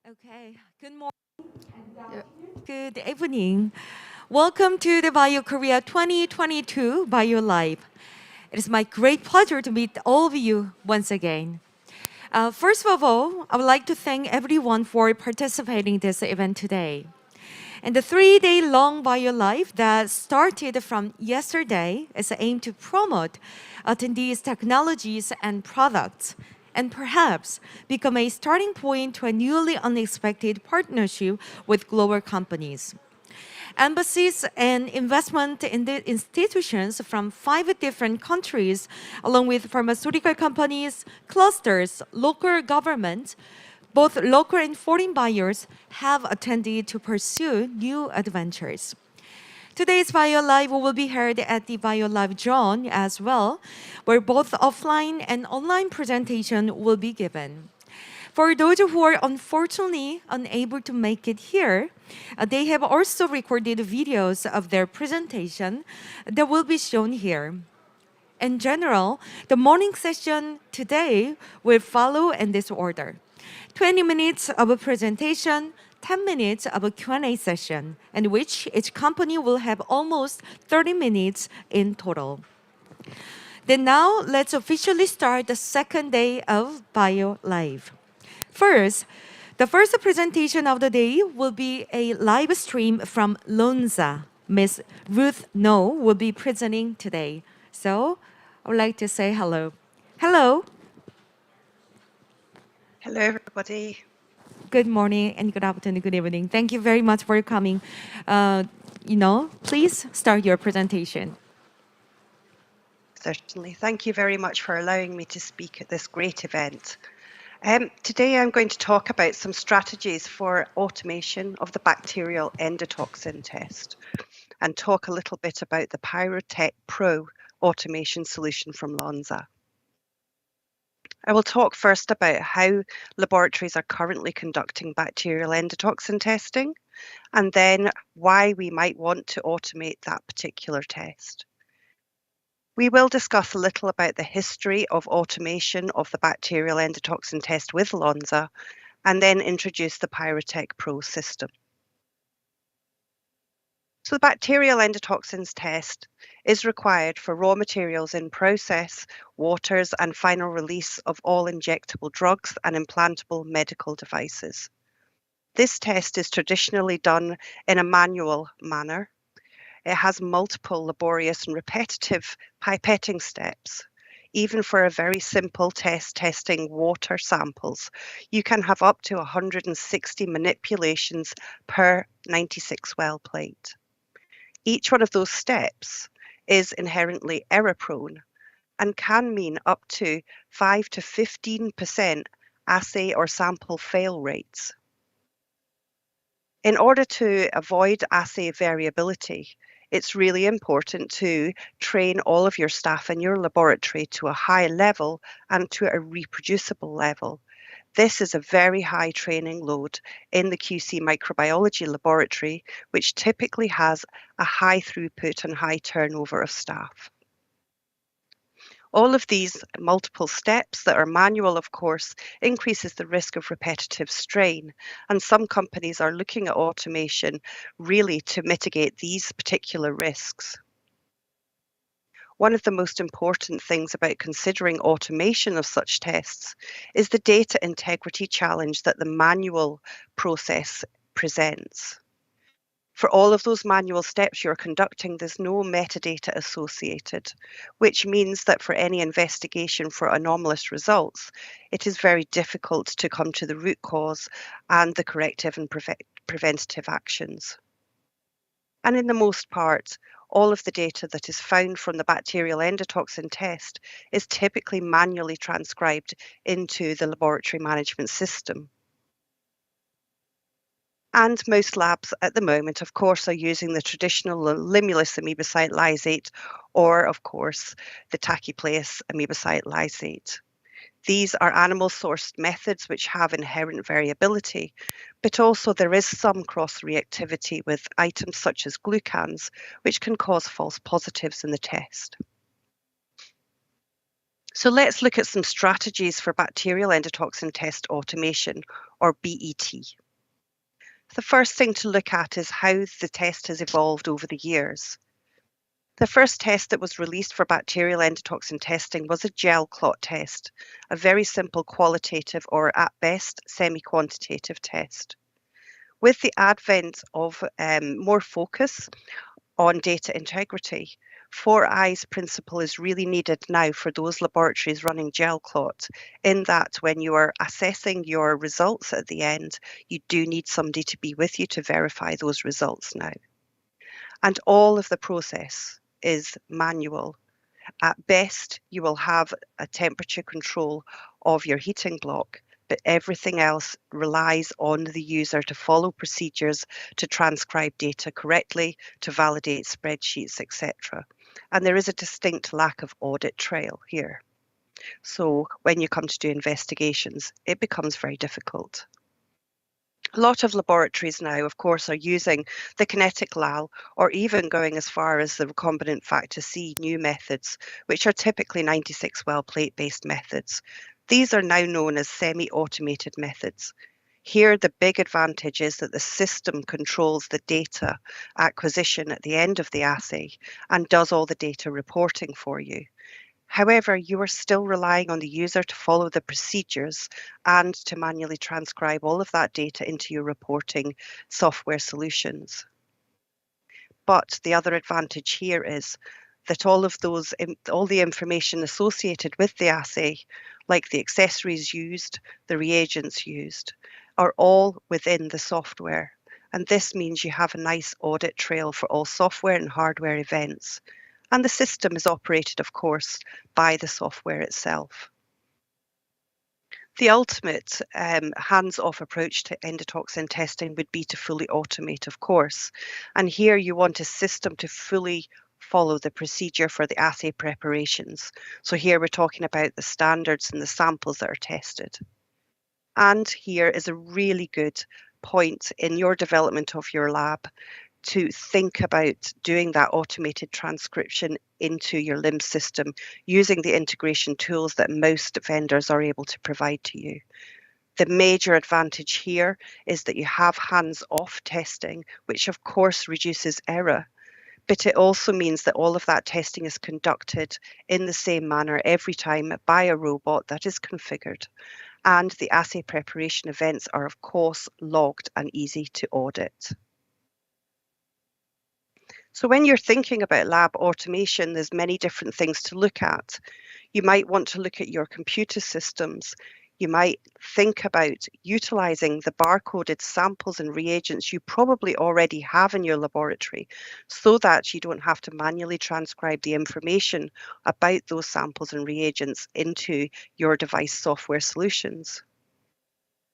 Okay, good morning. Good evening. Welcome to the Bio Korea 2022 Bio Live. It is my great pleasure to meet all of you once again. First of all, I would like to thank everyone for participating in this event today. And the 3-day long Bio Live that started from yesterday is aimed to promote attendees' technologies and products, and perhaps become a starting point to a newly unexpected partnership with global companies. Embassies and investment in the institutions from 5 different countries, along with pharmaceutical companies, clusters, local governments, both local and foreign buyers have attended to pursue new adventures. Today's Bio Live will be held at the Bio Live Zone as well, where both offline and online presentation will be given. For those who are unfortunately unable to make it here, they have also recorded videos of their presentation that will be shown here. In general, the morning session today will follow in this order. 20 minutes of a presentation, 10 minutes of a Q&A session, in which each company will have almost 30 minutes in total. Then now, let's officially start the second day of Bio Live. First, the first presentation of the day will be a live stream from Lonza. Miss Ruth No will be presenting today. So I would like to say hello. Hello. Hello, everybody. Good morning and good afternoon, good evening. Thank you very much for coming. Please start your presentation. Certainly. Thank you very much for allowing me to speak at this great event. Today I'm going to talk about some strategies for automation of the bacterial endotoxin test and talk a little bit about the Pyrotech Pro automation solution from Lonza. I will talk first about how laboratories are currently conducting bacterial endotoxin testing, and then why we might want to automate that particular test. We will discuss a little about the history of automation of the bacterial endotoxin test with Lonza, and then introduce the Pyrotech Pro system. So the bacterial endotoxins test is required for raw materials in process, waters, and final release of all injectable drugs and implantable medical devices. This test is traditionally done in a manual manner. It has multiple laborious and repetitive pipetting steps. Even for a very simple test testing water samples, you can have up to 160 manipulations per 96 well plate. Each one of those steps is inherently error prone and can mean up to 5 to 15% assay or sample fail rates. In order to avoid assay variability, it's really important to train all of your staff in your laboratory to a high level and to a reproducible level. This is a very high training load in the QC microbiology laboratory, which typically has a high throughput and high turnover of staff. All of these multiple steps that are manual, of course, increases the risk of repetitive strain. And some companies are looking at automation really to mitigate these particular risks. One of the most important things about considering automation of such tests is the data integrity challenge that the manual process presents. For all of those manual steps you're conducting, there's no metadata associated, which means that for any investigation for anomalous results, it is very difficult to come to the root cause and the corrective and preventative actions. And in the most part, all of the data that is found from the bacterial endotoxin test is typically manually transcribed into the laboratory management system. And most labs at the moment, of course, are using the traditional limulus amoebocyte lysate or, of course, the tachypleus amoebocyte lysate. These are animal-sourced methods which have inherent variability, but also there is some cross-reactivity with items such as glucans, which can cause false positives in the test. So let's look at some strategies for bacterial endotoxin test automation, or BET. The first thing to look at is how the test has evolved over the years. The first test that was released for bacterial endotoxin testing was a gel clot test, a very simple qualitative or at best semi-quantitative test. With the advent of more focus on data integrity, four eyes principle is really needed now for those laboratories running gel clot, in that when you are assessing your results at the end, you do need somebody to be with you to verify those results now. And all of the process is manual. At best, you will have a temperature control of your heating block, but everything else relies on the user to follow procedures to transcribe data correctly, to validate spreadsheets, etc. And there is a distinct lack of audit trail here. So when you come to do investigations, it becomes very difficult. A lot of laboratories now, of course, are using the kinetic LAL or even going as far as the recombinant factor C new methods, which are typically 96 well plate based methods. These are now known as semi-automated methods. Here, the big advantage is that the system controls the data acquisition at the end of the assay and does all the data reporting for you. However, you are still relying on the user to follow the procedures and to manually transcribe all of that data into your reporting software solutions. But the other advantage here is that all the information associated with the assay, like the accessories used, the reagents used, are all within the software. And this means you have a nice audit trail for all software and hardware events. And the system is operated, of course, by the software itself. The ultimate hands-off approach to endotoxin testing would be to fully automate, of course. And here you want a system to fully follow the procedure for the assay preparations. So here we're talking about the standards and the samples that are tested. And here is a really good point in your development of your lab to think about doing that automated transcription into your LIMS system using the integration tools that most vendors are able to provide to you. The major advantage here is that you have hands-off testing, which of course reduces error, but it also means that all of that testing is conducted in the same manner every time by a robot that is configured. And the assay preparation events are of course logged and easy to audit. So when you're thinking about lab automation, there's many different things to look at. You might want to look at your computer systems. You might think about utilizing the barcoded samples and reagents you probably already have in your laboratory so that you don't have to manually transcribe the information about those samples and reagents into your device software solutions.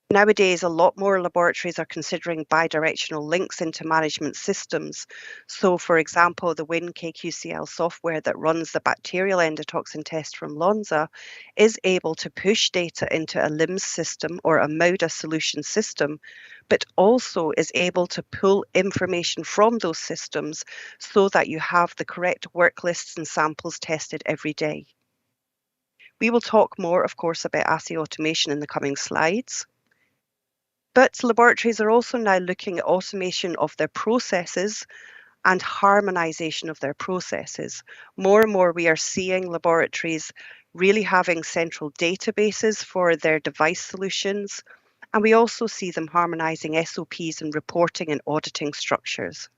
Nowadays, a lot more laboratories are considering bidirectional links into management systems. So, for example, the WinKQCL software that runs the bacterial endotoxin test from Lonza is able to push data into a LIMS system or a MODA solution system, but also is able to pull information from those systems so that you have the correct work lists and samples tested every day. We will talk more, of course, about assay automation in the coming slides. But laboratories are also now looking at automation of their processes and harmonization of their processes. More and more, we are seeing laboratories really having central databases for their device solutions. And we also see them harmonizing SOPs and reporting and auditing structures.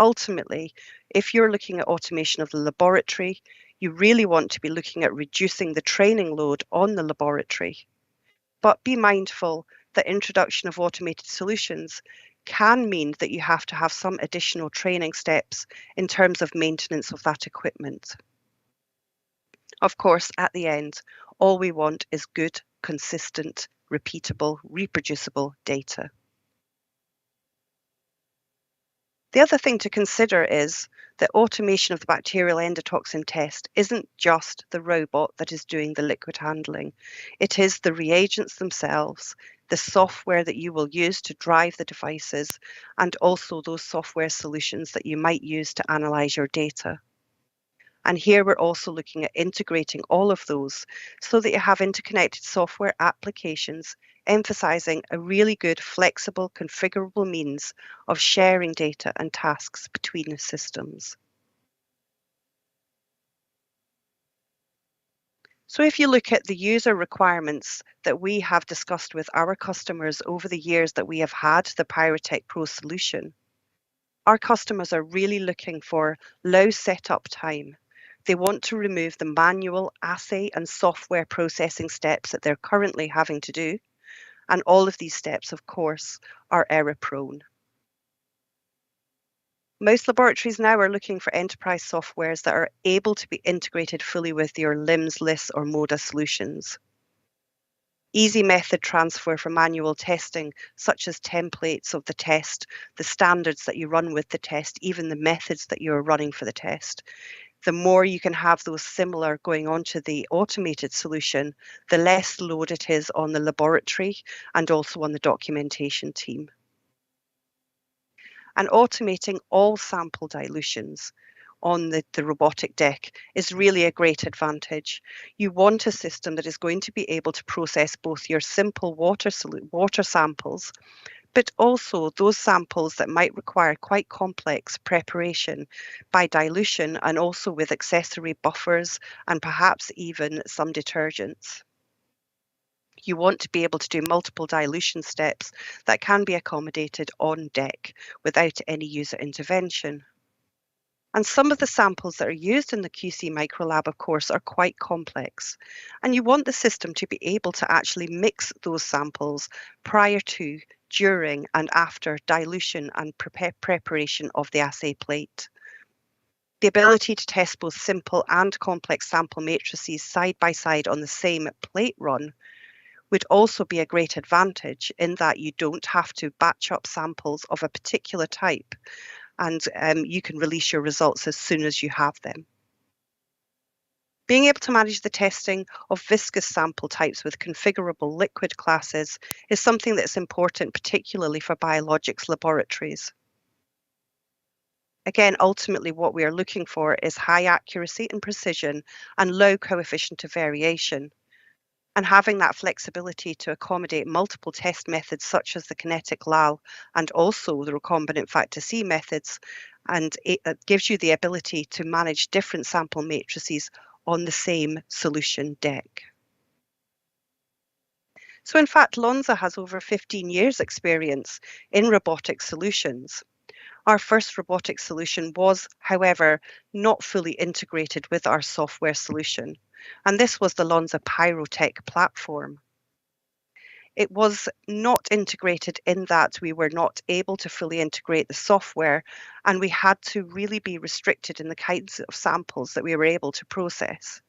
Ultimately, if you're looking at automation of the laboratory, you really want to be looking at reducing the training load on the laboratory. But be mindful that introduction of automated solutions can mean that you have to have some additional training steps in terms of maintenance of that equipment. Of course, at the end, all we want is good, consistent, repeatable, reproducible data. The other thing to consider is that automation of the bacterial endotoxin test isn't just the robot that is doing the liquid handling. It is the reagents themselves, the software that you will use to drive the devices, and also those software solutions that you might use to analyze your data. And here we're also looking at integrating all of those so that you have interconnected software applications, emphasizing a really good, flexible, configurable means of sharing data and tasks between systems. So if you look at the user requirements that we have discussed with our customers over the years that we have had the Pyrotech Pro solution, our customers are really looking for low setup time. They want to remove the manual assay and software processing steps that they're currently having to do. And all of these steps, of course, are error prone. Most laboratories now are looking for enterprise softwares that are able to be integrated fully with your LIMS, LIS, or MODA solutions. Easy method transfer for manual testing, such as templates of the test, the standards that you run with the test, even the methods that you're running for the test. The more you can have those similar going on to the automated solution, the less load it is on the laboratory and also on the documentation team. And automating all sample dilutions on the robotic deck is really a great advantage. You want a system that is going to be able to process both your simple water samples, but also those samples that might require quite complex preparation by dilution and also with accessory buffers and perhaps even some detergents. You want to be able to do multiple dilution steps that can be accommodated on deck without any user intervention. And some of the samples that are used in the QC microlab, of course, are quite complex. And you want the system to be able to actually mix those samples prior to, during, and after dilution and preparation of the assay plate. The ability to test both simple and complex sample matrices side by side on the same plate run would also be a great advantage in that you don't have to batch up samples of a particular type and you can release your results as soon as you have them. Being able to manage the testing of viscous sample types with configurable liquid classes is something that's important, particularly for biologics laboratories. Again, ultimately what we are looking for is high accuracy and precision and low coefficient of variation. And having that flexibility to accommodate multiple test methods such as the kinetic LAL and also the recombinant factor C methods, and it gives you the ability to manage different sample matrices on the same solution deck. So in fact, Lonza has over 15 years experience in robotic solutions. Our first robotic solution was, however, not fully integrated with our software solution, and this was the Lonza Pyrotech platform. It was not integrated in that we were not able to fully integrate the software, and we had to really be restricted in the kinds of samples that we were able to process.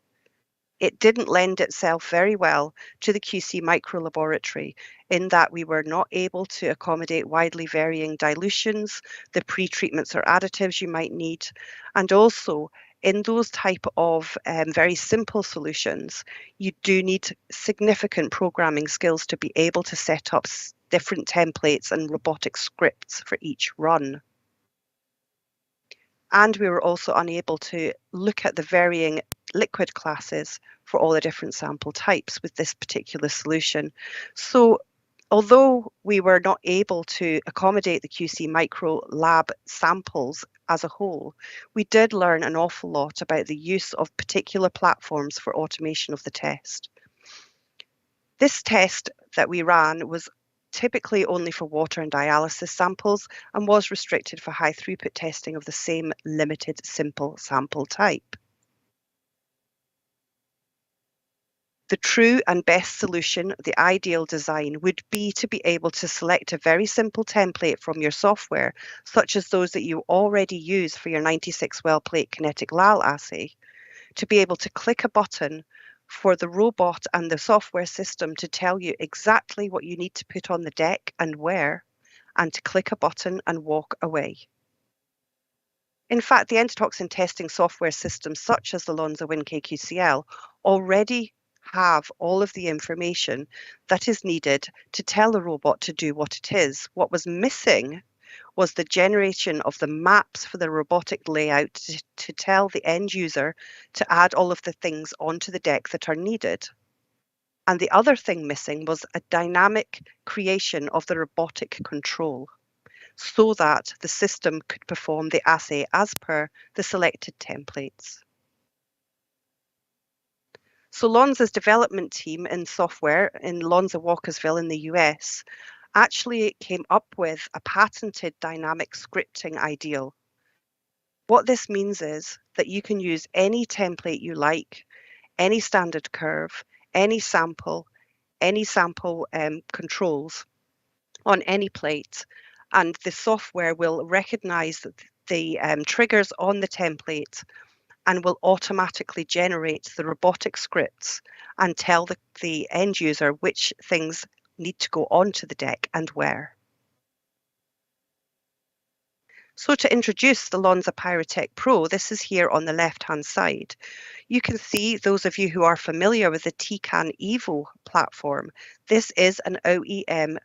It didn't lend itself very well to the QC microlaboratory in that we were not able to accommodate widely varying dilutions, the pre-treatments or additives you might need, and also in those type of very simple solutions, you do need significant programming skills to be able to set up different templates and robotic scripts for each run. And we were also unable to look at the varying liquid classes for all the different sample types with this particular solution. So although we were not able to accommodate the QC micro lab samples as a whole, we did learn an awful lot about the use of particular platforms for automation of the test. This test that we ran was typically only for water and dialysis samples and was restricted for high throughput testing of the same limited simple sample type. The true and best solution, the ideal design, would be to be able to select a very simple template from your software, such as those that you already use for your 96 well plate kinetic LAL assay, to be able to click a button for the robot and the software system to tell you exactly what you need to put on the deck and where, and to click a button and walk away. In fact, the endotoxin testing software systems such as the Lonza WinKQCL already have all of the information that is needed to tell the robot to do what it is. What was missing was the generation of the maps for the robotic layout to tell the end user to add all of the things onto the deck that are needed. And the other thing missing was a dynamic creation of the robotic control so that the system could perform the assay as per the selected templates. So Lonza's development team in software in Lonza Walkersville in the US actually came up with a patented dynamic scripting ideal. What this means is that you can use any template you like, any standard curve, any sample controls on any plate, and the software will recognize the triggers on the template and will automatically generate the robotic scripts and tell the end user which things need to go onto the deck and where. So to introduce the Lonza Pyrotech Pro, this is here on the left-hand side. You can see, those of you who are familiar with the Tecan Evo platform, this is an OEM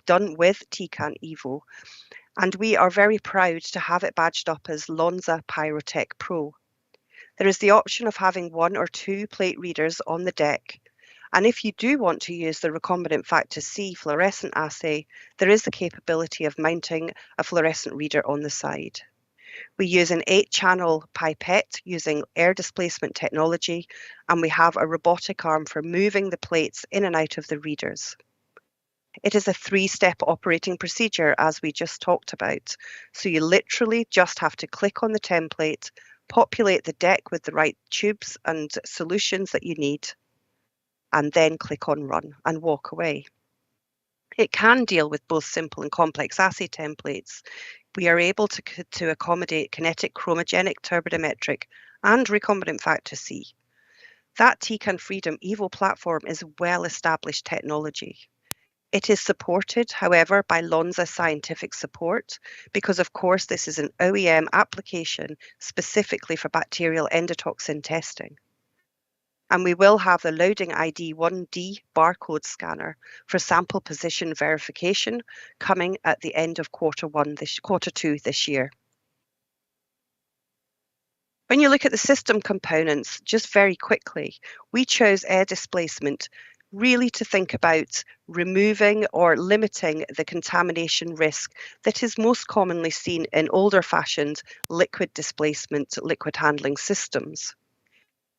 done with Tecan Evo, and we are very proud to have it badged up as Lonza Pyrotech Pro. There is the option of having 1 or 2 plate readers on the deck. And if you do want to use the recombinant factor C fluorescent assay, there is the capability of mounting a fluorescent reader on the side. We use an 8-channel pipette using air displacement technology, and we have a robotic arm for moving the plates in and out of the readers. It is a 3-step operating procedure, as we just talked about. So you literally just have to click on the template, populate the deck with the right tubes and solutions that you need, and then click on Run and walk away. It can deal with both simple and complex assay templates. We are able to accommodate kinetic, chromogenic, turbidimetric, and recombinant factor C. That Tecan Freedom Evo platform is well-established technology. It is supported, however, by Lonza Scientific Support, because of course this is an OEM application specifically for bacterial endotoxin testing. And we will have the loading ID 1D barcode scanner for sample position verification coming at the end of quarter two this year. When you look at the system components, just very quickly, we chose air displacement really to think about removing or limiting the contamination risk that is most commonly seen in older fashioned liquid displacement, liquid handling systems.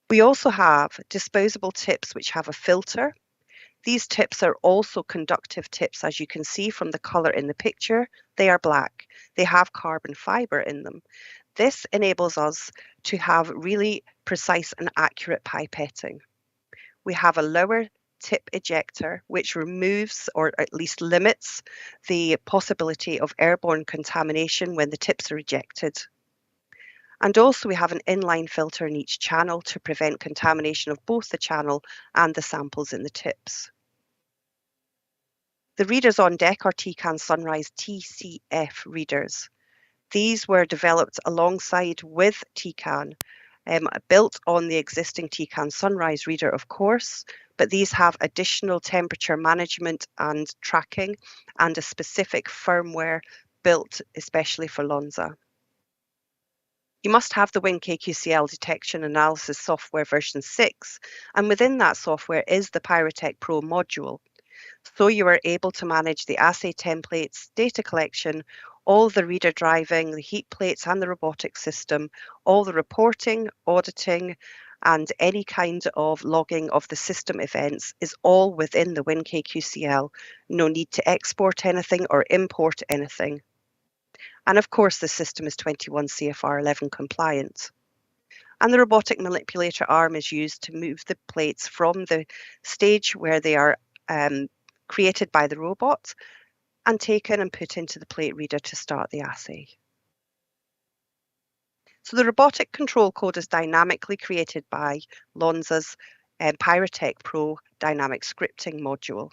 We also have disposable tips which have a filter. These tips are also conductive tips, as you can see from the colour in the picture. They are black. They have carbon fibre in them. This enables us to have really precise and accurate pipetting. We have a lower tip ejector, which removes or at least limits the possibility of airborne contamination when the tips are ejected. And also we have an inline filter in each channel to prevent contamination of both the channel and the samples in the tips. The readers on deck are Tecan Sunrise TCF readers. These were developed alongside with Tecan, built on the existing Tecan Sunrise reader, of course, but these have additional temperature management and tracking and a specific firmware built especially for Lonza. You must have the WinKQCL detection analysis software version 6, and within that software is the Pyrotech Pro module. So you are able to manage the assay templates, data collection, all the reader driving, the heat plates and the robotic system, all the reporting, auditing, and any kind of logging of the system events is all within the WinKQCL. No need to export anything or import anything. And of course, the system is 21 CFR 11 compliant. And the robotic manipulator arm is used to move the plates from the stage where they are created by the robot and taken and put into the plate reader to start the assay. So the robotic control code is dynamically created by Lonza's Pyrotech Pro dynamic scripting module.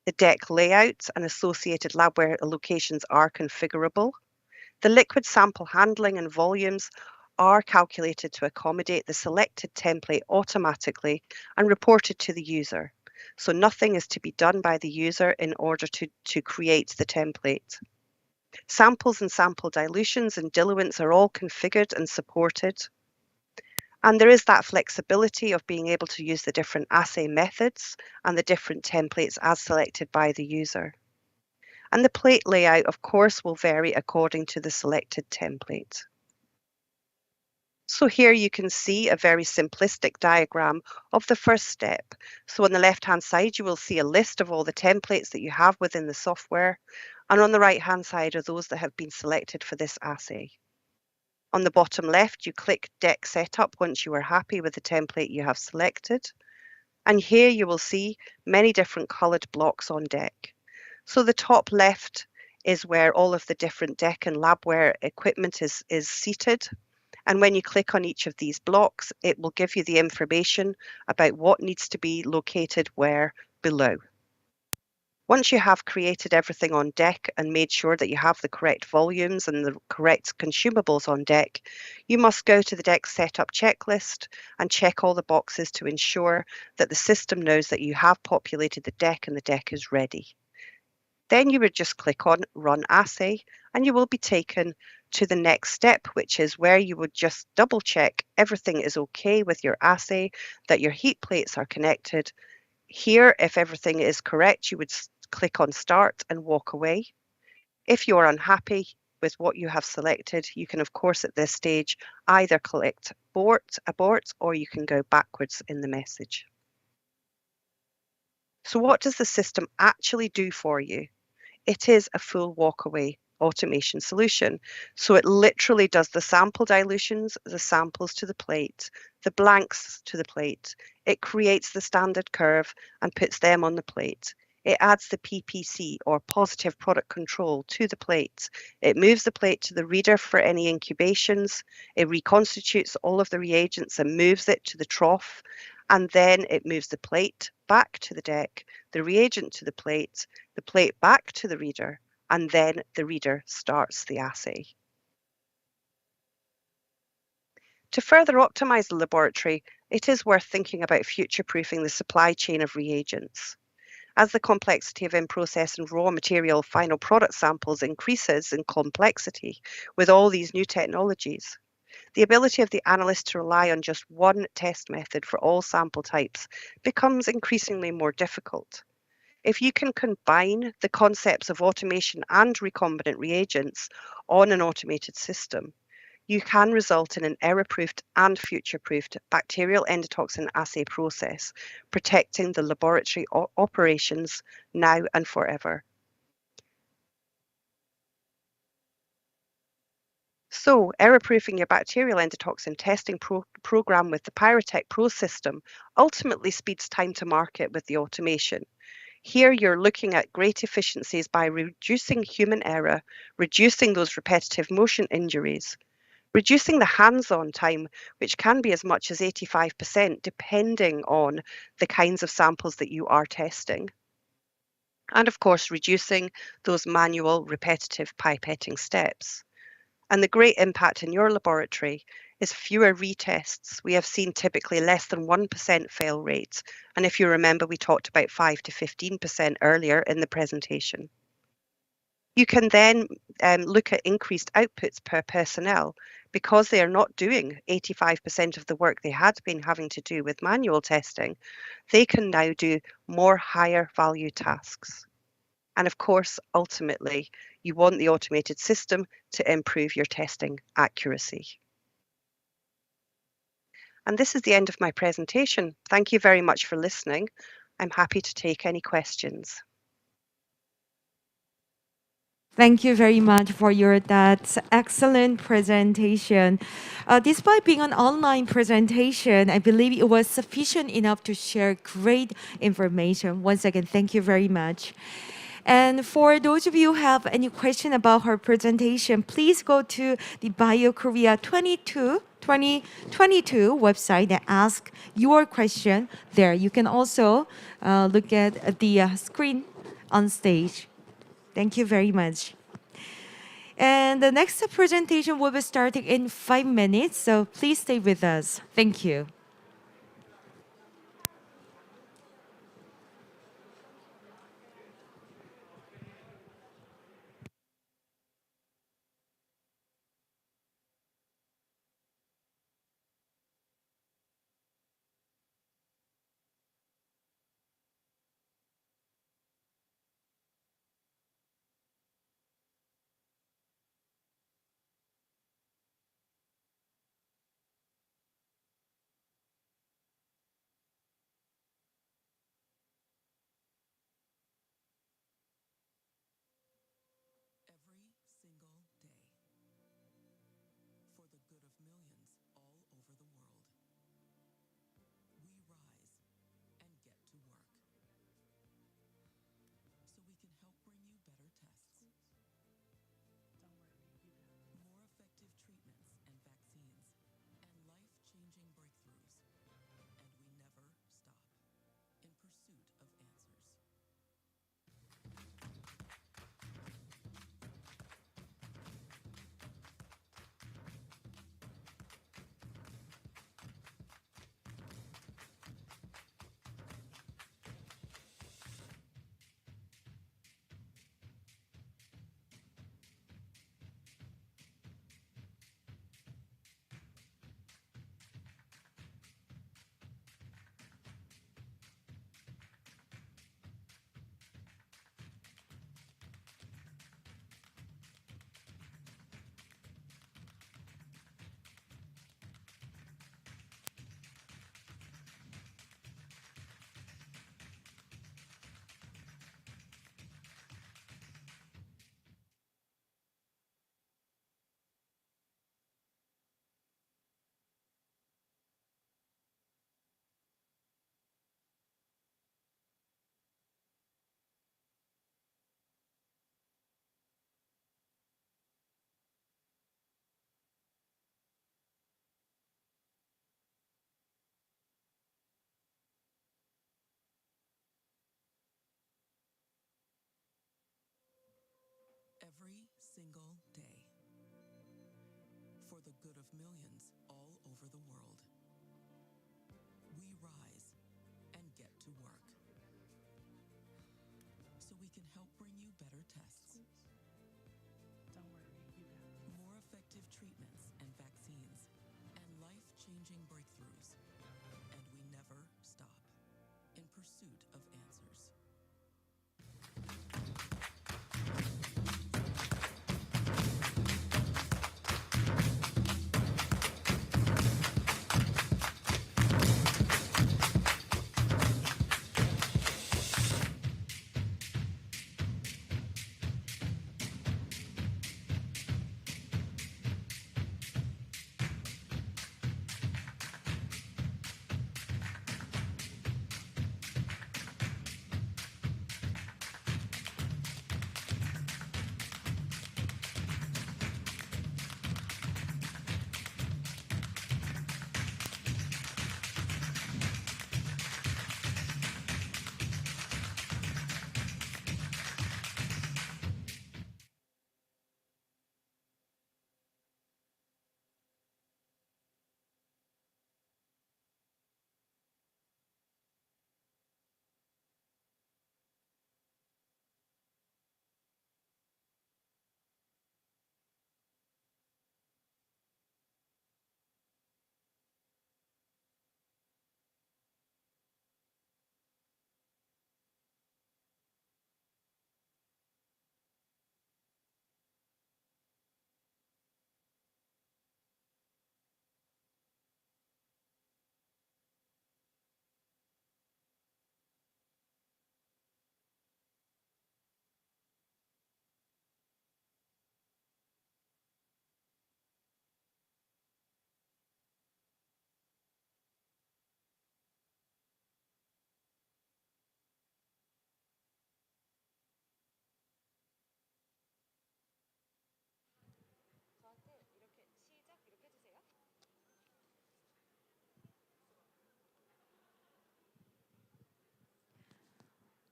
The deck layouts and associated labware locations are configurable. The liquid sample handling and volumes are calculated to accommodate the selected template automatically and reported to the user. So nothing is to be done by the user in order to create the template. Samples and sample dilutions and diluents are all configured and supported. And there is that flexibility of being able to use the different assay methods and the different templates as selected by the user. And the plate layout, of course, will vary according to the selected template. So here you can see a very simplistic diagram of the first step. So on the left-hand side, you will see a list of all the templates that you have within the software. And on the right-hand side are those that have been selected for this assay. On the bottom left, you click Deck Setup once you are happy with the template you have selected. And here you will see many different coloured blocks on deck. So the top left is where all of the different deck and labware equipment is seated. And when you click on each of these blocks, it will give you the information about what needs to be located where below. Once you have created everything on deck and made sure that you have the correct volumes and the correct consumables on deck, you must go to the deck setup checklist and check all the boxes to ensure that the system knows that you have populated the deck and the deck is ready. Then you would just click on Run Assay and you will be taken to the next step, which is where you would just double check everything is okay with your assay, that your heat plates are connected. Here, if everything is correct, you would click on Start and walk away. If you're unhappy with what you have selected, you can, of course, at this stage, either click abort, or you can go backwards in the message. So what does the system actually do for you? It is a full walkaway automation solution. So it literally does the sample dilutions, the samples to the plate, the blanks to the plate. It creates the standard curve and puts them on the plate. It adds the PPC or positive product control to the plate. It moves the plate to the reader for any incubations. It reconstitutes all of the reagents and moves it to the trough. And then it moves the plate back to the deck, the reagent to the plate back to the reader, and then the reader starts the assay. To further optimize the laboratory, it is worth thinking about future-proofing the supply chain of reagents. As the complexity of in-process and raw material final product samples increases in complexity with all these new technologies, the ability of the analyst to rely on just one test method for all sample types becomes increasingly more difficult. If you can combine the concepts of automation and recombinant reagents on an automated system, you can result in an error-proofed and future-proofed bacterial endotoxin assay process, protecting the laboratory operations now and forever. So, error-proofing your bacterial endotoxin testing program with the Pyrotech Pro system ultimately speeds time to market with the automation. Here you're looking at great efficiencies by reducing human error, reducing those repetitive motion injuries, reducing the hands-on time, which can be as much as 85% depending on the kinds of samples that you are testing. And of course, reducing those manual repetitive pipetting steps. And the great impact in your laboratory is fewer retests. We have seen typically less than 1% fail rates. And if you remember, we talked about 5 to 15% earlier in the presentation. You can then look at increased outputs per personnel because they are not doing 85% of the work they had been having to do with manual testing. They can now do more higher value tasks. And of course, ultimately, you want the automated system to improve your testing accuracy. And this is the end of my presentation. Thank you very much for listening. I'm happy to take any questions. Thank you very much for that excellent presentation. Despite being an online presentation, I believe it was sufficient enough to share great information. Once again, thank you very much. And for those of you who have any question about her presentation, please go to the BioKorea 2022 website and ask your question there. You can also look at the screen on stage. Thank you very much. And the next presentation will be starting in 5 minutes, so please stay with us. Thank you. every single day for the good of millions all over the world. We rise and get to work so we can help bring you better tests, Don't worry, you got this. more effective treatments and vaccines, and life-changing breakthroughs. And we never stop in pursuit of answers.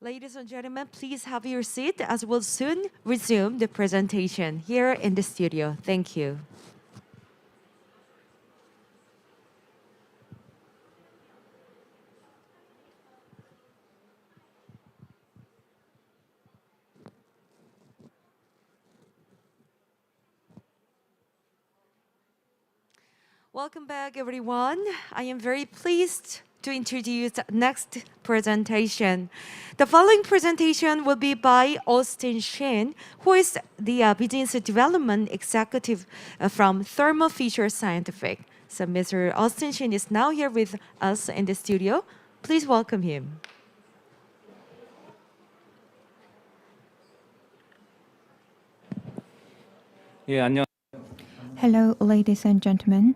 Ladies and gentlemen, please have your seat as we'll soon resume the presentation here in the studio. Thank you. Welcome back, everyone. I am very pleased to introduce the next presentation. The following presentation will be by Austin Shin, who is the Business Development Executive from Thermo Fisher Scientific. So Mr. Austin Shin is now here with us in the studio. Please welcome him. 예, 안녕. Hello, ladies and gentlemen.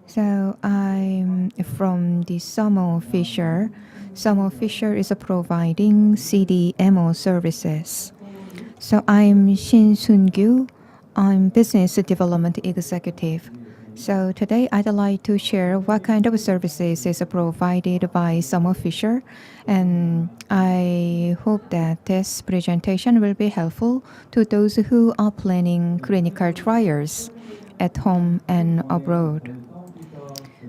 So I'm from the Thermo Fisher. Thermo Fisher is providing CDMO services. So I'm Shin Sun-gyu. I'm Business Development Executive. So today I'd like to share what kind of services is provided by Thermo Fisher, and I hope that this presentation will be helpful to those who are planning clinical trials at home and abroad.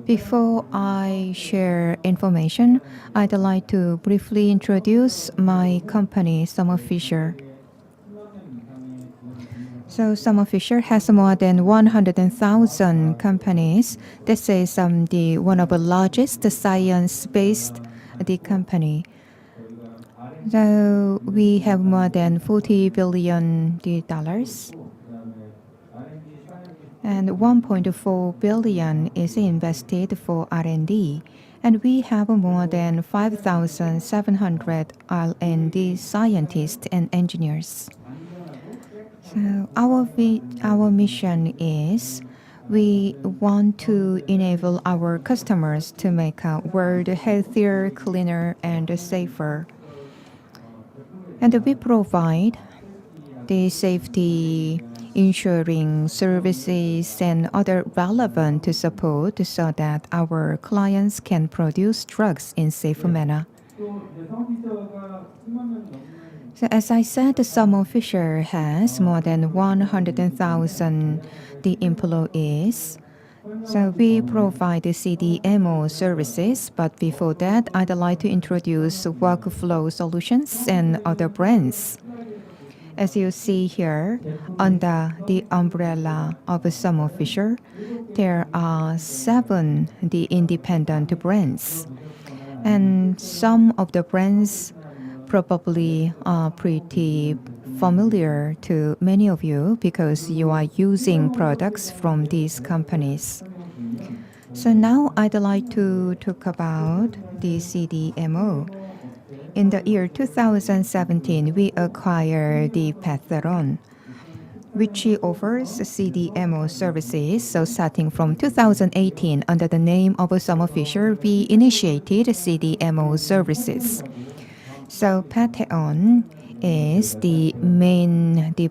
Before I share information, I'd like to briefly introduce my company, Thermo Fisher. So Thermo Fisher has more than 100,000 companies. This is the one of the largest science-based company. So we have more than $40 billion, and 1.4 billion is invested for R&D. And we have more than 5,700 R&D scientists and engineers. So our mission is we want to enable our customers to make our world healthier, cleaner, and safer. And we provide the safety ensuring services and other relevant support so that our clients can produce drugs in safe manner. So as I said, Thermo Fisher has more than 100,000 the employees. So we provide the CDMO services, but before that, I'd like to introduce workflow solutions and other brands. As you see here, under the umbrella of Thermo Fisher, there are 7 the independent brands. And some of the brands probably are pretty familiar to many of you because you are using products from these companies. So now I'd like to talk about the CDMO. In the year 2017, we acquired the Patheron, which offers CDMO services. So starting from 2018, under the name of Thermo Fisher, we initiated CDMO services. So Patheon is the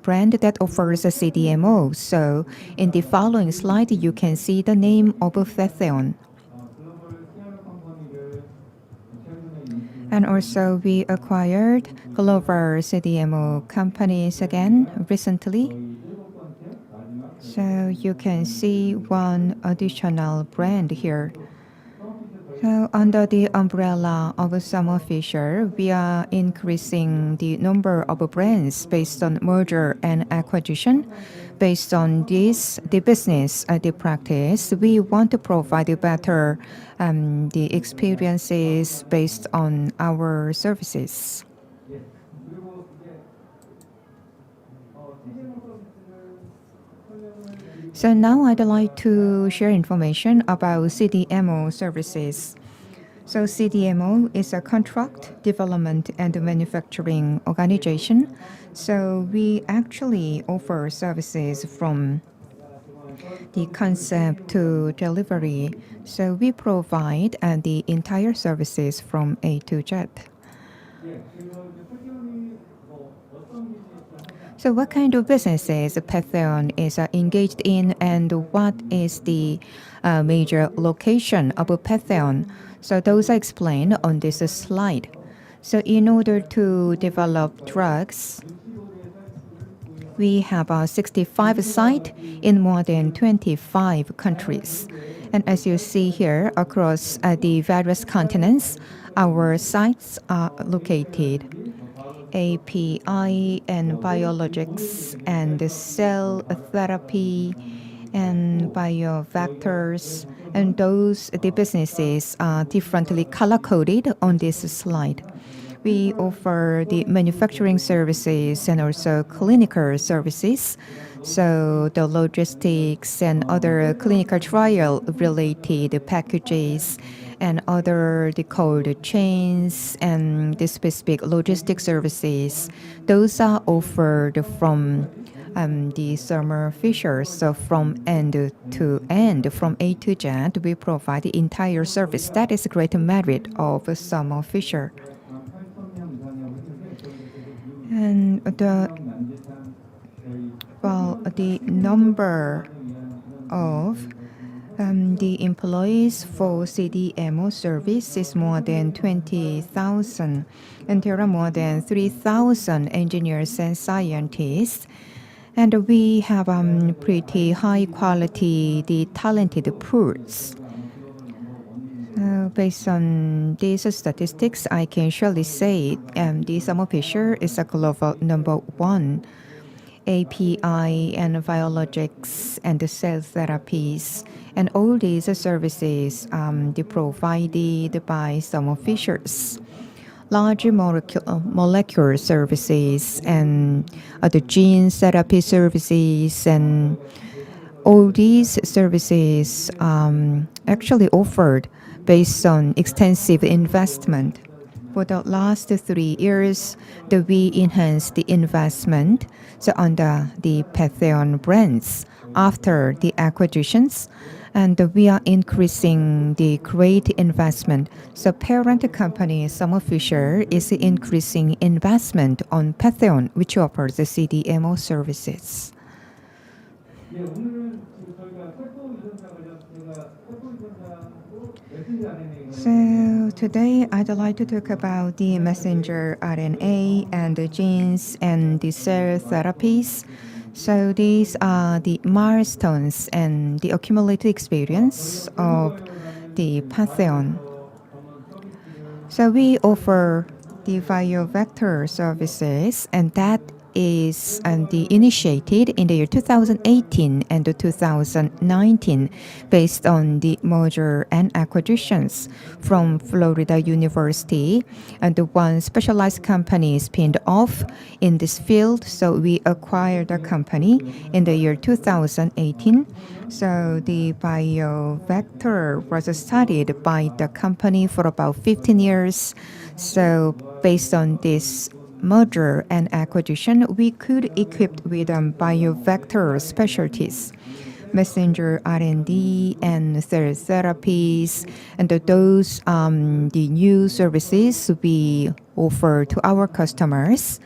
brand that offers a CDMO. So in the following slide, you can see the name of Patheon. And also we acquired Glover CDMO companies again recently. So you can see one additional brand here. So under the umbrella of Thermo Fisher, we are increasing the number of brands based on merger and acquisition. Based on this, the business, the practice, we want to provide better the experiences based on our services. So now I'd like to share information about CDMO services. So CDMO is a contract development and manufacturing organization. So we actually offer services from the concept to delivery. So we provide the entire services from A to Z. So what kind of businesses Patheon is engaged in and what is the major location of Patheon? So those are explained on this slide. So in order to develop drugs, we have 65 sites in more than 25 countries. And as you see here, across the various continents, our sites are located. API and biologics and cell therapy and biovectors, and those the businesses are differently color coded on this slide. We offer the manufacturing services and also clinical services. So the logistics and other clinical trial related packages and other the cold chains and the specific logistic services, those are offered from the Thermo Fisher. So from end to end, from A to Z, we provide the entire service. That is a great merit of Thermo Fisher. And the number of the employees for CDMO service is more than 20,000, and there are more than 3,000 engineers and scientists. And we have pretty high quality, the talented pools. Based on these statistics, I can surely say the Thermo Fisher is a global number 1. API and biologics and the cell therapies and all these services provided by Thermo Fisher's. Large molecular services and the gene therapy services, and all these services actually offered based on extensive investment. For the last 3 years, we enhanced the investment under the Patheon brands after the acquisitions, and we are increasing the great investment. So parent company Thermo Fisher is increasing investment on Patheon, which offers the CDMO services. So So today I'd like to talk about the messenger RNA and the genes and the cell therapies. So these are the milestones and the accumulated experience of the Pantheon. So we offer the vector services, and that is the initiated in the year 2018 and 2019 based on the merger and acquisitions from Florida University, and the one specialized company spinned off in this field. So we acquired the company in the year 2018. So the biovector was studied by the company for about 15 years. So based on this merger and acquisition, we could equip with biovector specialties, messenger R&D and cell therapies, and those the new services we offer to our customers.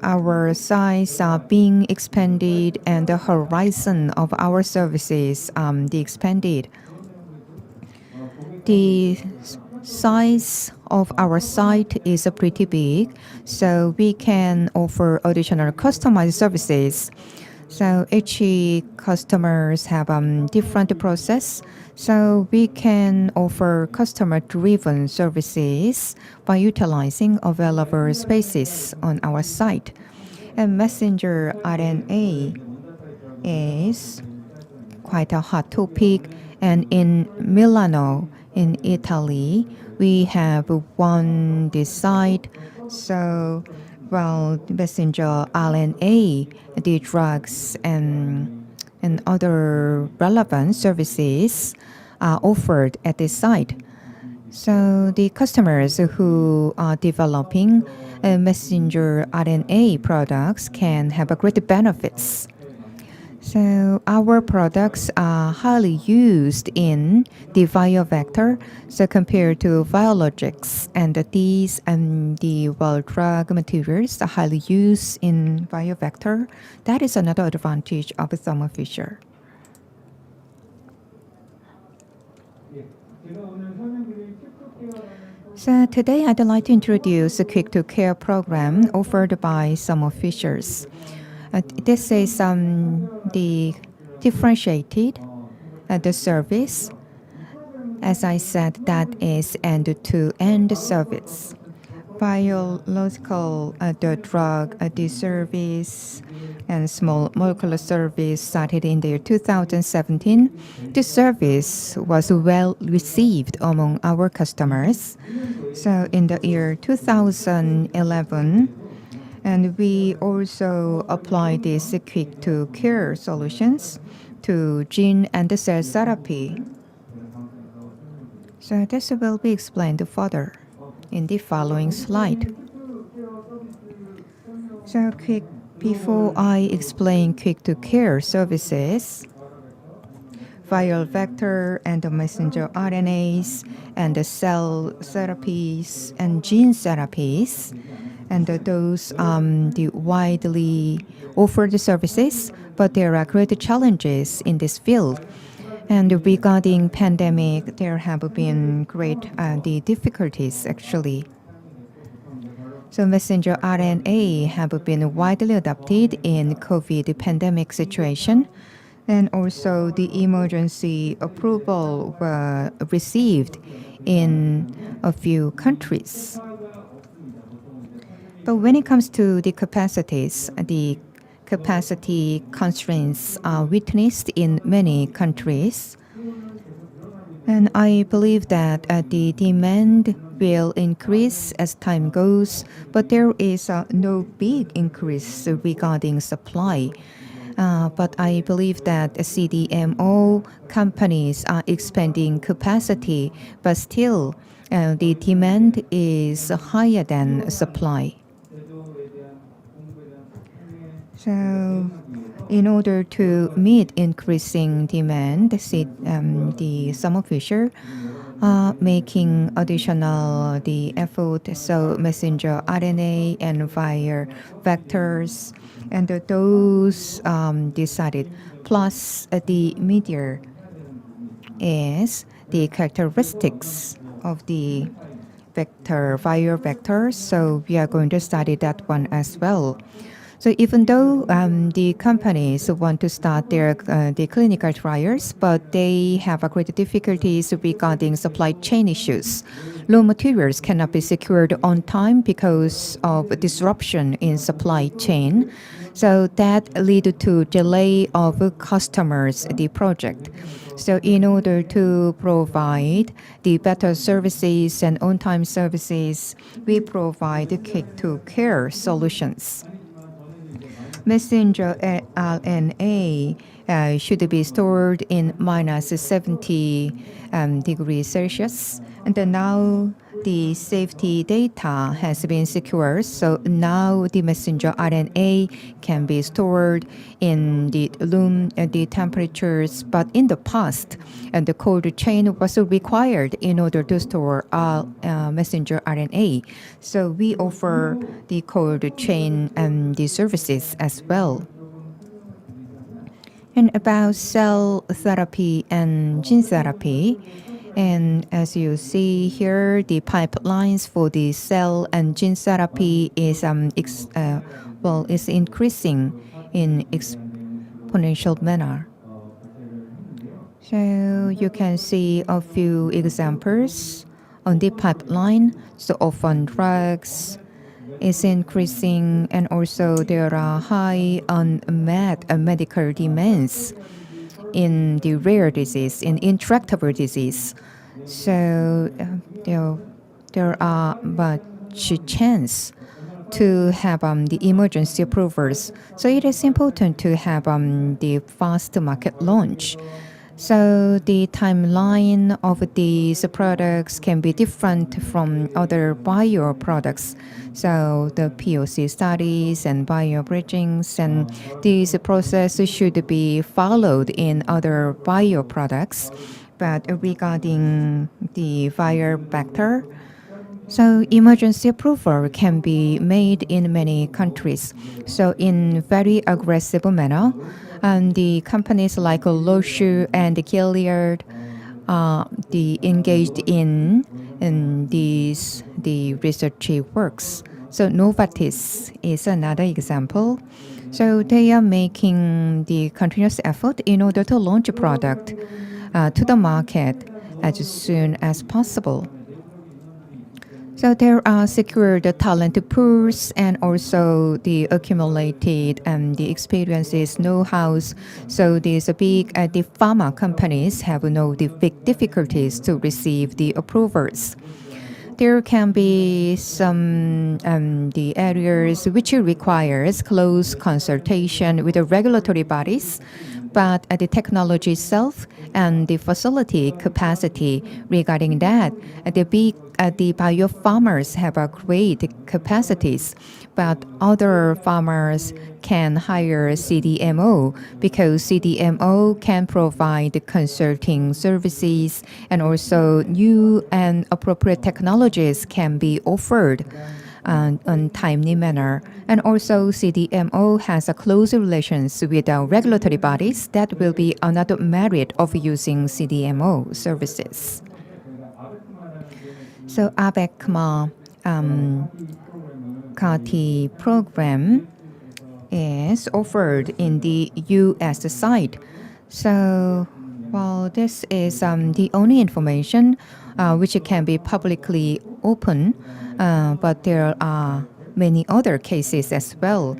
Our size are being expanded and the horizon of our services the expanded. The size of our site is pretty big, so we can offer additional customized services. So each customers have different process, so we can offer customer-driven services by utilizing available spaces on our site. And messenger RNA is quite a hot topic, and in Milano, in Italy, we have won this site. So, well, messenger RNA, the drugs and other relevant services are offered at this site. So the customers who are developing messenger RNA products can have a great benefits. So our products are highly used in the vector. So compared to biologics, and these and the drug materials are highly used in vector. That is another advantage of Thermo Fisher. So today I'd like to introduce a Quick to Care program offered by Thermo Fishers. This is the differentiated the service. As I said, that is end-to-end service. Biological the drug the service and small molecular service started in the year 2017. This service was well received among our customers. So in the year 2011, and we also apply these quick to care solutions to gene and cell therapy. So this will be explained further in the following slide. So before I explain quick to care services, viral vector and the messenger RNAs and the cell therapies and gene therapies, and those the widely offered services, but there are great challenges in this field. And regarding pandemic, there have been great the difficulties actually. So messenger RNA have been widely adopted in COVID pandemic situation, and also the emergency approval were received in a few countries. But when it comes to the capacities, the capacity constraints are witnessed in many countries. And I believe that the demand will increase as time goes, but there is no big increase regarding supply. But I believe that CDMO companies are expanding capacity, but still the demand is higher than supply. So in order to meet increasing demand, the Thermo Fisher making additional the effort, so messenger RNA and viral vectors, and those decided. Plus the media is the characteristics of the viral vector. So we are going to study that one as well. So even though the companies want to start their the clinical trials, but they have a great difficulties regarding supply chain issues. Raw materials cannot be secured on time because of disruption in supply chain. So that lead to delay of customers the project. So in order to provide the better services and on-time services, we provide click-to-care solutions. Messenger RNA should be stored in minus 70 degrees Celsius. And then now the safety data has been secured. So now the messenger RNA can be stored in the room at the temperatures. But in the past, and the cold chain was required in order to store messenger RNA. So we offer the cold chain and the services as well. And about cell therapy and gene therapy. And as you see here, the pipelines for the cell and gene therapy is is increasing in exponential manner. So you can see a few examples on the pipeline. So orphan drugs is increasing, and also there are high unmet medical demands in the rare disease, in intractable disease. So there are much chance to have the emergency approvals. So it is important to have the fast market launch. So the timeline of these products can be different from other bio products. So the POC studies and bio bridgings, and these processes should be followed in other bio products. But regarding the viral vector, so emergency approval can be made in many countries. So in very aggressive manner, and the companies like Roche and Gilead engaged in the research works. So Novartis is another example. So they are making the continuous effort in order to launch a product to the market as soon as possible. So there are secured talent pools and also the accumulated the experiences, know-hows. So these big the pharma companies have no big difficulties to receive the approvals. There can be some the areas which requires close consultation with the regulatory bodies, but the technology itself and the facility capacity regarding that, the biopharmers have a great capacities, but other farmers can hire CDMO because CDMO can provide consulting services, and also new and appropriate technologies can be offered on timely manner. And also CDMO has a close relations with our regulatory bodies. That will be another merit of using CDMO services. So ABECMA CAR-T program is offered in the U.S. side. So, well, this is the only information which can be publicly open, but there are many other cases as well.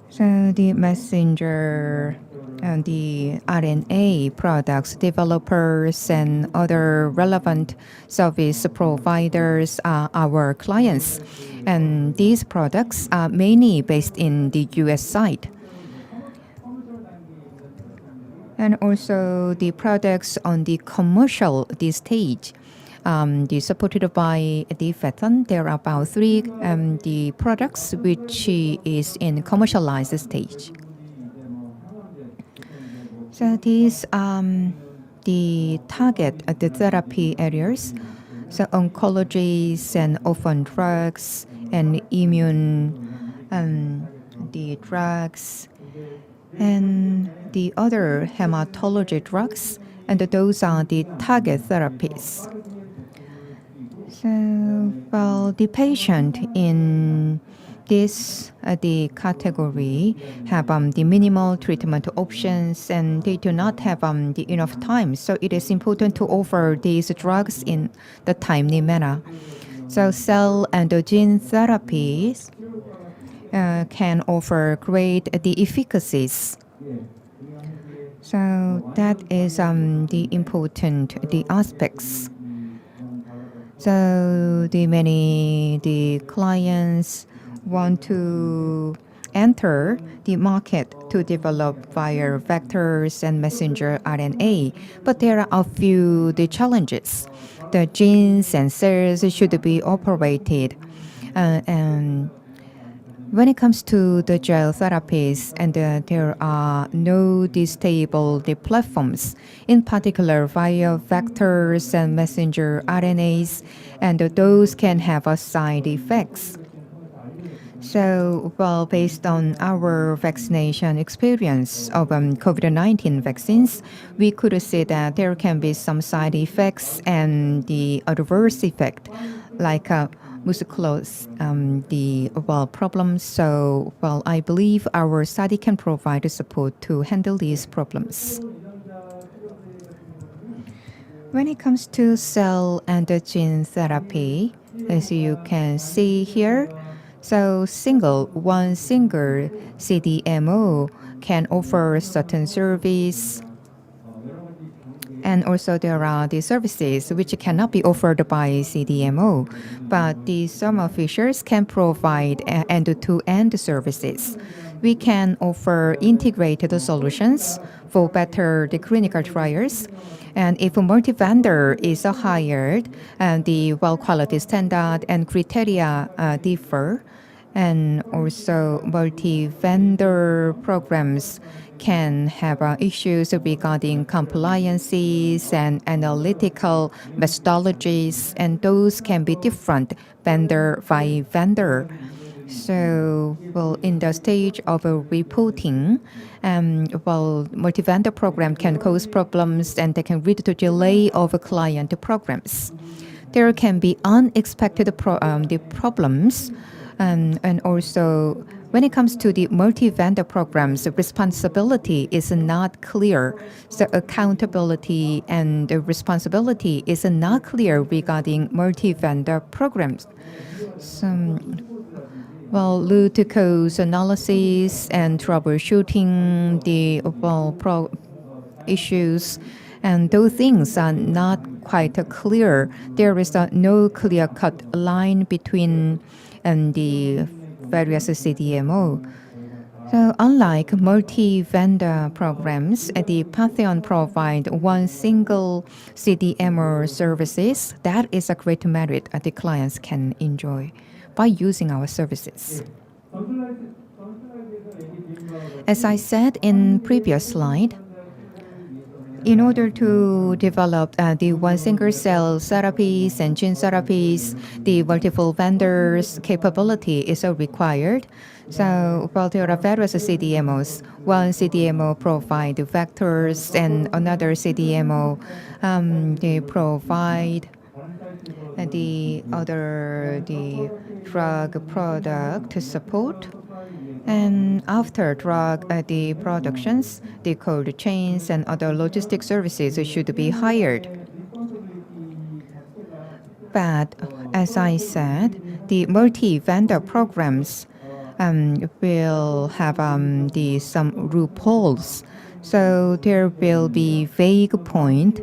So the messenger and the RNA products developers and other relevant service providers are our clients. And these products are mainly based in the US side. And also the products on the commercial stage, supported by the FETAN, there are about 3 the products which is in commercialized stage. So these the target the therapy areas, so oncologies and orphan drugs and immune the drugs and the other hematology drugs and those are the target therapies. So, well, the patient in this the category have the minimal treatment options, and they do not have the enough time. So it is important to offer these drugs in the timely manner. So cell and gene therapies can offer great the efficacies. So that is the important the aspects. So the clients want to enter the market to develop viral vectors and messenger RNA, but there are a few the challenges. The genes and cells should be operated, and when it comes to the gel therapies, and there are no stable the platforms, in particular viral vectors and messenger RNAs, and those can have side effects. So, well, based on our vaccination experience of COVID-19 vaccines, we could say that there can be some side effects and the adverse effect, like musculos, the well problems. So, well, I believe our study can provide support to handle these problems. When it comes to cell and gene therapy, as you can see here, so one single CDMO can offer certain service, and also there are the services which cannot be offered by CDMO, but the Thermo Fishers can provide end-to-end services. We can offer integrated solutions for better the clinical trials. And if a multi-vendor is hired, and the well quality standard and criteria differ, and also multi-vendor programs can have issues regarding compliances and analytical methodologies, and those can be different vendor by vendor. So, well, in the stage of reporting, well, multi-vendor program can cause problems, and they can lead to delay of client programs. There can be unexpected the problems, and also when it comes to the multi-vendor programs, the responsibility is not clear. So accountability and the responsibility is not clear regarding multi-vendor programs. So, well, root cause analysis and troubleshooting the issues, and those things are not quite clear. There is no clear-cut line between the various CDMO. So unlike multi-vendor programs, the Pantheon provide one single CDMO services. That is a great merit the clients can enjoy by using our services. As I said in previous slide, in order to develop the one single cell therapies and gene therapies, the multiple vendors capability is required. So, well, there are various CDMOs. One CDMO provide the vectors, and another CDMO they provide the drug product support. And after drug the productions, the cold chains and other logistic services should be hired. But as I said, the multi-vendor programs will have some loopholes. So there will be vague point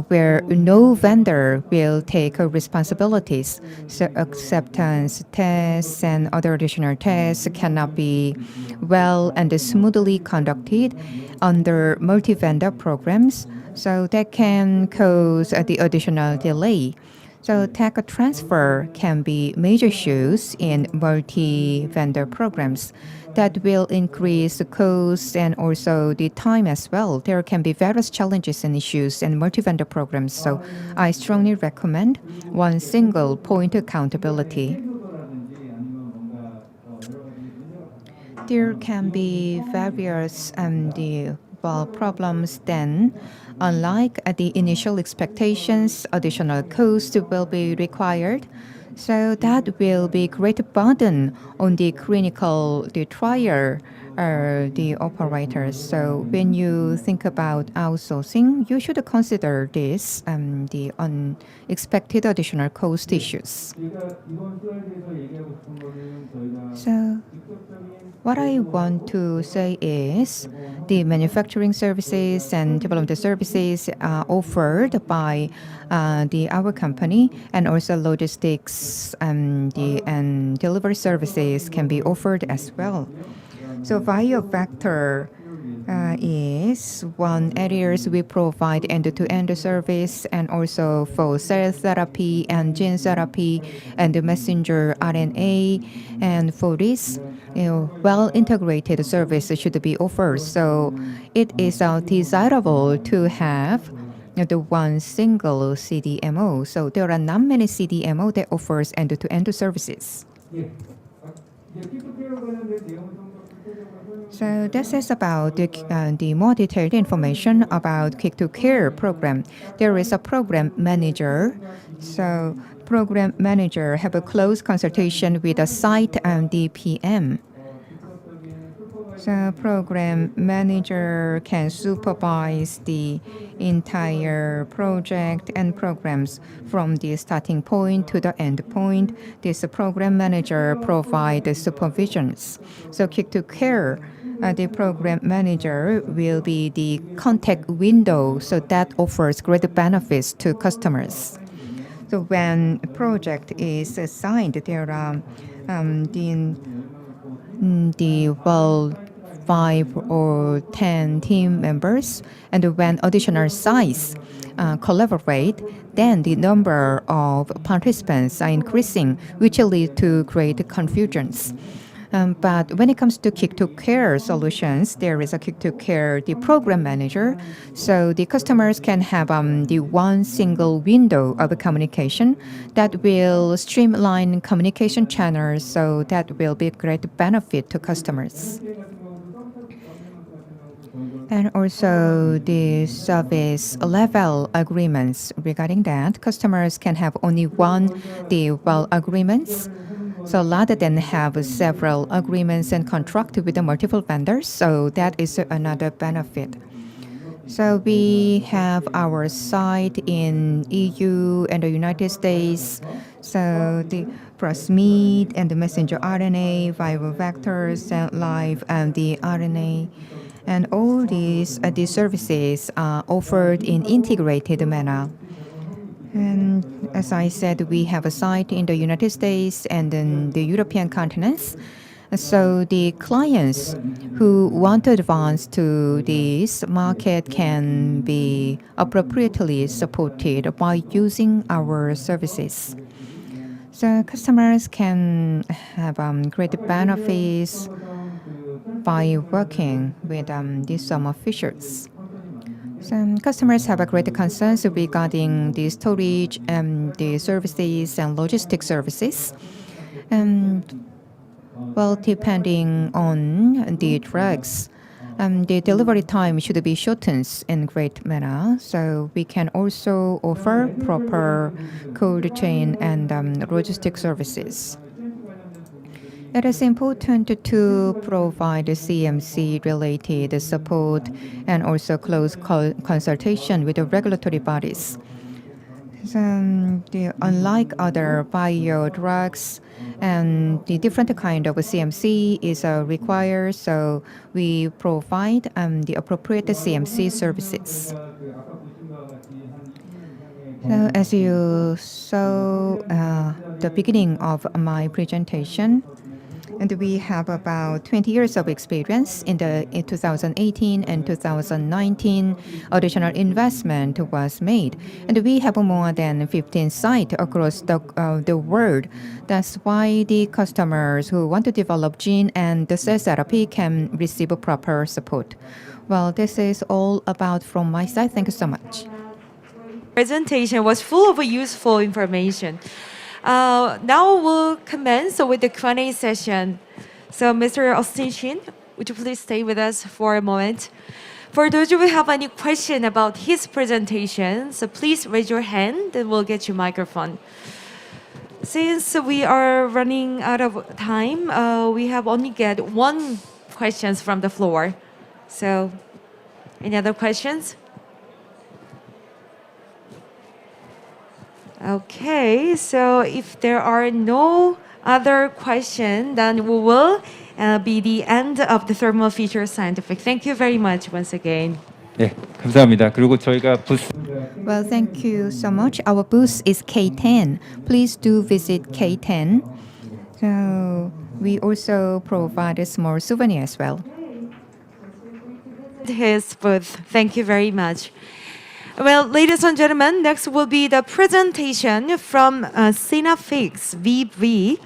where no vendor will take responsibilities. So acceptance tests and other additional tests cannot be well and smoothly conducted under multi-vendor programs. So that can cause the additional delay. So tech transfer can be major issues in multi-vendor programs that will increase the cost and also the time as well. There can be various challenges and issues in multi-vendor programs. So I strongly recommend one single point accountability. There can be various the problems, then, unlike the initial expectations, additional cost will be required. So that will be great burden on the clinical trial the operators. So when you think about outsourcing, you should consider this the unexpected additional cost issues. So what I want to say is the manufacturing services and development services are offered by our company, and also logistics and delivery services can be offered as well. So BioVector is one areas we provide end-to-end service, and also for cell therapy and gene therapy and the messenger RNA. And for this, well-integrated service should be offered. So it is desirable to have the one single CDMO. So there are not many CDMO that offers end-to-end services. So this is about the more detailed information about Quick to Care program. There is a program manager. So program manager have a close consultation with the site and the PM. So program manager can supervise the entire project and programs from the starting point to the end point. This program manager provides the supervisions. So Quick to Care, the program manager will be the contact window, so that offers great benefits to customers. So when a project is assigned, there are the 5 or 10 team members, and when additional sites collaborate, then the number of participants are increasing, which will lead to great confusions. But when it comes to Quick to Care solutions, there is a Quick to Care, the program manager. So the customers can have the one single window of communication that will streamline communication channels. So that will be a great benefit to customers. And also the service level agreements. Regarding that, customers can have only one agreements. So rather than have several agreements and contract with the multiple vendors, so that is another benefit. So we have our site in EU and the United States. So the plasmid and the messenger RNA, viral vectors, cell life, and the RNA. And all these services are offered in integrated manner. And as I said, we have a site in the United States and in the European continents. So the clients who want to advance to this market can be appropriately supported by using our services. So customers can have great benefits by working with these Thermo Fishers. Some customers have a great concerns regarding the storage, the services and logistics services. Well, depending on the drugs, the delivery time should be shortened in great manner. So we can also offer proper cold chain and logistic services. It is important to provide CMC-related support and also close consultation with the regulatory bodies. So, unlike other bio drugs, and the different kind of CMC is required, so we provide the appropriate CMC services. So, as you saw the beginning of my presentation, and we have about 20 years of experience in 2018 and 2019. Additional investment was made. And we have more than 15 sites across the world. That's why the customers who want to develop gene and the cell therapy can receive proper support. Well, this is all about from my side. Thank you so much. Presentation was full of useful information. Now we'll commence with the Q&A session. So, Mr. Austin Shin, would you please stay with us for a moment? For those of you who have any question about his presentation, so please raise your hand and we'll get you microphone. Since we are running out of time, we have only get one questions from the floor. So, any other questions? Okay, so if there are no other questions, then we will be the end of the Thermal Fisher Scientific. Thank you very much once again. 네, 감사합니다. 그리고 저희가 부스 Well, thank you so much. Our booth is K10. Please do visit K10. So we also provide a small souvenir as well. His booth. Thank you very much. Well, ladies and gentlemen, next will be the presentation from Synafix VV.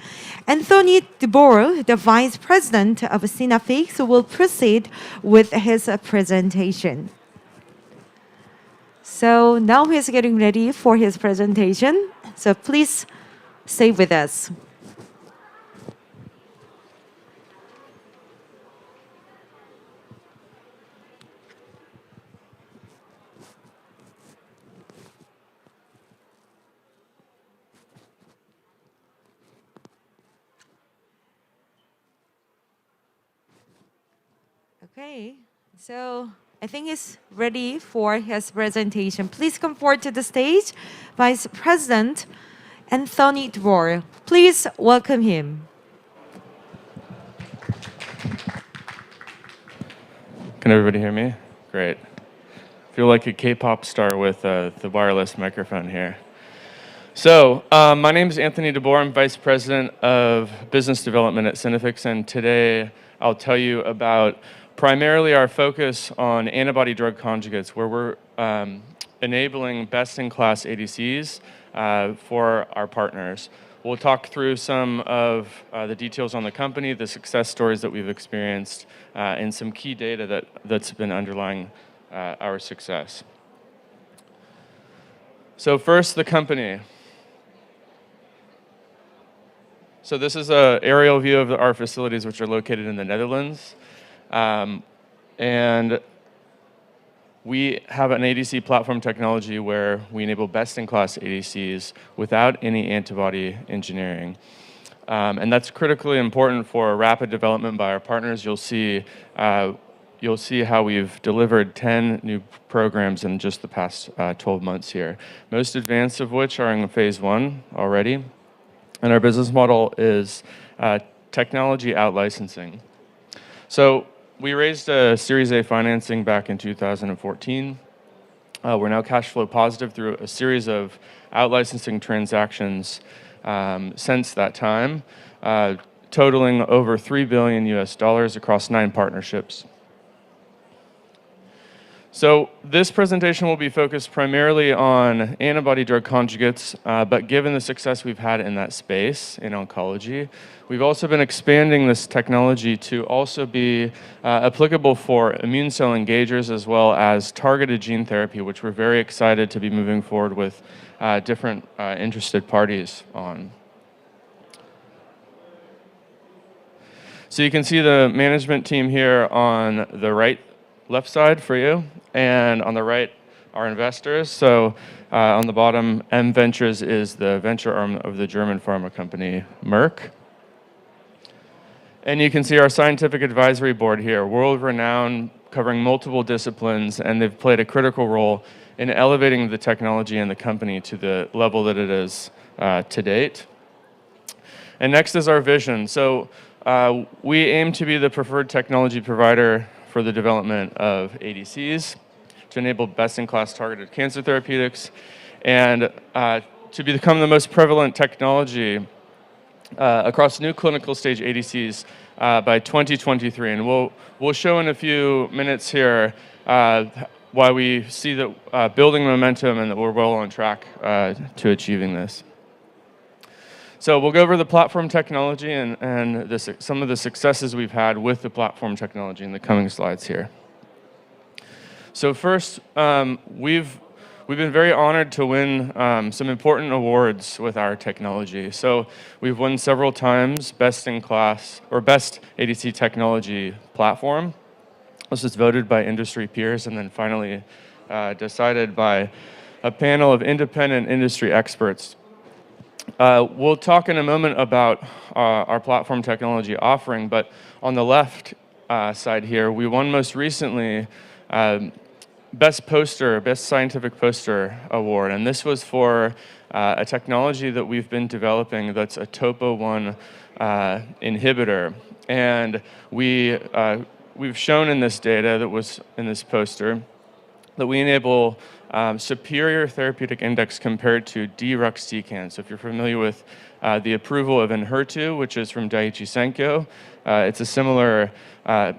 Anthony DeBoer, the Vice President of Synafix, will proceed with his presentation. So now he's getting ready for his presentation. So please stay with us. Okay, so I think he's ready for his presentation. Please come forward to the stage, Vice President Anthony Dwar. Please welcome him. Can everybody hear me? Great. Feel like a K-pop star with the wireless microphone here. So, my name is Anthony DeBoer. I'm Vice President of Business Development at Synafix, and today I'll tell you about primarily our focus on antibody-drug conjugates, where we're enabling best-in-class ADCs for our partners. We'll talk through some of the details on the company, the success stories that we've experienced, and some key data that's been underlying our success. So first, the company. So this is an aerial view of our facilities, which are located in the Netherlands. And we have an ADC platform technology where we enable best-in-class ADCs without any antibody engineering. And that's critically important for rapid development by our partners. You'll see how we've delivered 10 new programs in just the past 12 months here, most advanced of which are in phase 1 already. And our business model is technology out-licensing. So we raised a Series A financing back in 2014. We're now cash flow positive through a series of out-licensing transactions since that time, totaling over $3 billion across 9 partnerships. So this presentation will be focused primarily on antibody-drug conjugates, but given the success we've had in that space in oncology, we've also been expanding this technology to also be applicable for immune cell engagers as well as targeted gene therapy, which we're very excited to be moving forward with different interested parties on. So you can see the management team here on the left side for you, and on the right are investors. So on the bottom, M Ventures is the venture arm of the German pharma company Merck. And you can see our scientific advisory board here, world-renowned, covering multiple disciplines, and they've played a critical role in elevating the technology and the company to the level that it is to date. And next is our vision. So we aim to be the preferred technology provider for the development of ADCs, to enable best-in-class targeted cancer therapeutics, and to become the most prevalent technology across new clinical stage ADCs by 2023. And we'll show in a few minutes here why we see that building momentum and that we're well on track to achieving this. So we'll go over the platform technology and some of the successes we've had with the platform technology in the coming slides here. So first, we've been very honored to win some important awards with our technology. So we've won several times Best in Class or Best ADC Technology Platform. This was voted by industry peers and then finally decided by a panel of independent industry experts. We'll talk in a moment about our platform technology offering, but on the left side here, we won most recently Best Scientific Poster Award, and this was for a technology that we've been developing that's a topo-1 inhibitor. And we've shown in this data that was in this poster that we enable superior therapeutic index compared to deruxtecan. So if you're familiar with the approval of Enhertu, which is from Daiichi Sankyo, it's a similar,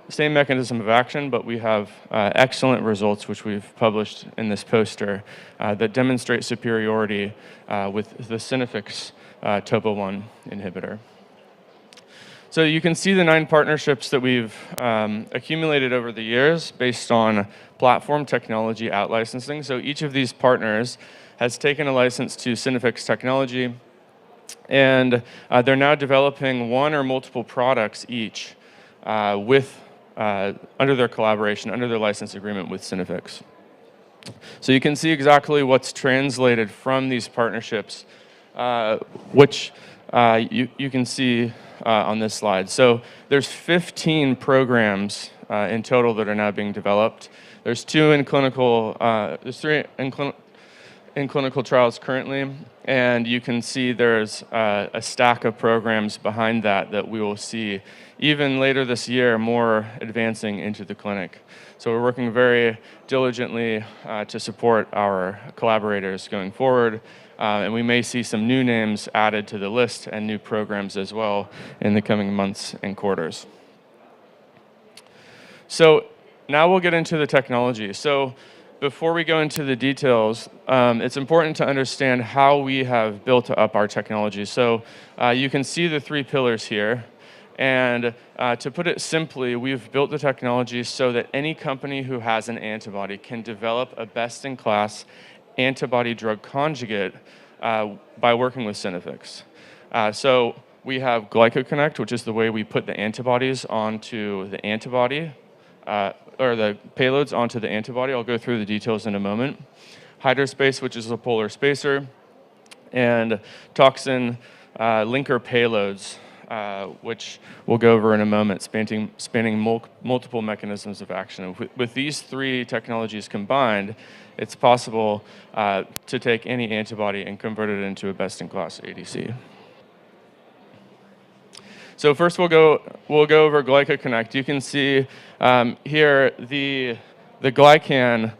same mechanism of action, but we have excellent results, which we've published in this poster, that demonstrate superiority with the Synaffix topo-1 inhibitor. So you can see the 9 partnerships that we've accumulated over the years based on platform technology out-licensing. So each of these partners has taken a license to Synaffix technology, and they're now developing one or multiple products each under their collaboration, under their license agreement with Synaffix. So you can see exactly what's translated from these partnerships, which you can see on this slide. So there's 15 programs in total that are now being developed. There's 2 in clinical, there's 3 in clinical trials currently, and you can see there's a stack of programs behind that we will see even later this year more advancing into the clinic. So we're working very diligently to support our collaborators going forward, and we may see some new names added to the list and new programs as well in the coming months and quarters. So now we'll get into the technology. So before we go into the details, it's important to understand how we have built up our technology. So you can see the 3 pillars here. And to put it simply, we've built the technology so that any company who has an antibody can develop a best-in-class antibody drug conjugate by working with Synaffix. So we have GlycoConnect, which is the way we put the antibodies onto the antibody, or the payloads onto the antibody. I'll go through the details in a moment. Hyderspace, which is a polar spacer, and toxin linker payloads, which we'll go over in a moment, spanning multiple mechanisms of action. With these 3 technologies combined, it's possible to take any antibody and convert it into a best-in-class ADC. So first we'll go over GlycoConnect. You can see here the glycan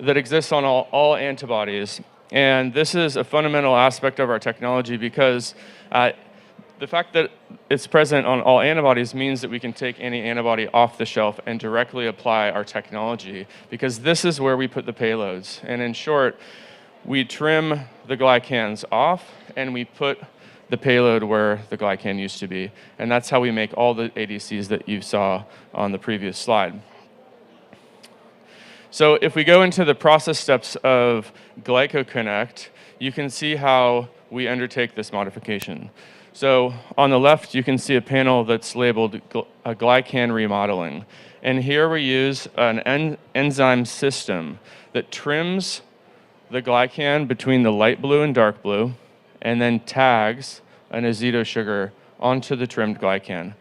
that exists on all antibodies. And this is a fundamental aspect of our technology because the fact that it's present on all antibodies means that we can take any antibody off the shelf and directly apply our technology, because this is where we put the payloads. And in short, we trim the glycans off and we put the payload where the glycan used to be. And that's how we make all the ADCs that you saw on the previous slide. So if we go into the process steps of GlycoConnect, you can see how we undertake this modification. So on the left, you can see a panel that's labeled glycan remodeling. And here we use an enzyme system that trims the glycan between the light blue and dark blue, and then tags an azido sugar onto the trimmed glycan.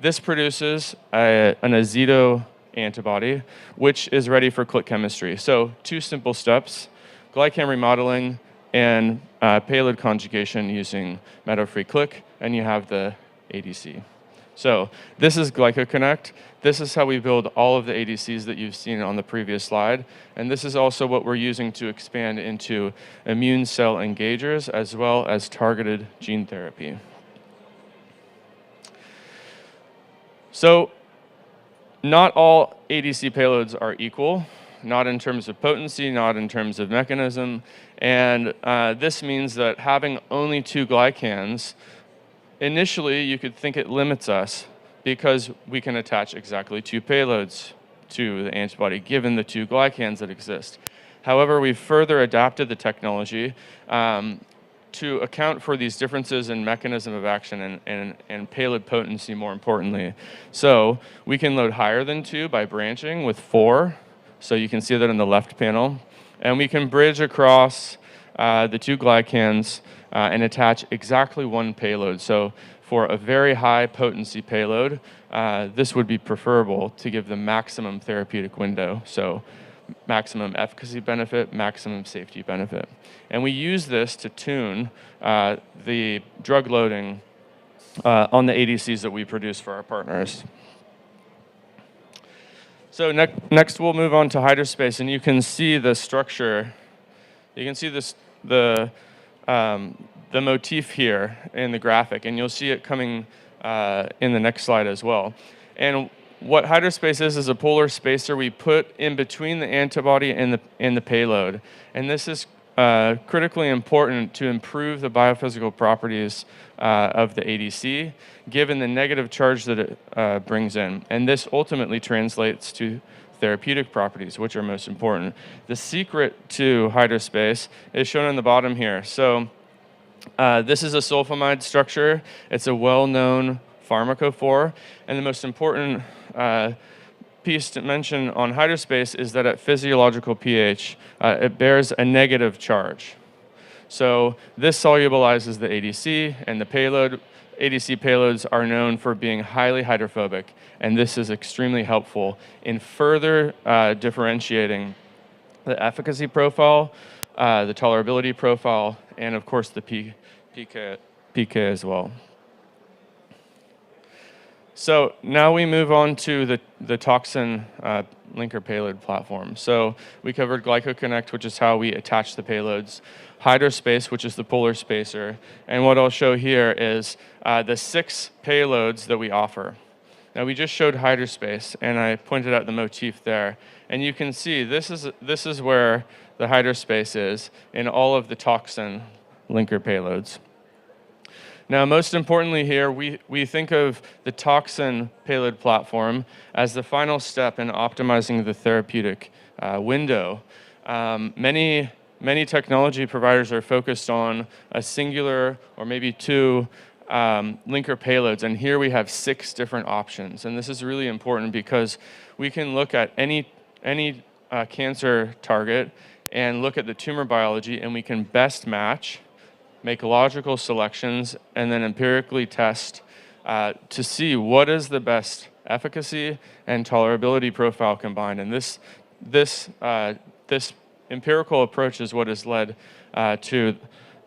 This produces an azido antibody, which is ready for click chemistry. So 2 simple steps: glycan remodeling and payload conjugation using meadow-free click, and you have the ADC. So this is GlycoConnect. This is how we build all of the ADCs that you've seen on the previous slide. And this is also what we're using to expand into immune cell engagers as well as targeted gene therapy. So not all ADC payloads are equal, not in terms of potency, not in terms of mechanism. And this means that having only 2 glycans, initially you could think it limits us because we can attach exactly 2 payloads to the antibody given the 2 glycans that exist. However, we've further adapted the technology to account for these differences in mechanism of action and payload potency, more importantly. So we can load higher than 2 by branching with 4. So you can see that in the left panel. And we can bridge across the 2 glycans and attach exactly 1 payload. So for a very high potency payload, this would be preferable to give the maximum therapeutic window. So maximum efficacy benefit, maximum safety benefit. And we use this to tune the drug loading on the ADCs that we produce for our partners. So next we'll move on to hyperspace, and you can see the structure. You can see this the motif here in the graphic, and you'll see it coming in the next slide as well. And what hyperspace is a polar spacer we put in between the antibody and the payload, and this is critically important to improve the biophysical properties of the ADC, given the negative charge that it brings in. And this ultimately translates to therapeutic properties, which are most important. The secret to hyperspace is shown on the bottom here. So this is a sulfamide structure. It's a well-known pharmacophore, and the most important piece to mention on hyperspace is that at physiological pH, it bears a negative charge. So this solubilizes the ADC, and the payload. ADC payloads are known for being highly hydrophobic, and this is extremely helpful in further differentiating the efficacy profile, the tolerability profile, and of course the PK as well. So now we move on to the toxin linker payload platform. So we covered GlycoConnect, which is how we attach the payloads, hyperspace, which is the polar spacer, and what I'll show here is the 6 payloads that we offer. Now we just showed hyperspace, and I pointed out the motif there, and you can see this is where the hyperspace is in all of the toxin linker payloads. Now, most importantly here, we think of the toxin payload platform as the final step in optimizing the therapeutic window. Many technology providers are focused on a singular or maybe 2 linker payloads, and here we have 6 different options. And this is really important because we can look at any cancer target and look at the tumor biology, and we can best match, make logical selections, and then empirically test to see what is the best efficacy and tolerability profile combined. And this empirical approach is what has led to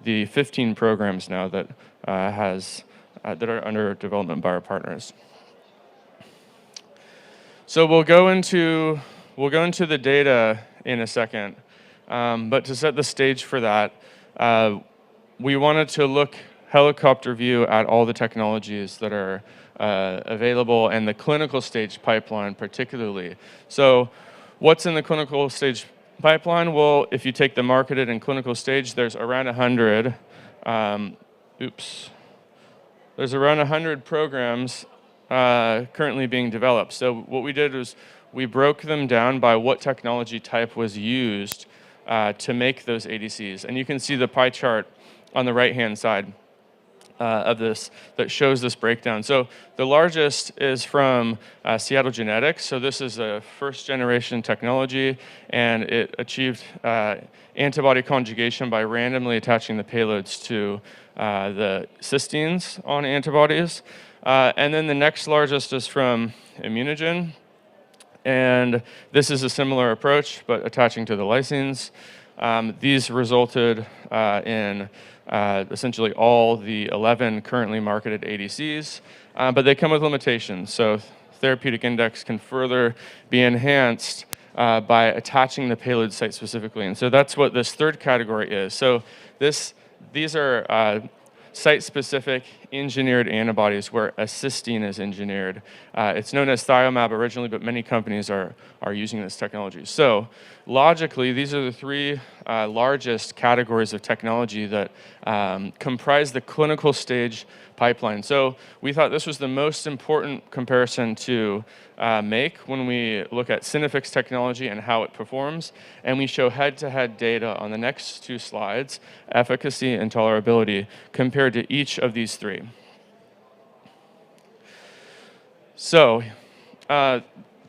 the 15 programs now that that are under development by our partners. So we'll go into the data in a second, but to set the stage for that, we wanted to look helicopter view at all the technologies that are available and the clinical stage pipeline particularly. So what's in the clinical stage pipeline? Well, if you take the marketed and clinical stage, there's around 100. There's around 100 programs currently being developed. So what we did was we broke them down by what technology type was used to make those ADCs. And you can see the pie chart on the right-hand side of this that shows this breakdown. So the largest is from Seattle Genetics. So this is a first-generation technology, and it achieved antibody conjugation by randomly attaching the payloads to the cysteines on antibodies. And then the next largest is from Immunogen, and this is a similar approach, but attaching to the lysines. These resulted in essentially all the 11 currently marketed ADCs, but they come with limitations. So therapeutic index can further be enhanced by attaching the payload site specifically. And so that's what this third category is. So these are site-specific engineered antibodies where a cysteine is engineered. It's known as thiomab originally, but many companies are using this technology. So logically, these are the three largest categories of technology that comprise the clinical stage pipeline. So we thought this was the most important comparison to make when we look at Synaffix technology and how it performs, and we show head-to-head data on the next two slides, efficacy and tolerability, compared to each of these three. So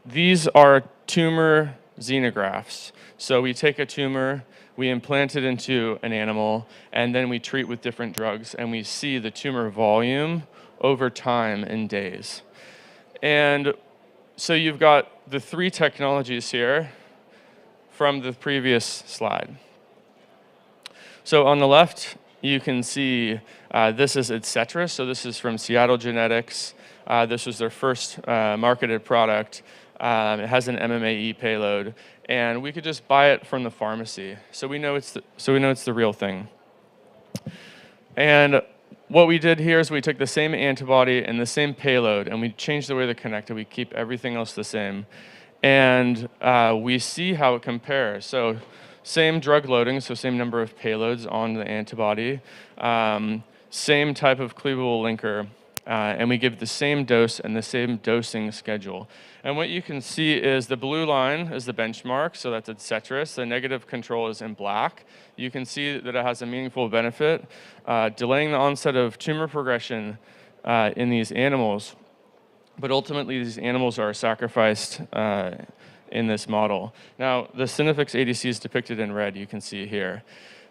these are tumor xenografts. So we take a tumor, we implant it into an animal, and then we treat with different drugs, and we see the tumor volume over time in days. And so you've got the three technologies here from the previous slide. So on the left, you can see this is Etcetera. So this is from Seattle Genetics. This was their first marketed product. It has an MMAE payload, and we could just buy it from the pharmacy. So we know it's the real thing. And what we did here is we took the same antibody and the same payload, and we changed the way they're connected. We keep everything else the same. And we see how it compares. So same drug loading, so same number of payloads on the antibody, same type of cleavable linker, and we give the same dose and the same dosing schedule. And what you can see is the blue line is the benchmark, so that's Etcetera. The negative control is in black. You can see that it has a meaningful benefit, delaying the onset of tumor progression in these animals. But ultimately, these animals are sacrificed in this model. Now, the Synaffix ADC is depicted in red, you can see here.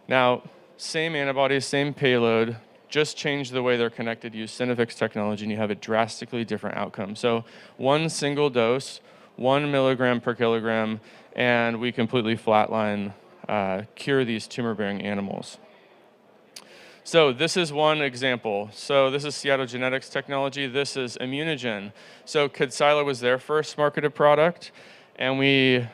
Now, same antibodies, same payload, just change the way they're connected, use Synaffix technology, and you have a drastically different outcome. So one single dose, 1 milligram per kilogram, and we completely flatline, cure these tumor-bearing animals. So this is one example. So this is Seattle Genetics technology. This is Immunogen. So Kadcyla was their first marketed product, and we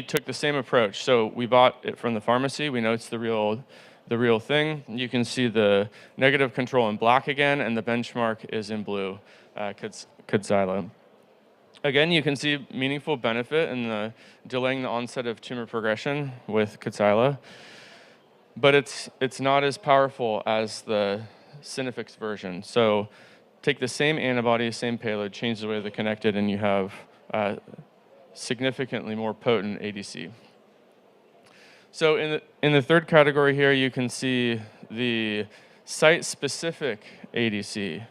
took the same approach. So we bought it from the pharmacy. We know it's the real thing. You can see the negative control in black again, and the benchmark is in blue, Kadcyla. Again, you can see meaningful benefit in delaying the onset of tumor progression with Kadcyla, but it's not as powerful as the Synaffix version. So take the same antibody, same payload, change the way they're connected, and you have significantly more potent ADC. So in the third category here, you can see the site-specific ADC.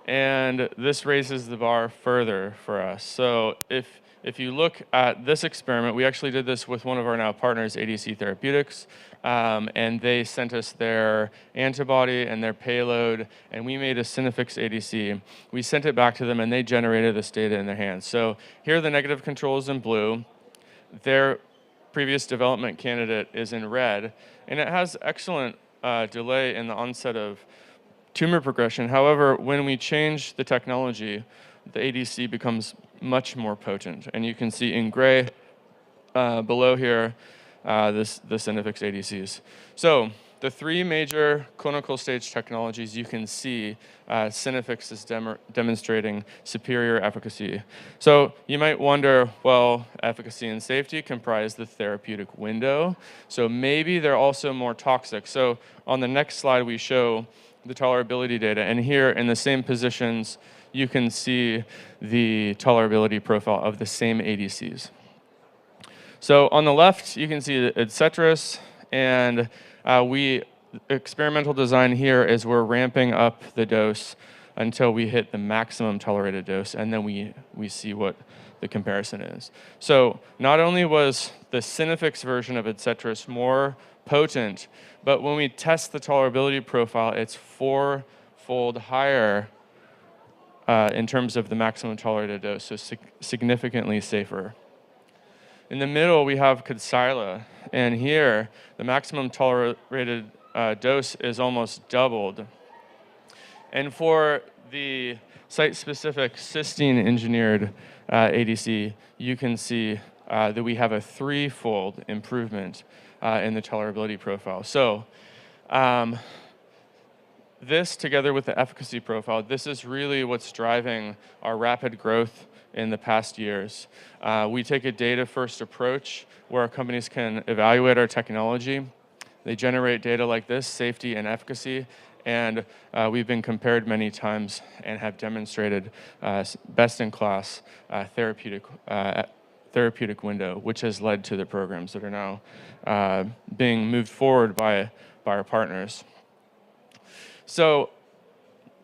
And this raises the bar further for us. So if you look at this experiment, we actually did this with one of our now partners, ADC Therapeutics, and they sent us their antibody and their payload, and we made a Synaffix ADC. We sent it back to them, and they generated this data in their hands. So here are the negative controls in blue. Their previous development candidate is in red, and it has excellent delay in the onset of tumor progression. However, when we change the technology, the ADC becomes much more potent. And you can see in gray below here, the Synaffix ADCs. So the three major clinical stage technologies, you can see Synaffix is demonstrating superior efficacy. So you might wonder, well, efficacy and safety comprise the therapeutic window. So maybe they're also more toxic. So on the next slide, we show the tolerability data. And here in the same positions, you can see the tolerability profile of the same ADCs. So on the left, you can see Etcetera, and experimental design here is we're ramping up the dose until we hit the maximum tolerated dose, and then we see what the comparison is. So not only was the Synaffix version of Etcetera more potent, but when we test the tolerability profile, it's 4-fold higher in terms of the maximum tolerated dose, so significantly safer. In the middle, we have Kadcyla, and here, the maximum tolerated dose is almost doubled. And for the site-specific cysteine-engineered ADC, you can see that we have a 3-fold improvement in the tolerability profile. So this, together with the efficacy profile, this is really what's driving our rapid growth in the past years. We take a data-first approach where companies can evaluate our technology. They generate data like this, safety and efficacy, and we've been compared many times and have demonstrated best-in-class therapeutic window, which has led to the programs that are now being moved forward by our partners. So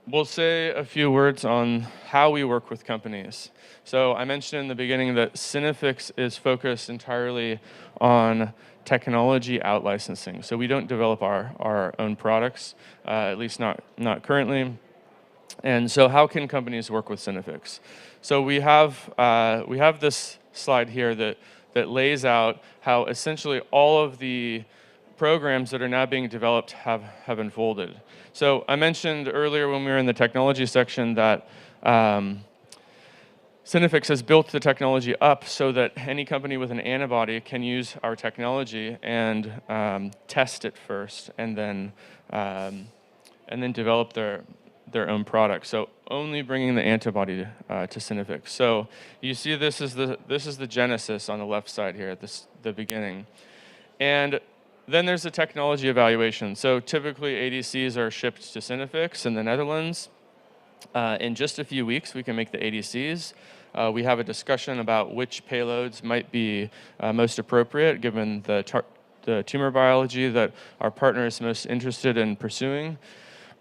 we'll say a few words on how we work with companies. So I mentioned in the beginning that Synaffix is focused entirely on technology out-licensing. So we don't develop our own products, at least not currently. And so how can companies work with Synaffix? So we have this slide here that lays out how essentially all of the programs that are now being developed have unfolded. So I mentioned earlier when we were in the technology section that Synaffix has built the technology up so that any company with an antibody can use our technology and test it first, and then develop their own product. So only bringing the antibody to Synaffix. So you see this is the genesis on the left side here at the beginning. And then there's the technology evaluation. So typically ADCs are shipped to Synaffix in the Netherlands. In just a few weeks, we can make the ADCs. We have a discussion about which payloads might be most appropriate given the tumor biology that our partner is most interested in pursuing.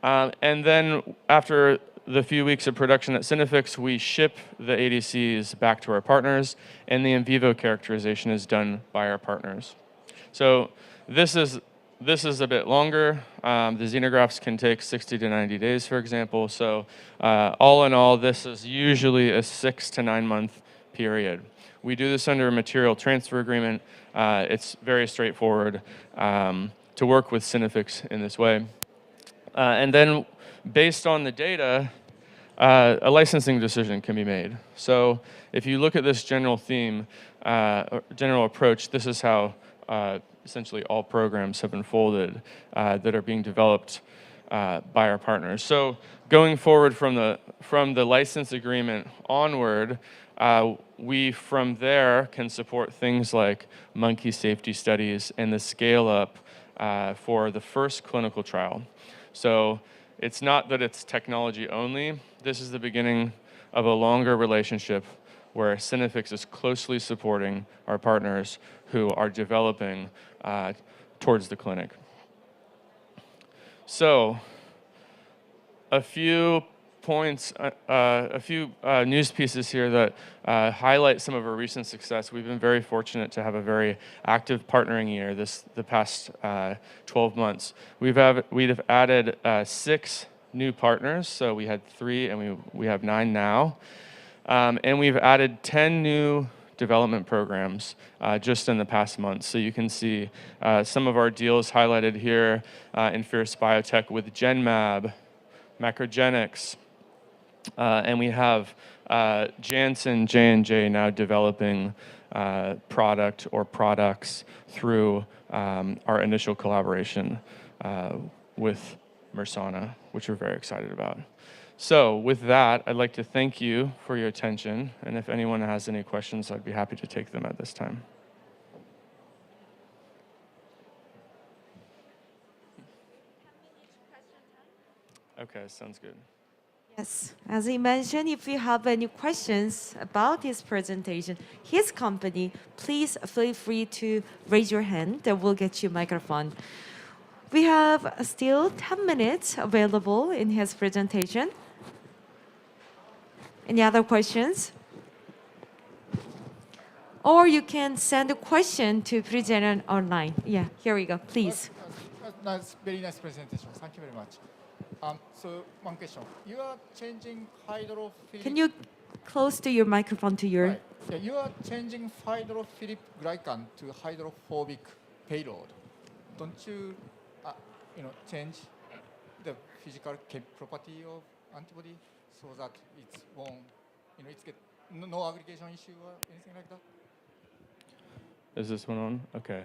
And then after the few weeks of production at Synaffix, we ship the ADCs back to our partners, and the in vivo characterization is done by our partners. So this is a bit longer. The xenografts can take 60 to 90 days, for example. So all in all, this is usually a 6 to 9 month period. We do this under a material transfer agreement. It's very straightforward to work with Synaffix in this way. And then based on the data, a licensing decision can be made. So if you look at this general theme, or general approach, this is how essentially all programs have unfolded that are being developed by our partners. So going forward from the license agreement onward, we from there can support things like monkey safety studies and the scale up for the first clinical trial. So it's not that it's technology only. This is the beginning of a longer relationship where Synaffix is closely supporting our partners who are developing towards the clinic. So a few points, a few news pieces here that highlight some of our recent success. We've been very fortunate to have a very active partnering year the past 12 months. We've added 6 new partners. So we had 3 and we have 9 now. And we've added 10 new development programs just in the past month. So you can see some of our deals highlighted here in Fierce Biotech with Genmab, Macrogenics, and we have Janssen, J&J now developing product or products through our initial collaboration with Mersana, which we're very excited about. So with that, I'd like to thank you for your attention, and if anyone has any questions, I'd be happy to take them at this time. Okay, sounds good. Yes, as he mentioned, if you have any questions about his presentation, his company, please feel free to raise your hand and we'll get you a microphone. We have still 10 minutes available in his presentation. Any other questions? Or you can send a question to presenter online. Yeah, here we go, please. Nice, very nice presentation. Thank you very much. So one question. You are changing hydrophilic... Can you close to your microphone to your... Right. Yeah, you are changing hydrophilic glycan to hydrophobic payload. Don't you, change the physical property of antibody so that it's won't, it's get no aggregation issue or anything like that? Is this one on? Okay.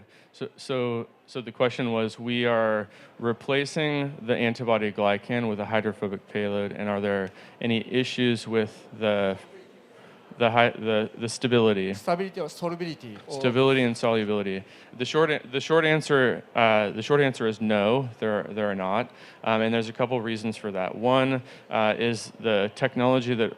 So the question was, we are replacing the antibody glycan with a hydrophobic payload, and are there any issues with the stability? Stability or solubility? Or Stability and solubility. The short answer is no. There are not, and there's a couple reasons for that. One is the technology that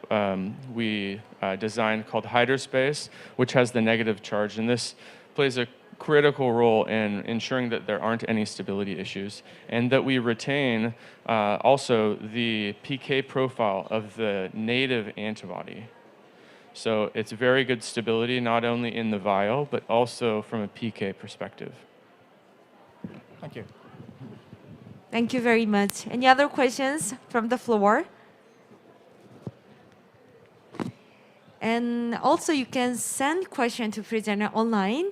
we designed called hydrospace, which has the negative charge, and this plays a critical role in ensuring that there aren't any stability issues, and that we retain also the PK profile of the native antibody. So it's very good stability, not only in the vial, but also from a PK perspective. Thank you. Thank you very much. Any other questions from the floor? And also, you can send question to presenter online.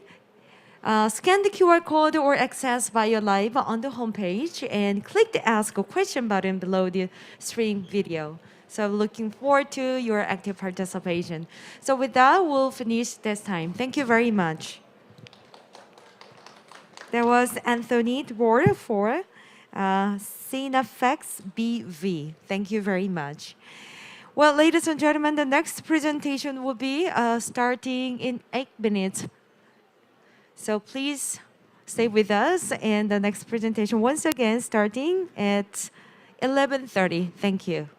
Scan the QR code or access BioLive on the homepage and click the Ask a Question button below the stream video. So looking forward to your active participation. So with that, we'll finish this time. Thank you very much. There was Anthony Dwar for Cinefex BV. Thank you very much. Well, ladies and gentlemen, the next presentation will be starting in 8 minutes. So please stay with us, and the next presentation once again starting at 11:30. Thank you.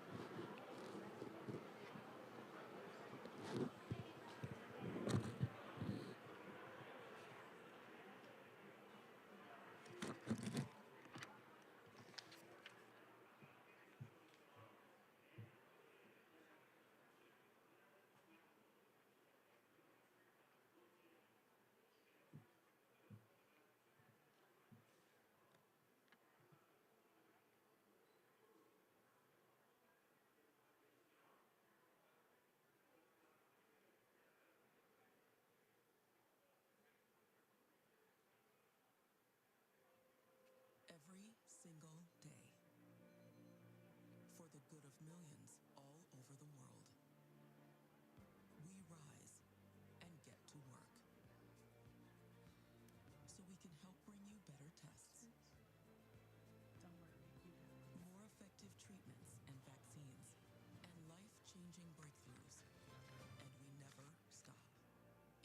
Every single day, for the good of millions all over the world, we rise and get to work so we can help bring you better tests, Don't worry, you got this. more effective treatments and vaccines, and life-changing breakthroughs. And we never stop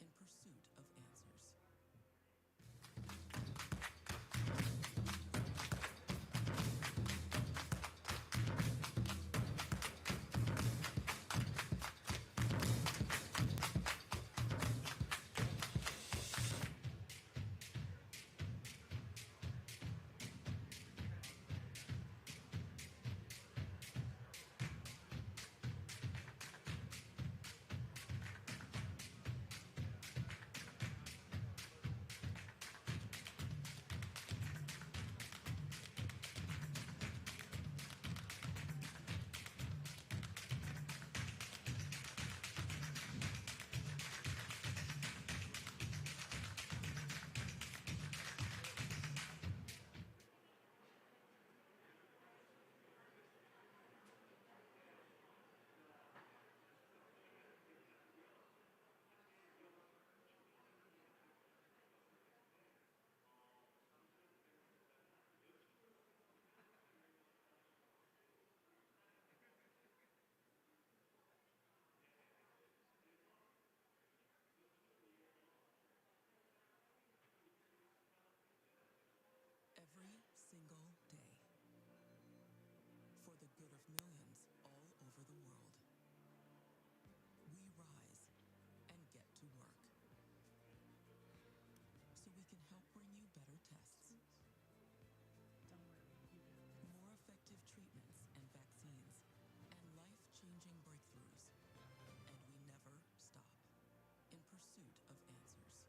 in pursuit of answers. Every single day, for the good of millions all over the world, we rise and get to work so we can help bring you better tests, Don't worry, you got this. more effective treatments and vaccines, and life-changing breakthroughs. And we never stop in pursuit of answers.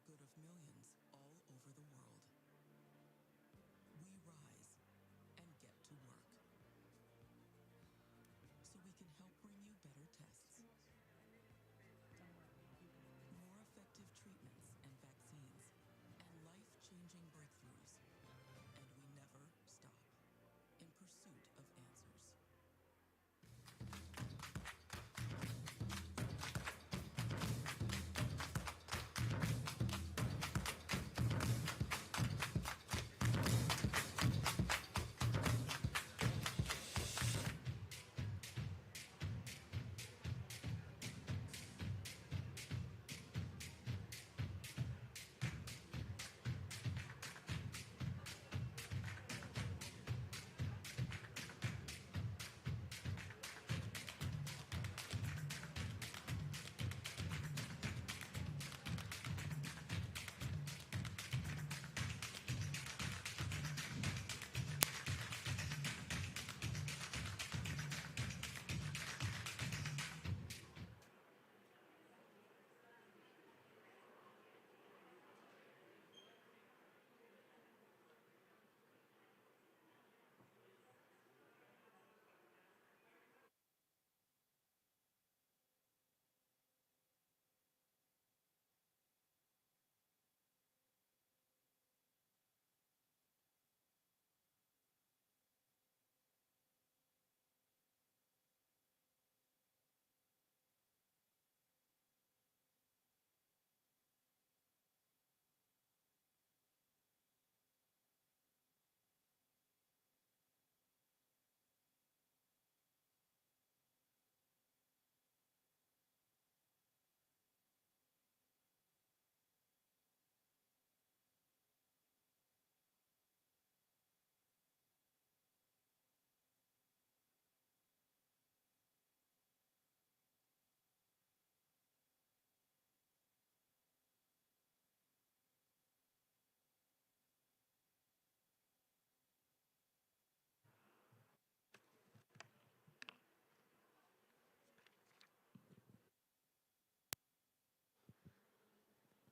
good of millions all over the world. We rise and get to work so we can help bring you better tests, more effective treatments and vaccines, and life-changing breakthroughs. And we never stop in pursuit of answers.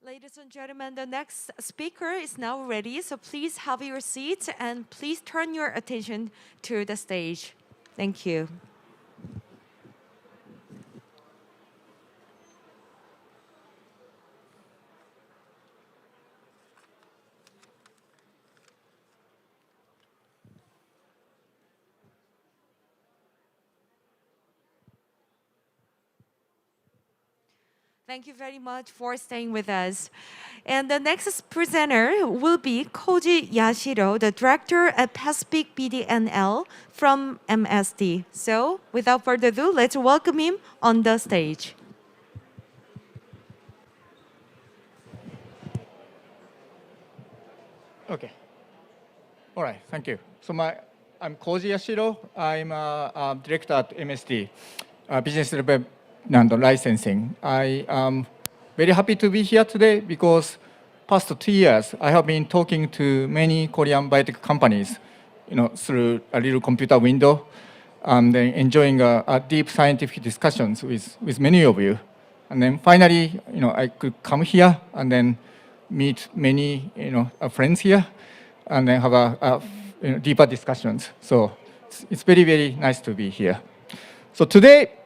Ladies and gentlemen, the next speaker is now ready, so please have your seats and please turn your attention to the stage. Thank you. Thank you very much for staying with us. And the next presenter will be Koji Yashiro, the director at Pacific BDNL from MSD. So, without further ado, let's welcome him on the stage. Okay. All right. Thank you. So I'm Koji Yashiro. I'm a director at MSD, Business Development and Licensing. I am very happy to be here today because past 2 years I have been talking to many Korean biotech companies, through a little computer window, and then enjoying a deep scientific discussions with many of you. And then finally, I could come here and then meet many, friends here, and then have a deeper discussions. So it's very, very nice to be here. So today,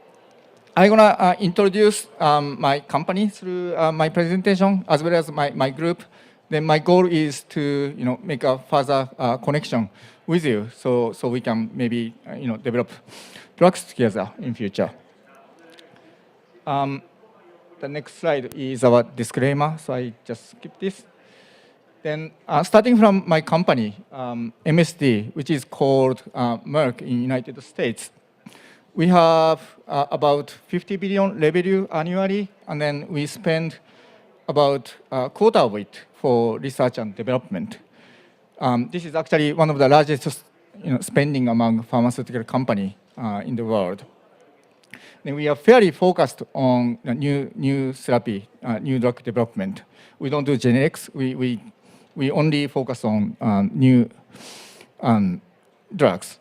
I'm gonna introduce my company through my presentation as well as my group. Then my goal is to make a further connection with you, so we can maybe develop drugs together in future. The next slide is our disclaimer, so I just skip this. Then starting from my company, MSD, which is called Merck in United States, we have about 50 billion revenue annually, and then we spend about a quarter of it for research and development. This is actually one of the largest spending among pharmaceutical company in the world. Then we are fairly focused on new therapy, new drug development. We don't do generics. We only focus on new drugs.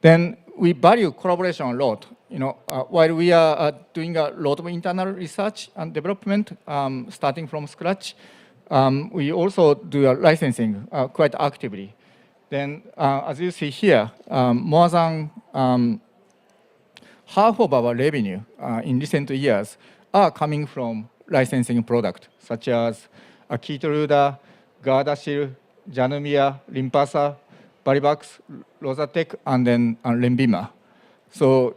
Then we value collaboration a lot. while we are doing a lot of internal research and development, starting from scratch, we also do licensing quite actively. Then, as you see here, more than half of our revenue in recent years are coming from licensing products, such as Keytruda, Gardasil, Janumia, Limpasa, Varivax, Losatec, and then Lenvima. So,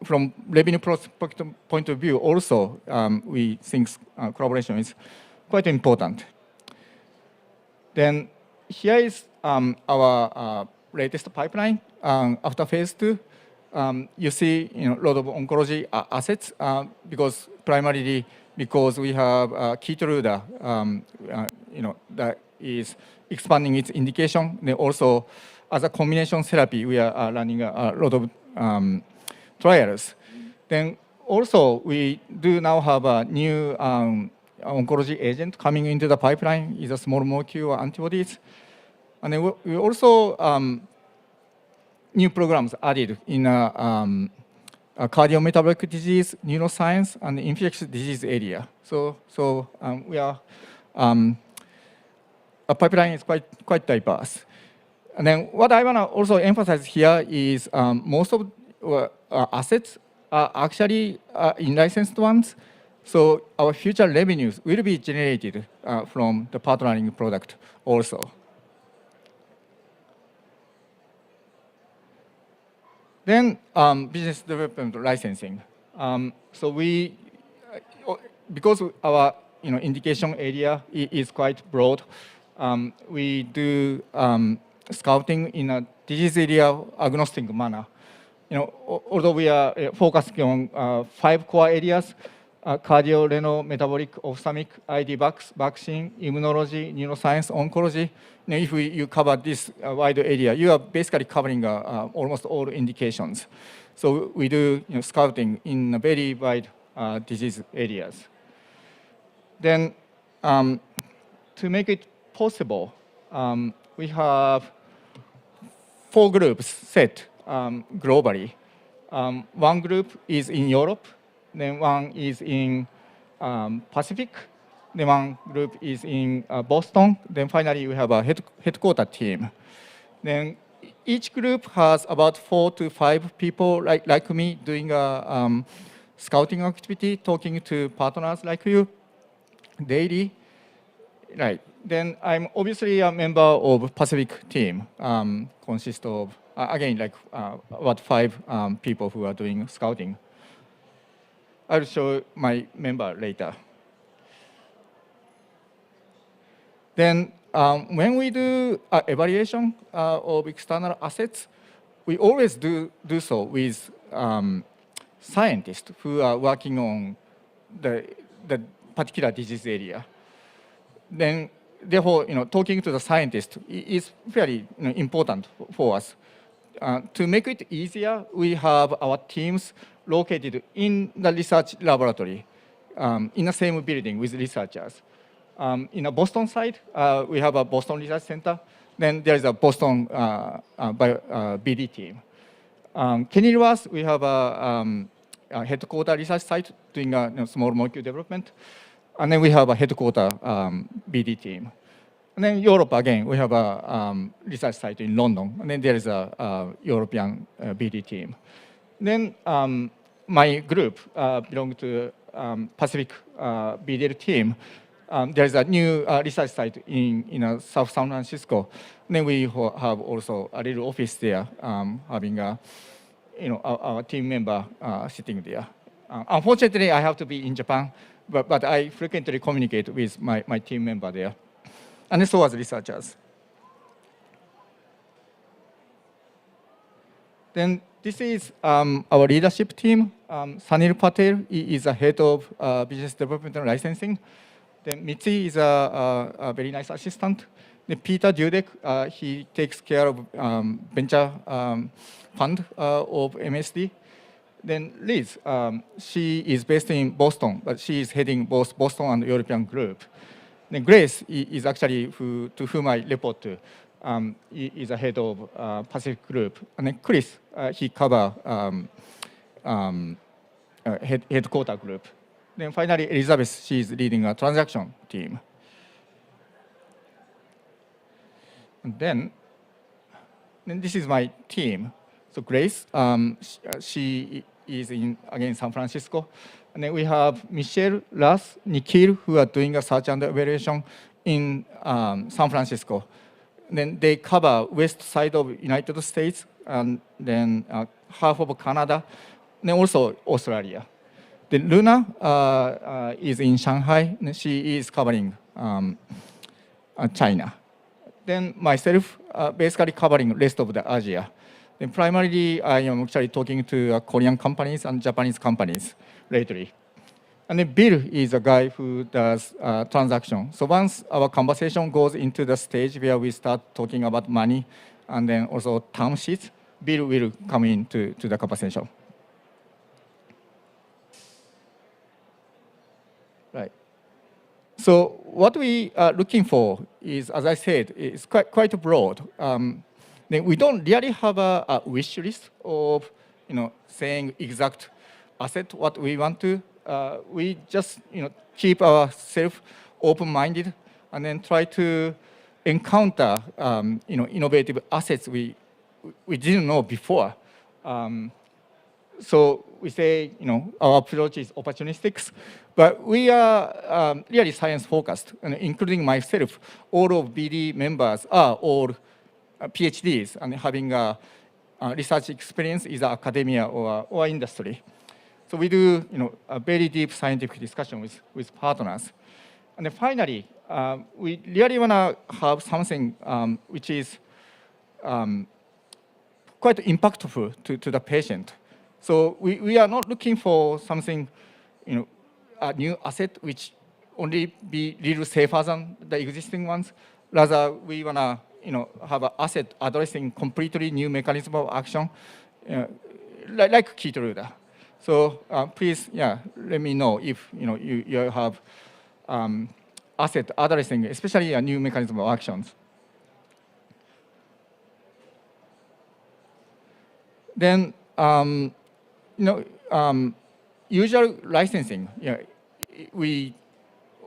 from revenue perspective point of view, also, we think collaboration is quite important. Then here is our latest pipeline after phase 2. You see, a lot of oncology assets primarily because we have Keytruda, that is expanding its indication. Then also, as a combination therapy, we are running a lot of trials. Then also, we do now have a new oncology agent coming into the pipeline, is a small molecule antibodies. And then we also new programs added in cardiometabolic disease, neuroscience, and infectious disease area. So we are our pipeline is quite diverse. And then what I want to also emphasize here is most of assets are actually in-licensed ones. So our future revenues will be generated from the partnering product also. Then business development licensing. So we, because our indication area is quite broad, we do scouting in a disease area agnostic manner. Although we are focusing on 5 core areas: cardio, renal, metabolic, ophthalmic, ID vaccine, immunology, neuroscience, oncology. If you cover this wide area, you are basically covering almost all indications. So we do scouting in very wide disease areas. Then to make it possible, we have 4 groups set globally. One group is in Europe, then one is in Pacific, then one group is in Boston, then finally we have a headquarter team. Then each group has about 4 to 5 people like me doing a scouting activity, talking to partners like you daily. Right. Then I'm obviously a member of Pacific team, consists of, again, like about 5 people who are doing scouting. I'll show my member later. Then when we do evaluation of external assets, we always do so with scientists who are working on the particular disease area. Then, therefore, talking to the scientist is very important for us. To make it easier, we have our teams located in the research laboratory, in the same building with researchers. In a Boston side, we have a Boston Research Center. Then there is a Boston BD team. Kenilworth, we have a headquarter research site doing a small molecule development. And then we have a headquarter BD team. And then Europe, again, we have a research site in London. And then there is a European BD team. Then my group belongs to Pacific BD team. There is a new research site in South San Francisco. And then we have also a little office there, having our team member sitting there. Unfortunately, I have to be in Japan, but I frequently communicate with my team member there. And so as researchers. Then this is our leadership team. Sanil Patel is the head of business development and licensing. Then Mitzi is a very nice assistant. Then Peter Dudek, he takes care of venture fund of MSD. Then Liz, she is based in Boston, but she is heading both Boston and European group. Then Grace is actually to whom I report to, is a head of Pacific group. And then Chris, he covers headquarter group. Then finally, Elizabeth, she's leading a transaction team. And then this is my team. So Grace, she is in, again, San Francisco. And then we have Michelle, Russ, Nikhil, who are doing a search and evaluation in San Francisco. Then they cover west side of United States, and then half of Canada, and then also Australia. Then Luna is in Shanghai, and she is covering China. Then myself, basically covering rest of the Asia. Then primarily, I am actually talking to Korean companies and Japanese companies lately. And then Bill is a guy who does transaction. So once our conversation goes into the stage where we start talking about money and then also term sheets, Bill will come into the conversation. Right. So what we are looking for is, as I said, is quite broad. Then we don't really have a wish list of, saying exact asset what we want to. We just, keep ourselves open-minded and then try to encounter, innovative assets we didn't know before. So we say, our approach is opportunistic, but we are really science-focused, and including myself. All of BD members are all PhDs and having research experience either academia or industry. So we do, a very deep scientific discussion with partners. And then finally, we really want to have something which is quite impactful to the patient. So we are not looking for something, a new asset which only be little safer than the existing ones. Rather, we want to, have an asset addressing completely new mechanism of action, like Keytruda. So please, let me know if you have asset addressing, especially a new mechanism of actions. Then, usual licensing. We,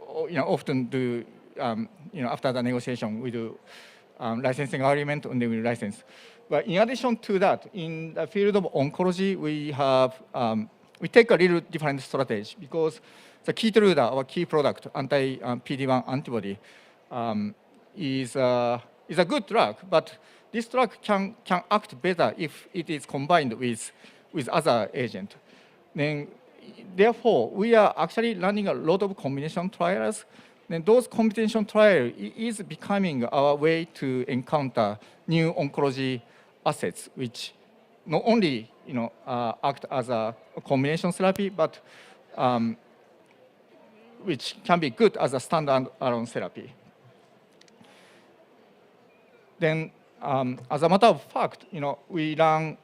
often do. After the negotiation, we do licensing agreement, and then we license. But in addition to that, in the field of oncology, we have we take a little different strategy because the Keytruda, our key product, anti-PD-1 antibody, is a good drug, but this drug can act better if it is combined with other agent. Then, therefore, we are actually running a lot of combination trials. Then those combination trials is becoming our way to encounter new oncology assets, which not only act as a combination therapy, but which can be good as a standalone therapy. Then, as a matter of fact, we run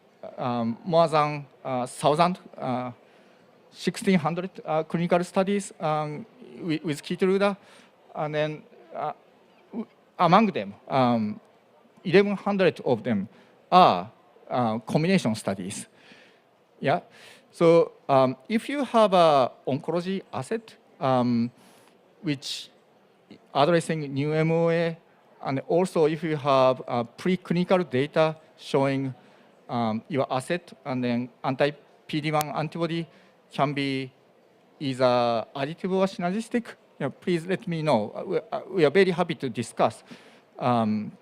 more than 1,000, 1,600 clinical studies with Keytruda, and then among them, 1,100 of them are combination studies. Yeah. So if you have an oncology asset which addressing new MOA, and also if you have preclinical data showing your asset, and then anti-PD-1 antibody can be either additive or synergistic, please let me know. We are very happy to discuss, running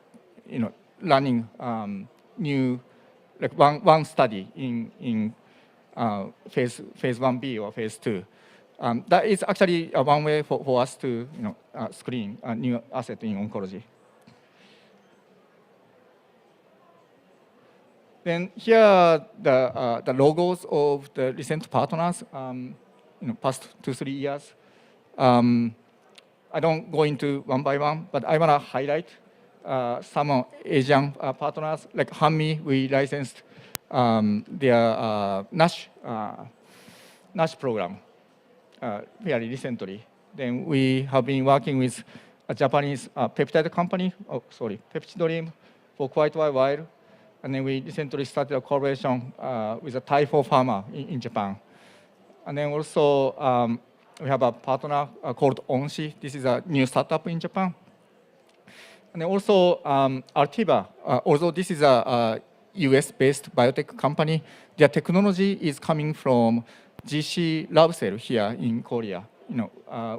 new, like one study in phase 1B or phase 2. That is actually one way for us to screen a new asset in oncology. Then here are the logos of the recent partners, past 2-3 years. I don't go into one by one, but I want to highlight some Asian partners, like Hanmi. We licensed their NASH program fairly recently. Then we have been working with a Japanese peptide company, Peptidream, for quite a while. And then we recently started a collaboration with a Typho Pharma in Japan. And then also, we have a partner called Onshi. This is a new startup in Japan. And then also, Artiva, although this is a US-based biotech company, their technology is coming from GC LabCell here in Korea.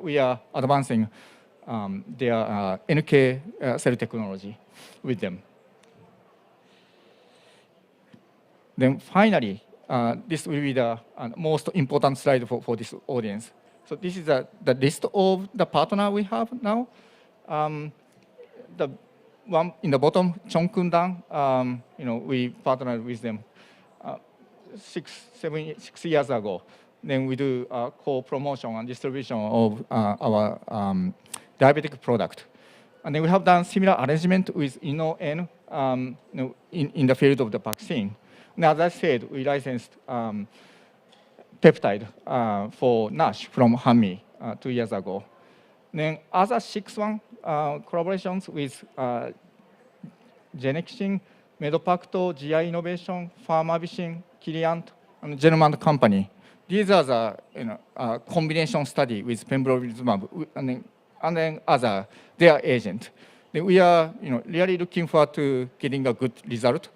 We are advancing their NK cell technology with them. Then finally, this will be the most important slide for this audience. So this is the list of the partner we have now. The one in the bottom, Cheongkundang, we partnered with them 6 years ago. Then we do co-promotion and distribution of our diabetic product. And then we have done similar arrangement with InnoN in the field of the vaccine. Now, as I said, we licensed peptide for NASH from Hanmi 2 years ago. Then other 6 collaborations with Genexin, Medopacto, GI Innovation, Pharmavicin, Kiliant, and Genmab company. These are the combination study with pembrolizumab and then other their agent. Then we are really looking forward to getting a good result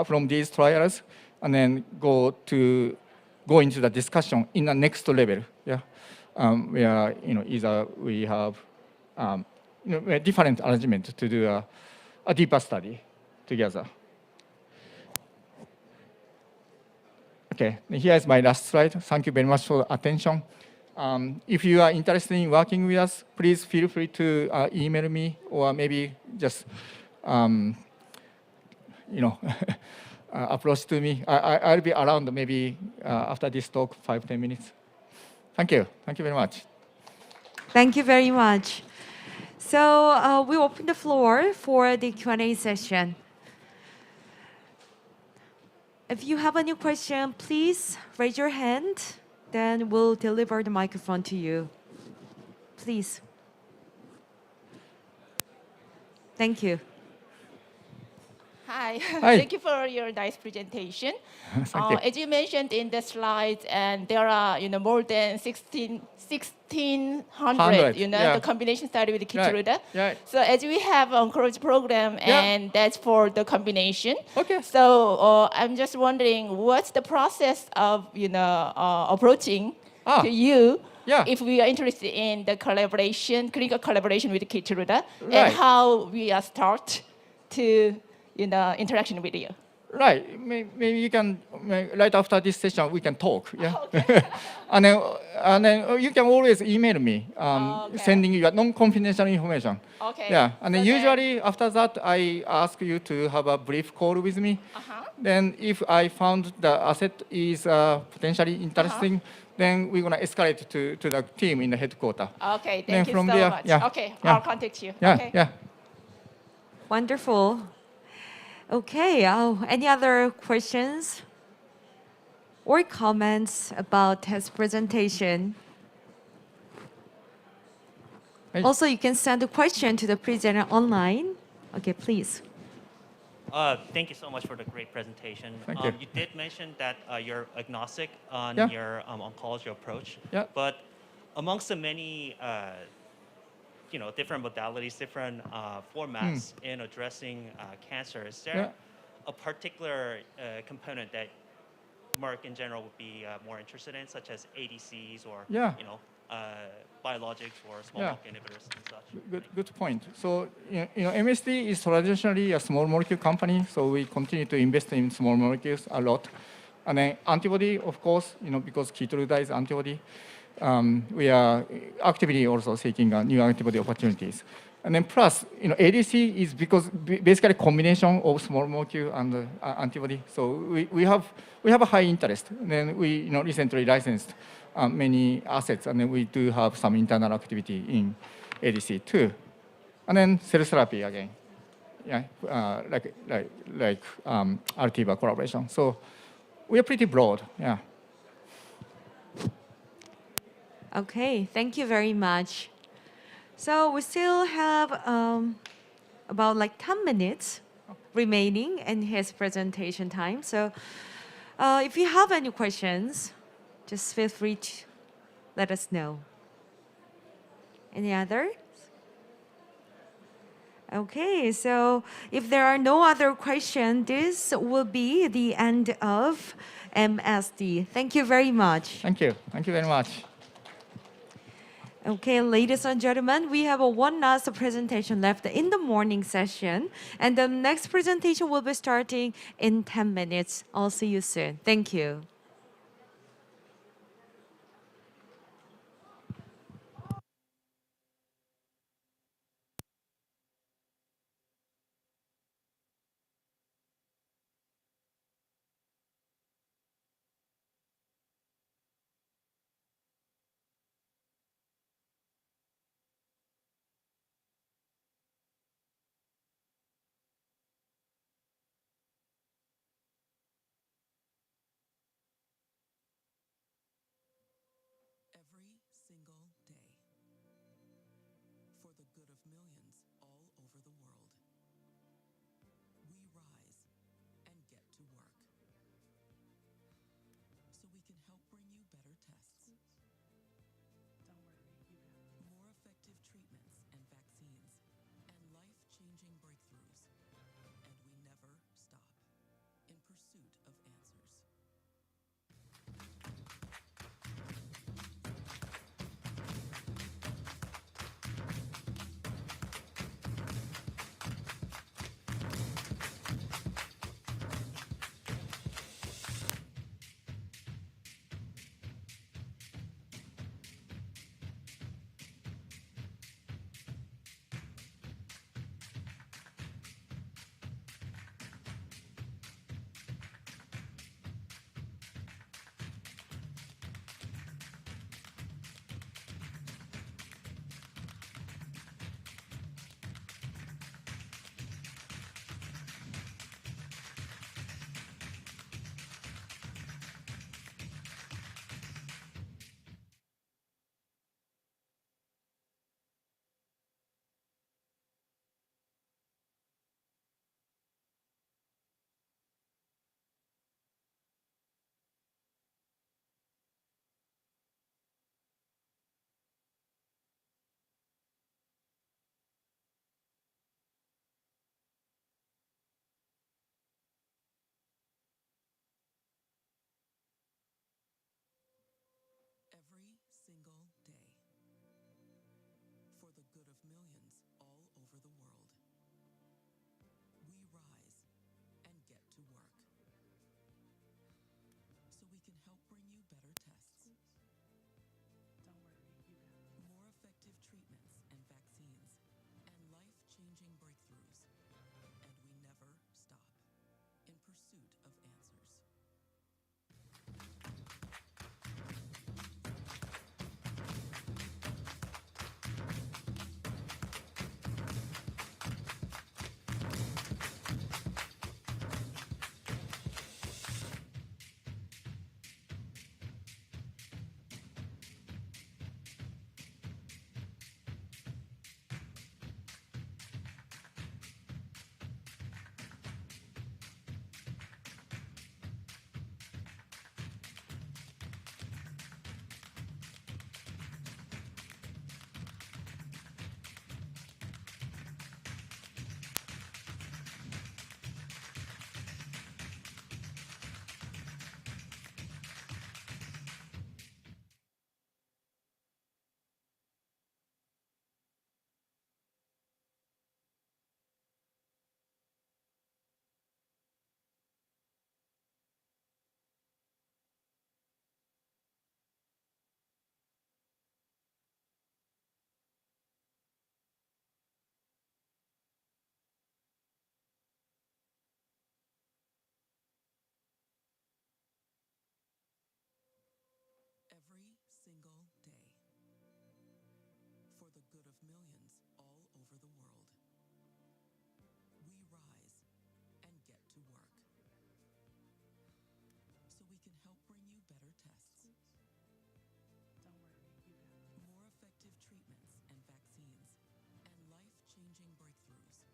from these trials, and then go into the discussion in the next level. Yeah, where either we have a different arrangement to do a deeper study together. Okay, here is my last slide. Thank you very much for the attention. If you are interested in working with us, please feel free to email me, or maybe just approach to me. I'll be around maybe after this talk, 5-10 minutes. Thank you. Thank you very much. Thank you very much. So we open the floor for the Q&A session. If you have any question, please raise your hand. Then we'll deliver the microphone to you. Please. Thank you. Hi. Hi. Thank you for your nice presentation. Thank you. As you mentioned in the slides, and there are more than 1,600 yeah. the combination study with Keytruda. Right. So as we have oncology program, and that's for the combination. Okay. So I'm just wondering, what's the process of approaching to you? Yeah. If we are interested in the collaboration, clinical collaboration with Keytruda, Right. and how we start to interaction with you. Right. Maybe you can right after this session we can talk. Yeah. Okay. and then you can always email me, Okay. sending you non-confidential information. Okay. Yeah. And then So usually after that I ask you to have a brief call with me. Uh-huh. Then if I found the asset is potentially interesting, then we're gonna escalate to the team in the headquarters. Okay, Then thank you from so there, much. yeah, Okay, yeah. I'll contact you. Yeah. Okay. Yeah. Wonderful. Okay, any other questions or comments about his presentation? Hey. Also, you can send a question to the presenter online. Okay, please. Thank you so much for the great presentation. Thank you. You did mention that you're agnostic on Yeah. your oncology approach. Yeah. But amongst the many different modalities, different formats in addressing cancer, is there Yeah. a particular component that Merck in general would be more interested in, such as ADCs or Yeah. biologics or small Yeah. molecule inhibitors and such? Good point. So MSD is traditionally a small molecule company, so we continue to invest in small molecules a lot. And then antibody, of course, because Keytruda is antibody, we are actively also seeking new antibody opportunities. And then plus, ADC is basically a combination of small molecule and antibody. So we have a high interest. And then we recently licensed many assets, and then we do have some internal activity in ADC too. And then cell therapy again, yeah, like Artiva collaboration. So we are pretty broad, yeah. Okay, thank you very much. So we still have about 10 minutes remaining in his presentation time. So if you have any questions, just feel free to let us know. Any other? Okay, so if there are no other questions, this will be the end of MSD. Thank you very much. Thank you. Thank you very much. Okay, ladies and gentlemen, we have one last presentation left in the morning session, and the next presentation will be starting in 10 minutes. I'll see you soon. Thank you. Every single day, for the good of millions all over the world, we rise and get to work so we can help bring you better tests, Don't worry, you got it. more effective treatments and vaccines, and life-changing breakthroughs. And we never stop in pursuit of answers. Every single day, for the good of millions all over the world, we rise and get to work so we can help bring you better tests, Don't worry, you got it. more effective treatments and vaccines, and life-changing breakthroughs. And we never stop in pursuit of answers. Every single day, for the good of millions all over the world, we rise and get to work so we can help bring you better tests, Don't worry, you got it. more effective treatments and vaccines, and life-changing breakthroughs.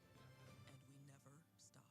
And we never stop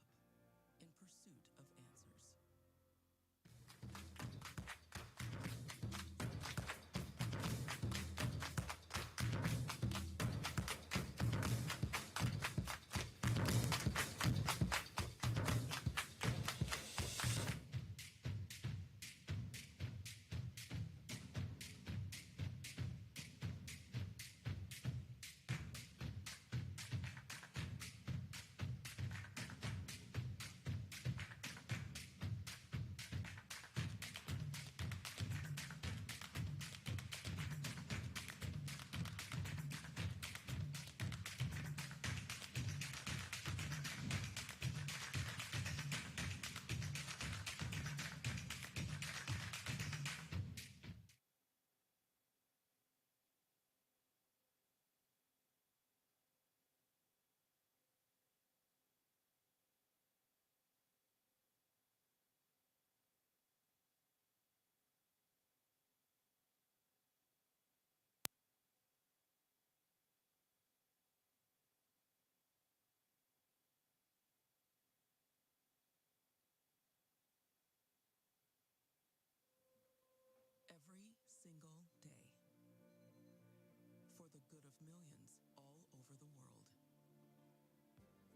good of millions all over the world.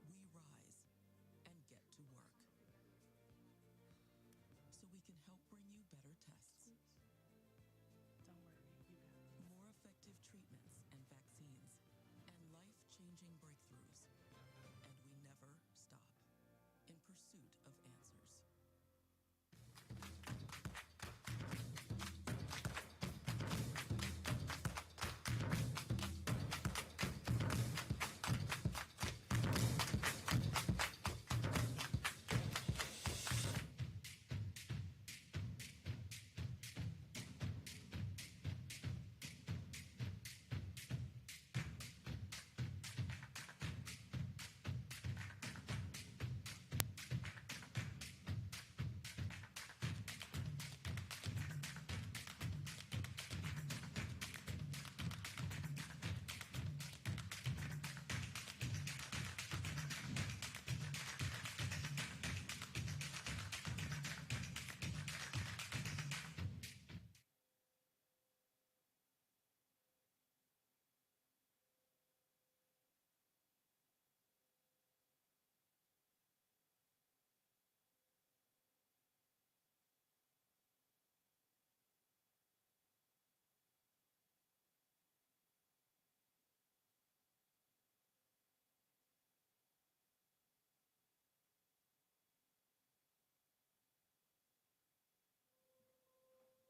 We rise and get to work so we can help bring you better tests, Don't worry, you got this. more effective treatments and vaccines, and life-changing breakthroughs. And we never stop in pursuit of answers.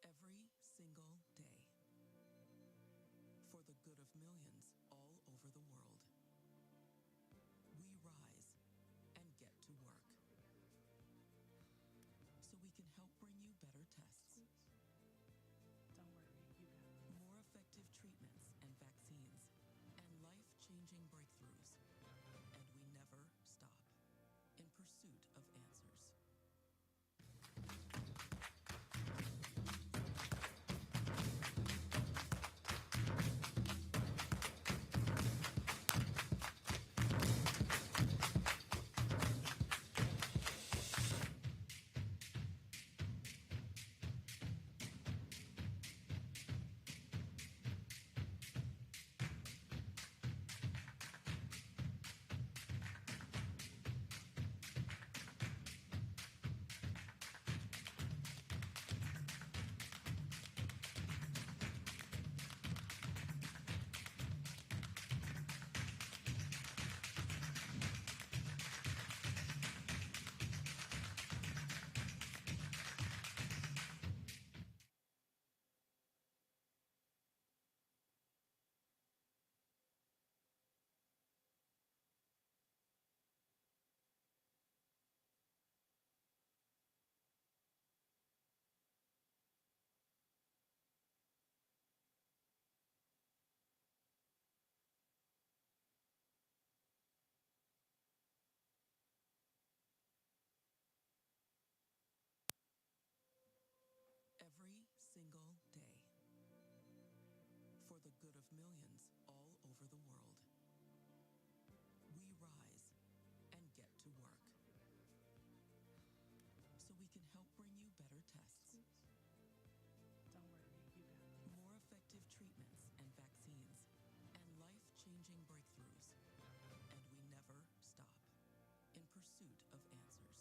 Every single day, for the good of millions all over the world, we rise and get to work so we can help bring you better tests, Don't worry, you got this. more effective treatments and vaccines, and life-changing breakthroughs. And we never stop in pursuit of answers. Every single day, for the good of millions all over the world, we rise and get to work so we can help bring you better tests, Don't worry, you got this. more effective treatments and vaccines, and life-changing breakthroughs. And we never stop in pursuit of answers.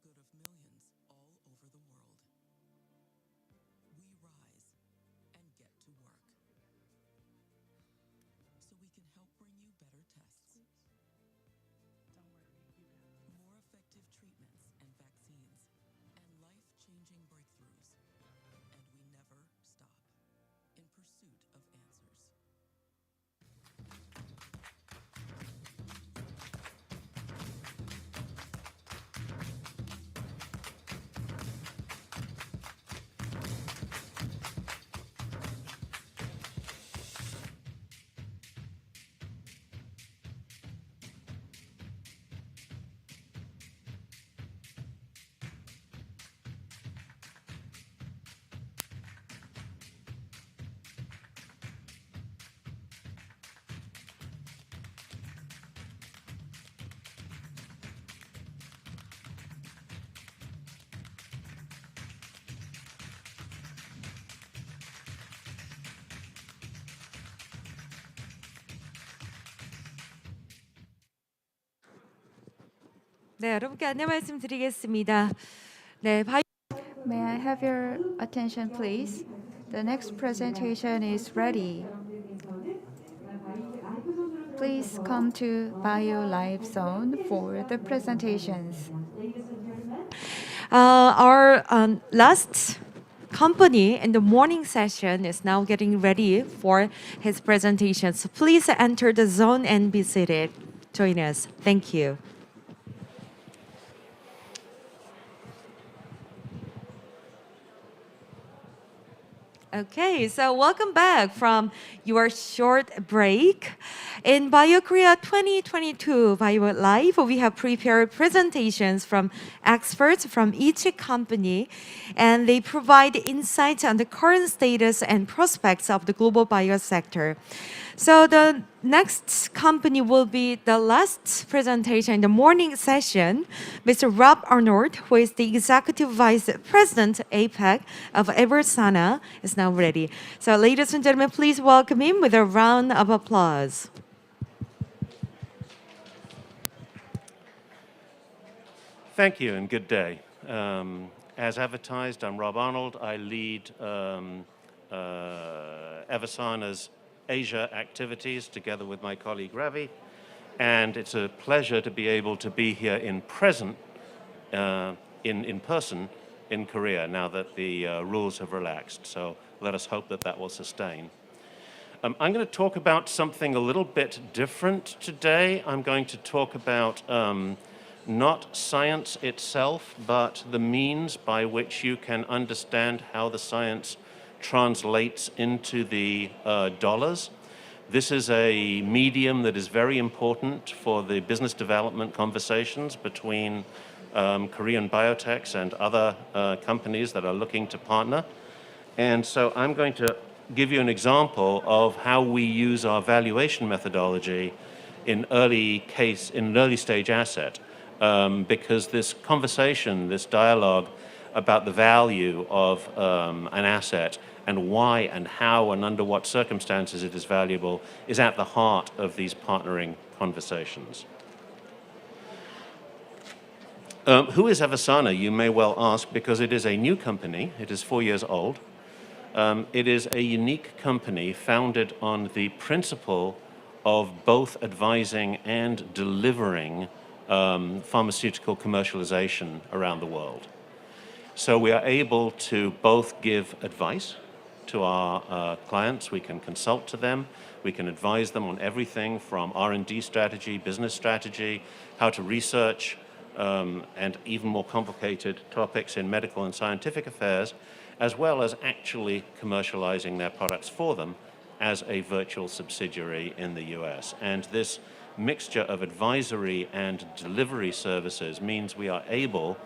good of millions all over the world. We rise and get to work so we can help bring you better tests, Don't worry, you got this. more effective treatments and vaccines, and life-changing breakthroughs. And we never stop in pursuit of answers. 네, 여러분께 안내 말씀드리겠습니다. 네, May I have your attention, please? The next presentation is ready. Please come to Bio Live Zone for the presentations. Our last company in the morning session is now getting ready for his presentation. So please enter the zone and be seated. Join us. Thank you. Okay, so welcome back from your short break. In BioKorea 2022 Bio Live, we have prepared presentations from experts from each company, and they provide insights on the current status and prospects of the global bio sector. So the next company will be the last presentation in the morning session. Mr. Rob Arnold, who is the Executive Vice President APAC of Eversana, is now ready. So ladies and gentlemen, please welcome him with a round of applause. Thank you and good day. As advertised, I'm Rob Arnold. I lead Eversana's Asia activities together with my colleague Ravi, and it's a pleasure to be able to be here in person in Korea now that the rules have relaxed. So let us hope that that will sustain. I'm going to talk about something a little bit different today. I'm going to talk about not science itself, but the means by which you can understand how the science translates into the dollars. This is a medium that is very important for the business development conversations between Korean biotechs and other companies that are looking to partner. And so I'm going to give you an example of how we use our valuation methodology in early stage asset, because this conversation, this dialogue about the value of an asset and why and how and under what circumstances it is valuable is at the heart of these partnering conversations. Who is Eversana, you may well ask, because it is a new company. It is 4 years old. It is a unique company founded on the principle of both advising and delivering pharmaceutical commercialization around the world. So we are able to both give advice to our clients. We can consult to them. We can advise them on everything from R&D strategy, business strategy, how to research, and even more complicated topics in medical and scientific affairs, as well as actually commercializing their products for them as a virtual subsidiary in the US. And this mixture of advisory and delivery services means we are able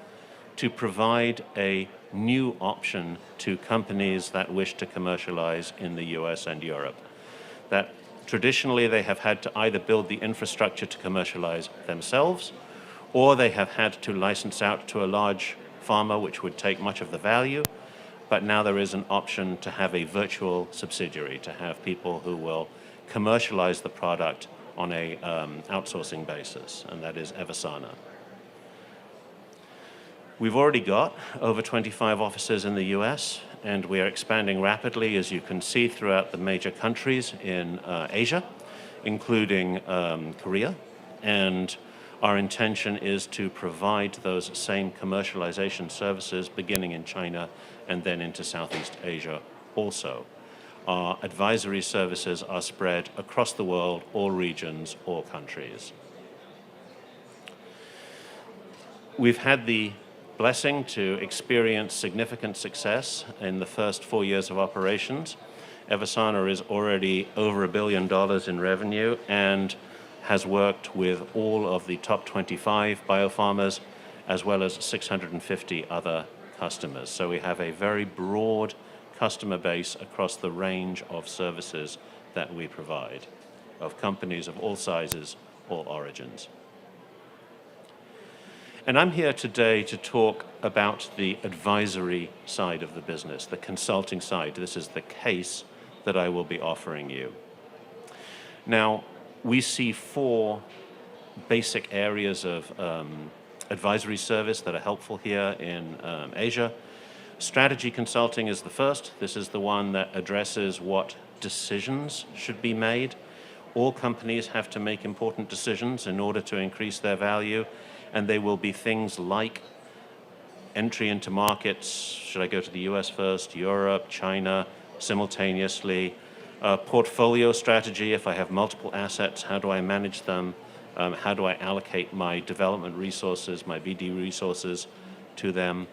to provide a new option to companies that wish to commercialize in the US and Europe. That traditionally they have had to either build the infrastructure to commercialize themselves, or they have had to license out to a large pharma, which would take much of the value. But now there is an option to have a virtual subsidiary, to have people who will commercialize the product on a outsourcing basis, and that is Eversana. We've already got over 25 offices in the US, and we are expanding rapidly, as you can see, throughout the major countries in Asia, including Korea. And our intention is to provide those same commercialization services beginning in China and then into Southeast Asia also. Our advisory services are spread across the world, all regions, all countries. We've had the blessing to experience significant success in the first 4 years of operations. Eversana is already over $1 billion in revenue and has worked with all of the top 25 biopharmas as well as 650 other customers. So we have a very broad customer base across the range of services that we provide, of companies of all sizes, all origins. And I'm here today to talk about the advisory side of the business, the consulting side. This is the case that I will be offering you. Now, we see 4 basic areas of advisory service that are helpful here in Asia. Strategy consulting is the first. This is the one that addresses what decisions should be made. All companies have to make important decisions in order to increase their value, and they will be things like entry into markets. Should I go to the US first, Europe, China, simultaneously? Portfolio strategy, if I have multiple assets, how do I manage them? How do I allocate my development resources, my BD resources to them?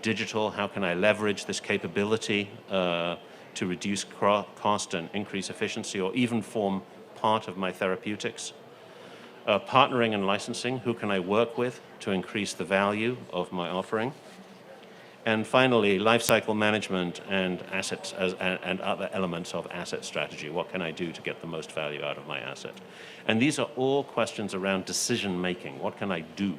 Digital, how can I leverage this capability to reduce cost and increase efficiency, or even form part of my therapeutics? Partnering and licensing, who can I work with to increase the value of my offering? And finally, lifecycle management and assets and other elements of asset strategy. What can I do to get the most value out of my asset? And these are all questions around decision making. What can I do?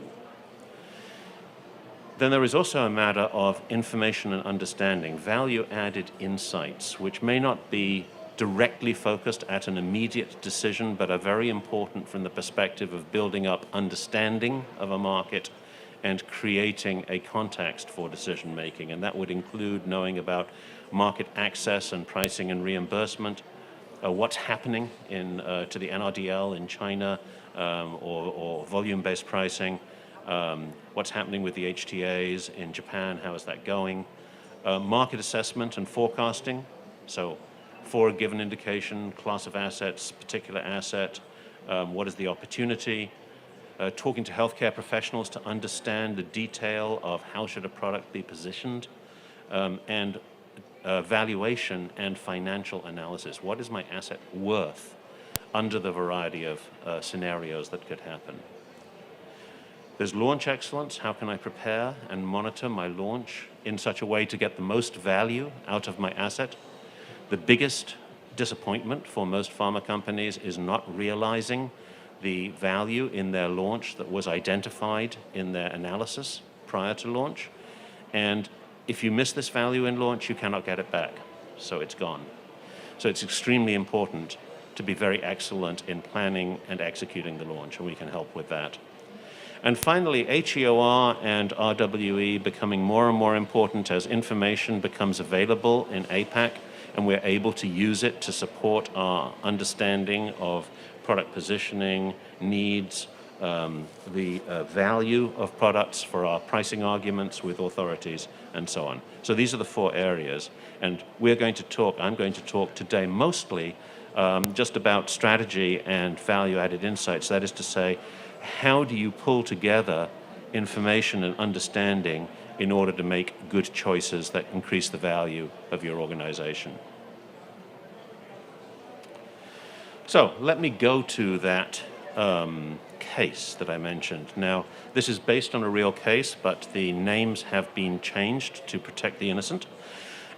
Then there is also a matter of information and understanding, value-added insights, which may not be directly focused at an immediate decision, but are very important from the perspective of building up understanding of a market and creating a context for decision making. And that would include knowing about market access and pricing and reimbursement, what's happening to the NRDL in China, or volume-based pricing, what's happening with the HTAs in Japan, how is that going? Market assessment and forecasting, so for a given indication, class of assets, particular asset, what is the opportunity? Talking to healthcare professionals to understand the detail of how should a product be positioned, and valuation and financial analysis. What is my asset worth under the variety of scenarios that could happen? There's launch excellence. How can I prepare and monitor my launch in such a way to get the most value out of my asset? The biggest disappointment for most pharma companies is not realizing the value in their launch that was identified in their analysis prior to launch. And if you miss this value in launch, you cannot get it back. So it's gone. So it's extremely important to be very excellent in planning and executing the launch, and we can help with that. And finally, HEOR and RWE becoming more and more important as information becomes available in APAC, and we're able to use it to support our understanding of product positioning, needs, the value of products for our pricing arguments with authorities, and so on. So these are the 4 areas, and I'm going to talk today mostly just about strategy and value-added insights. That is to say, how do you pull together information and understanding in order to make good choices that increase the value of your organization? So let me go to that case that I mentioned. Now, this is based on a real case, but the names have been changed to protect the innocent.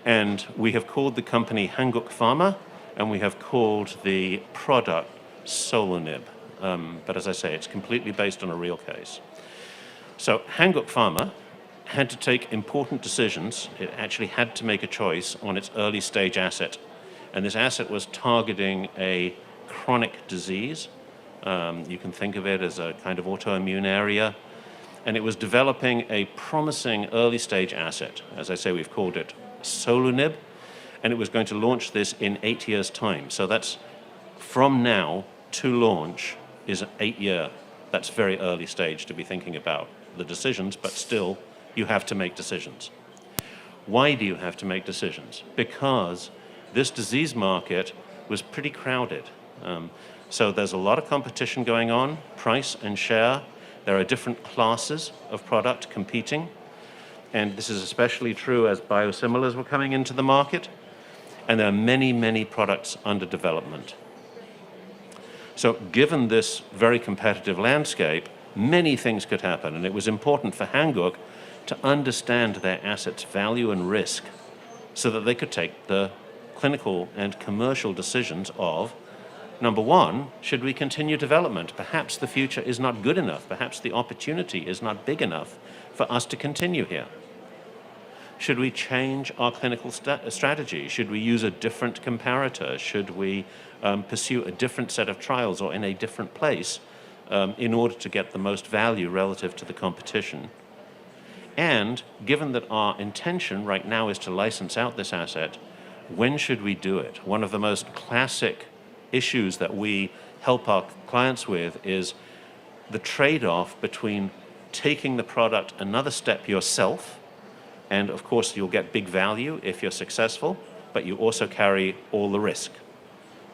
And we have called the company Hanguk Pharma, and we have called the product Solonib. But as I say, it's completely based on a real case. So Hanguk Pharma had to take important decisions. It actually had to make a choice on its early stage asset. And this asset was targeting a chronic disease. You can think of it as a kind of autoimmune area. and it was developing a promising early stage asset. As I say, we've called it Solunib, and it was going to launch this in 8 years' time. So that's from now to launch is an 8-year. That's very early stage to be thinking about the decisions, but still you have to make decisions. Why do you have to make decisions? Because this disease market was pretty crowded. So there's a lot of competition going on, price and share. There are different classes of product competing, and this is especially true as biosimilars were coming into the market, and there are many, many products under development. So given this very competitive landscape, many things could happen, and it was important for Hanguk to understand their assets' value and risk so that they could take the clinical and commercial decisions of, number one, should we continue development? Perhaps the future is not good enough. Perhaps the opportunity is not big enough for us to continue here. Should we change our clinical strategy? Should we use a different comparator? Should we pursue a different set of trials or in a different place in order to get the most value relative to the competition? And given that our intention right now is to license out this asset, when should we do it? One of the most classic issues that we help our clients with is the trade-off between taking the product another step yourself, and of course you'll get big value if you're successful, but you also carry all the risk.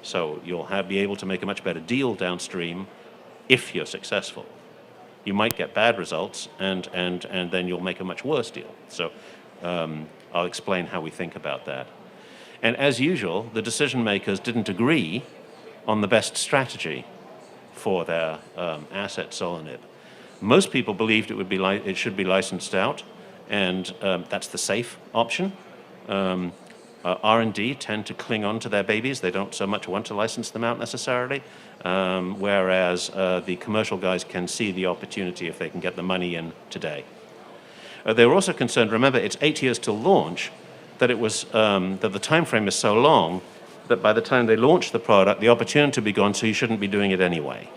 So you'll be able to make a much better deal downstream if you're successful. You might get bad results, and then you'll make a much worse deal. So I'll explain how we think about that. And as usual, the decision makers didn't agree on the best strategy for their asset Solunib. Most people believed it should be licensed out, and that's the safe option. R&D tend to cling on to their babies. They don't so much want to license them out necessarily, whereas the commercial guys can see the opportunity if they can get the money in today. They were also concerned, remember, it's 8 years till launch, that the time frame is so long that by the time they launch the product, the opportunity will be gone, so you shouldn't be doing it anyway.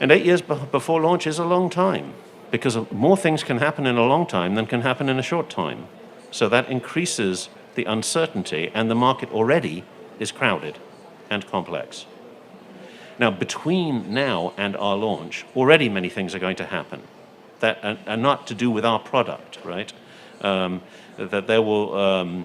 And 8 years before launch is a long time, because more things can happen in a long time than can happen in a short time. So that increases the uncertainty, and the market already is crowded and complex. Now, between now and our launch, already many things are going to happen that are not to do with our product, right? That there will,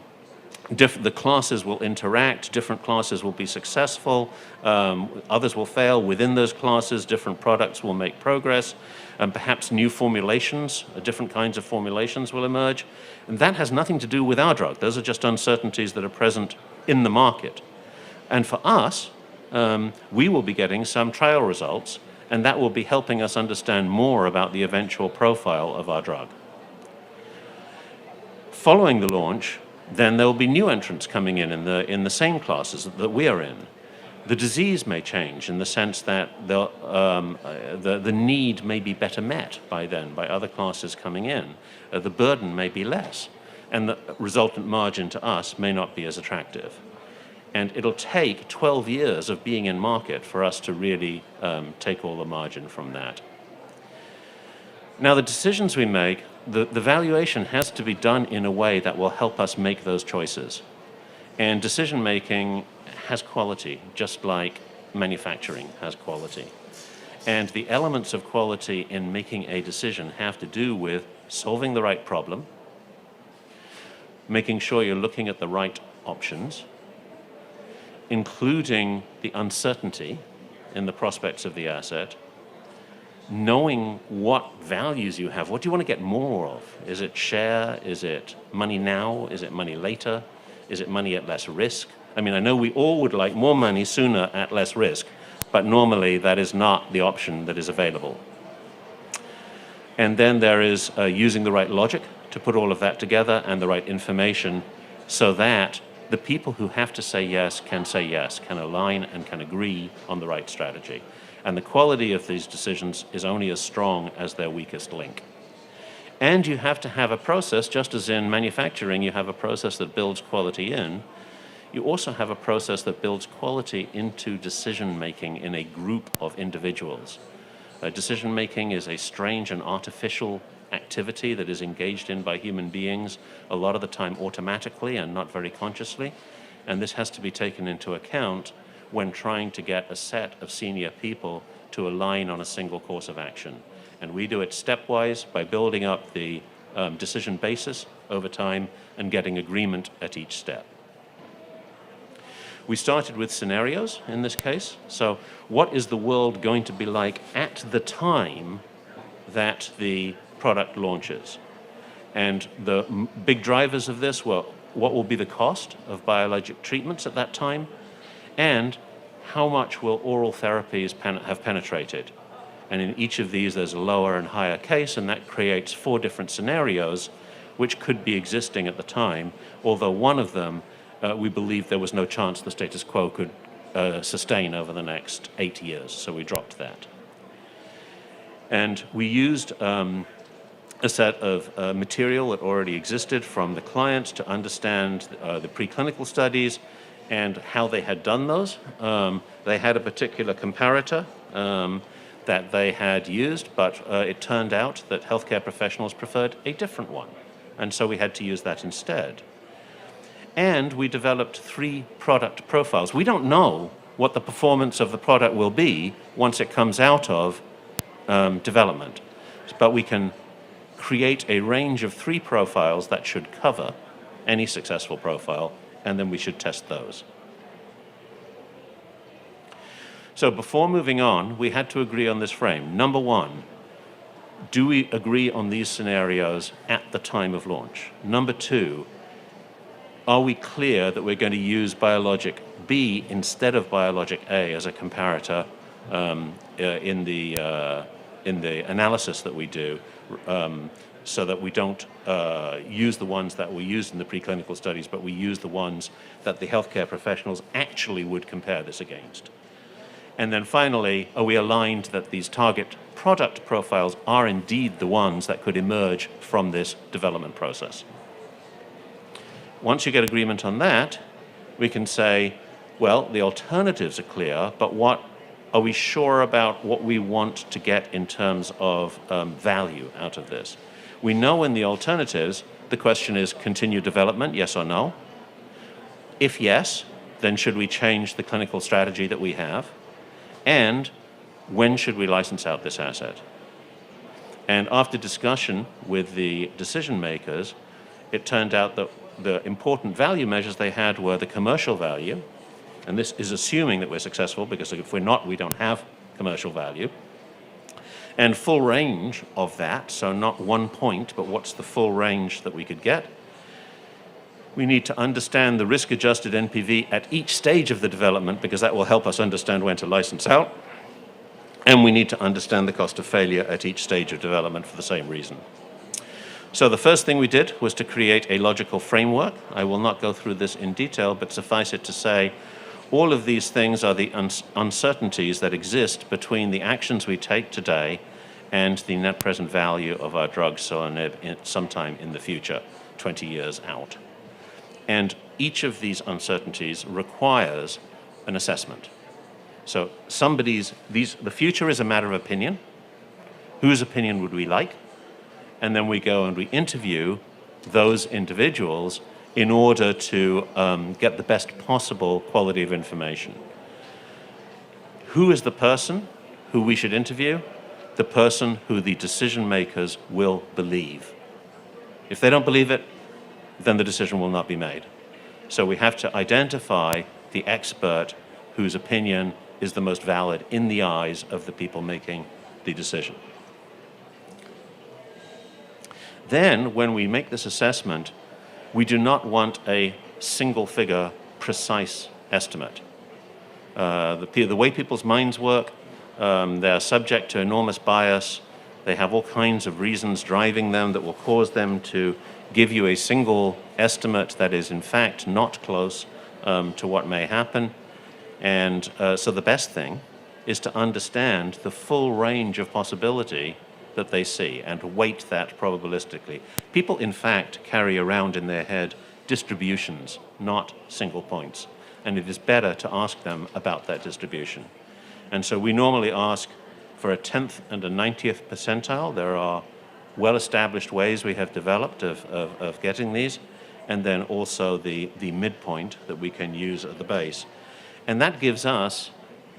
the classes will interact, different classes will be successful, others will fail within those classes, different products will make progress, and perhaps new formulations, different kinds of formulations will emerge. And that has nothing to do with our drug. Those are just uncertainties that are present in the market. And for us, we will be getting some trial results, and that will be helping us understand more about the eventual profile of our drug. Following the launch, then there will be new entrants coming in the same classes that we are in. The disease may change in the sense that the need may be better met by then, by other classes coming in. The burden may be less, and the resultant margin to us may not be as attractive. And it'll take 12 years of being in market for us to really take all the margin from that. Now, the decisions we make, the valuation has to be done in a way that will help us make those choices. And decision making has quality, just like manufacturing has quality. And the elements of quality in making a decision have to do with solving the right problem, making sure you're looking at the right options, including the uncertainty in the prospects of the asset, knowing what values you have. What do you want to get more of? Is it share? Is it money now? Is it money later? Is it money at less risk? I mean, I know we all would like more money sooner at less risk, but normally that is not the option that is available. And then there is using the right logic to put all of that together and the right information so that the people who have to say yes, can align and can agree on the right strategy. And the quality of these decisions is only as strong as their weakest link. And you have to have a process, just as in manufacturing, you have a process that builds quality in. You also have a process that builds quality into decision-making in a group of individuals. Decision making is a strange and artificial activity that is engaged in by human beings a lot of the time automatically and not very consciously. And this has to be taken into account when trying to get a set of senior people to align on a single course of action. And we do it stepwise by building up the decision basis over time and getting agreement at each step. We started with scenarios in this case. So what is the world going to be like at the time that the product launches? And the big drivers of this were what will be the cost of biologic treatments at that time, and how much will oral therapies have penetrated. And in each of these, there's a lower and higher case, and that creates 4 different scenarios which could be existing at the time, although one of them, we believed there was no chance the status quo could sustain over the next 8 years, so we dropped that. And we used a set of material that already existed from the clients to understand the preclinical studies and how they had done those. They had a particular comparator that they had used, but it turned out that healthcare professionals preferred a different one. And so we had to use that instead. And we developed 3 product profiles. We don't know what the performance of the product will be once it comes out of development, but we can create a range of 3 profiles that should cover any successful profile, and then we should test those. So before moving on, we had to agree on this frame. Number 1, do we agree on these scenarios at the time of launch? Number 2, are we clear that we're going to use biologic B instead of biologic A as a comparator in the analysis that we do, so that we don't use the ones that we used in the preclinical studies, but we use the ones that the healthcare professionals actually would compare this against? And then finally, are we aligned that these target product profiles are indeed the ones that could emerge from this development process? Once you get agreement on that, we can say, well, the alternatives are clear, but what are we sure about what we want to get in terms of value out of this? We know in the alternatives, the question is continue development, yes or no? If yes, then should we change the clinical strategy that we have? And when should we license out this asset? And after discussion with the decision makers, it turned out that the important value measures they had were the commercial value, and this is assuming that we're successful, because if we're not, we don't have commercial value, and full range of that, so not 1 point, but what's the full range that we could get. We need to understand the risk-adjusted NPV at each stage of the development, because that will help us understand when to license out. And we need to understand the cost of failure at each stage of development for the same reason. So the first thing we did was to create a logical framework. I will not go through this in detail, but suffice it to say, all of these things are the uncertainties that exist between the actions we take today and the net present value of our drug sometime in the future, 20 years out. And each of these uncertainties requires an assessment. So the future is a matter of opinion. Whose opinion would we like? And then we go and we interview those individuals in order to get the best possible quality of information. Who is the person who we should interview? The person who the decision makers will believe. If they don't believe it, then the decision will not be made. So we have to identify the expert whose opinion is the most valid in the eyes of the people making the decision. Then, when we make this assessment, we do not want a single figure, precise estimate. The way people's minds work, they're subject to enormous bias. They have all kinds of reasons driving them that will cause them to give you a single estimate that is in fact not close to what may happen. And so the best thing is to understand the full range of possibility that they see and weight that probabilistically. People, in fact, carry around in their head distributions, not single points. And it is better to ask them about that distribution. And so we normally ask For a 10th and a 90th percentile, there are well-established ways we have developed of getting these, and then also the midpoint that we can use at the base. And that gives us,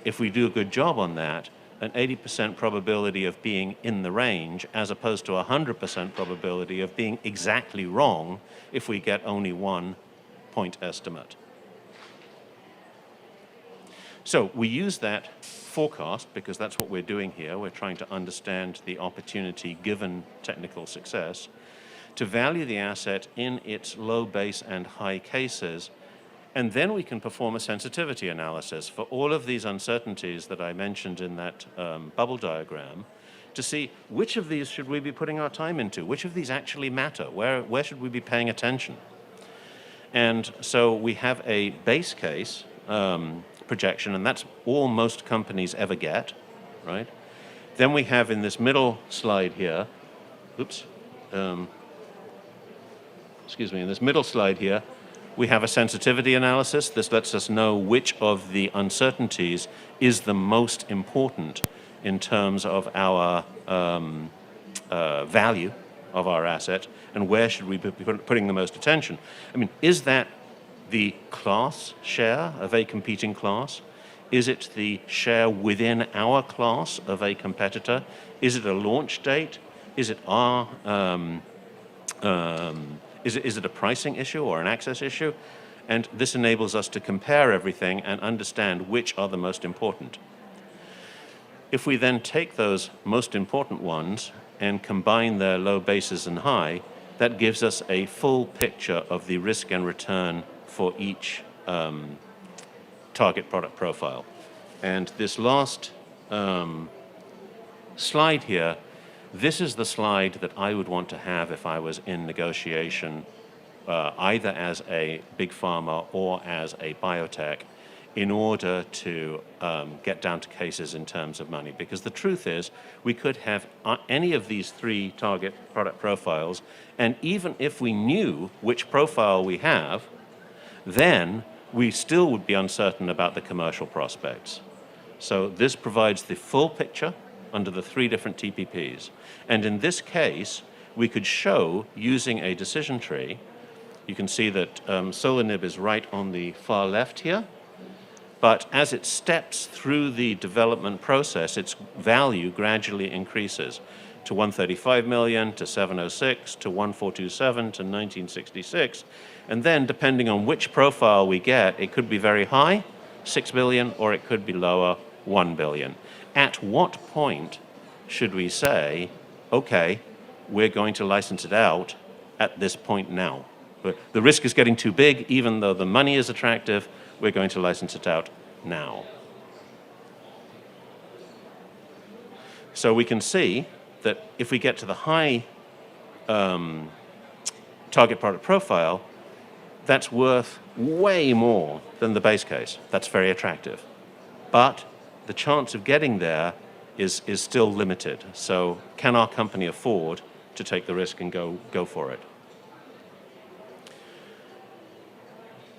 if we do a good job on that, an 80% probability of being in the range, as opposed to a 100% probability of being exactly wrong if we get only one point estimate. So we use that forecast, because that's what we're doing here. We're trying to understand the opportunity given technical success, to value the asset in its low base and high cases, and then we can perform a sensitivity analysis for all of these uncertainties that I mentioned in that bubble diagram, to see which of these should we be putting our time into, which of these actually matter, where should we be paying attention. And so we have a base case projection, and that's all most companies ever get, right? Then we have in this middle slide here, in this middle slide here, we have a sensitivity analysis. This lets us know which of the uncertainties is the most important in terms of our value of our asset, and where should we be putting the most attention. I mean, is that the class share of a competing class? Is it the share within our class of a competitor? Is it a launch date? Is it our is it a pricing issue or an access issue? And this enables us to compare everything and understand which are the most important. If we then take those most important ones and combine their low bases and high, that gives us a full picture of the risk and return for each target product profile. And this last slide here, this is the slide that I would want to have if I was in negotiation, either as a big pharma or as a biotech, in order to get down to cases in terms of money. Because the truth is, we could have any of these three target product profiles, and even if we knew which profile we have, then we still would be uncertain about the commercial prospects. So this provides the full picture under the three different TPPs. And in this case, we could show, using a decision tree, you can see that Solanib is right on the far left here, but as it steps through the development process, its value gradually increases to 135 million, to 706, to 1427, to 1966. And then, depending on which profile we get, it could be very high, 6 billion, or it could be lower, 1 billion. At what point should we say, okay, we're going to license it out at this point now? But the risk is getting too big, even though the money is attractive, we're going to license it out now. So we can see that if we get to the high target product profile, that's worth way more than the base case. That's very attractive. But the chance of getting there is still limited. So can our company afford to take the risk and go for it?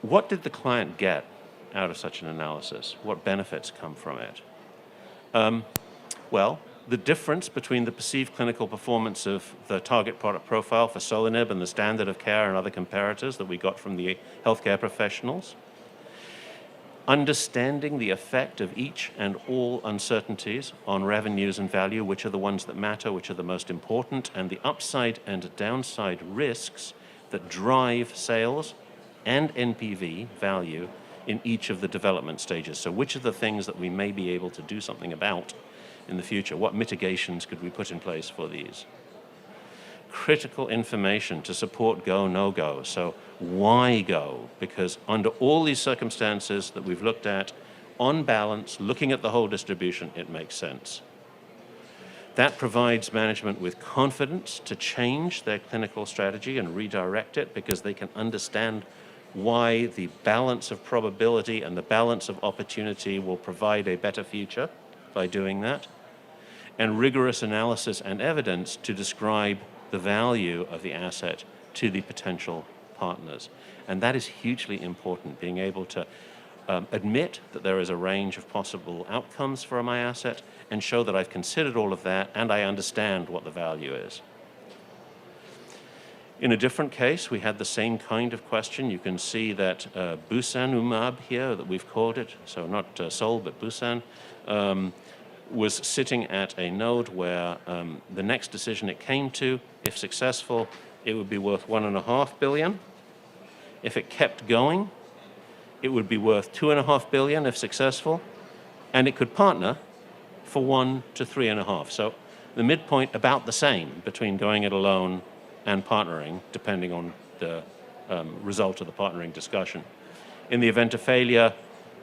What did the client get out of such an analysis? What benefits come from it? Well, the difference between the perceived clinical performance of the target product profile for Solanib and the standard of care and other comparators that we got from the healthcare professionals, understanding the effect of each and all uncertainties on revenues and value, which are the ones that matter, which are the most important, and the upside and downside risks that drive sales and NPV value in each of the development stages. So which are the things that we may be able to do something about in the future? What mitigations could we put in place for these? Critical information to support go, no go. So why go? Because under all these circumstances that we've looked at, on balance, looking at the whole distribution, it makes sense. That provides management with confidence to change their clinical strategy and redirect it, because they can understand why the balance of probability and the balance of opportunity will provide a better future by doing that. And rigorous analysis and evidence to describe the value of the asset to the potential partners. And that is hugely important, being able to admit that there is a range of possible outcomes for my asset and show that I've considered all of that and I understand what the value is. In a different case, we had the same kind of question. You can see that Busanumab here, that we've called it, so not Seoul, but Busan, was sitting at a node where the next decision it came to, if successful, it would be worth $1.5 billion. If it kept going, it would be worth $2.5 billion if successful, and it could partner for 1 to 3.5. So the midpoint about the same between going it alone and partnering, depending on the result of the partnering discussion. In the event of failure,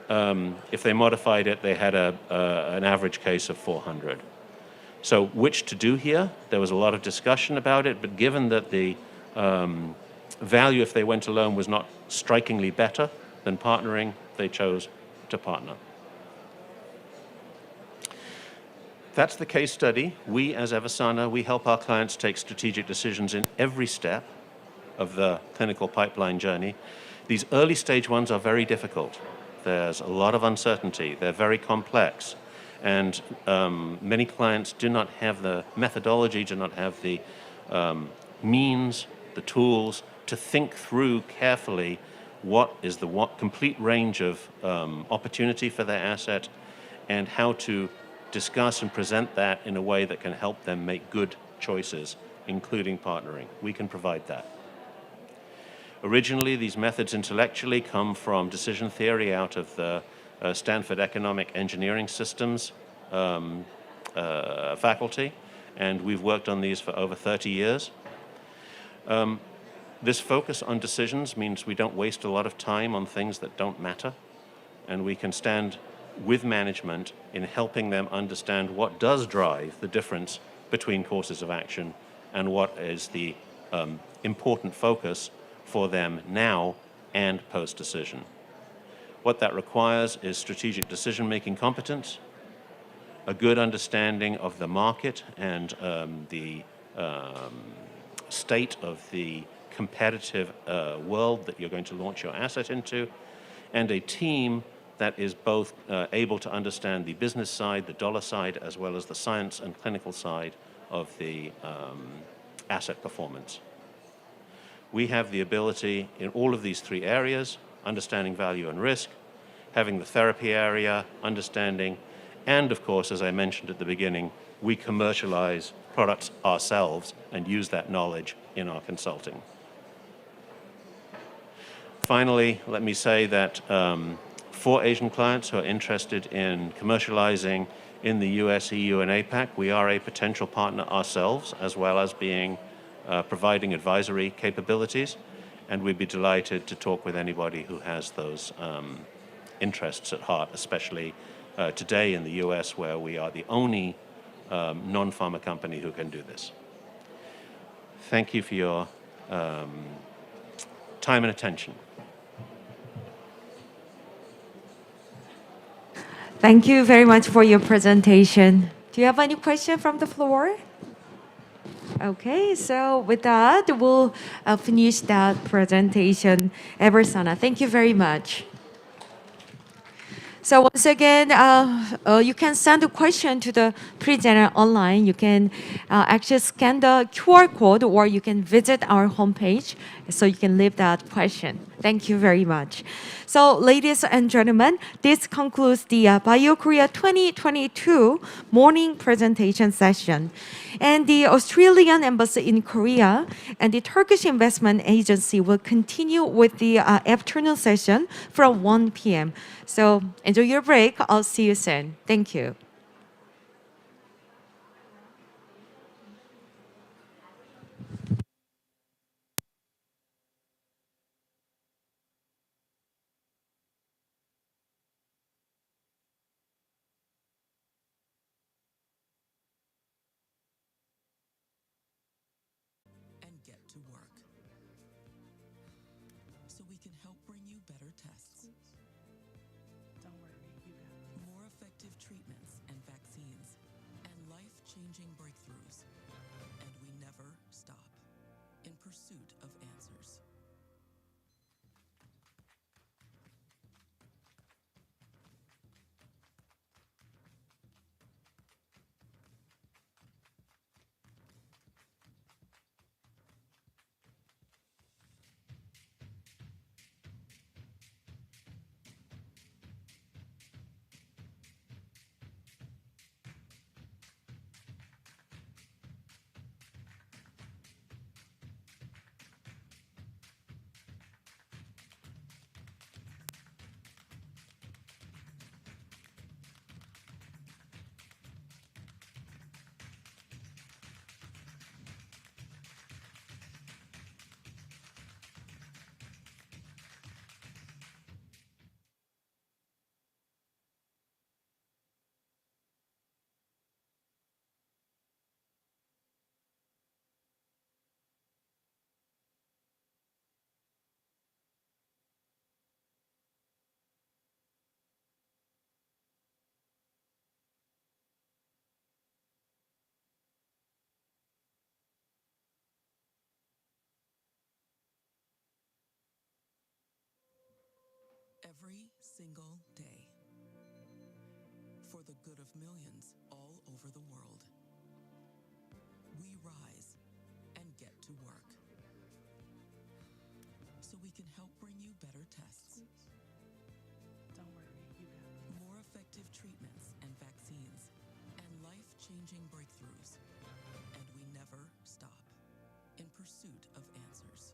if they modified it, they had an average case of 400. So which to do here? There was a lot of discussion about it, but given that the value if they went alone was not strikingly better than partnering, they chose to partner. That's the case study. We, as Evasana, we help our clients take strategic decisions in every step of the clinical pipeline journey. These early stage ones are very difficult. There's a lot of uncertainty. They're very complex. And many clients do not have the methodology, do not have the means, the tools to think through carefully what is the complete range of opportunity for their asset and how to discuss and present that in a way that can help them make good choices, including partnering. We can provide that. Originally, these methods intellectually come from decision theory out of the Stanford Economic Engineering Systems faculty, and we've worked on these for over 30 years. This focus on decisions means we don't waste a lot of time on things that don't matter, and we can stand with management in helping them understand what does drive the difference between courses of action and what is the important focus for them now and post-decision. What that requires is strategic decision-making competence, a good understanding of the market and the state of the competitive world that you're going to launch your asset into, and a team that is both able to understand the business side, the dollar side, as well as the science and clinical side of the asset performance. We have the ability in all of these three areas, understanding value and risk, having the therapy area, understanding, and of course, as I mentioned at the beginning, we commercialize products ourselves and use that knowledge in our consulting. Finally, let me say that for Asian clients who are interested in commercializing in the US, EU, and APAC, we are a potential partner ourselves, as well as being providing advisory capabilities, and we'd be delighted to talk with anybody who has those interests at heart, especially today in the US, where we are the only non-pharma company who can do this. Thank you for your time and attention. Thank you very much for your presentation. Do you have any question from the floor? Okay, so with that, we'll finish that presentation. Eversana, thank you very much. So once again, you can send a question to the presenter online. You can actually scan the QR code, or you can visit our homepage so you can leave that question. Thank you very much. So ladies and gentlemen, this concludes the BioKorea 2022 morning presentation session. And the Australian Embassy in Korea and the Turkish Investment Agency will continue with the afternoon session from 1 p.m. So enjoy your break. I'll see you soon. Thank you. And get to work. So we can help bring you better tests, Don't worry, you got this. more effective treatments and vaccines, and life-changing breakthroughs. And we never stop in pursuit of answers. every single day for the good of millions all over the world. We rise and get to work so we can help bring you better tests, Don't worry, you got this. more effective treatments and vaccines, and life-changing breakthroughs. And we never stop in pursuit of answers.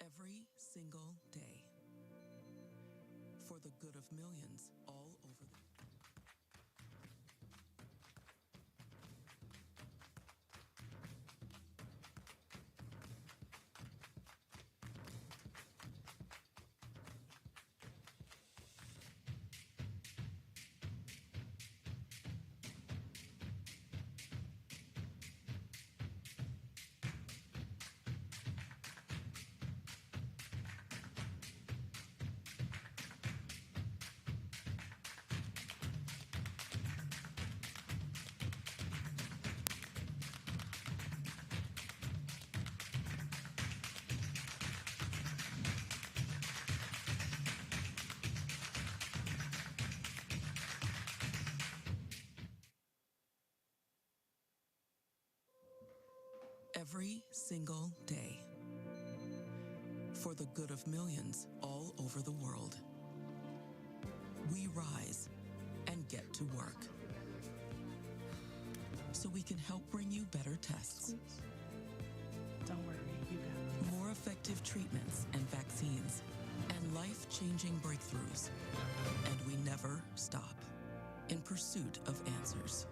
Every single day for the good of millions all over the every single day for the good of millions all over the world. We rise and get to work so we can help bring you better tests, Don't worry, you got this. more effective treatments and vaccines, and life-changing breakthroughs. And we never stop in pursuit of answers.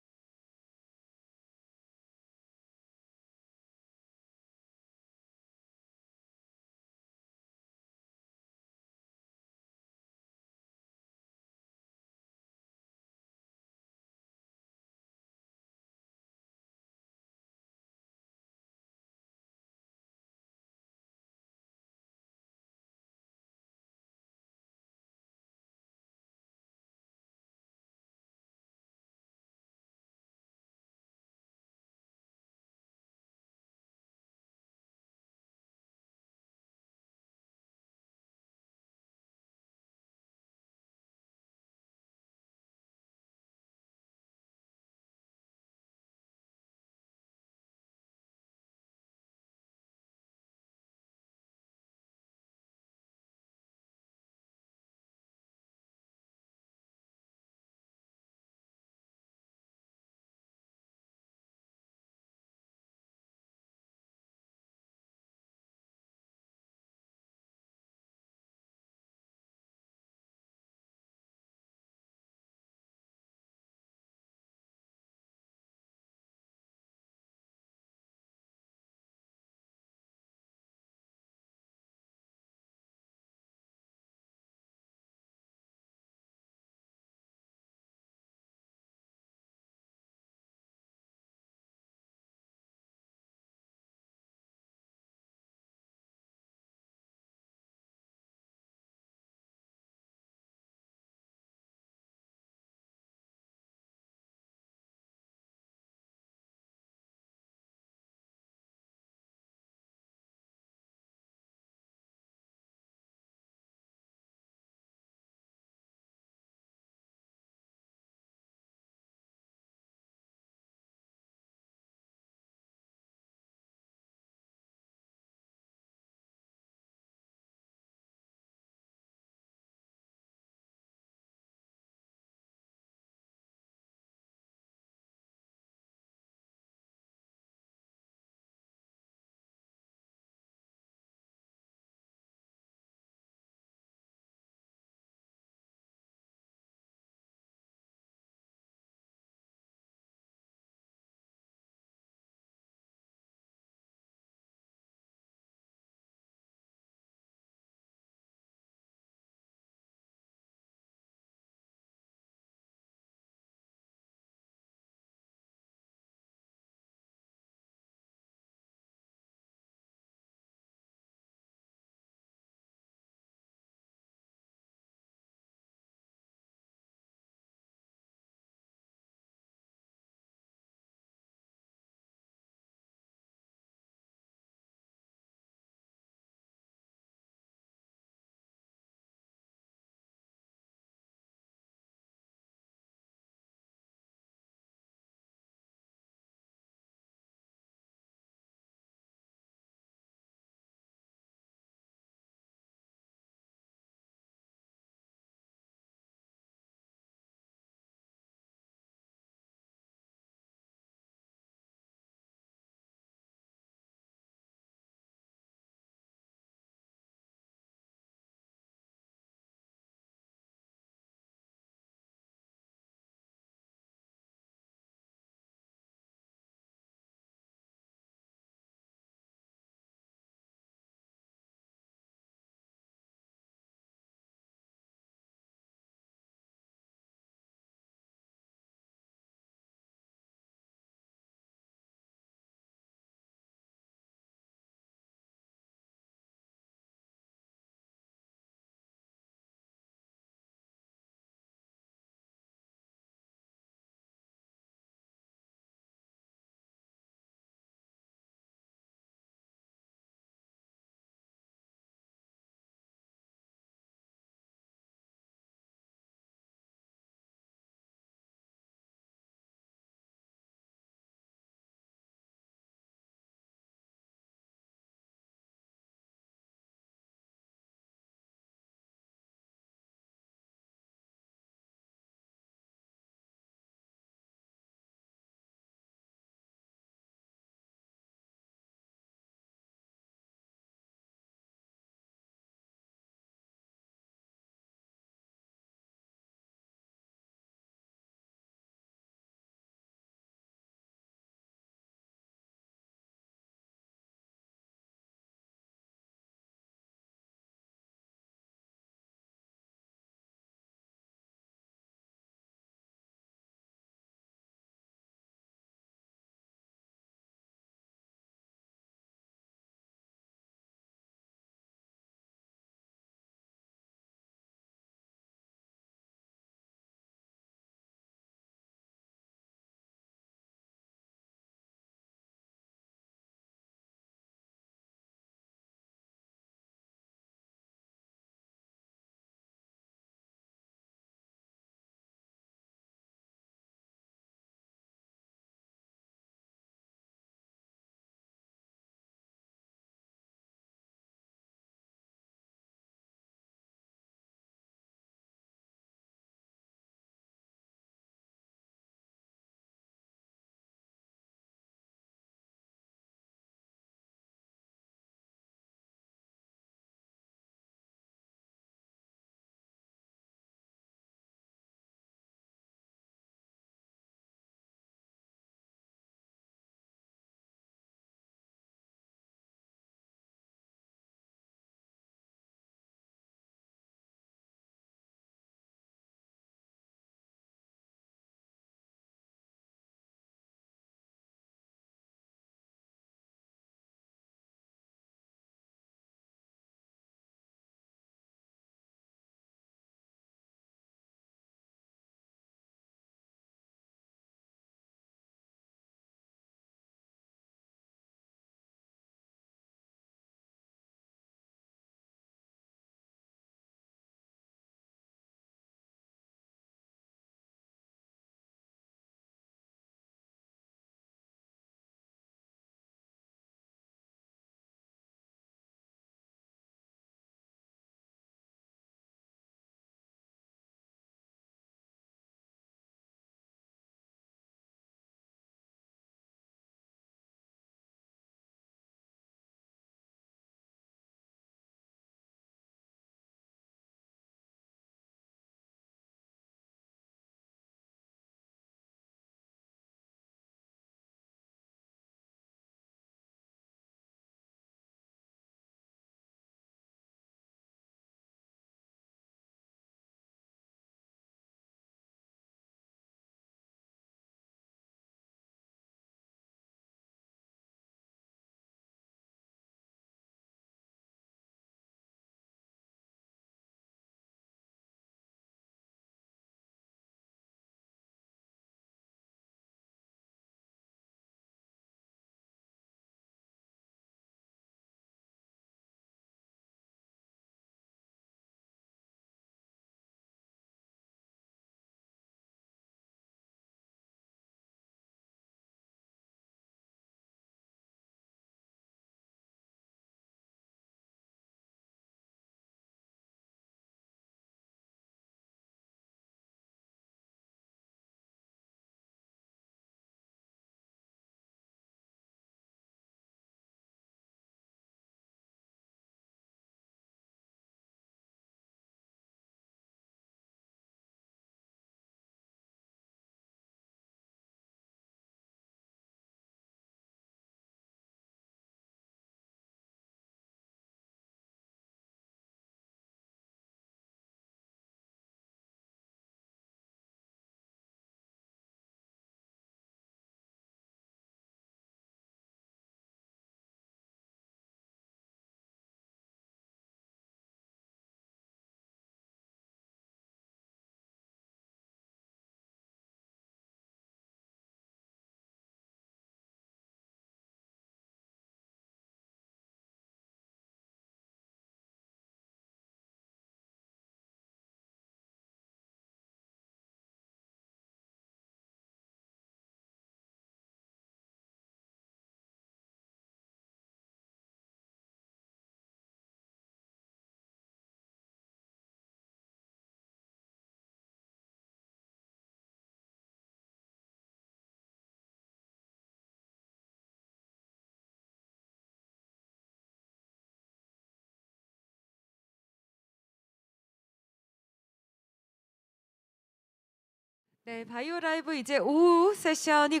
네, 바이오 라이브 이제 오후 세션이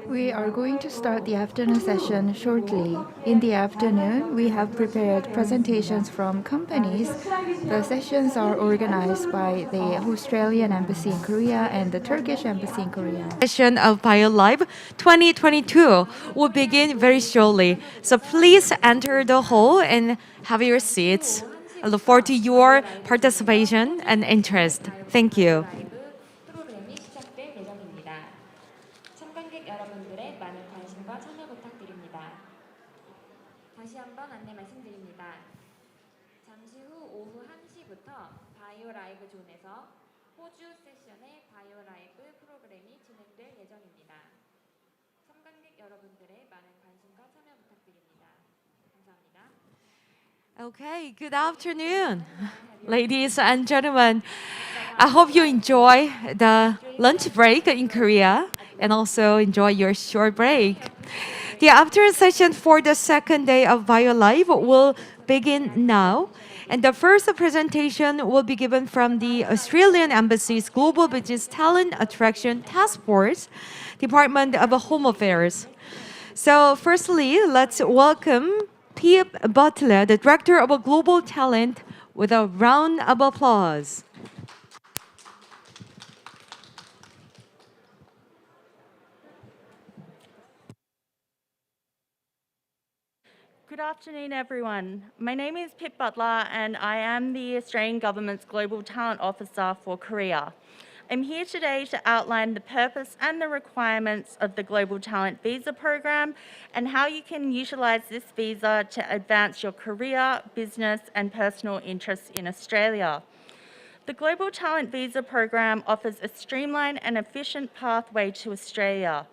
We are going to start the afternoon session shortly. In the afternoon, we have prepared presentations from companies. The sessions are organized by the Australian Embassy in Korea and the Turkish Embassy in Korea. Session of Bio Live 2022 will begin very shortly. So please enter the hall and have your seats. I look forward to your participation and interest. Thank you. 프로그램이 시작될 예정입니다. 참관객 여러분들의 많은 관심과 참여 부탁드립니다. 다시 한번 안내 말씀드립니다. 잠시 후 오후 1시부터 바이오 라이브 존에서 호주 세션의 바이오 라이브 프로그램이 진행될 예정입니다. 참관객 여러분들의 많은 관심과 참여 부탁드립니다. 감사합니다. Okay, good afternoon, ladies and gentlemen. I hope you enjoy the lunch break in Korea and also enjoy your short break. The afternoon session for the second day of BioLive will begin now. And the first presentation will be given from the Australian Embassy's Global Business Talent Attraction Task Force, Department of Home Affairs. So firstly, let's welcome Pip Butler, the Director of Global Talent, with a round of applause. Good afternoon, everyone. My name is Pip Butler, and I am the Australian Government's Global Talent Officer for Korea. I'm here today to outline the purpose and the requirements of the Global Talent Visa Program and how you can utilise this visa to advance your career, business, and personal interests in Australia. The Global Talent Visa Program offers a streamlined and efficient pathway to Australia.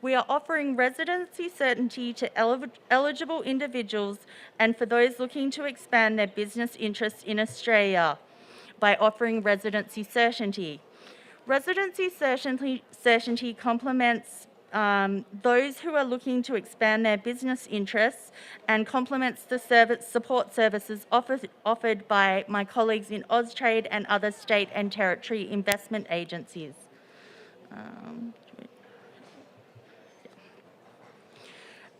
We are offering residency certainty to eligible individuals and for those looking to expand their business interests in Australia by offering residency certainty. Residency certainty complements those who are looking to expand their business interests and complements the support services offered by my colleagues in Austrade and other state and territory investment agencies.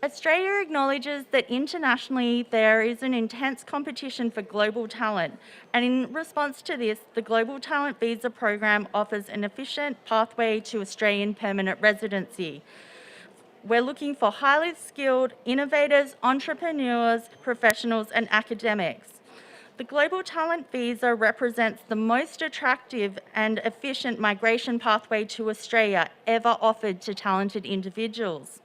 Australia acknowledges that internationally there is an intense competition for global talent, and in response to this, the Global Talent Visa Program offers an efficient pathway to Australian permanent residency. We're looking for highly skilled innovators, entrepreneurs, professionals, and academics. The Global Talent Visa represents the most attractive and efficient migration pathway to Australia ever offered to talented individuals.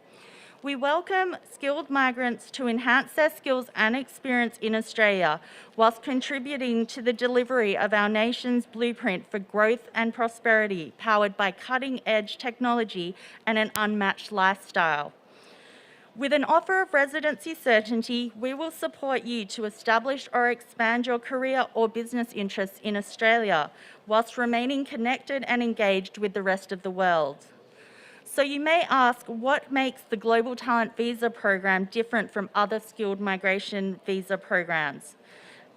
We welcome skilled migrants to enhance their skills and experience in Australia, whilst contributing to the delivery of our nation's blueprint for growth and prosperity, powered by cutting-edge technology and an unmatched lifestyle. With an offer of residency certainty, we will support you to establish or expand your career or business interests in Australia, whilst remaining connected and engaged with the rest of the world. So you may ask, what makes the Global Talent Visa Program different from other skilled migration visa programs?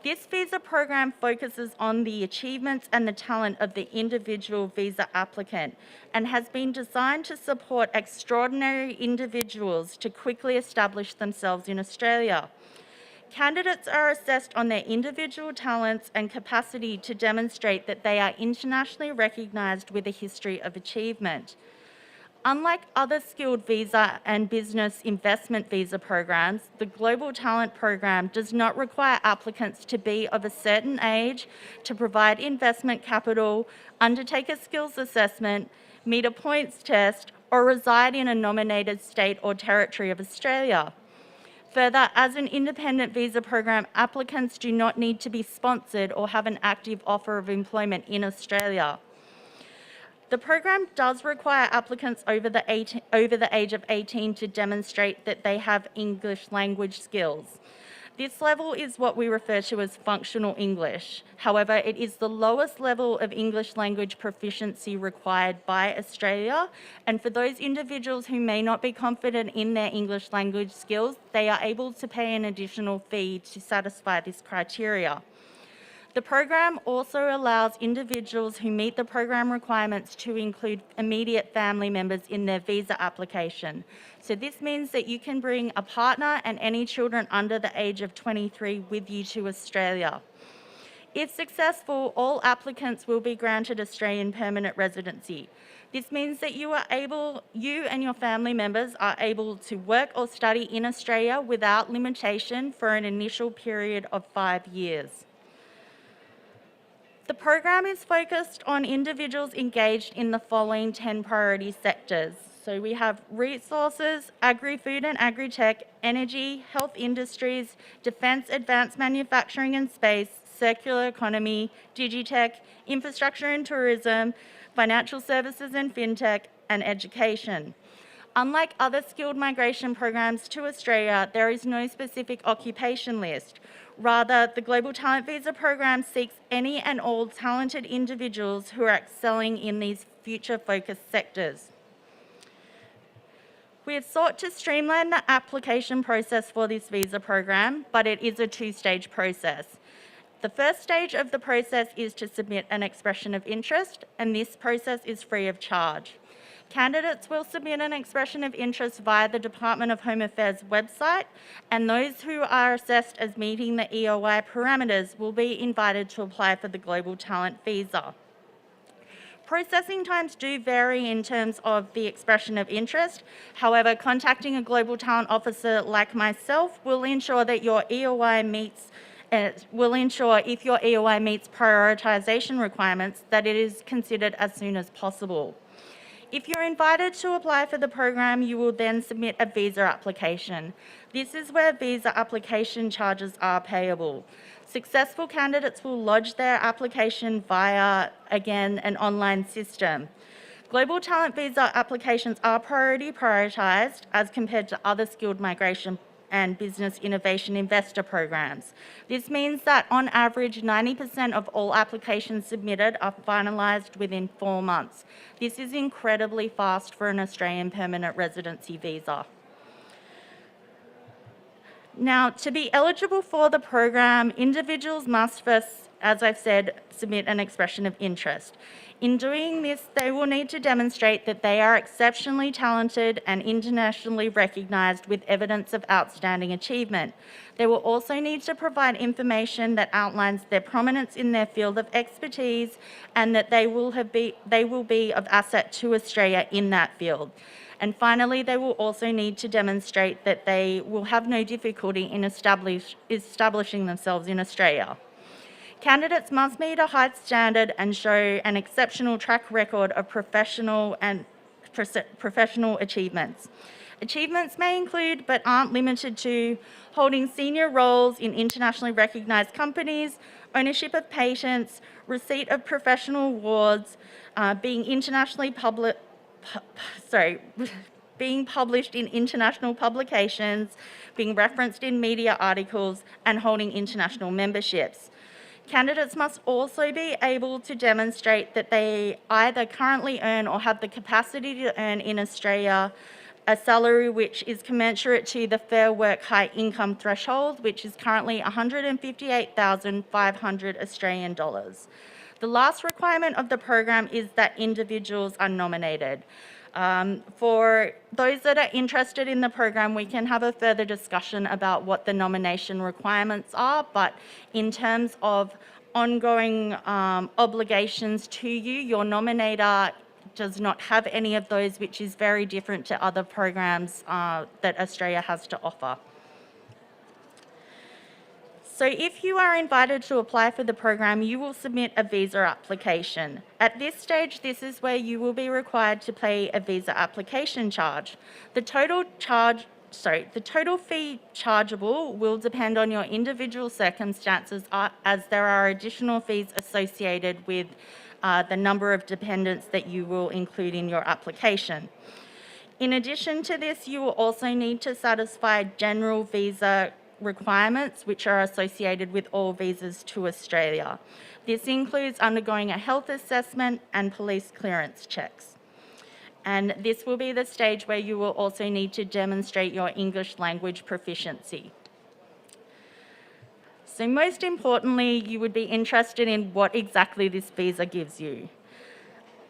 This visa program focuses on the achievements and the talent of the individual visa applicant and has been designed to support extraordinary individuals to quickly establish themselves in Australia. Candidates are assessed on their individual talents and capacity to demonstrate that they are internationally recognised with a history of achievement. Unlike other skilled visa and business investment visa programs, the Global Talent Program does not require applicants to be of a certain age, to provide investment capital, undertake a skills assessment, meet a points test, or reside in a nominated state or territory of Australia. Further, as an independent visa program, applicants do not need to be sponsored or have an active offer of employment in Australia. The program does require applicants over the age of 18 to demonstrate that they have English language skills. This level is what we refer to as functional English. However, it is the lowest level of English language proficiency required by Australia, and for those individuals who may not be confident in their English language skills, they are able to pay an additional fee to satisfy this criteria. The program also allows individuals who meet the program requirements to include immediate family members in their visa application. So this means that you can bring a partner and any children under the age of 23 with you to Australia. If successful, all applicants will be granted Australian permanent residency. This means that you and your family members are able to work or study in Australia without limitation for an initial period of 5 years. The program is focused on individuals engaged in the following 10 priority sectors. So we have resources, agri-food and agri-tech, energy, health industries, defence, advanced manufacturing and space, circular economy, digitech, infrastructure and tourism, financial services and fintech, and education. Unlike other skilled migration programs to Australia, there is no specific occupation list. Rather, the Global Talent Visa program seeks any and all talented individuals who are excelling in these future-focused sectors. We have sought to streamline the application process for this visa program, but it is a two-stage process. The first stage of the process is to submit an expression of interest, and this process is free of charge. Candidates will submit an expression of interest via the Department of Home Affairs website, and those who are assessed as meeting the EOI parameters will be invited to apply for the Global Talent Visa. Processing times do vary in terms of the expression of interest. However, contacting a Global Talent Officer like myself will ensure that your EOI meets if your EOI meets prioritisation requirements, that it is considered as soon as possible. If you're invited to apply for the program, you will then submit a visa application. This is where visa application charges are payable. Successful candidates will lodge their application via, again, an online system. Global Talent Visa applications are prioritised as compared to other skilled migration and business innovation investor programs. This means that on average, 90% of all applications submitted are finalised within 4 months. This is incredibly fast for an Australian permanent residency visa. Now, to be eligible for the program, individuals must first, as I've said, submit an expression of interest. In doing this, they will need to demonstrate that they are exceptionally talented and internationally recognised with evidence of outstanding achievement. They will also need to provide information that outlines their prominence in their field of expertise and that they will be of asset to Australia in that field. And finally, they will also need to demonstrate that they will have no difficulty in establishing themselves in Australia. Candidates must meet a high standard and show an exceptional track record of professional achievements. Achievements may include, but aren't limited to, holding senior roles in internationally recognised companies, ownership of patents, receipt of professional awards, being published in international publications, being referenced in media articles, and holding international memberships. Candidates must also be able to demonstrate that they either currently earn or have the capacity to earn in Australia a salary which is commensurate to the Fair Work High Income threshold, which is currently 158,500 Australian dollars. The last requirement of the program is that individuals are nominated. For those that are interested in the program, we can have a further discussion about what the nomination requirements are, but in terms of ongoing obligations to you, your nominator does not have any of those, which is very different to other programs that Australia has to offer. So if you are invited to apply for the program, you will submit a visa application. At this stage, this is where you will be required to pay a visa application charge. The total fee chargeable will depend on your individual circumstances, as there are additional fees associated with the number of dependents that you will include in your application. In addition to this, you will also need to satisfy general visa requirements which are associated with all visas to Australia. This includes undergoing a health assessment and police clearance checks. And this will be the stage where you will also need to demonstrate your English language proficiency. So most importantly, you would be interested in what exactly this visa gives you.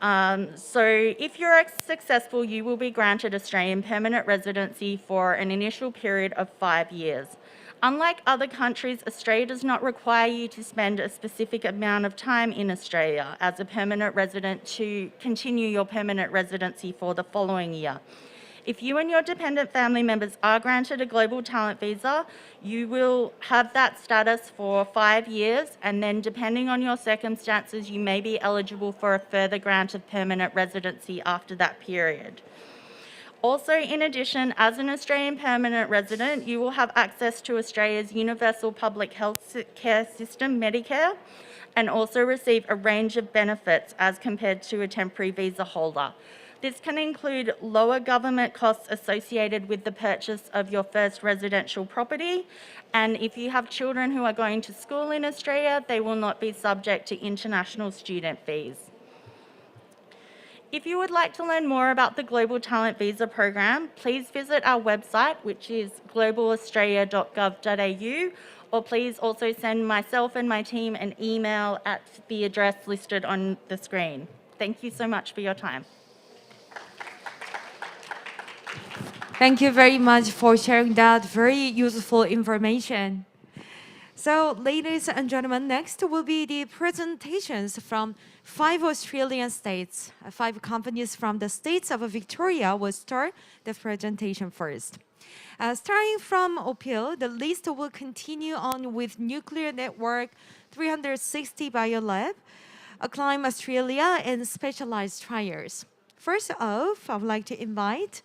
So if you're successful, you will be granted Australian permanent residency for an initial period of 5 years. Unlike other countries, Australia does not require you to spend a specific amount of time in Australia as a permanent resident to continue your permanent residency for the following year. If you and your dependent family members are granted a global talent visa, you will have that status for 5 years, and then depending on your circumstances, you may be eligible for a further grant of permanent residency after that period. Also, in addition, as an Australian permanent resident, you will have access to Australia's universal public health care system, Medicare, and also receive a range of benefits as compared to a temporary visa holder. This can include lower government costs associated with the purchase of your first residential property, and if you have children who are going to school in Australia, they will not be subject to international student fees. If you would like to learn more about the Global Talent Visa Program, please visit our website, which is globalaustralia.gov.au, or please also send myself and my team an email at the address listed on the screen. Thank you so much for your time. Thank you very much for sharing that very useful information. So, ladies and gentlemen, next will be the presentations from 5 Australian states. 5 companies from the states of Victoria will start the presentation first. Starting from OPIL, the list will continue on with Nuclear Network 360 Biolab, Acclaim Australia, and Specialized Trials. First off, I would like to invite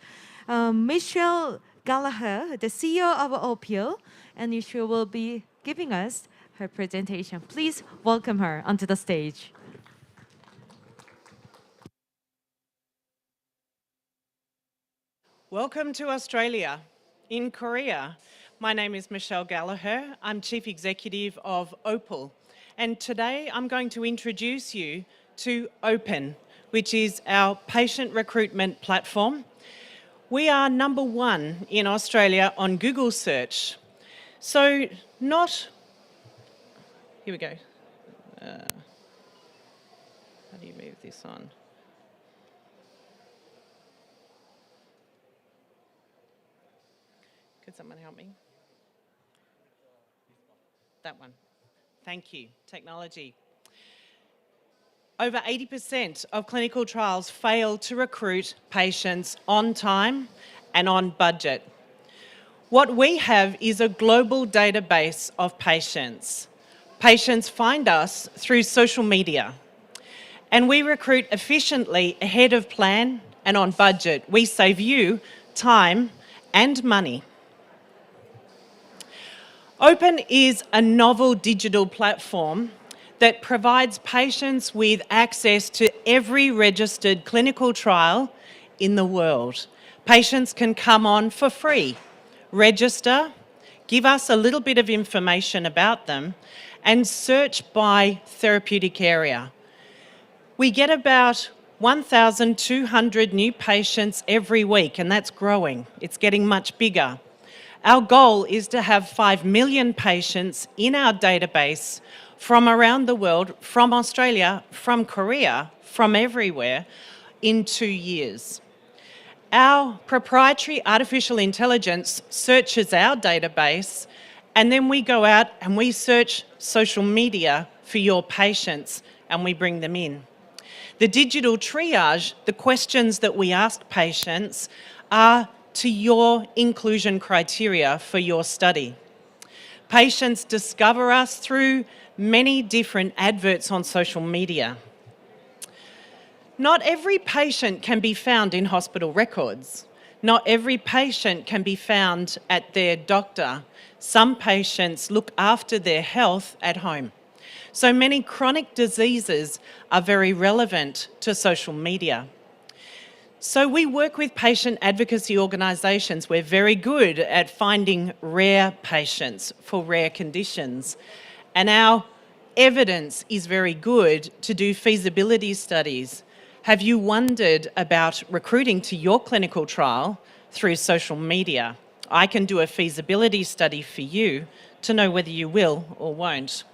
Michelle Gallagher, the CEO of OPIL, and she will be giving us her presentation. Please welcome her onto the stage. Welcome to Australia. In Korea, my name is Michelle Gallagher. I'm Chief Executive of OPIL. And today I'm going to introduce you to Open, which is our patient recruitment platform. We are number 1 in Australia on Google search. So here we go. How do you move this on? Could someone help me? That one. Thank you. Technology. Over 80% of clinical trials fail to recruit patients on time and on budget. What we have is a global database of patients. Patients find us through social media, and we recruit efficiently ahead of plan and on budget. We save you time and money. Open is a novel digital platform that provides patients with access to every registered clinical trial in the world. Patients can come on for free, register, give us a little bit of information about them, and search by therapeutic area. We get about 1,200 new patients every week, and that's growing. It's getting much bigger. Our goal is to have 5 million patients in our database from around the world, from Australia, from Korea, from everywhere, in 2 years. Our proprietary artificial intelligence searches our database, and then we go out and we search social media for your patients, and we bring them in. The digital triage, the questions that we ask patients, are to your inclusion criteria for your study. Patients discover us through many different adverts on social media. Not every patient can be found in hospital records. Not every patient can be found at their doctor. Some patients look after their health at home. So many chronic diseases are very relevant to social media. So we work with patient advocacy organisations. We're very good at finding rare patients for rare conditions. And our evidence is very good to do feasibility studies. Have you wondered about recruiting to your clinical trial through social media? I can do a feasibility study for you to know whether you will or won't.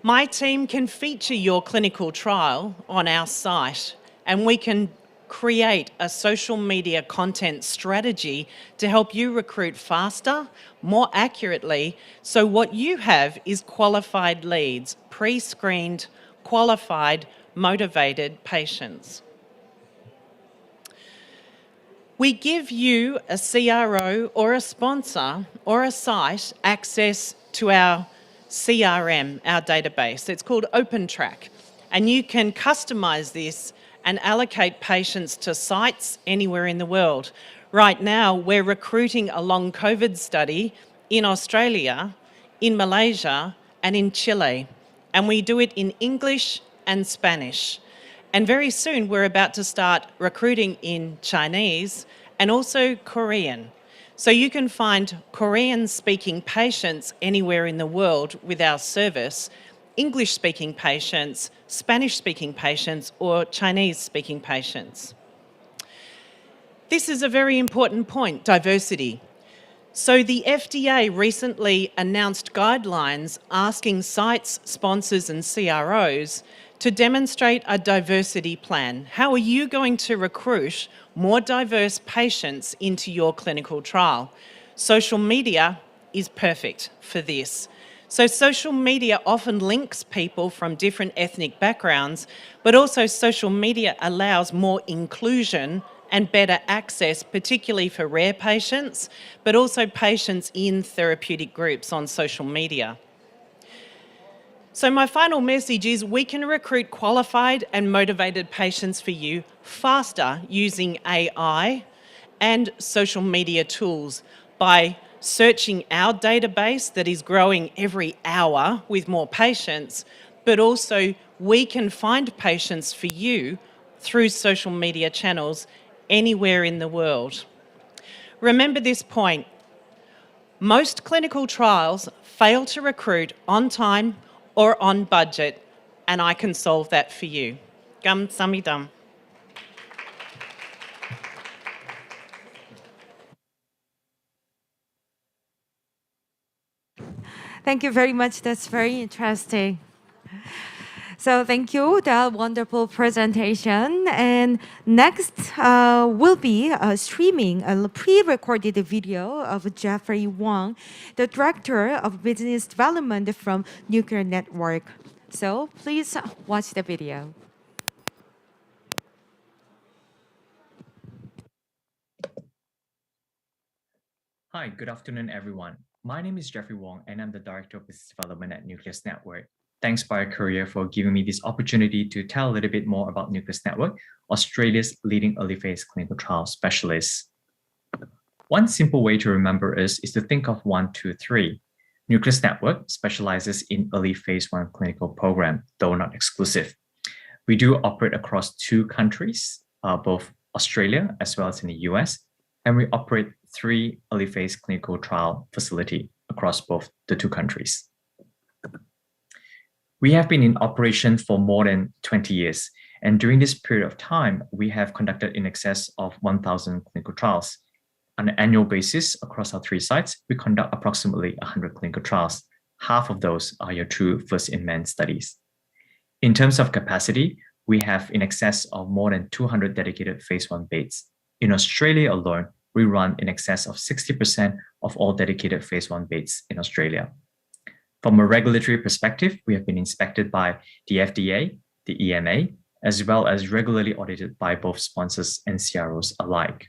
My team can feature your clinical trial on our site, and we can create a social media content strategy to help you recruit faster, more accurately, so what you have is qualified leads, pre-screened, qualified, motivated patients. We give you, a CRO or a sponsor or a site, access to our CRM, our database. It's called OpenTrack, and you can customise this and allocate patients to sites anywhere in the world. Right now, we're recruiting a long COVID study in Australia, in Malaysia, and in Chile, and we do it in English and Spanish. And very soon, we're about to start recruiting in Chinese and also Korean. So you can find Korean-speaking patients anywhere in the world with our service, English-speaking patients, Spanish-speaking patients, or Chinese-speaking patients. This is a very important point, diversity. So the FDA recently announced guidelines asking sites, sponsors, and CROs to demonstrate a diversity plan. How are you going to recruit more diverse patients into your clinical trial? Social media is perfect for this. So social media often links people from different ethnic backgrounds, but also social media allows more inclusion and better access, particularly for rare patients, but also patients in therapeutic groups on social media. So my final message is we can recruit qualified and motivated patients for you faster using AI and social media tools by searching our database that is growing every hour with more patients, but also we can find patients for you through social media channels anywhere in the world. Remember this point. Most clinical trials fail to recruit on time or on budget, and I can solve that for you. Kamsahamnida. Thank you very much. That's very interesting. So thank you, that wonderful presentation. And next will be streaming a pre-recorded video of Jeffrey Wong, the Director of Business Development from Nuclear Network. So please watch the video. Hi, good afternoon, everyone. My name is Jeffrey Wong, and I'm the Director of Business Development at Nucleus Network. Thanks, BioCourier, for giving me this opportunity to tell a little bit more about Nucleus Network, Australia's leading early phase clinical trial specialist. One simple way to remember us is to think of 1, 2, 3. Nucleus Network specializes in early phase 1 clinical program, though not exclusive. We do operate across 2 countries, both Australia as well as in the US, and we operate 3 early phase clinical trial facilities across both the 2 countries. We have been in operation for more than 20 years, and during this period of time, we have conducted in excess of 1,000 clinical trials. On an annual basis, across our 3 sites, we conduct approximately 100 clinical trials. Half of those are your true first-in-man studies. In terms of capacity, we have in excess of more than 200 dedicated phase 1 beds. In Australia alone, we run in excess of 60% of all dedicated phase 1 beds in Australia. From a regulatory perspective, we have been inspected by the FDA, the EMA, as well as regularly audited by both sponsors and CROs alike.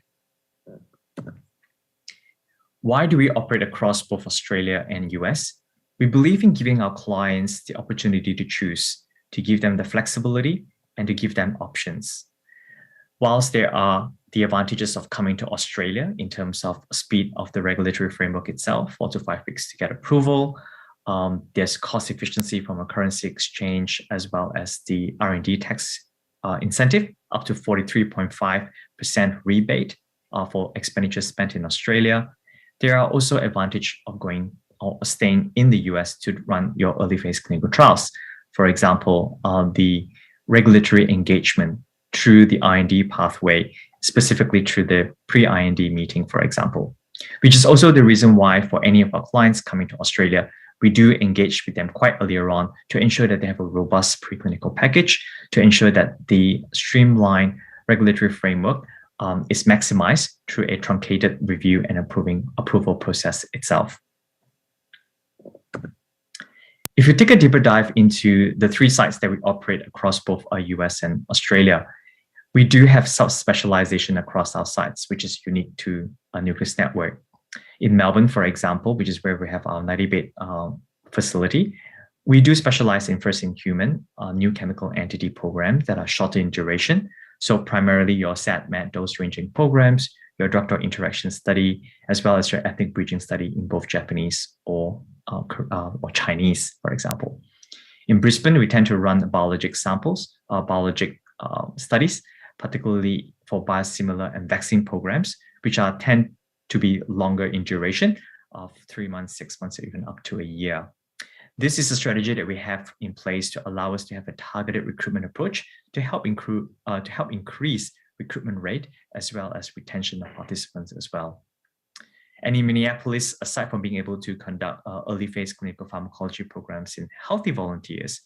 Why do we operate across both Australia and US? We believe in giving our clients the opportunity to choose, to give them the flexibility and to give them options. Whilst there are the advantages of coming to Australia in terms of speed of the regulatory framework itself, 4 to 5 weeks to get approval, there's cost efficiency from a currency exchange, as well as the R&D tax incentive, up to 43.5% rebate for expenditures spent in Australia. There are also advantages of going or staying in the US to run your early phase clinical trials. For example, the regulatory engagement through the IND pathway, specifically through the pre-IND meeting, for example. which is also the reason why for any of our clients coming to Australia, we do engage with them quite earlier on to ensure that they have a robust preclinical package, to ensure that the streamlined regulatory framework is maximized through a truncated review and approval process itself. If you take a deeper dive into the 3 sites that we operate across both US and Australia, we do have sub-specialization across our sites, which is unique to a Nucleus network. In Melbourne, for example, which is where we have our 90-bed facility, we do specialize in first-in-human new chemical entity programs that are shorter in duration. So primarily your SAD/MAD dose-ranging programs, your drug-drug interaction study, as well as your ethnic bridging study in both Japanese or Chinese, for example. In Brisbane, we tend to run biologic samples, biologic studies, particularly for biosimilar and vaccine programs, which tend to be longer in duration of 3 months, 6 months, or even up to a year. This is a strategy that we have in place to allow us to have a targeted recruitment approach to help increase recruitment rate as well as retention of participants as well. And in Minneapolis, aside from being able to conduct early phase clinical pharmacology programs in healthy volunteers,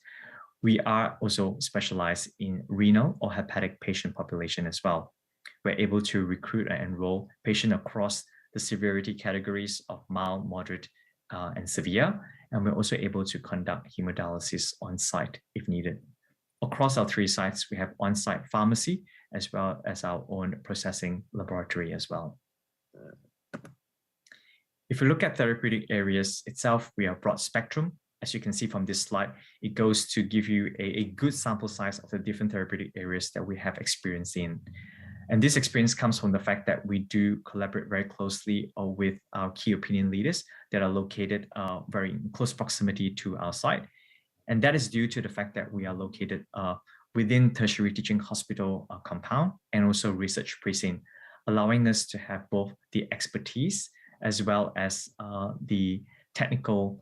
we are also specialized in renal or hepatic patient population as well. We're able to recruit and enroll patients across the severity categories of mild, moderate, and severe. And we're also able to conduct hemodialysis on site if needed. Across our 3 sites, we have on-site pharmacy as well as our own processing laboratory as well. If you look at therapeutic areas itself, we are broad spectrum. As you can see from this slide, it goes to give you a good sample size of the different therapeutic areas that we have experience in. And this experience comes from the fact that we do collaborate very closely with our key opinion leaders that are located very close proximity to our site. And that is due to the fact that we are located within tertiary teaching hospital compound and also research precinct, allowing us to have both the expertise as well as the technical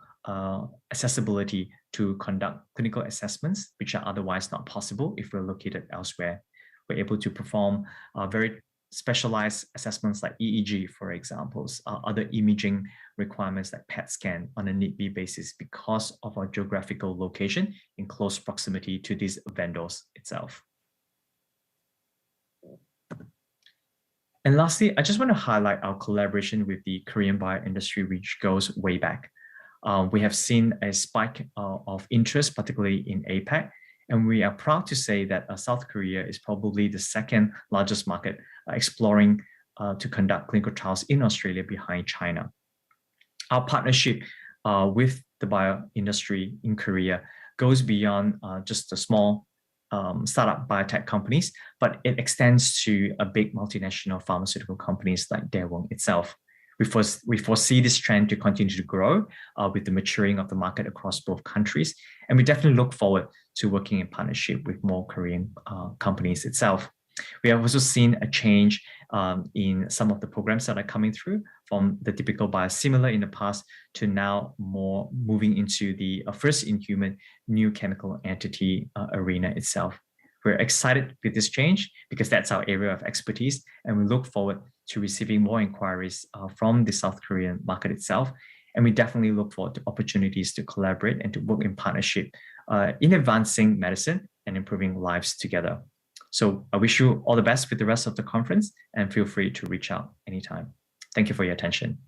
accessibility to conduct clinical assessments, which are otherwise not possible if we're located elsewhere. We're able to perform very specialized assessments like EEG, for example, other imaging requirements like PET scan on a need-be basis because of our geographical location in close proximity to these vendors itself. And lastly, I just want to highlight our collaboration with the Korean bio industry, which goes way back. We have seen a spike of interest, particularly in APAC, and we are proud to say that South Korea is probably the second largest market exploring to conduct clinical trials in Australia behind China. Our partnership with the bio industry in Korea goes beyond just the small startup biotech companies, but it extends to a big multinational pharmaceutical companies like Daewon itself. We foresee this trend to continue to grow with the maturing of the market across both countries. And we definitely look forward to working in partnership with more Korean companies itself. We have also seen a change in some of the programs that are coming through from the typical biosimilar in the past to now more moving into the first-in-human new chemical entity arena itself. We're excited with this change because that's our area of expertise, and we look forward to receiving more inquiries from the South Korean market itself. And we definitely look forward to opportunities to collaborate and to work in partnership in advancing medicine and improving lives together. So I wish you all the best with the rest of the conference, and feel free to reach out anytime. Thank you for your attention.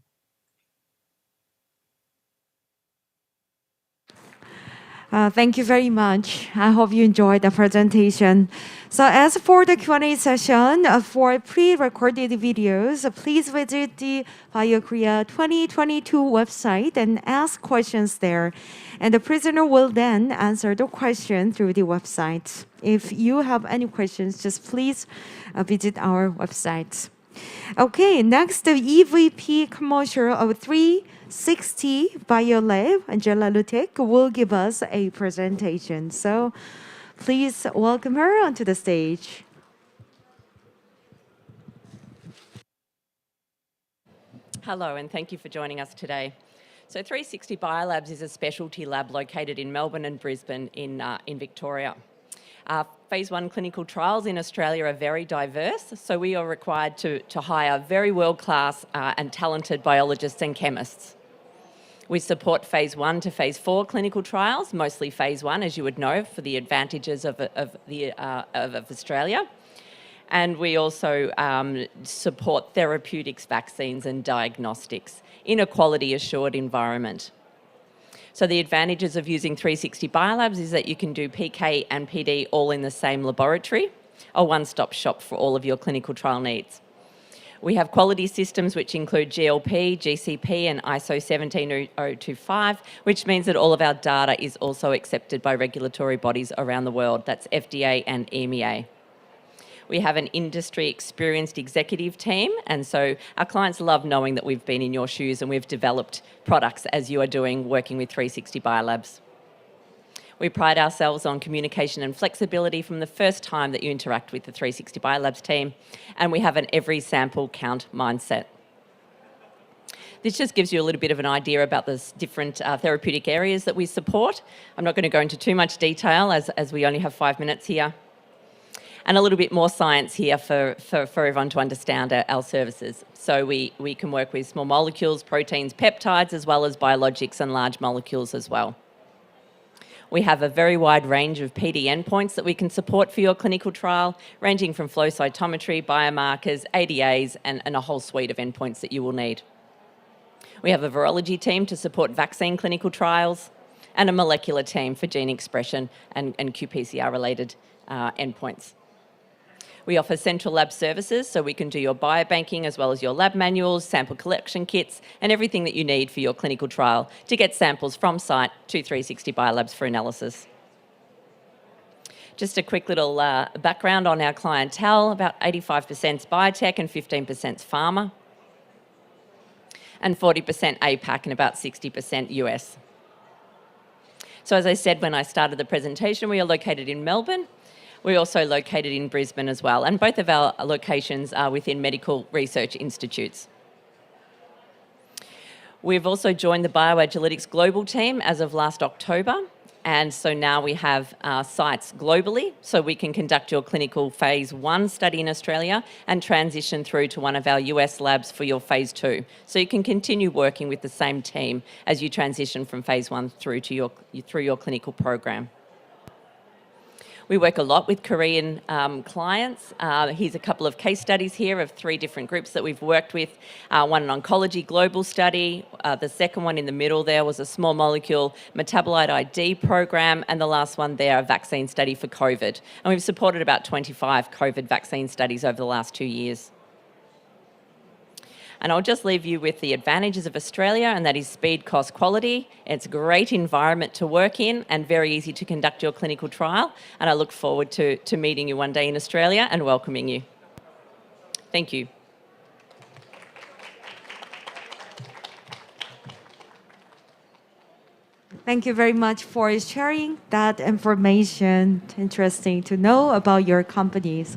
Thank you very much. I hope you enjoyed the presentation. So as for the Q&A session, for pre-recorded videos, please visit the BioKorea 2022 website and ask questions there. And the presenter will then answer the question through the website. If you have any questions, just please visit our website. Okay, next, the EVP commercial of 360 BioLab, Angela Lutek, will give us a presentation. So please welcome her onto the stage. Hello, and thank you for joining us today. So 360 BioLabs is a specialty lab located in Melbourne and Brisbane in Victoria. Phase 1 clinical trials in Australia are very diverse, so we are required to hire very world-class and talented biologists and chemists. We support phase 1 to phase 4 clinical trials, mostly phase 1, as you would know, for the advantages of Australia. And we also support therapeutics, vaccines and diagnostics in a quality-assured environment. So the advantages of using 360 Biolabs is that you can do PK and PD all in the same laboratory, a one-stop shop for all of your clinical trial needs. We have quality systems which include GLP, GCP and ISO 17025, which means that all of our data is also accepted by regulatory bodies around the world. That's FDA and EMEA. We have an industry experienced executive team, and so our clients love knowing that we've been in your shoes and we've developed products as you are doing, working with 360 Biolabs. We pride ourselves on communication and flexibility from the first time that you interact with the 360 Biolabs team, and we have an every sample count mindset. This just gives you a little bit of an idea about the different therapeutic areas that we support. I'm not going to go into too much detail as we only have 5 minutes here. And a little bit more science here for everyone to understand our services. So we can work with small molecules, proteins, peptides, as well as biologics and large molecules as well. We have a very wide range of PD endpoints that we can support for your clinical trial, ranging from flow cytometry, biomarkers, ADAs, and a whole suite of endpoints that you will need. We have a virology team to support vaccine clinical trials, and a molecular team for gene expression and qPCR-related endpoints. We offer central lab services, so we can do your biobanking as well as your lab manuals, sample collection kits, and everything that you need for your clinical trial to get samples from site to 360 Biolabs for analysis. Just a quick little background on our clientele. About 85% is biotech and 15% is pharma, and 40% APAC and about 60% US. So as I said when I started the presentation, we are located in Melbourne. We're also located in Brisbane as well, and both of our locations are within medical research institutes. We've also joined the Bioagiletics Global team as of last October, and so now we have sites globally, so we can conduct your clinical phase 1 study in Australia and transition through to one of our US labs for your phase 2. So you can continue working with the same team as you transition from phase 1 through your clinical program. We work a lot with Korean clients. Here's a couple of case studies here of 3 different groups that we've worked with. One an oncology global study, the second one in the middle there was a small molecule metabolite ID program, and the last one there, a vaccine study for COVID. And we've supported about 25 COVID vaccine studies over the last 2 years. And I'll just leave you with the advantages of Australia, and that is speed, cost, quality. It's a great environment to work in and very easy to conduct your clinical trial. And I look forward to meeting you one day in Australia and welcoming you. Thank you. Thank you very much for sharing that information. Interesting to know about your companies.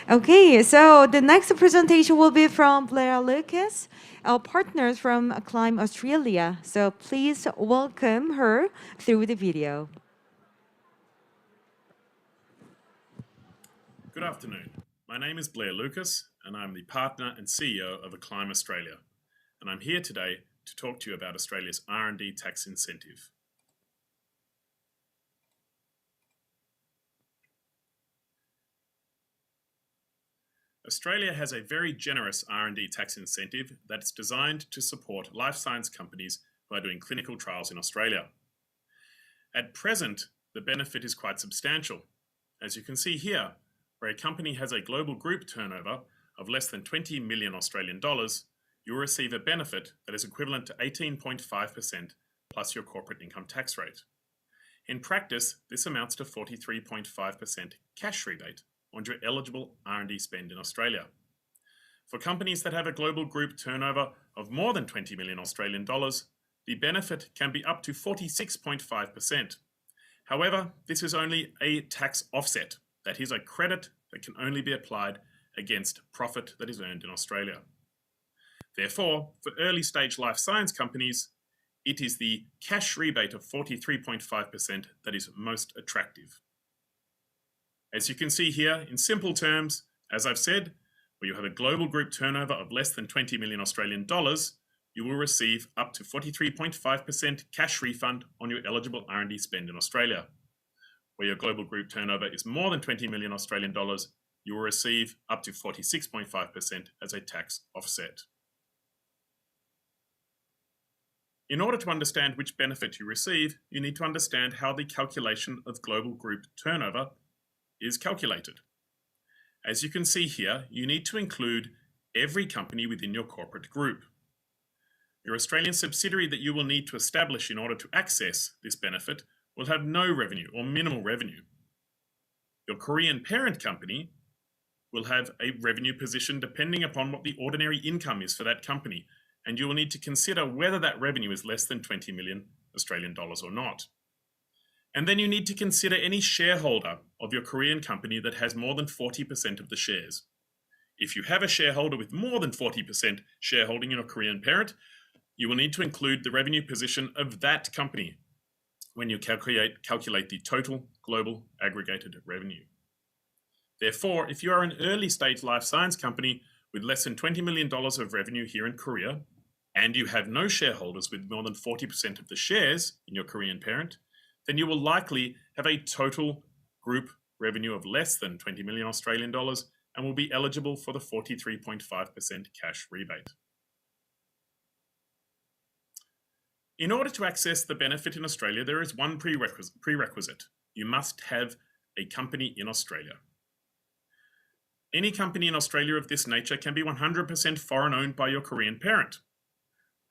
Okay, so the next presentation will be from Blair Lucas, our partners from Climb Australia. So please welcome her through the video. Good afternoon. My name is Blair Lucas, and I'm the partner and CEO of Climb Australia. And I'm here today to talk to you about Australia's R&D tax incentive. Australia has a very generous R&D tax incentive that's designed to support life science companies who are doing clinical trials in Australia. At present, the benefit is quite substantial. As you can see here, where a company has a global group turnover of less than 20 million Australian dollars, you will receive a benefit that is equivalent to 18.5% plus your corporate income tax rate. In practice, this amounts to 43.5% cash rebate on your eligible R&D spend in Australia. For companies that have a global group turnover of more than 20 million Australian dollars, the benefit can be up to 46.5%. However, this is only a tax offset. That is a credit that can only be applied against profit that is earned in Australia. Therefore, for early stage life science companies, it is the cash rebate of 43.5% that is most attractive. As you can see here, in simple terms, as I've said, where you have a global group turnover of less than 20 million Australian dollars, you will receive up to 43.5% cash refund on your eligible R&D spend in Australia. Where your global group turnover is more than 20 million Australian dollars, you will receive up to 46.5% as a tax offset. In order to understand which benefit you receive, you need to understand how the calculation of global group turnover is calculated. As you can see here, you need to include every company within your corporate group. Your Australian subsidiary that you will need to establish in order to access this benefit will have no revenue or minimal revenue. Your Korean parent company will have a revenue position depending upon what the ordinary income is for that company, and you will need to consider whether that revenue is less than 20 million Australian dollars or not. And then you need to consider any shareholder of your Korean company that has more than 40% of the shares. If you have a shareholder with more than 40% shareholding in your Korean parent, you will need to include the revenue position of that company when you calculate the total global aggregated revenue. Therefore, if you are an early stage life science company with less than $20 million of revenue here in Korea, and you have no shareholders with more than 40% of the shares in your Korean parent, then you will likely have a total group revenue of less than 20 million Australian dollars and will be eligible for the 43.5% cash rebate. In order to access the benefit in Australia, there is one prerequisite. You must have a company in Australia. Any company in Australia of this nature can be 100% foreign owned by your Korean parent.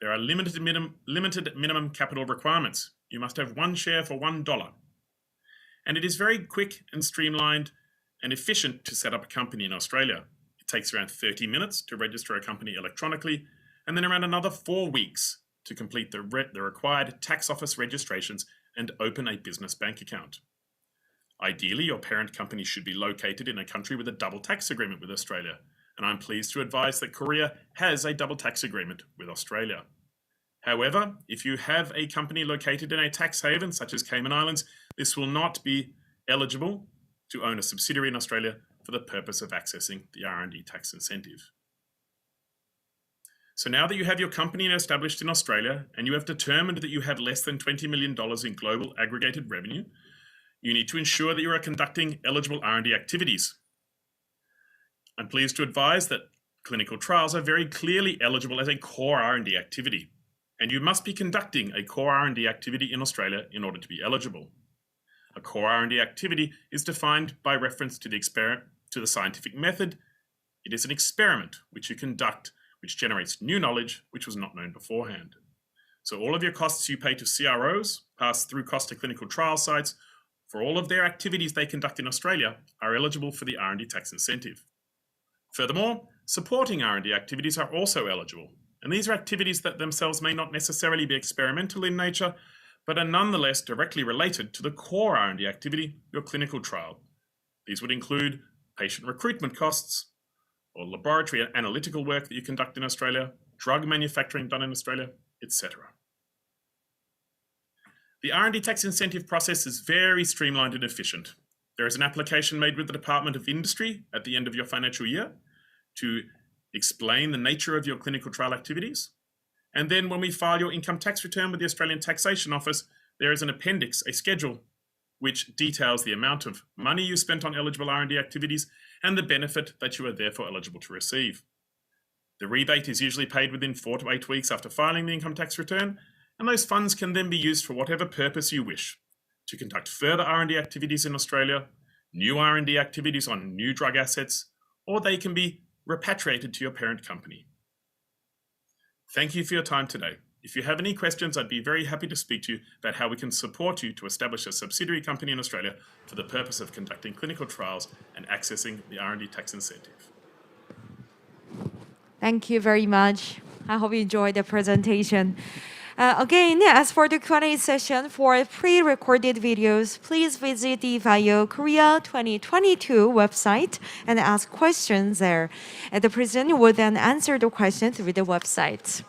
There are limited minimum capital requirements. You must have one share for $1. And it is very quick and streamlined and efficient to set up a company in Australia. It takes around 30 minutes to register a company electronically, and then around another 4 weeks to complete the required tax office registrations and open a business bank account. Ideally, your parent company should be located in a country with a double tax agreement with Australia, and I'm pleased to advise that Korea has a double tax agreement with Australia. However, if you have a company located in a tax haven such as Cayman Islands, this will not be eligible to own a subsidiary in Australia for the purpose of accessing the R&D tax incentive. So now that you have your company established in Australia and you have determined that you have less than $20 million in global aggregated revenue, you need to ensure that you are conducting eligible R&D activities. I'm pleased to advise that clinical trials are very clearly eligible as a core R&D activity, and you must be conducting a core R&D activity in Australia in order to be eligible. A core R&D activity is defined by reference to the scientific method. It is an experiment which you conduct which generates new knowledge which was not known beforehand. So all of your costs you pay to CROs pass through cost to clinical trial sites for all of their activities they conduct in Australia are eligible for the R&D tax incentive. Furthermore, supporting R&D activities are also eligible, and these are activities that themselves may not necessarily be experimental in nature, but are nonetheless directly related to the core R&D activity, your clinical trial. These would include patient recruitment costs, or laboratory analytical work that you conduct in Australia, drug manufacturing done in Australia, etc. The R&D tax incentive process is very streamlined and efficient. There is an application made with the Department of Industry at the end of your financial year to explain the nature of your clinical trial activities. And then when we file your income tax return with the Australian Taxation Office, there is an appendix, a schedule, which details the amount of money you spent on eligible R&D activities and the benefit that you are therefore eligible to receive. The rebate is usually paid within 4 to 8 weeks after filing the income tax return, and those funds can then be used for whatever purpose you wish, to conduct further R&D activities in Australia, new R&D activities on new drug assets, or they can be repatriated to your parent company. Thank you for your time today. If you have any questions, I'd be very happy to speak to you about how we can support you to establish a subsidiary company in Australia for the purpose of conducting clinical trials and accessing the R&D tax incentive. Thank you very much. I hope you enjoyed the presentation. Again, as for the Q&A session for pre-recorded videos, please visit the Bio Korea 2022 website and ask questions there. And the presenter will then answer the questions through the website.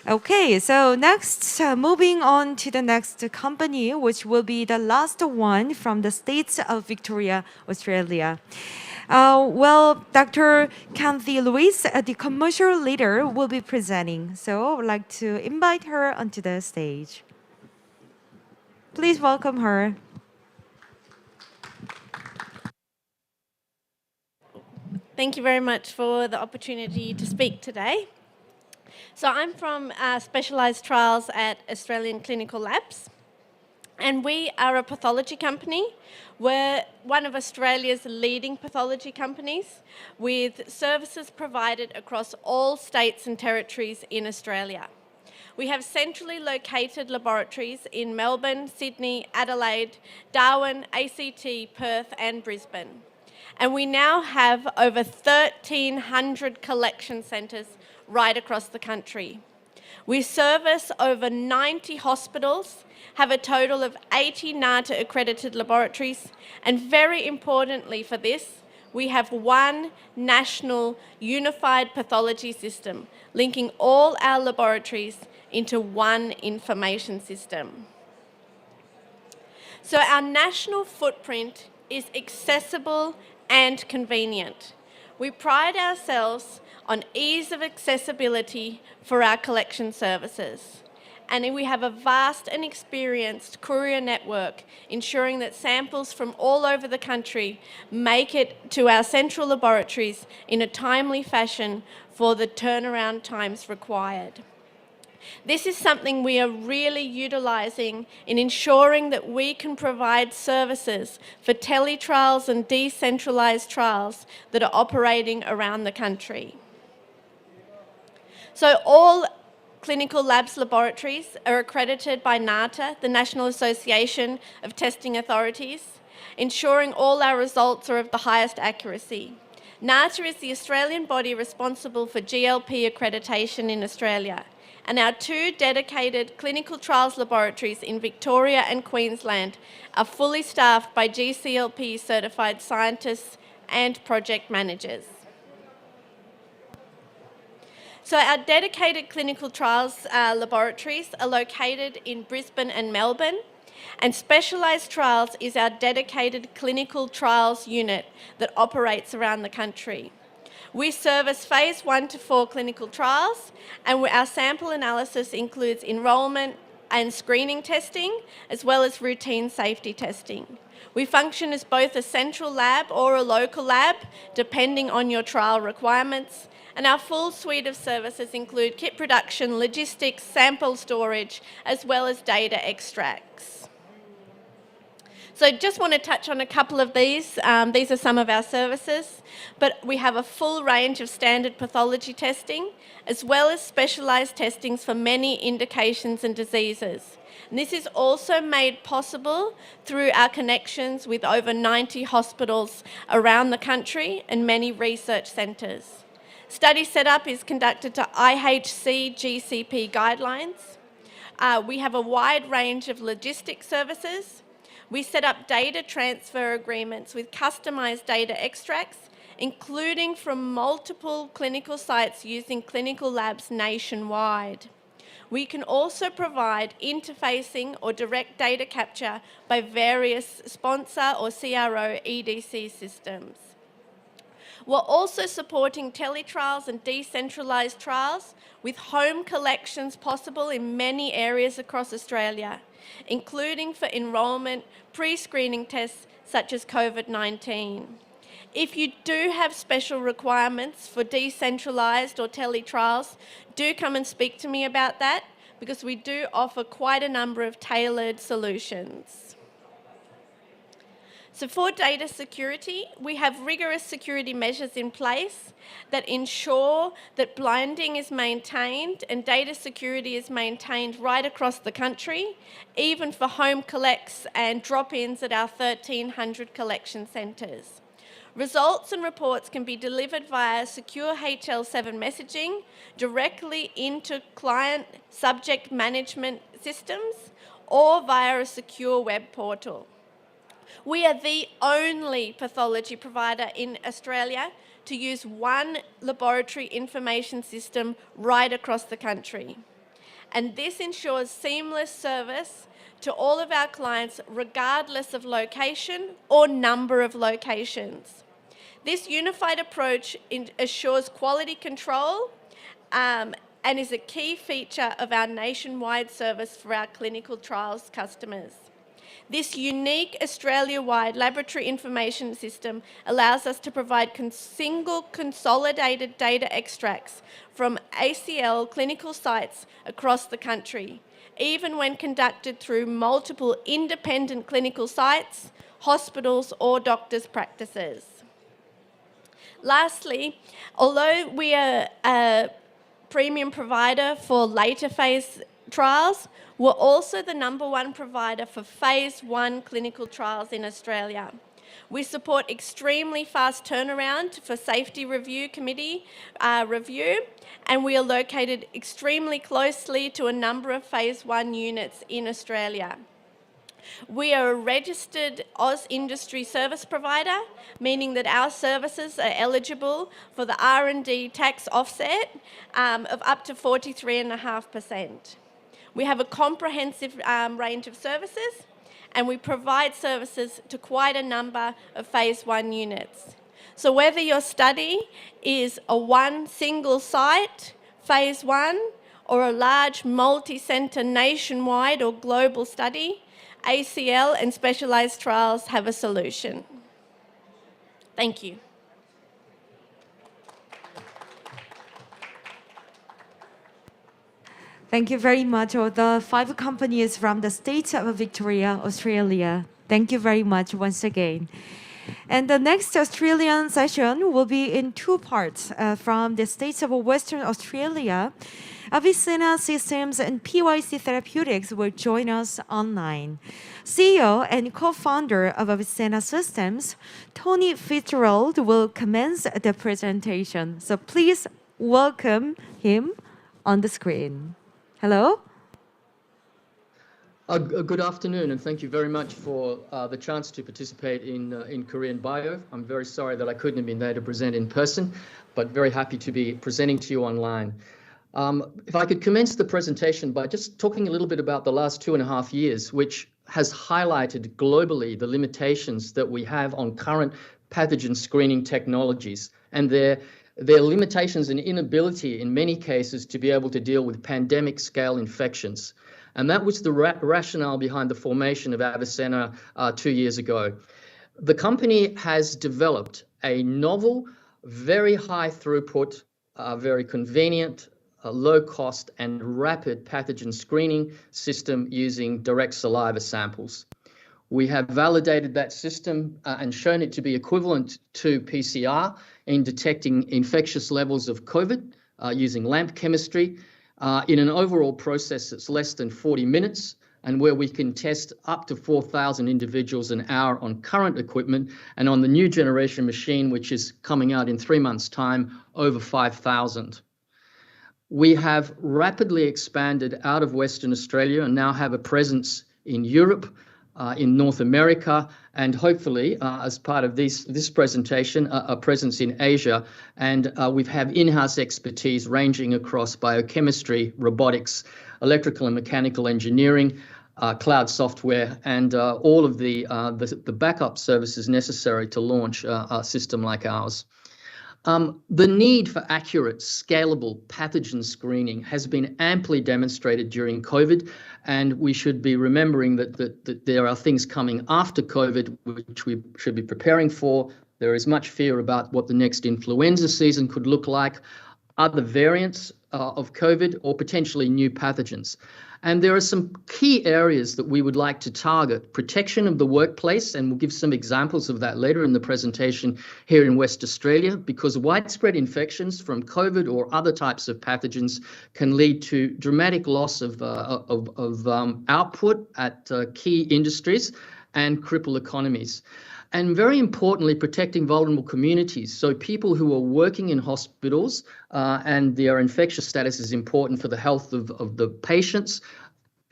Okay, so next, moving on to the next company, which will be the last one from the States of Victoria, Australia. Well, Dr. Kathy Lewis, the commercial leader, will be presenting. So I would like to invite her onto the stage. Please welcome her. Thank you very much for the opportunity to speak today. So I'm from Specialised Trials at Australian Clinical Labs, and we are a pathology company. We're one of Australia's leading pathology companies with services provided across all states and territories in Australia. We have centrally located laboratories in Melbourne, Sydney, Adelaide, Darwin, ACT, Perth and Brisbane. And we now have over 1,300 collection centres right across the country. We service over 90 hospitals, have a total of 80 NATA accredited laboratories, and very importantly for this, we have one national unified pathology system linking all our laboratories into one information system. So our national footprint is accessible and convenient. We pride ourselves on ease of accessibility for our collection services. And we have a vast and experienced courier network ensuring that samples from all over the country make it to our central laboratories in a timely fashion for the turnaround times required. This is something we are really utilising in ensuring that we can provide services for teletrials and decentralised trials that are operating around the country. So all clinical labs laboratories are accredited by NATA, the National Association of Testing Authorities, ensuring all our results are of the highest accuracy. NATA is the Australian body responsible for GLP accreditation in Australia, and our two dedicated clinical trials laboratories in Victoria and Queensland are fully staffed by GCLP certified scientists and project managers. So our dedicated clinical trials laboratories are located in Brisbane and Melbourne, and Specialised Trials is our dedicated clinical trials unit that operates around the country. We service phase 1 to 4 clinical trials, and our sample analysis includes enrolment and screening testing, as well as routine safety testing. We function as both a central lab or a local lab, depending on your trial requirements, and our full suite of services include kit production, logistics, sample storage, as well as data extracts. So just want to touch on a couple of these. These are some of our services, but we have a full range of standard pathology testing, as well as specialised testings for many indications and diseases. And this is also made possible through our connections with over 90 hospitals around the country and many research centres. Study setup is conducted to IHC GCP guidelines. We have a wide range of logistics services. We set up data transfer agreements with customised data extracts, including from multiple clinical sites using clinical labs nationwide. We can also provide interfacing or direct data capture by various sponsor or CRO EDC systems. We're also supporting teletrials and decentralised trials with home collections possible in many areas across Australia, including for enrolment, pre-screening tests such as COVID-19. If you do have special requirements for decentralised or teletrials, do come and speak to me about that, because we do offer quite a number of tailored solutions. So for data security, we have rigorous security measures in place that ensure that blinding is maintained and data security is maintained right across the country, even for home collects and drop-ins at our 1,300 collection centres. Results and reports can be delivered via secure HL7 messaging directly into client subject management systems or via a secure web portal. We are the only pathology provider in Australia to use one laboratory information system right across the country. and this ensures seamless service to all of our clients regardless of location or number of locations. This unified approach assures quality control and is a key feature of our nationwide service for our clinical trials customers. This unique Australia-wide laboratory information system allows us to provide single consolidated data extracts from ACL clinical sites across the country, even when conducted through multiple independent clinical sites, hospitals or doctors' practices. Lastly, although we are a premium provider for later phase trials, we're also the #1 provider for phase 1 clinical trials in Australia. We support extremely fast turnaround for safety review committee review, and we are located extremely closely to a number of phase 1 units in Australia. We are a registered Oz industry service provider, meaning that our services are eligible for the R&D tax offset of up to 43.5%. We have a comprehensive range of services, and we provide services to quite a number of phase 1 units. So whether your study is a single site, phase 1, or a large multi-centre nationwide or global study, ACL and specialised trials have a solution. Thank you. Thank you very much, all the 5 companies from the state of Victoria, Australia. Thank you very much once again. And the next Australian session will be in 2 parts from the states of Western Australia. Avicenna Systems and PYC Therapeutics will join us online. CEO and co-founder of Avicenna Systems, Tony Fitzgerald, will commence the presentation. So please welcome him on the screen. Hello. Good afternoon, and thank you very much for the chance to participate in Korean Bio. I'm very sorry that I couldn't have been there to present in person, but very happy to be presenting to you online. If I could commence the presentation by just talking a little bit about the last 2.5 years, which has highlighted globally the limitations that we have on current pathogen screening technologies and their limitations and inability in many cases to be able to deal with pandemic scale infections. And that was the rationale behind the formation of Avicenna 2 years ago. The company has developed a novel, very high throughput, very convenient, low cost and rapid pathogen screening system using direct saliva samples. We have validated that system and shown it to be equivalent to PCR in detecting infectious levels of COVID using LAMP chemistry in an overall process that's less than 40 minutes and where we can test up to 4,000 individuals an hour on current equipment, and on the new generation machine, which is coming out in 3 months' time, over 5,000. We have rapidly expanded out of Western Australia and now have a presence in Europe, in North America, and hopefully, as part of this presentation, a presence in Asia. And we have in-house expertise ranging across biochemistry, robotics, electrical and mechanical engineering, cloud software, and all of the backup services necessary to launch a system like ours. The need for accurate, scalable pathogen screening has been amply demonstrated during COVID, and we should be remembering that there are things coming after COVID which we should be preparing for. There is much fear about what the next influenza season could look like, other variants of COVID, or potentially new pathogens. And there are some key areas that we would like to target: protection of the workplace, and we'll give some examples of that later in the presentation here in West Australia, because widespread infections from COVID or other types of pathogens can lead to dramatic loss of output at key industries and cripple economies. And very importantly, protecting vulnerable communities. So people who are working in hospitals and their infectious status is important for the health of the patients,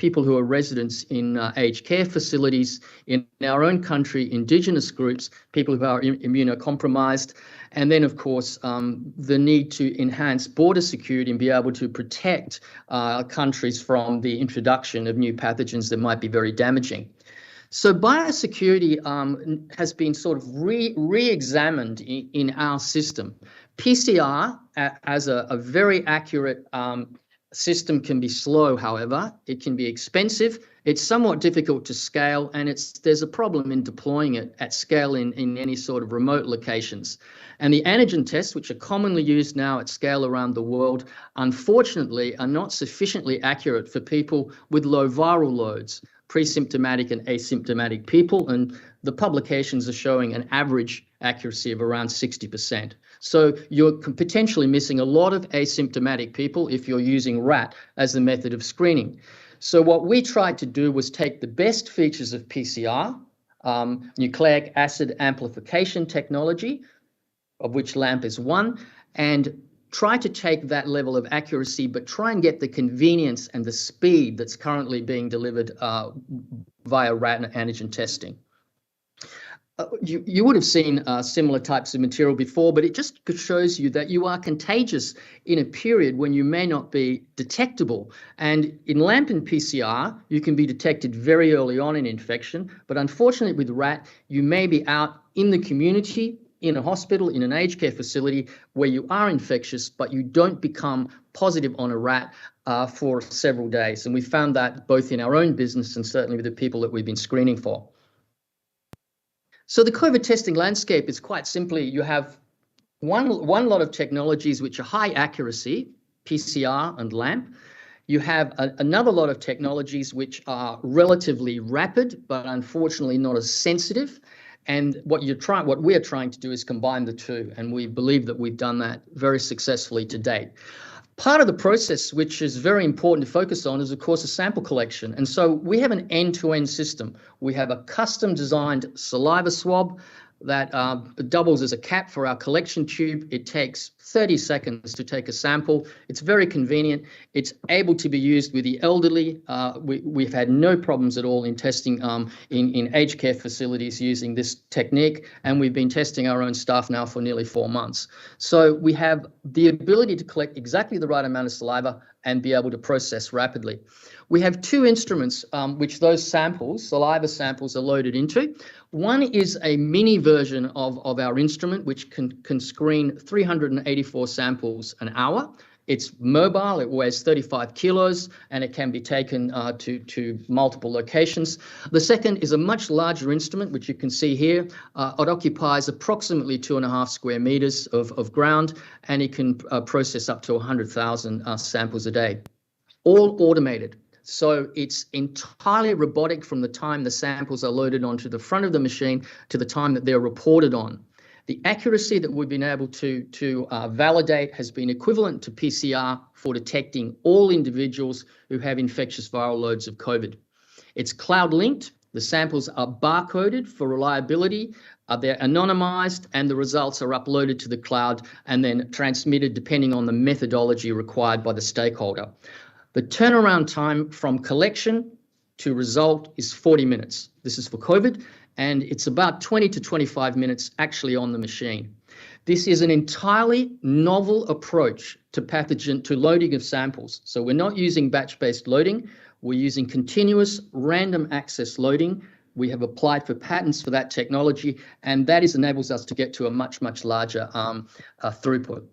people who are residents in aged care facilities, in our own country, Indigenous groups, people who are immunocompromised, and then, of course, the need to enhance border security and be able to protect countries from the introduction of new pathogens that might be very damaging. So biosecurity has been sort of re-examined in our system. PCR, as a very accurate system, can be slow, however. It can be expensive. It's somewhat difficult to scale, and there's a problem in deploying it at scale in any sort of remote locations. And the antigen tests, which are commonly used now at scale around the world, unfortunately are not sufficiently accurate for people with low viral loads, pre-symptomatic and asymptomatic people, and the publications are showing an average accuracy of around 60%. So you're potentially missing a lot of asymptomatic people if you're using RAT as the method of screening. So what we tried to do was take the best features of PCR, nucleic acid amplification technology, of which LAMP is one, and try to take that level of accuracy, but try and get the convenience and the speed that's currently being delivered via RAT antigen testing. You would have seen similar types of material before, but it just shows you that you are contagious in a period when you may not be detectable. And in LAMP and PCR, you can be detected very early on in infection, but unfortunately with RAT, you may be out in the community, in a hospital, in an aged care facility where you are infectious, but you don't become positive on a RAT for several days. And we found that both in our own business and certainly with the people that we've been screening for. So the COVID testing landscape is quite simply, you have one lot of technologies which are high accuracy, PCR and LAMP. You have another lot of technologies which are relatively rapid, but unfortunately not as sensitive. And what we're trying to do is combine the two, and we believe that we've done that very successfully to date. Part of the process, which is very important to focus on, is of course a sample collection. And so we have an end-to-end system. We have a custom designed saliva swab that doubles as a cap for our collection tube. It takes 30 seconds to take a sample. It's very convenient. It's able to be used with the elderly. We've had no problems at all in testing in aged care facilities using this technique, and we've been testing our own staff now for nearly 4 months. So we have the ability to collect exactly the right amount of saliva and be able to process rapidly. We have two instruments which those samples, saliva samples, are loaded into. One is a mini version of our instrument, which can screen 384 samples an hour. It's mobile, it weighs 35 kilos, and it can be taken to multiple locations. The second is a much larger instrument, which you can see here. It occupies approximately 2.5 square meters of ground, and it can process up to 100,000 samples a day, all automated. So it's entirely robotic from the time the samples are loaded onto the front of the machine to the time that they're reported on. The accuracy that we've been able to validate has been equivalent to PCR for detecting all individuals who have infectious viral loads of COVID. It's cloud linked. The samples are barcoded for reliability. They're anonymized, and the results are uploaded to the cloud and then transmitted depending on the methodology required by the stakeholder. The turnaround time from collection to result is 40 minutes. This is for COVID, and it's about 20 to 25 minutes actually on the machine. This is an entirely novel approach to loading of samples. So we're not using batch-based loading. We're using continuous random access loading. We have applied for patents for that technology, and that enables us to get to a much, much larger throughput.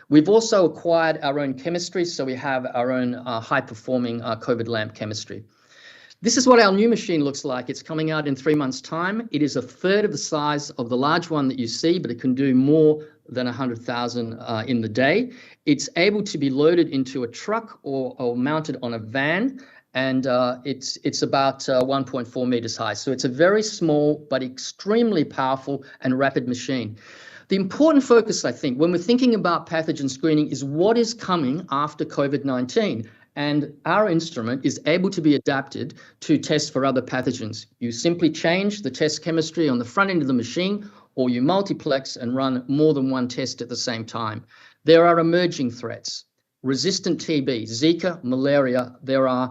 We've also acquired our own chemistry, so we have our own high-performing COVID LAMP chemistry. This is what our new machine looks like. It's coming out in 3 months' time. It is a third of the size of the large one that you see, but it can do more than 100,000 in the day. It's able to be loaded into a truck or mounted on a van, and it's about 1.4 meters high. So it's a very small but extremely powerful and rapid machine. The important focus, I think, when we're thinking about pathogen screening is what is coming after COVID-19. And our instrument is able to be adapted to test for other pathogens. You simply change the test chemistry on the front end of the machine, or you multiplex and run more than one test at the same time. There are emerging threats: resistant TB, Zika, malaria. There are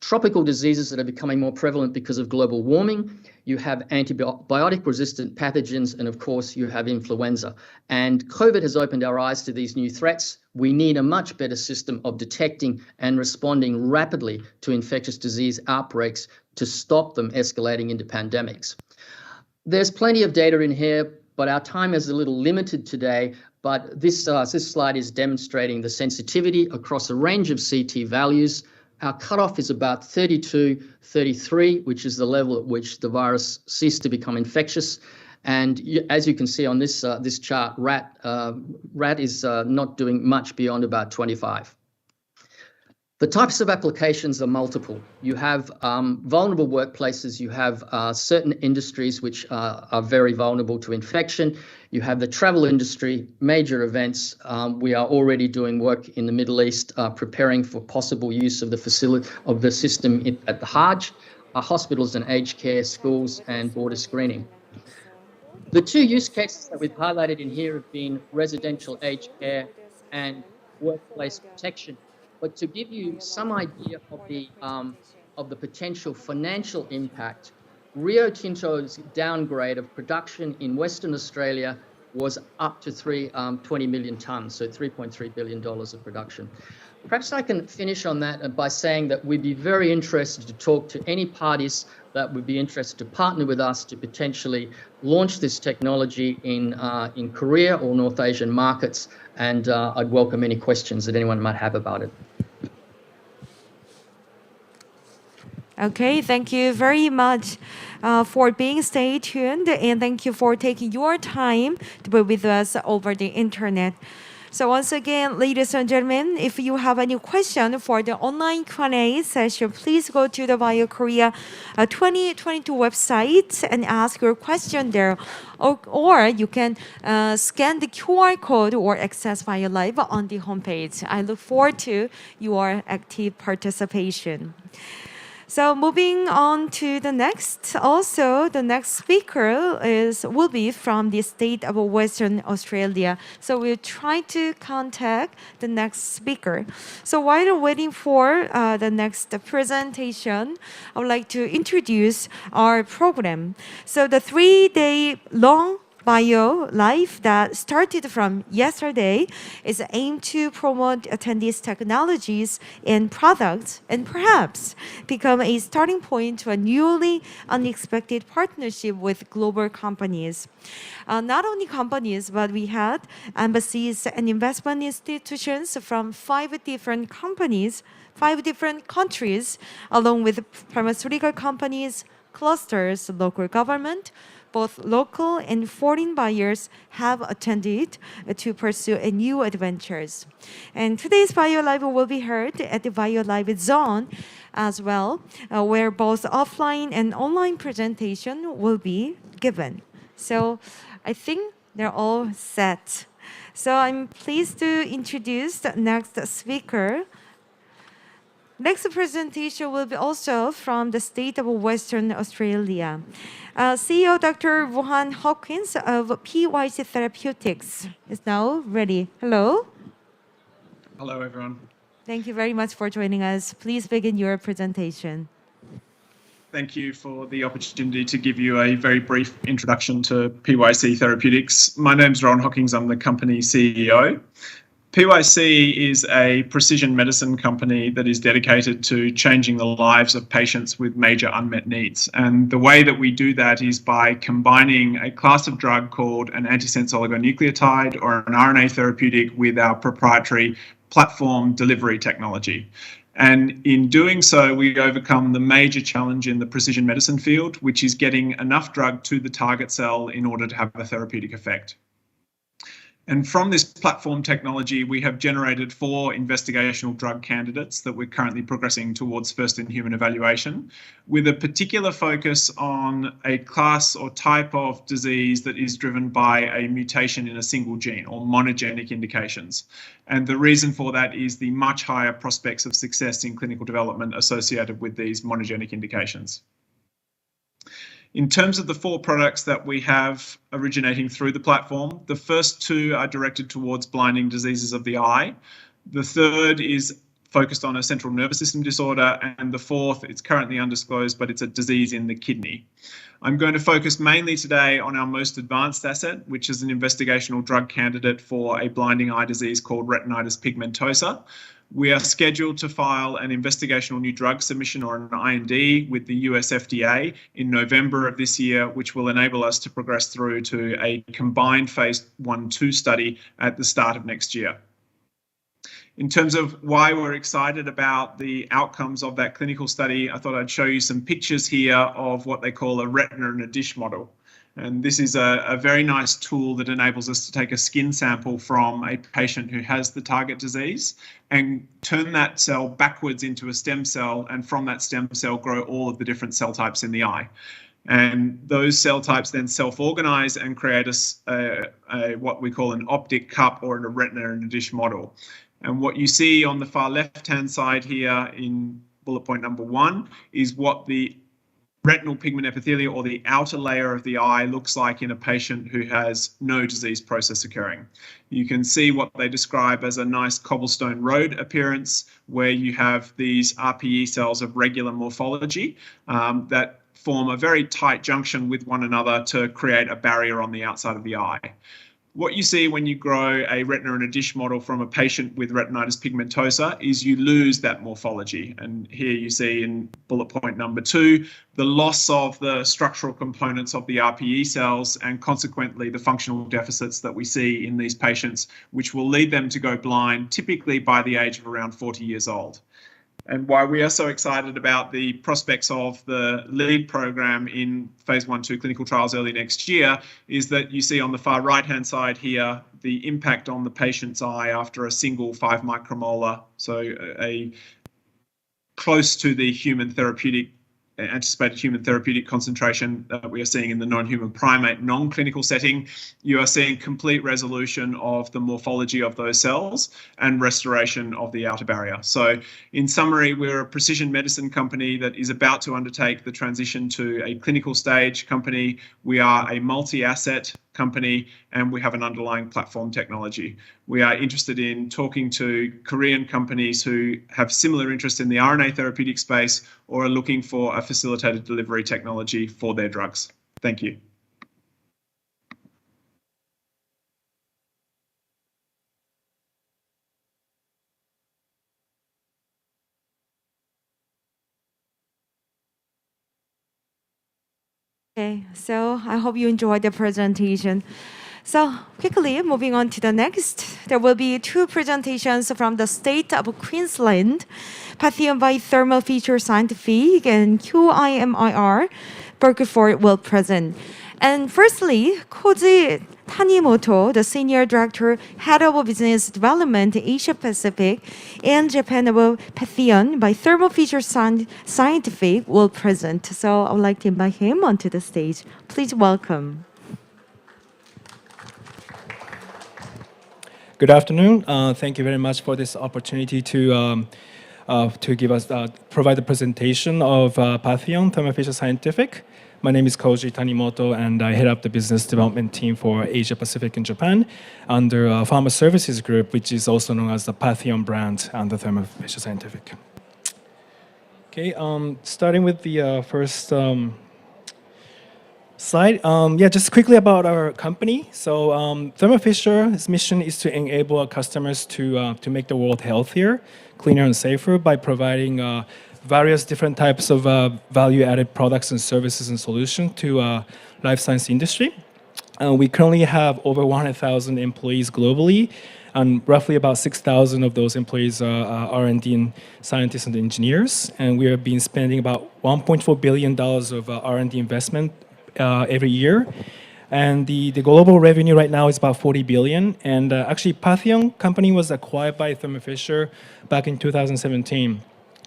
tropical diseases that are becoming more prevalent because of global warming. You have antibiotic-resistant pathogens, and of course, you have influenza. And COVID has opened our eyes to these new threats. We need a much better system of detecting and responding rapidly to infectious disease outbreaks to stop them escalating into pandemics. There's plenty of data in here, but our time is a little limited today. But this slide is demonstrating the sensitivity across a range of CT values. Our cutoff is about 32, 33, which is the level at which the virus ceased to become infectious. And as you can see on this chart, rat is not doing much beyond about 25. The types of applications are multiple. You have vulnerable workplaces. You have certain industries which are very vulnerable to infection. You have the travel industry, major events. We are already doing work in the Middle East, preparing for possible use of the facility of the system at the Hajj, hospitals and aged care, schools, and border screening. The two use cases that we've highlighted in here have been residential aged care and workplace protection. But to give you some idea of the potential financial impact, Rio Tinto's downgrade of production in Western Australia was up to 20 million tonnes, so $3.3 billion of production. Perhaps I can finish on that by saying that we'd be very interested to talk to any parties that would be interested to partner with us to potentially launch this technology in Korea or North Asian markets, and I'd welcome any questions that anyone might have about it. Okay, thank you very much for being stay tuned, and thank you for taking your time to be with us over the internet. So once again, ladies and gentlemen, if you have any question for the online Q&A session, please go to the BioKorea 2022 website and ask your question there. Or you can scan the QR code or access BioLive on the homepage. I look forward to your active participation. So moving on to the next, also the next speaker will be from the state of Western Australia. So we'll try to contact the next speaker. So while waiting for the next presentation, I would like to introduce our program. So the 3-day long Bio Life that started from yesterday is aimed to promote attendees' technologies and products and perhaps become a starting point to a newly unexpected partnership with global companies. Not only companies, but we had embassies and investment institutions from 5 different companies, 5 different countries, along with pharmaceutical companies, clusters, local government. Both local and foreign buyers have attended to pursue new adventures. And today's BioLive will be heard at the BioLive Zone as well, where both offline and online presentation will be given. So I think they're all set. So I'm pleased to introduce the next speaker. Next presentation will be also from the state of Western Australia. CEO Dr. Rohan Hawkins of PYC Therapeutics is now ready. Hello. Hello, everyone. Thank you very much for joining us. Please begin your presentation. Thank you for the opportunity to give you a very brief introduction to PYC Therapeutics. My name's Rohan Hawkins. I'm the company CEO. PYC is a precision medicine company that is dedicated to changing the lives of patients with major unmet needs. And the way that we do that is by combining a class of drug called an antisense oligonucleotide or an RNA therapeutic with our proprietary platform delivery technology. And in doing so, we overcome the major challenge in the precision medicine field, which is getting enough drug to the target cell in order to have a therapeutic effect. And from this platform technology, we have generated 4 investigational drug candidates that we're currently progressing towards first-in-human evaluation, with a particular focus on a class or type of disease that is driven by a mutation in a single gene or monogenic indications. And the reason for that is the much higher prospects of success in clinical development associated with these monogenic indications. In terms of the 4 products that we have originating through the platform, the first 2 are directed towards blinding diseases of the eye. The third is focused on a central nervous system disorder, and the fourth, it's currently undisclosed, but it's a disease in the kidney. I'm going to focus mainly today on our most advanced asset, which is an investigational drug candidate for a blinding eye disease called retinitis pigmentosa. We are scheduled to file an investigational new drug submission, or an IND, with the US FDA in November of this year, which will enable us to progress through to a combined phase 1/2 study at the start of next year. In terms of why we're excited about the outcomes of that clinical study, I thought I'd show you some pictures here of what they call a retina in a dish model. And this is a very nice tool that enables us to take a skin sample from a patient who has the target disease and turn that cell backwards into a stem cell, and from that stem cell grow all of the different cell types in the eye. And those cell types then self-organize and create what we call an optic cup, or a retina in a dish model. And what you see on the far left-hand side here in bullet point number 1 is what the retinal pigment epithelia, or the outer layer of the eye, looks like in a patient who has no disease process occurring. You can see what they describe as a nice cobblestone road appearance, where you have these RPE cells of regular morphology that form a very tight junction with one another to create a barrier on the outside of the eye. What you see when you grow a retina in a dish model from a patient with retinitis pigmentosa is you lose that morphology. And here you see in bullet point number 2, the loss of the structural components of the RPE cells, and consequently the functional deficits that we see in these patients, which will lead them to go blind typically by the age of around 40 years old. And why we are so excited about the prospects of the lead program in phase 1/2 clinical trials early next year is that you see on the far right-hand side here the impact on the patient's eye after a single 5 micromolar, so a close to the anticipated human therapeutic concentration that we are seeing in the non-human primate non-clinical setting. You are seeing complete resolution of the morphology of those cells and restoration of the outer barrier. So in summary, we're a precision medicine company that is about to undertake the transition to a clinical stage company. We are a multi-asset company, and we have an underlying platform technology. We are interested in talking to Korean companies who have similar interest in the RNA therapeutic space or are looking for a facilitated delivery technology for their drugs. Thank you. Okay, so I hope you enjoyed the presentation. So quickly moving on to the next, there will be 2 presentations from the state of Queensland, Patheon by Thermo Fisher Scientific and QIMIR, Berkeley will present. And firstly, Koji Tanimoto, the Senior Director, Head of Business Development Asia Pacific and Japan of Patheon by Thermo Fisher Scientific will present. So I would like to invite him onto the stage. Please welcome. Good afternoon. Thank you very much for this opportunity to provide the presentation of Patheon, Thermo Fisher Scientific. My name is Koji Tanimoto, and I head up the business development team for Asia Pacific and Japan under Pharma Services Group, which is also known as the Patheon brand under Thermo Fisher Scientific. Okay, starting with the first slide. Just quickly about our company. So Thermo Fisher's mission is to enable our customers to make the world healthier, cleaner, and safer by providing various different types of value-added products and services and solutions to life science industry. We currently have over 100,000 employees globally, and roughly about 6,000 of those employees are R&D scientists and engineers. And we have been spending about $1.4 billion of R&D investment every year. And the global revenue right now is about 40 billion. And actually, Patheon company was acquired by Thermo Fisher back in 2017.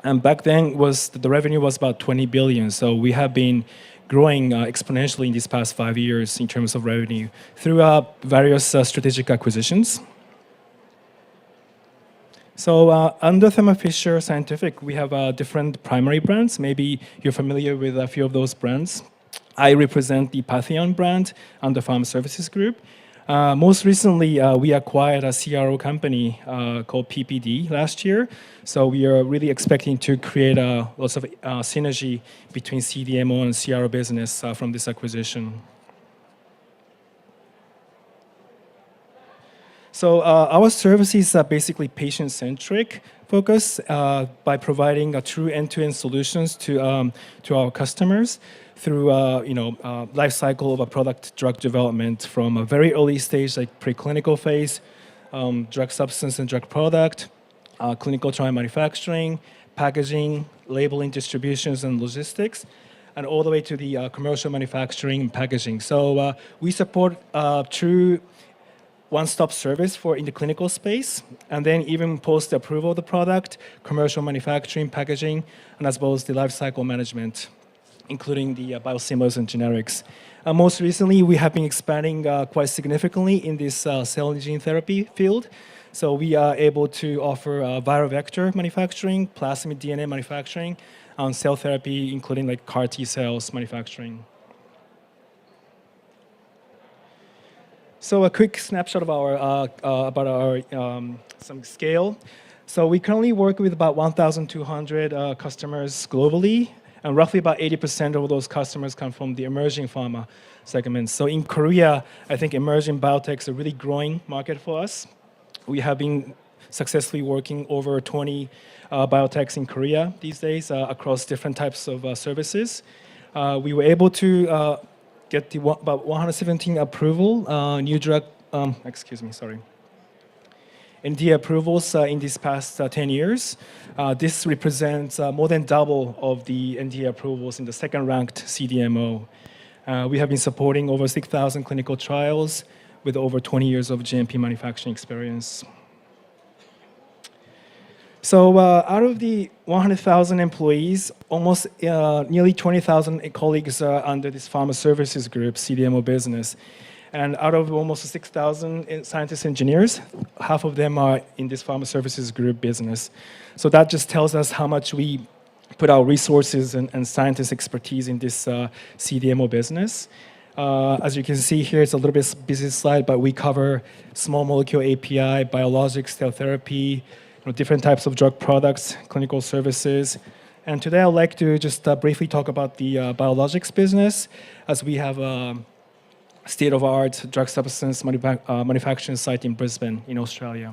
And back then, the revenue was about 20 billion. So we have been growing exponentially in these past 5 years in terms of revenue through various strategic acquisitions. So under Thermo Fisher Scientific, we have different primary brands. Maybe you're familiar with a few of those brands. I represent the Patheon brand under Pharma Services Group. Most recently, we acquired a CRO company called PPD last year. So we are really expecting to create lots of synergy between CDMO and CRO business from this acquisition. So our services are basically patient-centric focus by providing a true end-to-end solutions to our customers through life cycle of a product drug development from a very early stage like preclinical phase, drug substance and drug product, clinical trial manufacturing, packaging, labeling, distributions, and logistics, and all the way to the commercial manufacturing and packaging. So we support true one-stop service for in the clinical space, and then even post-approval of the product, commercial manufacturing, packaging, and as well as the life cycle management, including the biosimilars and generics. Most recently, we have been expanding quite significantly in this cell and gene therapy field. So we are able to offer viral vector manufacturing, plasmid DNA manufacturing, and cell therapy, including like CAR T cells manufacturing. So a quick snapshot of our some scale. So we currently work with about 1,200 customers globally, and roughly about 80% of those customers come from the emerging pharma segments. So in Korea, I think emerging biotech is a really growing market for us. We have been successfully working over 20 biotechs in Korea these days across different types of services. We were able to get about 117 approval, new drug, NDA approvals in these past 10 years. This represents more than double of the NDA approvals in the second-ranked CDMO. We have been supporting over 6,000 clinical trials with over 20 years of GMP manufacturing experience. So out of the 100,000 employees, almost nearly 20,000 colleagues are under this pharma services group, CDMO business. And out of almost 6,000 scientists, engineers, half of them are in this pharma services group business. So that just tells us how much we put our resources and scientist expertise in this CDMO business. As you can see here, it's a little bit busy slide, but we cover small molecule API, biologics, cell therapy, different types of drug products, clinical services. And today I'd like to just briefly talk about the biologics business, as we have a state-of-the-art drug substance manufacturing site in Brisbane, in Australia.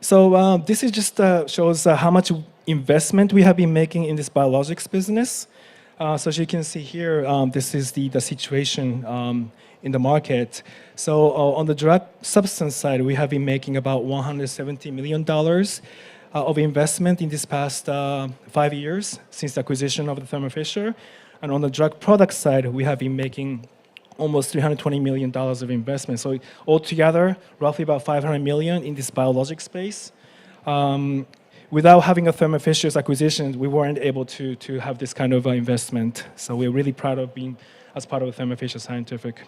So this is just shows how much investment we have been making in this biologics business. So as you can see here, this is the situation in the market. So on the drug substance side, we have been making about $170 million of investment in this past 5 years since the acquisition of the Thermo Fisher. And on the drug product side, we have been making almost $320 million of investment. So altogether, roughly about $500 million in this biologic space. Without having a Thermo Fisher's acquisition, we weren't able to have this kind of investment. So we're really proud of being as part of Thermo Fisher Scientific.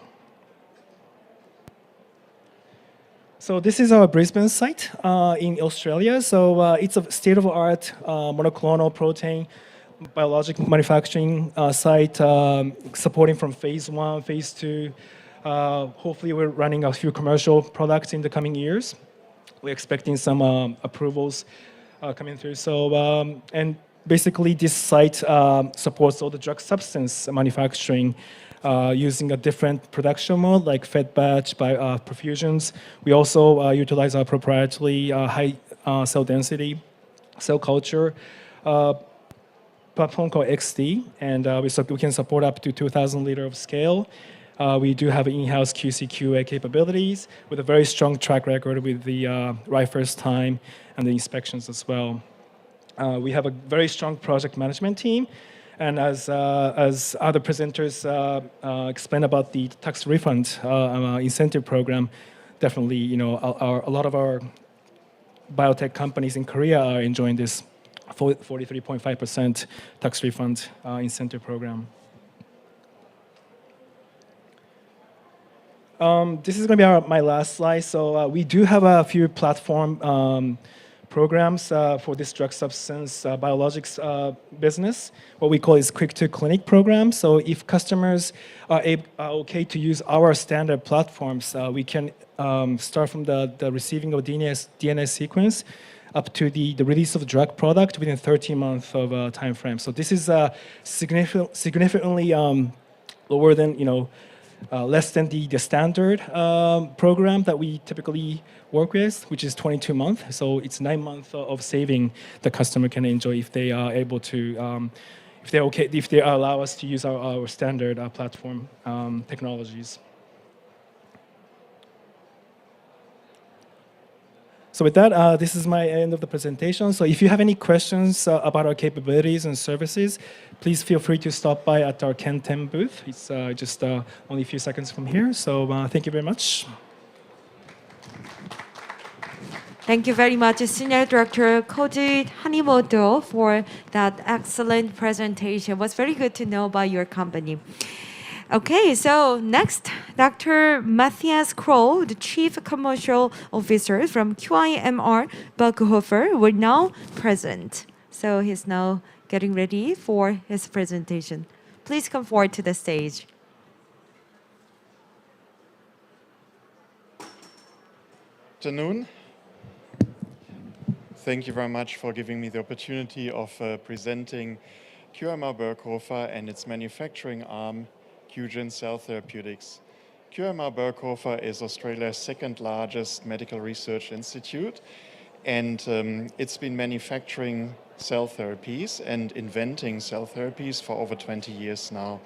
So this is our Brisbane site in Australia. So it's a state-of-the-art monoclonal protein biologic manufacturing site, supporting from phase 1, phase 2. Hopefully, we're running a few commercial products in the coming years. We're expecting some approvals coming through. So, and basically, this site supports all the drug substance manufacturing using a different production mode, like fed batch by perfusions. We also utilize our proprietary high cell density cell culture platform called XD, and we can support up to 2,000 liters of scale. We do have in-house QC/QA capabilities with a very strong track record with the right first time and the inspections as well. We have a very strong project management team, and as other presenters explain about the tax refund incentive program, definitely, a lot of our biotech companies in Korea are enjoying this 43.5% tax refund incentive program. This is going to be my last slide. So we do have a few platform programs for this drug substance biologics business. What we call is quick to clinic program. So if customers are okay to use our standard platforms, we can start from the receiving of DNA sequence up to the release of drug product within 13 months of time frame. So this is significantly lower than less than the standard program that we typically work with, which is 22 months. So it's 9 months of saving the customer can enjoy if they are able to, if they allow us to use our standard platform technologies. So with that, this is my end of the presentation. So if you have any questions about our capabilities and services, please feel free to stop by at our Ken 10 booth. It's just only a few seconds from here. So thank you very much. Thank you very much, Senior Director Koji Hanimoto, for that excellent presentation. It was very good to know about your company. Okay, so next, Dr. Matthias Kroll, the Chief Commercial Officer from QIMR Berghofer, will now present. So he's now getting ready for his presentation. Please come forward to the stage. Good afternoon. Thank you very much for giving me the opportunity of presenting QIMR Berghofer and its manufacturing arm, QGen Cell Therapeutics. QIMR Berghofer is Australia's second largest medical research institute, and it's been manufacturing cell therapies and inventing cell therapies for over 20 years now.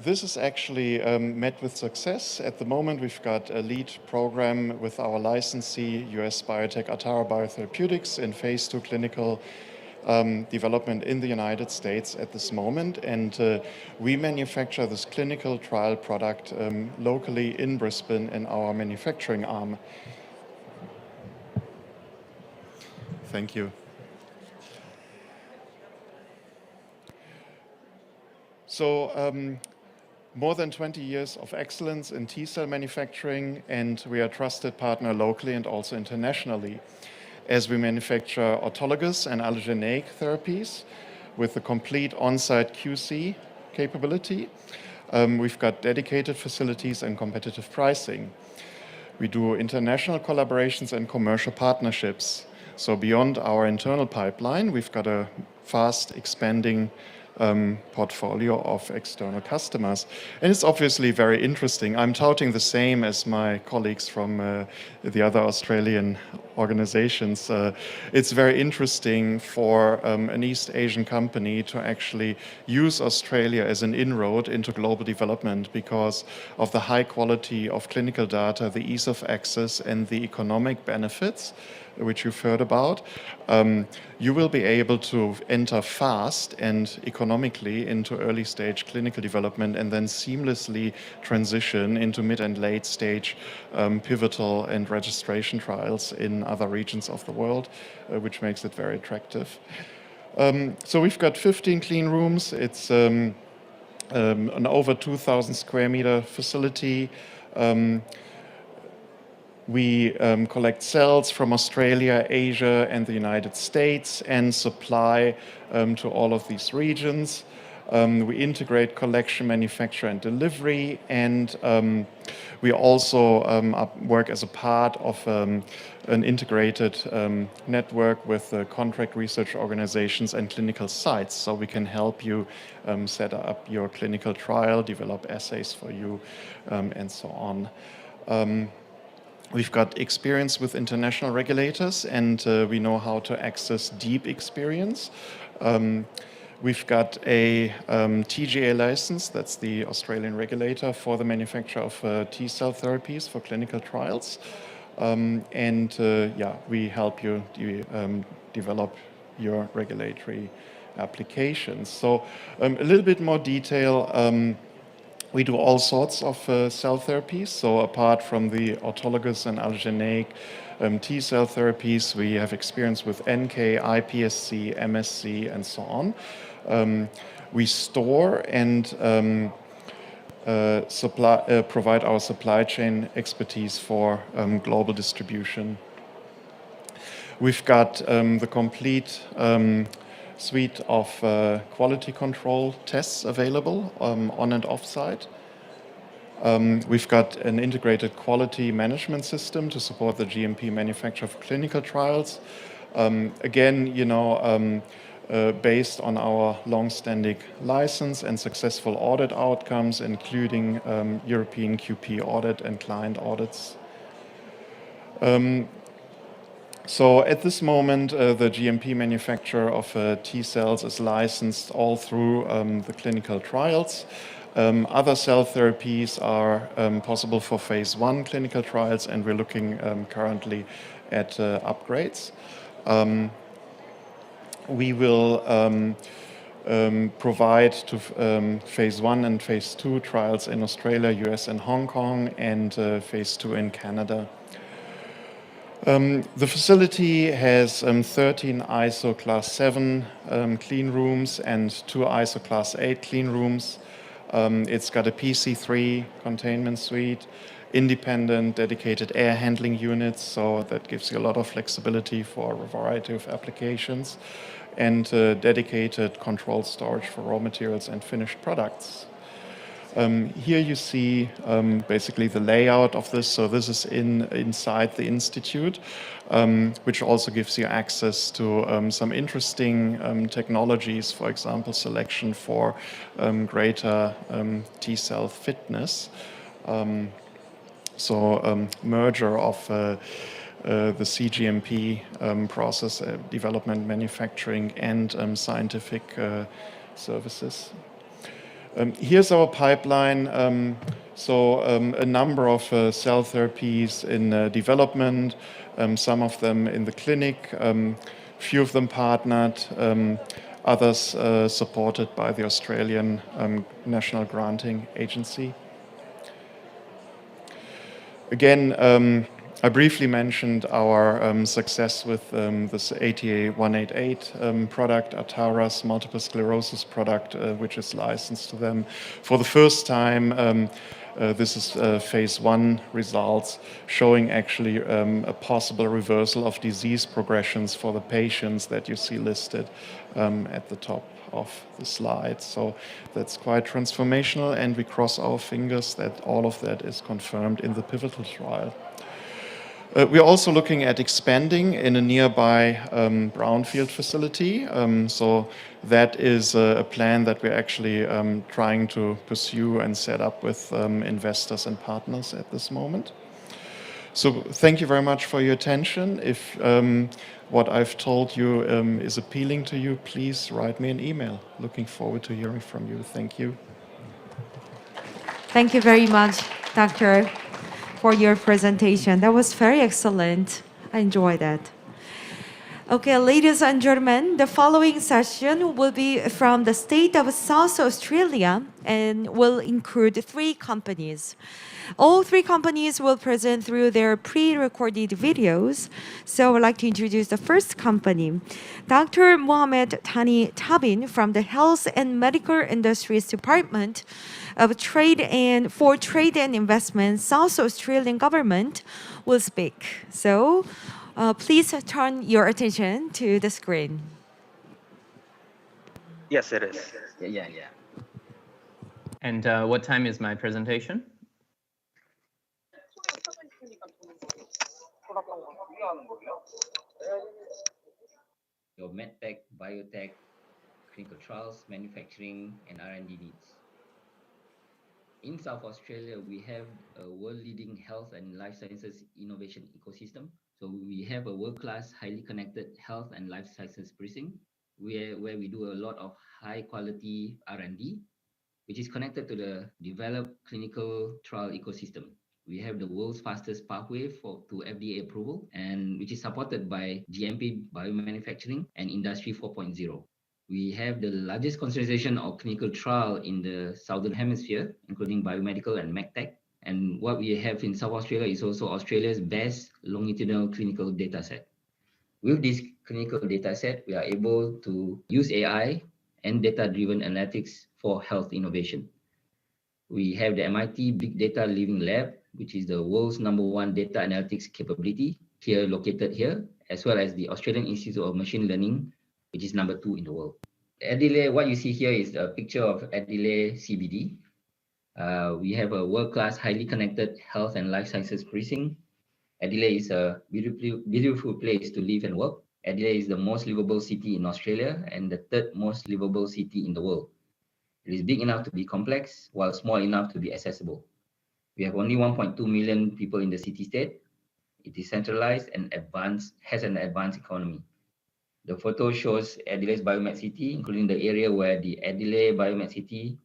This is actually met with success. At the moment, we've got a lead program with our licensee, US biotech Atara Biotherapeutics, in phase 2 clinical development in the United States at this moment, and we manufacture this clinical trial product locally in Brisbane in our manufacturing arm. Thank you. So more than 20 years of excellence in T-cell manufacturing, and we are a trusted partner locally and also internationally, as we manufacture autologous and allogeneic therapies with a complete on-site QC capability. We've got dedicated facilities and competitive pricing. We do international collaborations and commercial partnerships. So beyond our internal pipeline, we've got a fast expanding portfolio of external customers. And it's obviously very interesting. I'm touting the same as my colleagues from the other Australian organizations. It's very interesting for an East Asian company to actually use Australia as an inroad into global development because of the high quality of clinical data, the ease of access, and the economic benefits which you've heard about. You will be able to enter fast and economically into early stage clinical development and then seamlessly transition into mid and late stage pivotal and registration trials in other regions of the world, which makes it very attractive. So we've got 15 clean rooms. It's an over 2,000 square meter facility. We collect cells from Australia, Asia, and the United States and supply to all of these regions. We integrate collection, manufacture, and delivery, and we also work as a part of an integrated network with contract research organizations and clinical sites, so we can help you set up your clinical trial, develop assays for you, and so on. We've got experience with international regulators, and we know how to access deep experience. We've got a TGA license, that's the Australian regulator for the manufacture of T-cell therapies for clinical trials. We help you develop your regulatory applications. So a little bit more detail. We do all sorts of cell therapies. So apart from the autologous and allogeneic T-cell therapies, we have experience with NK, iPSC, MSC, and so on. We store and provide our supply chain expertise for global distribution. We've got the complete suite of quality control tests available on and off site. We've got an integrated quality management system to support the GMP manufacture of clinical trials. Again, based on our long-standing license and successful audit outcomes, including European QP audit and client audits. So at this moment, the GMP manufacture of T cells is licensed all through the clinical trials. Other cell therapies are possible for phase 1 clinical trials, and we're looking currently at upgrades. We will provide to phase 1 and phase 2 trials in Australia, US, and Hong Kong, and phase 2 in Canada. The facility has 13 ISO class 7 clean rooms and 2 ISO class 8 clean rooms. It's got a PC3 containment suite, independent dedicated air handling units, so that gives you a lot of flexibility for a variety of applications, and dedicated controlled storage for raw materials and finished products. Here you see basically the layout of this. So this is inside the institute, which also gives you access to some interesting technologies, for example, selection for greater T cell fitness. Merger of the CGMP process development, manufacturing, and scientific services. Here's our pipeline. A number of cell therapies in development, some of them in the clinic, few of them partnered, others supported by the Australian National Granting Agency. Again, I briefly mentioned our success with this ATA188 product, Atara's multiple sclerosis product, which is licensed to them. For the first time, this is phase 1 results showing actually a possible reversal of disease progressions for the patients that you see listed at the top of the slide. So that's quite transformational, and we cross our fingers that all of that is confirmed in the pivotal trial. We're also looking at expanding in a nearby brownfield facility. So that is a plan that we're actually trying to pursue and set up with investors and partners at this moment. So thank you very much for your attention. If what I've told you is appealing to you, please write me an email. Looking forward to hearing from you. Thank you. Thank you very much, Doctor, for your presentation. That was very excellent. I enjoyed that. Okay, ladies and gentlemen, the following session will be from the state of South Australia and will include 3 companies. All 3 companies will present through their pre-recorded videos. So I'd like to introduce the first company, Dr. Mohamed Tani Tabin from the Health and Medical Industries Department of Trade and Investment, South Australian Government will speak. So please turn your attention to the screen. Yes, it is. Yeah. And what time is my presentation? Your medtech, biotech, clinical trials, manufacturing, and R&D needs. In South Australia, we have a world-leading health and life sciences innovation ecosystem. So we have a world-class, highly connected health and life sciences precinct where we do a lot of high-quality R&D, which is connected to the developed clinical trial ecosystem. We have the world's fastest pathway to FDA approval, and which is supported by GMP biomanufacturing and Industry 4.0. We have the largest concentration of clinical trial in the Southern Hemisphere, including biomedical and medtech. And what we have in South Australia is also Australia's best longitudinal clinical data set. With this clinical data set, we are able to use AI and data-driven analytics for health innovation. We have the MIT Big Data Living Lab, which is the world's #1 data analytics capability, located here, as well as the Australian Institute of Machine Learning, which is number 2 in the world. Adelaide, what you see here is a picture of Adelaide CBD. We have a world-class, highly connected health and life sciences precinct. Adelaide is a beautiful place to live and work. Adelaide is the most livable city in Australia and the 3rd most livable city in the world. It is big enough to be complex, while small enough to be accessible. We have only 1.2 million people in the city-state. It is centralized and has an advanced economy. The photo shows Adelaide's Biomed City, including the area where the Adelaide Biomed City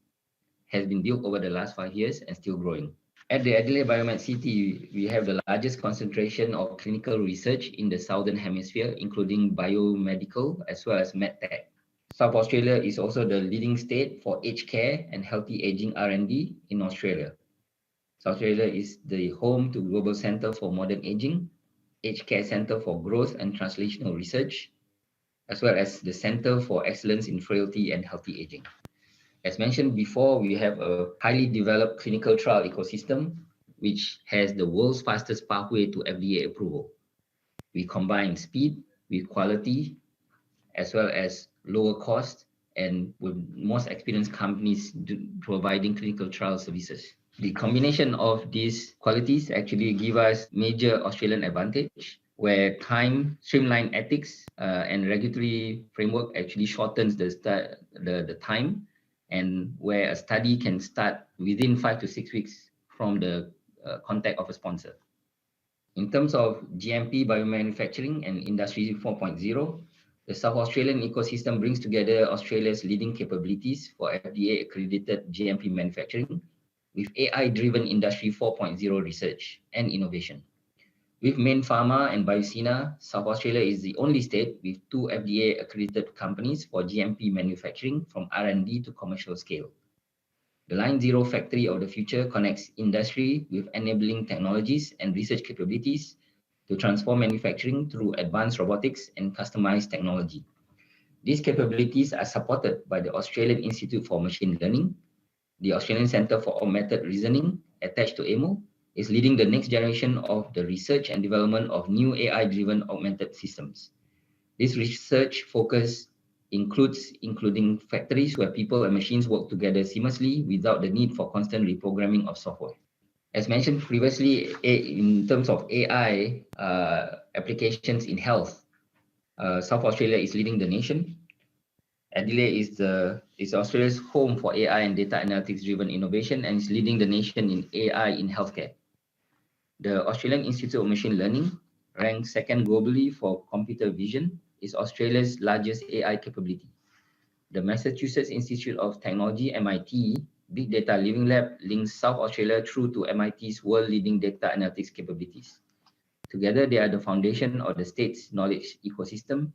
has been built over the last 5 years and still growing. At the Adelaide Biomed City, we have the largest concentration of clinical research in the Southern Hemisphere, including biomedical as well as medtech. South Australia is also the leading state for aged care and healthy aging R&D in Australia. South Australia is the home to Global Centre for Modern Aging, Aged Care Centre for Growth and Translational Research, as well as the Centre for Excellence in Frailty and Healthy Aging. As mentioned before, we have a highly developed clinical trial ecosystem, which has the world's fastest pathway to FDA approval. We combine speed with quality, as well as lower cost, and with most experienced companies providing clinical trial services. The combination of these qualities actually give us major Australian advantage, where time, streamlined ethics, and regulatory framework actually shortens the time, and where a study can start within 5 to 6 weeks from the contact of a sponsor. In terms of GMP biomanufacturing and Industry 4.0, the South Australian ecosystem brings together Australia's leading capabilities for FDA-accredited GMP manufacturing with AI-driven Industry 4.0 research and innovation. With Main Pharma and Biosina, South Australia is the only state with 2 FDA-accredited companies for GMP manufacturing from R&D to commercial scale. The Line Zero factory of the future connects industry with enabling technologies and research capabilities to transform manufacturing through advanced robotics and customized technology. These capabilities are supported by the Australian Institute for Machine Learning. The Australian Centre for Augmented Reasoning, attached to AMO, is leading the next generation of the research and development of new AI-driven augmented systems. This research focus including factories where people and machines work together seamlessly without the need for constant reprogramming of software. As mentioned previously, in terms of AI applications in health, South Australia is leading the nation. Adelaide is Australia's home for AI and data analytics-driven innovation and is leading the nation in AI in healthcare. The Australian Institute of Machine Learning, ranked 2nd globally for computer vision, is Australia's largest AI capability. The Massachusetts Institute of Technology, MIT, Big Data Living Lab links South Australia through to MIT's world-leading data analytics capabilities. Together, they are the foundation of the state's knowledge ecosystem,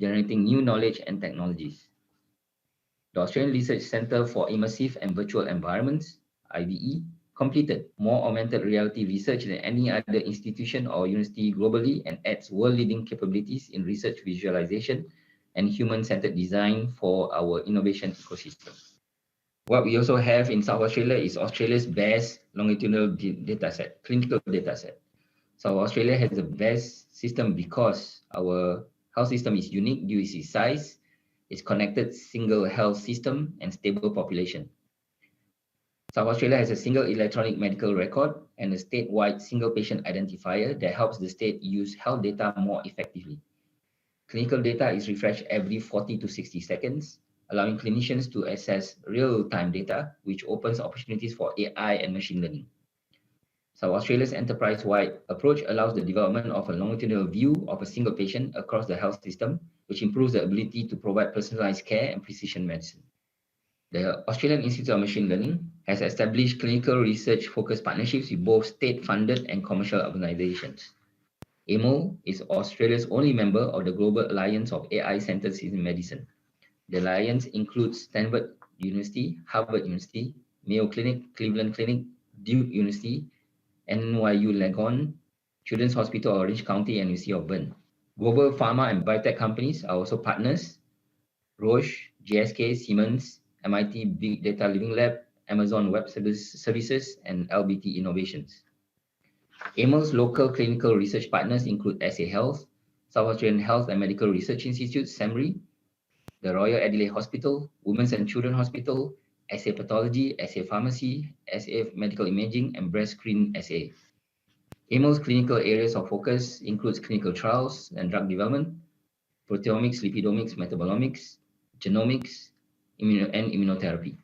generating new knowledge and technologies. The Australian Research Centre for Immersive and Virtual Environments, IVE, completed more augmented reality research than any other institution or university globally and adds world-leading capabilities in research visualization and human-centered design for our innovation ecosystem. What we also have in South Australia is Australia's best longitudinal dataset, clinical dataset. South Australia has the best system because our health system is unique due to its size, its connected single health system, and stable population. South Australia has a single electronic medical record and a statewide single patient identifier that helps the state use health data more effectively. Clinical data is refreshed every 40 to 60 seconds, allowing clinicians to access real-time data, which opens opportunities for AI and machine learning. South Australia's enterprise-wide approach allows the development of a longitudinal view of a single patient across the health system, which improves the ability to provide personalized care and precision medicine. The Australian Institute of Machine Learning has established clinical research-focused partnerships with both state-funded and commercial organizations. AMO is Australia's only member of the Global Alliance of AI Centers in Medicine. The alliance includes Stanford University, Harvard University, Mayo Clinic, Cleveland Clinic, Duke University, NYU Langone, Children's Hospital of Orange County, and University of Bern. Global pharma and biotech companies are also partners: Roche, GSK, Siemens, MIT Big Data Living Lab, Amazon Web Services, and LBT Innovations. AMO's local clinical research partners include SA Health, South Australian Health and Medical Research Institute, SAMRI, the Royal Adelaide Hospital, Women's and Children Hospital, SA Pathology, SA Pharmacy, SA Medical Imaging, and Breast Screen SA. AMO's clinical areas of focus includes clinical trials and drug development, proteomics, lipidomics, metabolomics, genomics, and immunotherapy.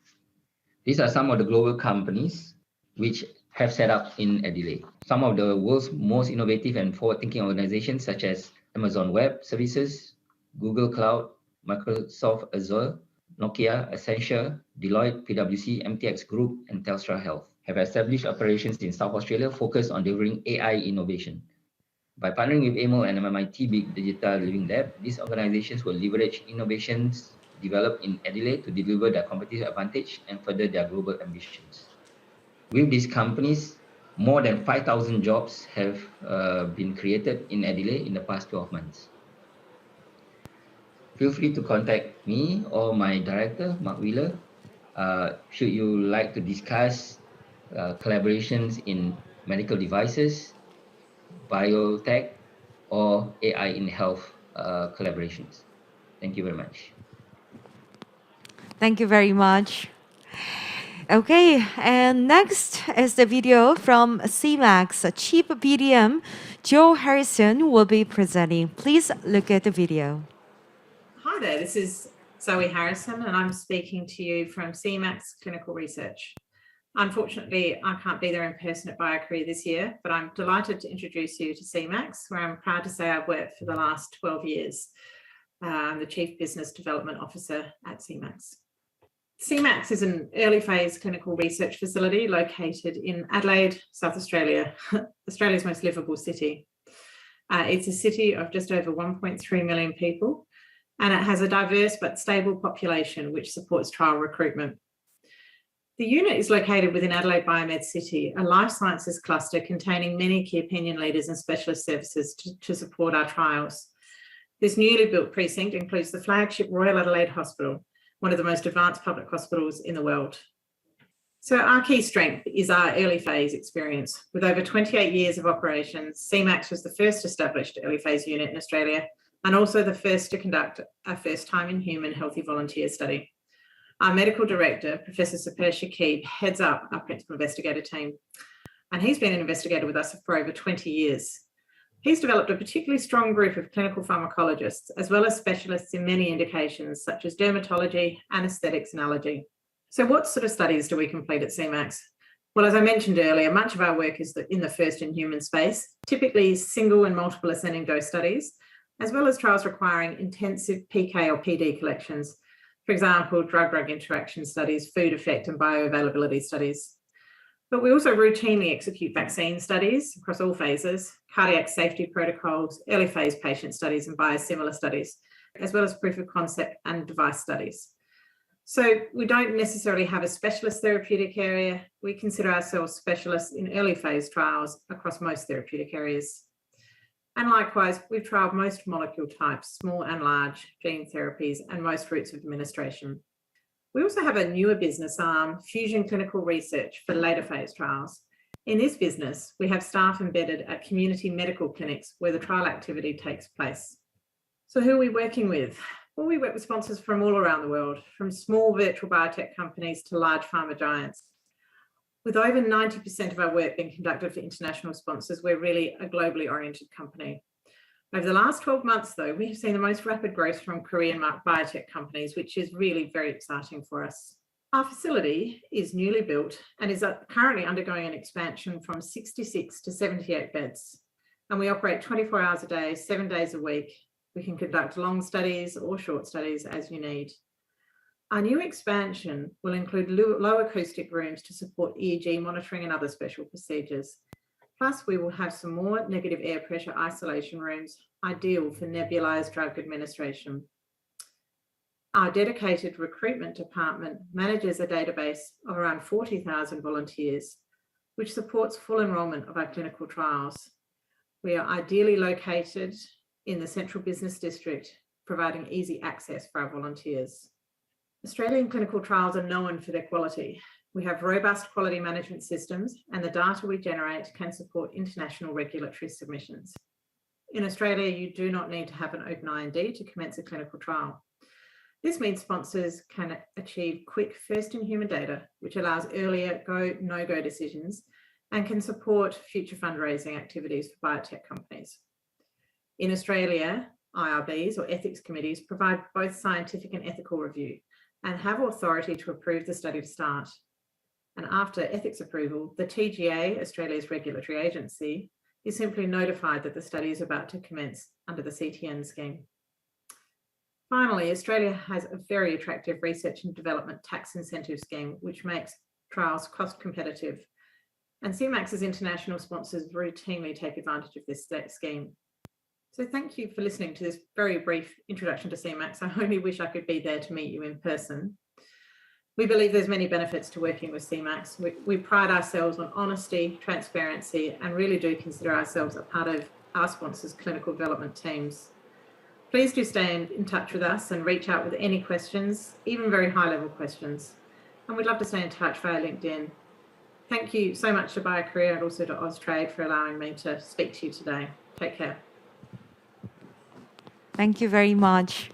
These are some of the global companies which have set up in Adelaide. Some of the world's most innovative and forward-thinking organizations such as Amazon Web Services, Google Cloud, Microsoft Azure, Nokia, Accenture, Deloitte, PwC, MTX Group, and Telstra Health have established operations in South Australia focused on delivering AI innovation. By partnering with AMO and MIT Big Digital Living Lab, these organizations will leverage innovations developed in Adelaide to deliver their competitive advantage and further their global ambitions. With these companies, more than 5,000 jobs have been created in Adelaide in the past 12 months. Feel free to contact me or my director, Mark Wheeler, should you like to discuss collaborations in medical devices, biotech, or AI in health collaborations. Thank you very much. Thank you very much. Okay, and next is the video from CMAX. Chief BDM Joe Harrison will be presenting. Please look at the video. Hi there, this is Zoe Harrison and I'm speaking to you from CMAX Clinical Research. Unfortunately, I can't be there in person at BioCareer this year, but I'm delighted to introduce you to CMAX, where I'm proud to say I've worked for the last 12 years. I'm the Chief Business Development Officer at CMAX. CMAX is an early phase clinical research facility located in Adelaide, South Australia, Australia's most livable city. It's a city of just over 1.3 million people, and it has a diverse but stable population which supports trial recruitment. The unit is located within Adelaide Biomed City, a life sciences cluster containing many key opinion leaders and specialist services to support our trials. This newly built precinct includes the flagship Royal Adelaide Hospital, one of the most advanced public hospitals in the world. So our key strength is our early phase experience. With over 28 years of operations, CMAX was the first established early phase unit in Australia and also the first to conduct a first time in human healthy volunteer study. Our medical director, Professor Saper Shakib, heads up our principal investigator team, and he's been an investigator with us for over 20 years. He's developed a particularly strong group of clinical pharmacologists, as well as specialists in many indications such as dermatology, anaesthetics, and allergy. So what sort of studies do we complete at CMAX? Well, as I mentioned earlier, much of our work is in the first in human space, typically single and multiple ascending dose studies, as well as trials requiring intensive PK or PD collections. For example, drug-drug interaction studies, food effect and bioavailability studies. But we also routinely execute vaccine studies across all phases, cardiac safety protocols, early phase patient studies and biosimilar studies, as well as proof of concept and device studies. So we don't necessarily have a specialist therapeutic area. We consider ourselves specialists in early phase trials across most therapeutic areas. And likewise, we've trialled most molecule types, small and large, gene therapies, and most routes of administration. We also have a newer business arm, Fusion Clinical Research, for later phase trials. In this business, we have staff embedded at community medical clinics where the trial activity takes place. So who are we working with? Well, we work with sponsors from all around the world, from small virtual biotech companies to large pharma giants. With over 90% of our work being conducted for international sponsors, we're really a globally oriented company. Over the last 12 months, though, we have seen the most rapid growth from Korean biotech companies, which is really very exciting for us. Our facility is newly built and is currently undergoing an expansion from 66 to 78 beds. And we operate 24 hours a day, 7 days a week. We can conduct long studies or short studies as you need. Our new expansion will include low acoustic rooms to support EEG monitoring and other special procedures. Plus, we will have some more negative air pressure isolation rooms, ideal for nebulized drug administration. Our dedicated recruitment department manages a database of around 40,000 volunteers, which supports full enrolment of our clinical trials. We are ideally located in the central business district, providing easy access for our volunteers. Australian clinical trials are known for their quality. We have robust quality management systems and the data we generate can support international regulatory submissions. In Australia, you do not need to have an open IND to commence a clinical trial. This means sponsors can achieve quick first-in-human data, which allows earlier go, no-go decisions and can support future fundraising activities for biotech companies. In Australia, IRBs or ethics committees provide both scientific and ethical review and have authority to approve the study to start. And after ethics approval, the TGA, Australia's regulatory agency, is simply notified that the study is about to commence under the CTN scheme. Finally, Australia has a very attractive research and development tax incentive scheme, which makes trials cost competitive. And CMAX's international sponsors routinely take advantage of this scheme. So thank you for listening to this very brief introduction to CMAX. I only wish I could be there to meet you in person. We believe there's many benefits to working with CMAX. We pride ourselves on honesty, transparency, and really do consider ourselves a part of our sponsors' clinical development teams. Please do stay in touch with us and reach out with any questions, even very high-level questions. And we'd love to stay in touch via LinkedIn. Thank you so much to BioKorea and also to Austrade for allowing me to speak to you today. Take care. Thank you very much.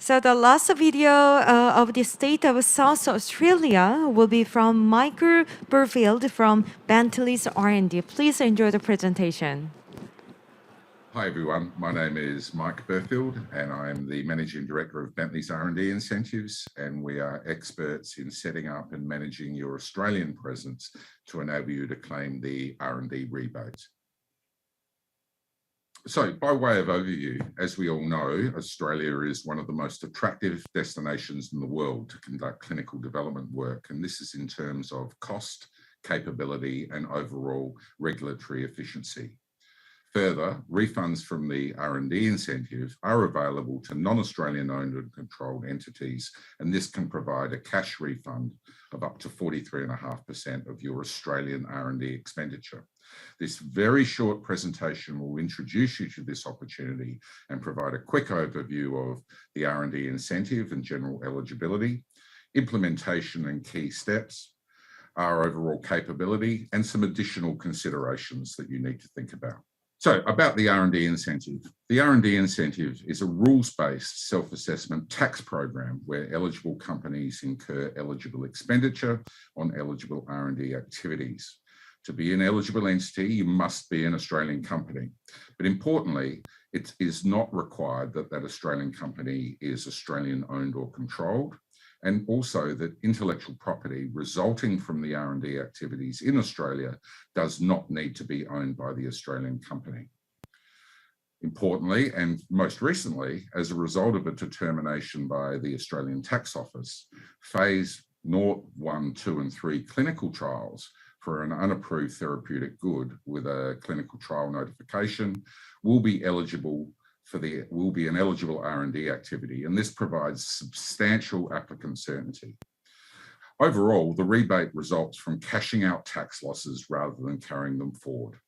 So the last video of the state of South Australia will be from Michael Burfield from Bentley's R&D. Please enjoy the presentation. Hi everyone, my name is Mike Burfield and I'm the Managing Director of Bentley's R&D Incentives, and we are experts in setting up and managing your Australian presence to enable you to claim the R&D rebate. So by way of overview, as we all know, Australia is one of the most attractive destinations in the world to conduct clinical development work, and this is in terms of cost, capability and overall regulatory efficiency. Further, refunds from the R&D incentive are available to non-Australian owned and controlled entities, and this can provide a cash refund of up to 43.5% of your Australian R&D expenditure. This very short presentation will introduce you to this opportunity and provide a quick overview of the R&D incentive and general eligibility, implementation and key steps, our overall capability, and some additional considerations that you need to think about. So about the R&D incentive. The R&D incentive is a rules-based self-assessment tax program where eligible companies incur eligible expenditure on eligible R&D activities. To be an eligible entity, you must be an Australian company. But importantly, it is not required that that Australian company is Australian owned or controlled, and also that intellectual property resulting from the R&D activities in Australia does not need to be owned by the Australian company. Importantly, and most recently, as a result of a determination by the Australian Tax Office, phase 0, 1, 2 and 3 clinical trials for an unapproved therapeutic good with a clinical trial notification will be eligible will be an eligible R&D activity, and this provides substantial applicant certainty. Overall, the rebate results from cashing out tax losses rather than carrying them forward.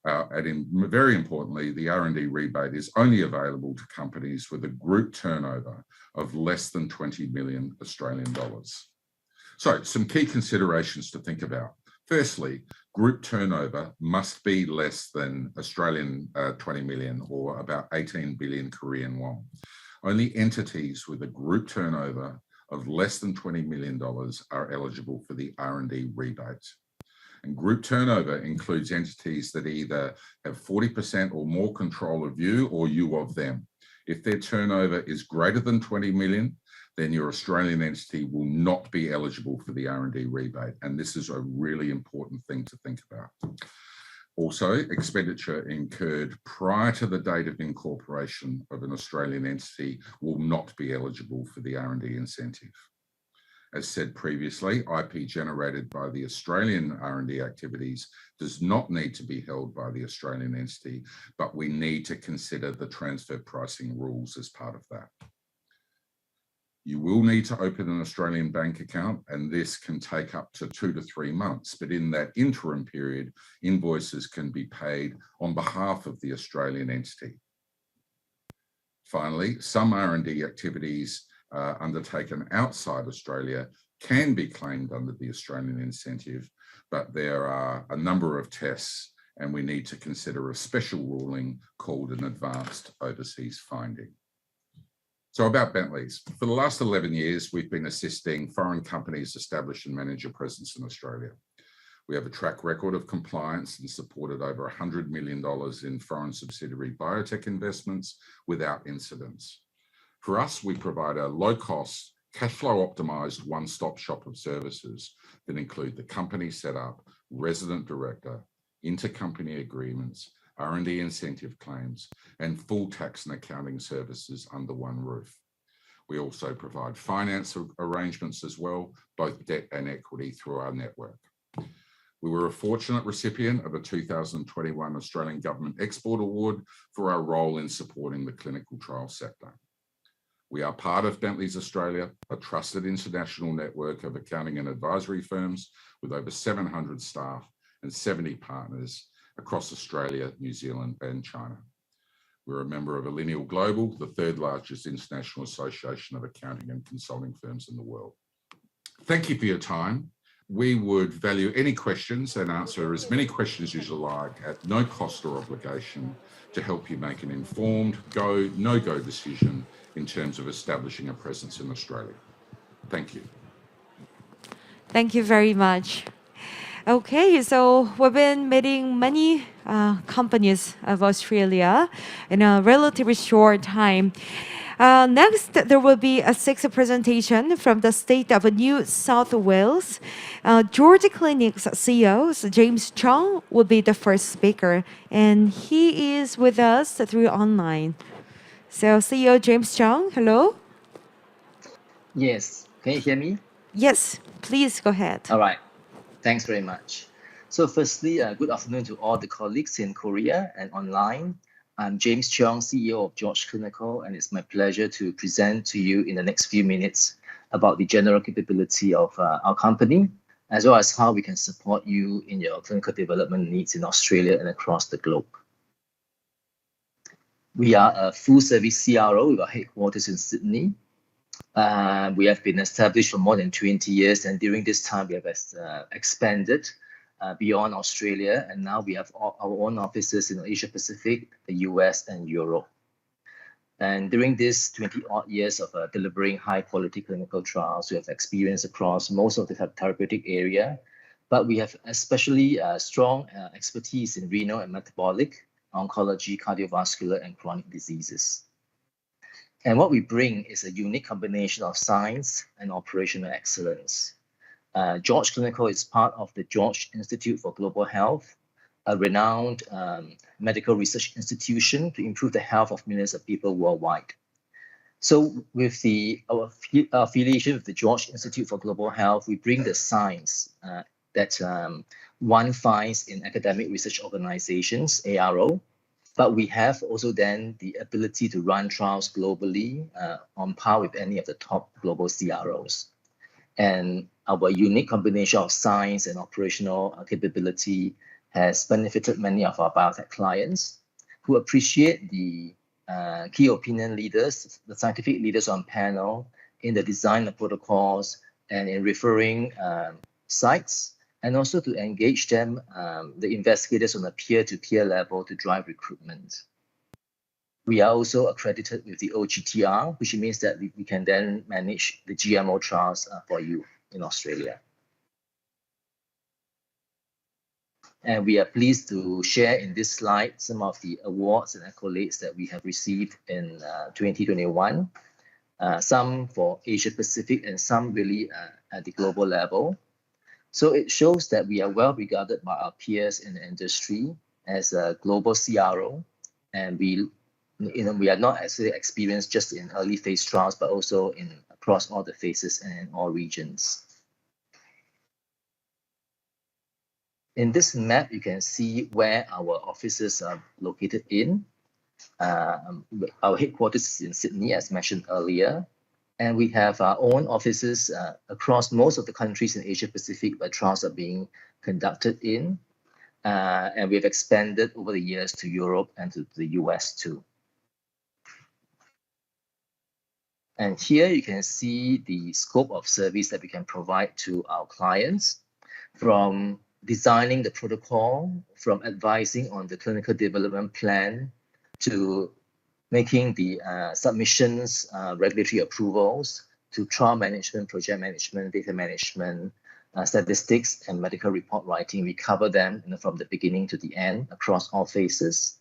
Very importantly, the R&D rebate is only available to companies with a group turnover of less than 20 million Australian dollars. So, some key considerations to think about. Firstly, group turnover must be less than Australian 20 million or about 18 billion Korean won. Only entities with a group turnover of less than $20 million are eligible for the R&D rebate. And group turnover includes entities that either have 40% or more control of you or you of them. If their turnover is greater than 20 million, then your Australian entity will not be eligible for the R&D rebate. And this is a really important thing to think about. Also, expenditure incurred prior to the date of incorporation of an Australian entity will not be eligible for the R&D incentive. As said previously, IP generated by the Australian R&D activities does not need to be held by the Australian entity, but we need to consider the transfer pricing rules as part of that. You will need to open an Australian bank account, and this can take up to 2 to 3 months. But in that interim period, invoices can be paid on behalf of the Australian entity. Finally, some R&D activities undertaken outside Australia can be claimed under the Australian incentive, but there are a number of tests and we need to consider a special ruling called an advanced overseas finding. So about Bentleys. For the last 11 years, we've been assisting foreign companies establish and manage a presence in Australia. We have a track record of compliance and supported over $100 million in foreign subsidiary biotech investments without incidents. For us, we provide a low-cost, cash flow optimized one-stop shop of services that include the company setup, resident director, intercompany agreements, R&D incentive claims, and full tax and accounting services under one roof. We also provide finance arrangements as well, both debt and equity through our network. We were a fortunate recipient of a 2021 Australian Government Export Award for our role in supporting the clinical trial sector. We are part of Bentleys Australia, a trusted international network of accounting and advisory firms with over 700 staff and 70 partners across Australia, New Zealand, and China. We're a member of Allineal Global, the third largest international association of accounting and consulting firms in the world. Thank you for your time. We would value any questions and answer as many questions as you like at no cost or obligation to help you make an informed go, no-go decision in terms of establishing a presence in Australia. Thank you. Thank you very much. Okay, so we've been meeting many companies of Australia in a relatively short time. Next, there will be a sixth presentation from the state of New South Wales. George Clinic's CEO, James Chung, will be the first speaker, and he is with us through online. So, CEO James Chung, hello. Yes, can you hear me? Yes, please go ahead. All right, thanks very much. So firstly, good afternoon to all the colleagues in Korea and online. I'm James Cheong, CEO of George Clinical, and it's my pleasure to present to you in the next few minutes about the general capability of our company, as well as how we can support you in your clinical development needs in Australia and across the globe. We are a full-service CRO with our headquarters in Sydney. We have been established for more than 20 years, and during this time, we have expanded beyond Australia, and now we have our own offices in Asia Pacific, the US, and Europe. And during this 20-odd years of delivering high-quality clinical trials, we have experience across most of the therapeutic area, but we have especially strong expertise in renal and metabolic, oncology, cardiovascular, and chronic diseases. And what we bring is a unique combination of science and operational excellence. George Clinical is part of the George Institute for Global Health, a renowned medical research institution to improve the health of millions of people worldwide. So with our affiliation with the George Institute for Global Health, we bring the science that one finds in academic research organizations, ARO, but we have also then the ability to run trials globally on par with any of the top global CROs. And our unique combination of science and operational capability has benefited many of our biotech clients who appreciate the key opinion leaders, the scientific leaders on panel in the design of protocols and in referring sites, and also to engage them, the investigators on a peer-to-peer level to drive recruitment. We are also accredited with the OGTR, which means that we can then manage the GMO trials for you in Australia. And we are pleased to share in this slide some of the awards and accolades that we have received in 2021, some for Asia Pacific and some really at the global level. So it shows that we are well regarded by our peers in the industry as a global CRO, and we are not actually experienced just in early phase trials, but also across all the phases and in all regions. In this map, you can see where our offices are located in. Our headquarters is in Sydney, as mentioned earlier. And we have our own offices across most of the countries in Asia Pacific where trials are being conducted in. And we've expanded over the years to Europe and to the US too. And here you can see the scope of service that we can provide to our clients, from designing the protocol, from advising on the clinical development plan to making the submissions, regulatory approvals, to trial management, project management, data management, statistics, and medical report writing. We cover them from the beginning to the end across all phases.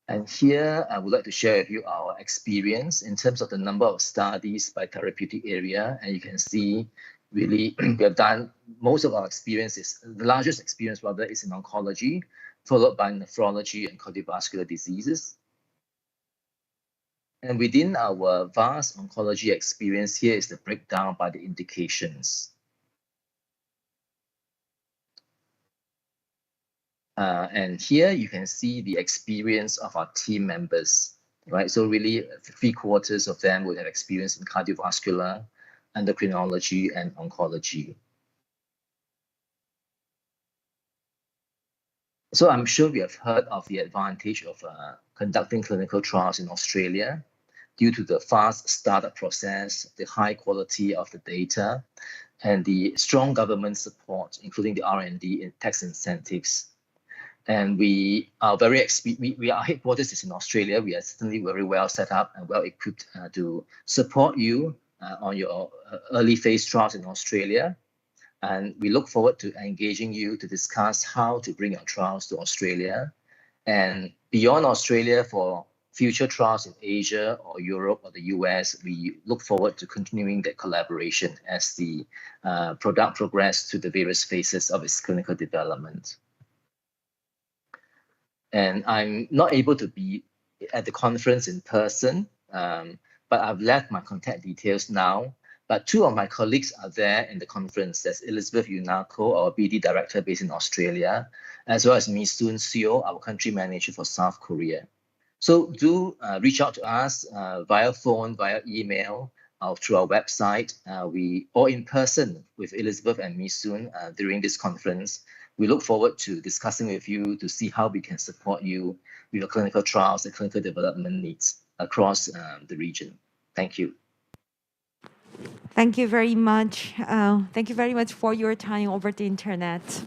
And here I would like to share with you our experience in terms of the number of studies by therapeutic area. And you can see really we have done most of our experiences, the largest experience rather is in oncology, followed by nephrology and cardiovascular diseases. And within our vast oncology experience, here is the breakdown by the indications. And here you can see the experience of our team members, right? So really 3/4 of them would have experience in cardiovascular, endocrinology, and oncology. So I'm sure we have heard of the advantage of conducting clinical trials in Australia due to the fast startup process, the high quality of the data, and the strong government support, including the R&D and tax incentives. And we are our headquarters is in Australia. We are certainly very well set up and well equipped to support you on your early phase trials in Australia. And we look forward to engaging you to discuss how to bring your trials to Australia. And beyond Australia, for future trials in Asia or Europe or the US, we look forward to continuing that collaboration as the product progresses to the various phases of its clinical development. And I'm not able to be at the conference in person, but I've left my contact details now. But two of my colleagues are there in the conference. There's Elizabeth Yunako, our BD director based in Australia, as well as Misoon Seo, our country manager for South Korea. So do reach out to us via phone, via email, through our website, or in person with Elizabeth and Misoon during this conference. We look forward to discussing with you to see how we can support you with your clinical trials and clinical development needs across the region. Thank you. Thank you very much. Thank you very much for your time over the internet.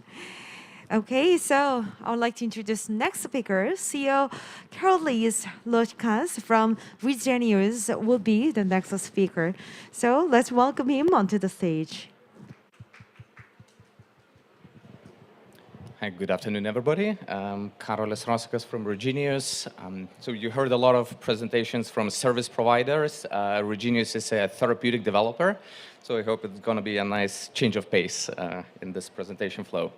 Okay, so I would like to introduce next speaker, CEO Carolis Lochkas from Regeneus will be the next speaker. So let's welcome him onto the stage. Hi, good afternoon, everybody. Carolis Lochkas from Regeneus. So you heard a lot of presentations from service providers. Regeneus is a therapeutic developer, so I hope it's going to be a nice change of pace in this presentation flow.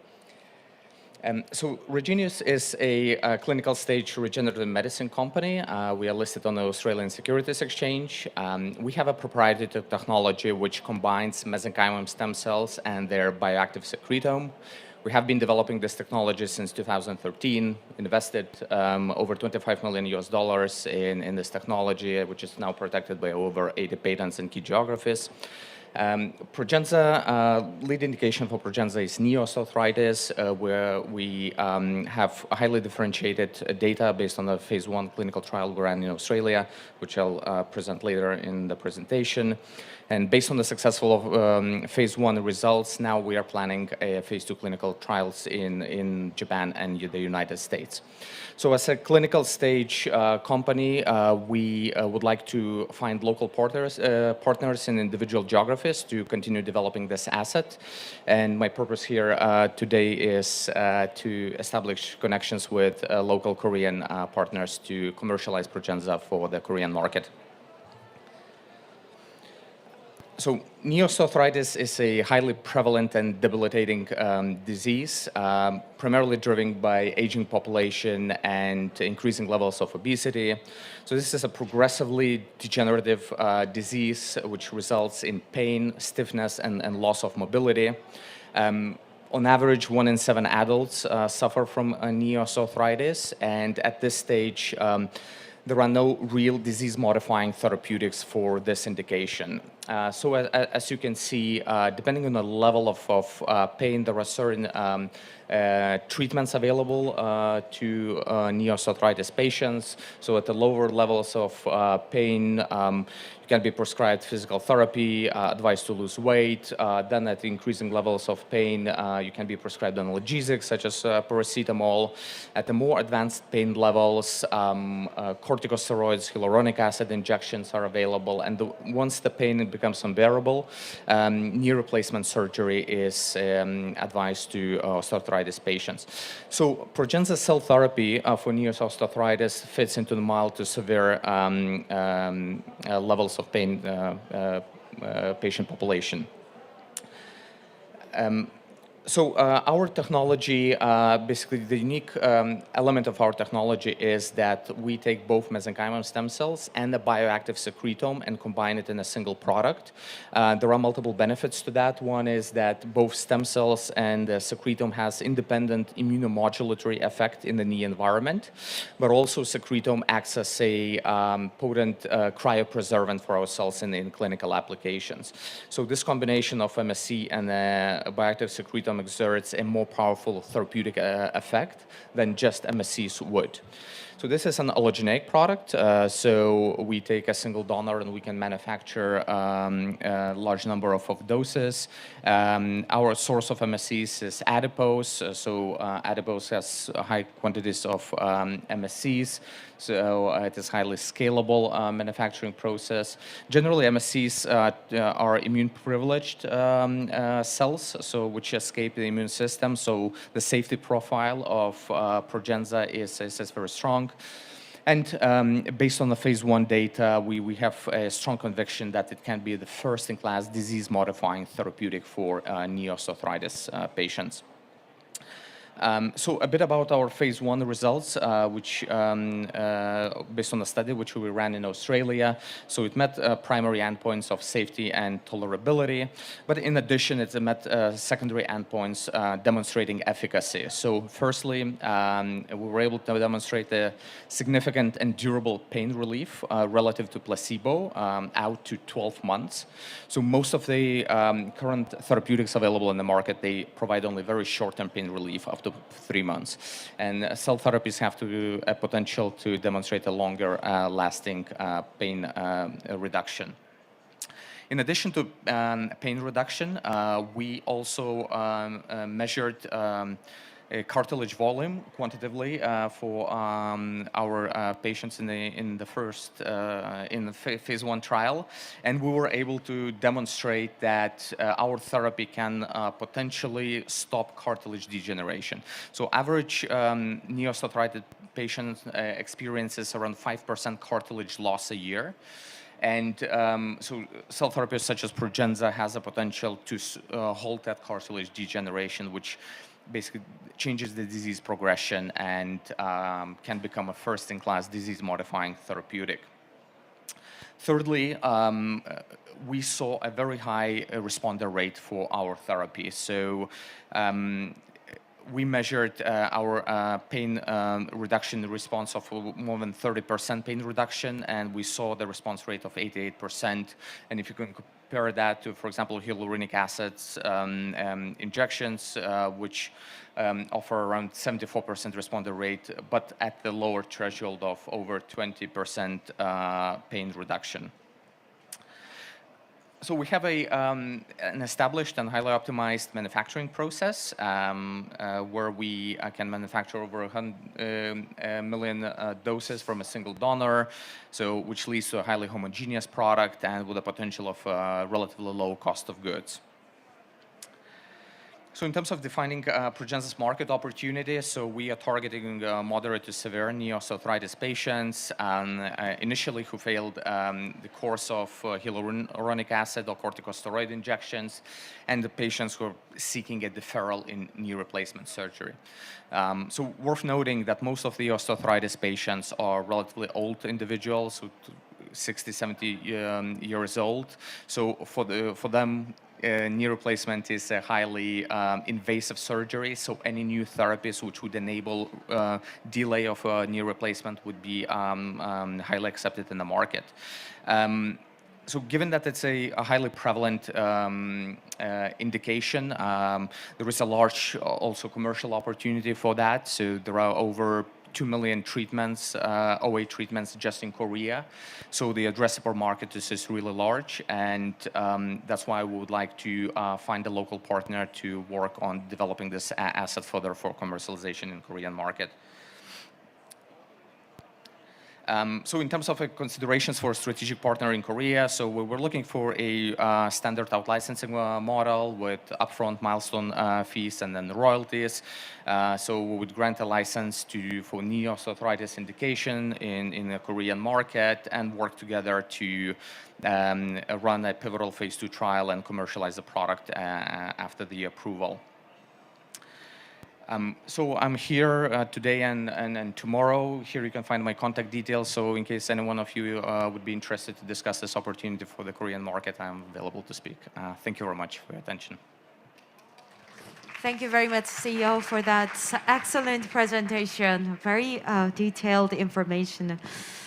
So Regeneus is a clinical stage regenerative medicine company. We are listed on the Australian Securities Exchange. We have a proprietary technology which combines mesenchymal stem cells and their bioactive secretome. We have been developing this technology since 2013, invested over $25 million in this technology, which is now protected by over 80 patents in key geographies. Progenza, lead indication for Progenza is knee osteoarthritis, where we have highly differentiated data based on the phase 1 clinical trial we ran in Australia, which I'll present later in the presentation. And based on the successful phase 1 results, now we are planning a phase 2 clinical trials in Japan and the United States. So as a clinical stage company, we would like to find local partners in individual geographies to continue developing this asset. And my purpose here today is to establish connections with local Korean partners to commercialize Progenza for the Korean market. So knee osteoarthritis is a highly prevalent and debilitating disease, primarily driven by aging population and increasing levels of obesity. So this is a progressively degenerative disease which results in pain, stiffness, and loss of mobility. On average, 1 in 7 adults suffer from knee osteoarthritis, and at this stage, there are no real disease-modifying therapeutics for this indication. So as you can see, depending on the level of pain, there are certain treatments available to knee osteoarthritis patients. So at the lower levels of pain, you can be prescribed physical therapy, advised to lose weight. Then at increasing levels of pain, you can be prescribed analgesics such as paracetamol. At the more advanced pain levels, corticosteroids, hyaluronic acid injections are available. And once the pain becomes unbearable, knee replacement surgery is advised to osteoarthritis patients. So Progenza cell therapy for knee osteoarthritis fits into the mild to severe levels of pain patient population. So our technology, basically the unique element of our technology is that we take both mesenchymal stem cells and the bioactive secretome and combine it in a single product. There are multiple benefits to that. One is that both stem cells and the secretome has independent immunomodulatory effect in the knee environment, but also secretome acts as a potent cryopreservant for our cells in clinical applications. So this combination of MSC and bioactive secretome exerts a more powerful therapeutic effect than just MSCs would. So this is an allogeneic product. So we take a single donor and we can manufacture a large number of doses. Our source of MSCs is adipose. So adipose has high quantities of MSCs. So it is highly scalable manufacturing process. Generally, MSCs are immune privileged cells, so which escape the immune system. So the safety profile of Progenza is very strong. And based on the phase 1 data, we have a strong conviction that it can be the first-in-class disease-modifying therapeutic for knee osteoarthritis patients. So a bit about our phase 1 results, which based on the study which we ran in Australia. So it met primary endpoints of safety and tolerability, but in addition, it met secondary endpoints demonstrating efficacy. So firstly, we were able to demonstrate a significant and durable pain relief relative to placebo out to 12 months. So most of the current therapeutics available in the market, they provide only very short-term pain relief up to 3 months. And cell therapies have a potential to demonstrate a longer lasting pain reduction. In addition to pain reduction, we also measured cartilage volume quantitatively for our patients in the phase 1 trial, and we were able to demonstrate that our therapy can potentially stop cartilage degeneration. So average knee osteoarthritis patient experiences around 5% cartilage loss a year. And so cell therapies such as Progenza has a potential to halt that cartilage degeneration, which basically changes the disease progression and can become a first-in-class disease-modifying therapeutic. Thirdly, we saw a very high responder rate for our therapy. So we measured our pain reduction response of more than 30% pain reduction, and we saw the response rate of 88%. And if you can compare that to, for example, hyaluronic acids injections, which offer around 74% responder rate, but at the lower threshold of over 20% pain reduction. So we have an established and highly optimized manufacturing process where we can manufacture over 100 million doses from a single donor, so which leads to a highly homogeneous product and with a potential of relatively low cost of goods. So in terms of defining Progenza's market opportunity, so we are targeting moderate to severe knee osteoarthritis patients, initially who failed the course of hyaluronic acid or corticosteroid injections, and the patients who are seeking a deferral in knee replacement surgery. So worth noting that most of the osteoarthritis patients are relatively old individuals, who 60, 70 years old. So for them, knee replacement is a highly invasive surgery, so any new therapies which would enable delay of knee replacement would be highly accepted in the market. So given that it's a highly prevalent indication, there is a large also commercial opportunity for that. So there are over 2 million treatments, OA treatments just in Korea. So the addressable market is really large, and that's why we would like to find a local partner to work on developing this asset further for commercialization in Korean market. So in terms of considerations for a strategic partner in Korea, so we're looking for a standard out-licensing model with upfront milestone fees and then royalties. So we would grant a license for knee osteoarthritis indication in the Korean market and work together to run a pivotal phase 2 trial and commercialize the product after the approval. So I'm here today and tomorrow. Here you can find my contact details. So in case any one of you would be interested to discuss this opportunity for the Korean market, I'm available to speak. Thank you very much for your attention. Thank you very much, CEO, for that excellent presentation. Very detailed information.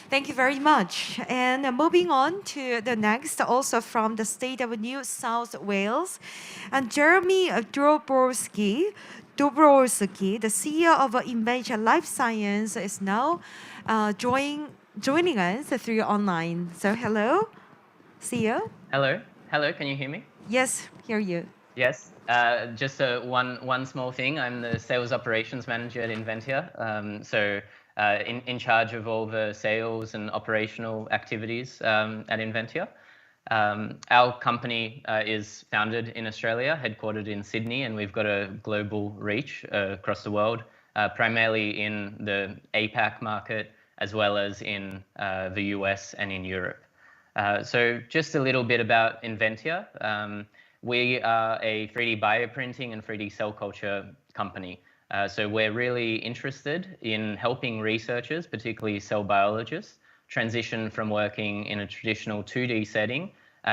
Thank you very much. And moving on to the next, also from the state of New South Wales, and Jeremy Dobrowski, the CEO of Inventia Life Science, is now joining us through online. So hello, CEO. Hello. Hello, can you hear me? Yes, hear you. Yes. Just one small thing. I'm the sales operations manager at Inventia. In charge of all the sales and operational activities at Inventia. Our company is founded in Australia, headquartered in Sydney, and we've got a global reach across the world, primarily in the APAC market, as well as in the US and in Europe. So just a little bit about Inventia. We are a 3D bioprinting and 3D cell culture company. So we're really interested in helping researchers, particularly cell biologists, transition from working in a traditional 2D setting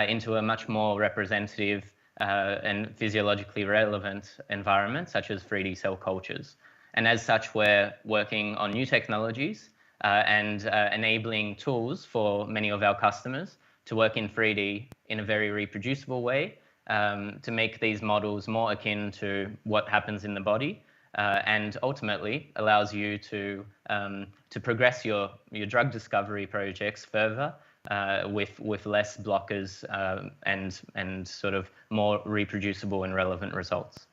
into a much more representative and physiologically relevant environment, such as 3D cell cultures. And as such, we're working on new technologies and enabling tools for many of our customers to work in 3D in a very reproducible way, to make these models more akin to what happens in the body, and ultimately allows you to progress your drug discovery projects further with less blockers and sort of more reproducible and relevant results.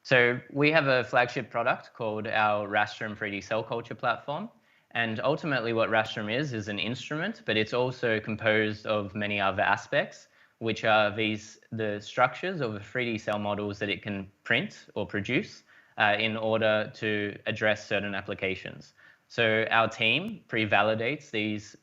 So we have a flagship product called our Rastrum 3D cell culture platform. And ultimately what Rastrum is an instrument, but it's also composed of many other aspects, which are the structures of the 3D cell models that it can print or produce in order to address certain applications. So our team pre-validates these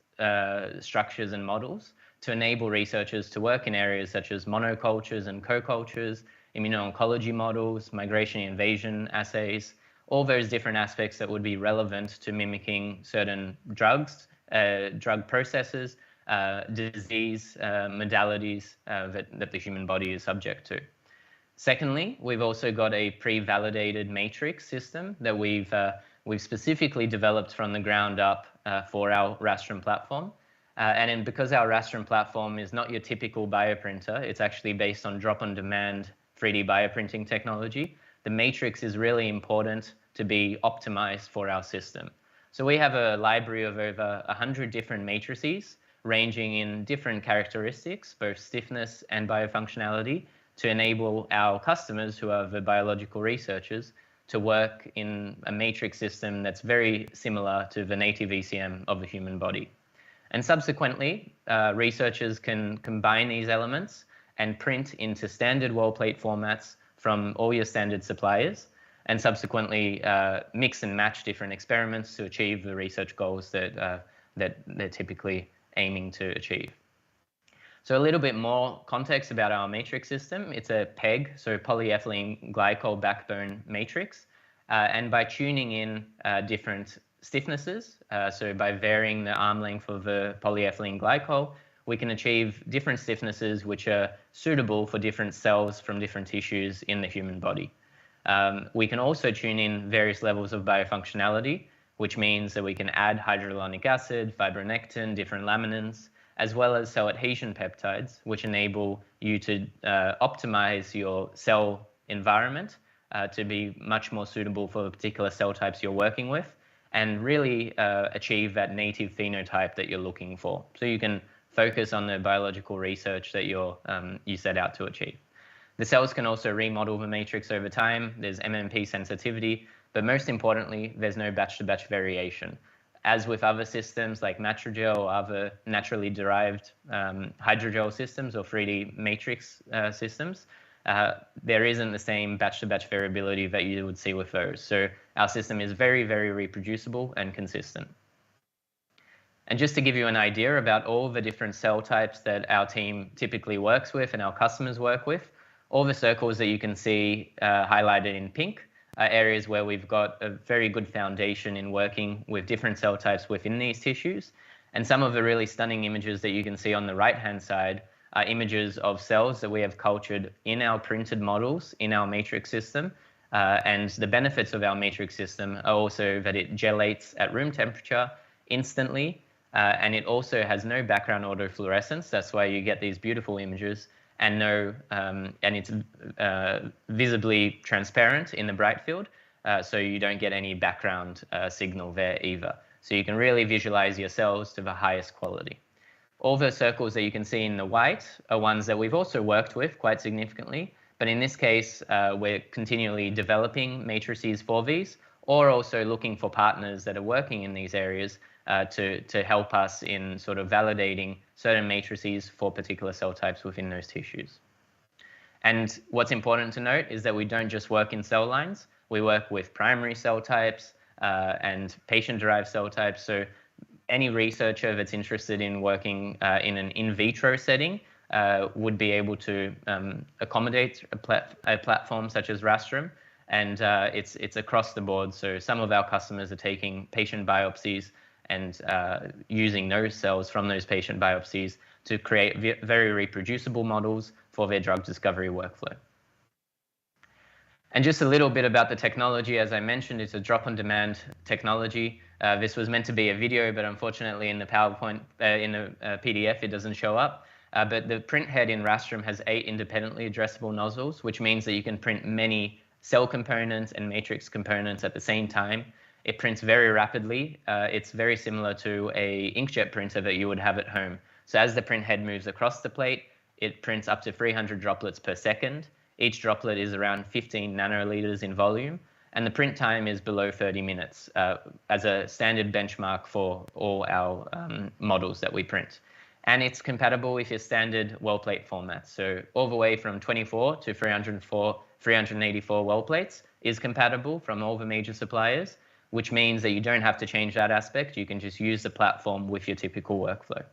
structures and models to enable researchers to work in areas such as monocultures and co-cultures, immuno-oncology models, migration invasion assays, all those different aspects that would be relevant to mimicking certain drugs, drug processes, disease modalities that the human body is subject to. Secondly, we've also got a pre-validated matrix system that we've specifically developed from the ground up for our Rastrum platform. Because our Rastrum platform is not your typical bioprinter, it's actually based on drop-on-demand 3D bioprinting technology. The matrix is really important to be optimized for our system. So we have a library of over 100 different matrices, ranging in different characteristics, both stiffness and biofunctionality, to enable our customers, who are the biological researchers, to work in a matrix system that's very similar to the native ECM of the human body. And subsequently, researchers can combine these elements and print into standard wall plate formats from all your standard suppliers, and subsequently mix and match different experiments to achieve the research goals that they're typically aiming to achieve. So a little bit more context about our matrix system. It's a PEG, so polyethylene glycol backbone matrix. And by tuning in different stiffnesses, so by varying the arm length of the polyethylene glycol, we can achieve different stiffnesses which are suitable for different cells from different tissues in the human body. We can also tune in various levels of biofunctionality, which means that we can add hydrolonic acid, fibronectin, different laminins, as well as cell adhesion peptides, which enable you to optimize your cell environment to be much more suitable for the particular cell types you're working with, and really achieve that native phenotype that you're looking for. So you can focus on the biological research that you set out to achieve. The cells can also remodel the matrix over time. There's MMP sensitivity, but most importantly, there's no batch-to-batch variation. As with other systems like Matrigel or other naturally derived hydrogel systems or 3D matrix systems, there isn't the same batch-to-batch variability that you would see with those. So our system is very, very reproducible and consistent. And just to give you an idea about all the different cell types that our team typically works with and our customers work with, all the circles that you can see highlighted in pink are areas where we've got a very good foundation in working with different cell types within these tissues. And some of the really stunning images that you can see on the right-hand side are images of cells that we have cultured in our printed models in our matrix system. And the benefits of our matrix system are also that it gelates at room temperature instantly, and it also has no background autofluorescence. That's why you get these beautiful images, and it's visibly transparent in the bright field, so you don't get any background signal there either. So you can really visualize your cells to the highest quality. All the circles that you can see in the white are ones that we've also worked with quite significantly, but in this case, we're continually developing matrices for these, or also looking for partners that are working in these areas to help us in sort of validating certain matrices for particular cell types within those tissues. And what's important to note is that we don't just work in cell lines. We work with primary cell types and patient-derived cell types. So any researcher that's interested in working in an in vitro setting would be able to accommodate a platform such as Rastrum. And it's across the board. So some of our customers are taking patient biopsies and using those cells from those patient biopsies to create very reproducible models for their drug discovery workflow. And just a little bit about the technology. As I mentioned, it's a drop-on-demand technology. This was meant to be a video, but unfortunately in the PowerPoint, in the PDF, it doesn't show up. But the print head in Rastrum has 8 independently addressable nozzles, which means that you can print many cell components and matrix components at the same time. It prints very rapidly. It's very similar to an inkjet printer that you would have at home. So as the print head moves across the plate, it prints up to 300 droplets per second. Each droplet is around 15 nanoliters in volume, and the print time is below 30 minutes as a standard benchmark for all our models that we print. And it's compatible with your standard well plate formats. So all the way from 24 to 384 well plates is compatible from all the major suppliers, which means that you don't have to change that aspect. You can just use the platform with your typical workflow.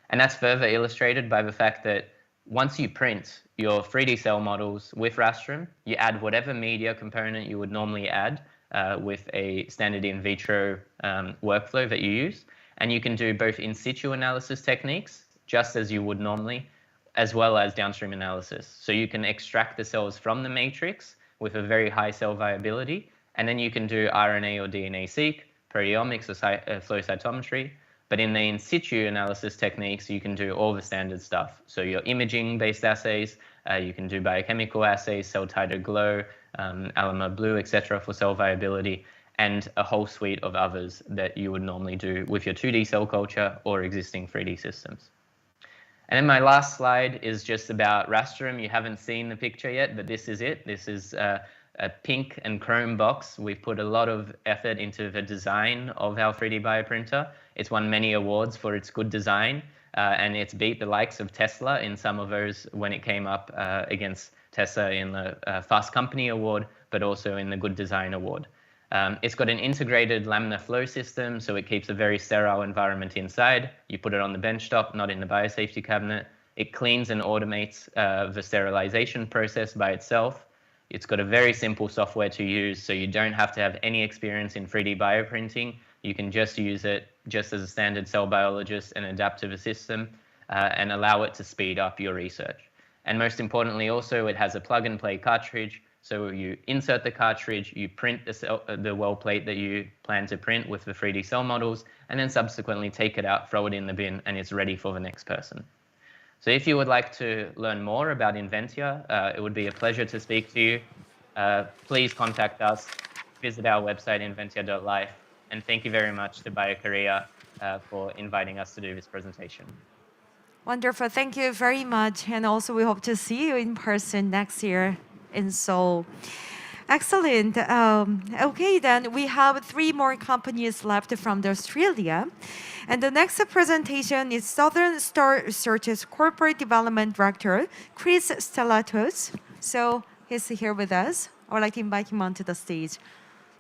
And that's further illustrated by the fact that once you print your 3D cell models with Rastrum, you add whatever media component you would normally add with a standard in vitro workflow that you use. And you can do both in situ analysis techniques, just as you would normally, as well as downstream analysis. So you can extract the cells from the matrix with a very high cell viability, and then you can do RNA or DNA-seq, proteomics or flow cytometry. But in the in situ analysis techniques, you can do all the standard stuff. So your imaging-based assays, you can do biochemical assays, cell titer glow, Alamo blue, etc. for cell viability, and a whole suite of others that you would normally do with your 2D cell culture or existing 3D systems. And then my last slide is just about Rastrum. You haven't seen the picture yet, but this is it. This is a pink and chrome box. We've put a lot of effort into the design of our 3D bioprinter. It's won many awards for its good design, and it's beat the likes of Tesla in some of those when it came up against Tesla in the Fast Company Award, but also in the Good Design Award. It's got an integrated laminar flow system, so it keeps a very sterile environment inside. You put it on the benchtop, not in the biosafety cabinet. It cleans and automates the sterilization process by itself. It's got a very simple software to use, so you don't have to have any experience in 3D bioprinting. You can just use it just as a standard cell biologist and adapt to the system and allow it to speed up your research. And most importantly also, it has a plug-and-play cartridge So you insert the cartridge, you print the well plate that you plan to print with the 3D cell models, and then subsequently take it out, throw it in the bin, and it's ready for the next person. So if you would like to learn more about Inventia, it would be a pleasure to speak to you. Please contact us, visit our website, inventia.life, and thank you very much to BioKorea for inviting us to do this presentation. Wonderful. Thank you very much. And also, we hope to see you in person next year in Seoul. Excellent. Okay, then we have 3 more companies left from Australia. And the next presentation is Southern Star Research's Corporate Development Director, Chris Stellatos. So he's here with us. I would like to invite him onto the stage.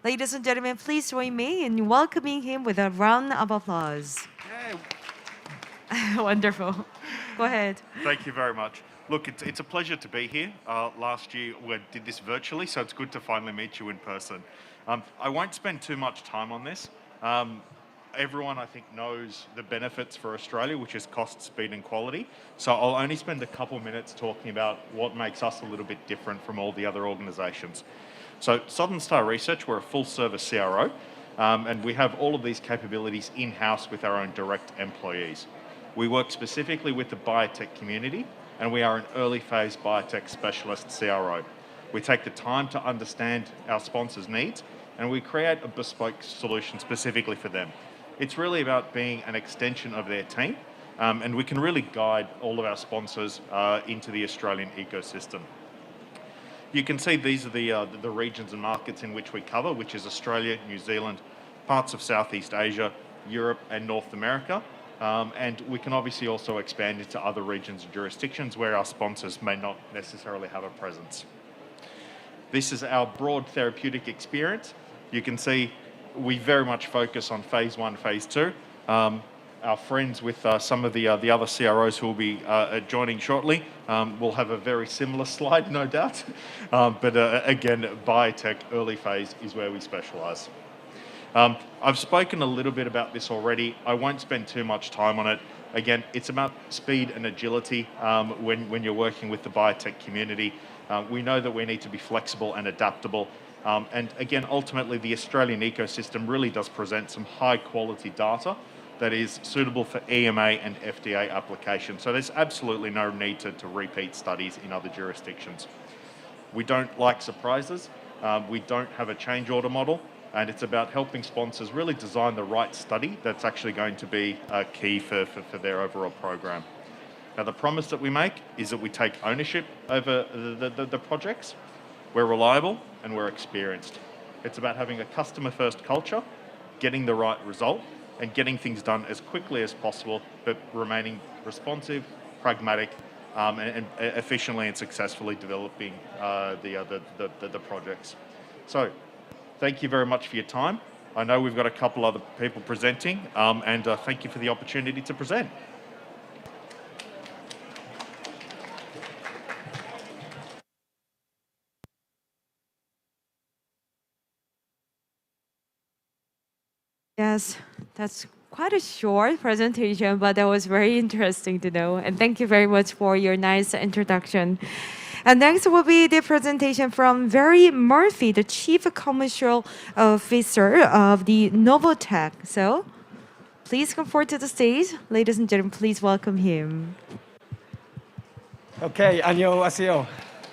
Ladies and gentlemen, please join me in welcoming him with a round of applause. Wonderful. Go ahead. Thank you very much. Look, it's a pleasure to be here. Last year we did this virtually, so it's good to finally meet you in person. I won't spend too much time on this. Everyone, I think, knows the benefits for Australia, which is cost, speed, and quality. So I'll only spend a couple minutes talking about what makes us a little bit different from all the other organisations. So Southern Star Research, we're a full-service CRO, and we have all of these capabilities in-house with our own direct employees. We work specifically with the biotech community, and we are an early phase biotech specialist CRO. We take the time to understand our sponsors' needs, and we create a bespoke solution specifically for them. It's really about being an extension of their team, and we can really guide all of our sponsors into the Australian ecosystem. You can see these are the regions and markets in which we cover, which is Australia, New Zealand, parts of Southeast Asia, Europe, and North America. And we can obviously also expand into other regions and jurisdictions where our sponsors may not necessarily have a presence. This is our broad therapeutic experience. You can see we very much focus on phase 1, phase 2. Our friends with some of the other CROs who will be joining shortly will have a very similar slide, no doubt. But again, biotech early phase is where we specialise. I've spoken a little bit about this already. I won't spend too much time on it. Again, it's about speed and agility when you're working with the biotech community. We know that we need to be flexible and adaptable. And again, ultimately, the Australian ecosystem really does present some high quality data that is suitable for EMA and FDA applications. So there's absolutely no need to repeat studies in other jurisdictions. We don't like surprises. We don't have a change order model. And it's about helping sponsors really design the right study that's actually going to be key for their overall program. Now, the promise that we make is that we take ownership over the projects. We're reliable and we're experienced. It's about having a customer-first culture, getting the right result, and getting things done as quickly as possible, but remaining responsive, pragmatic, and efficiently and successfully developing the projects. So, thank you very much for your time. I know we've got a couple other people presenting, and thank you for the opportunity to present. Yes, that's quite a short presentation, but that was very interesting to know. And thank you very much for your nice introduction. And next will be the presentation from Barry Murphy, the Chief Commercial Officer of the Novotech. So please come forward to the stage. Ladies and gentlemen, please welcome him. Okay, 안녕하세요.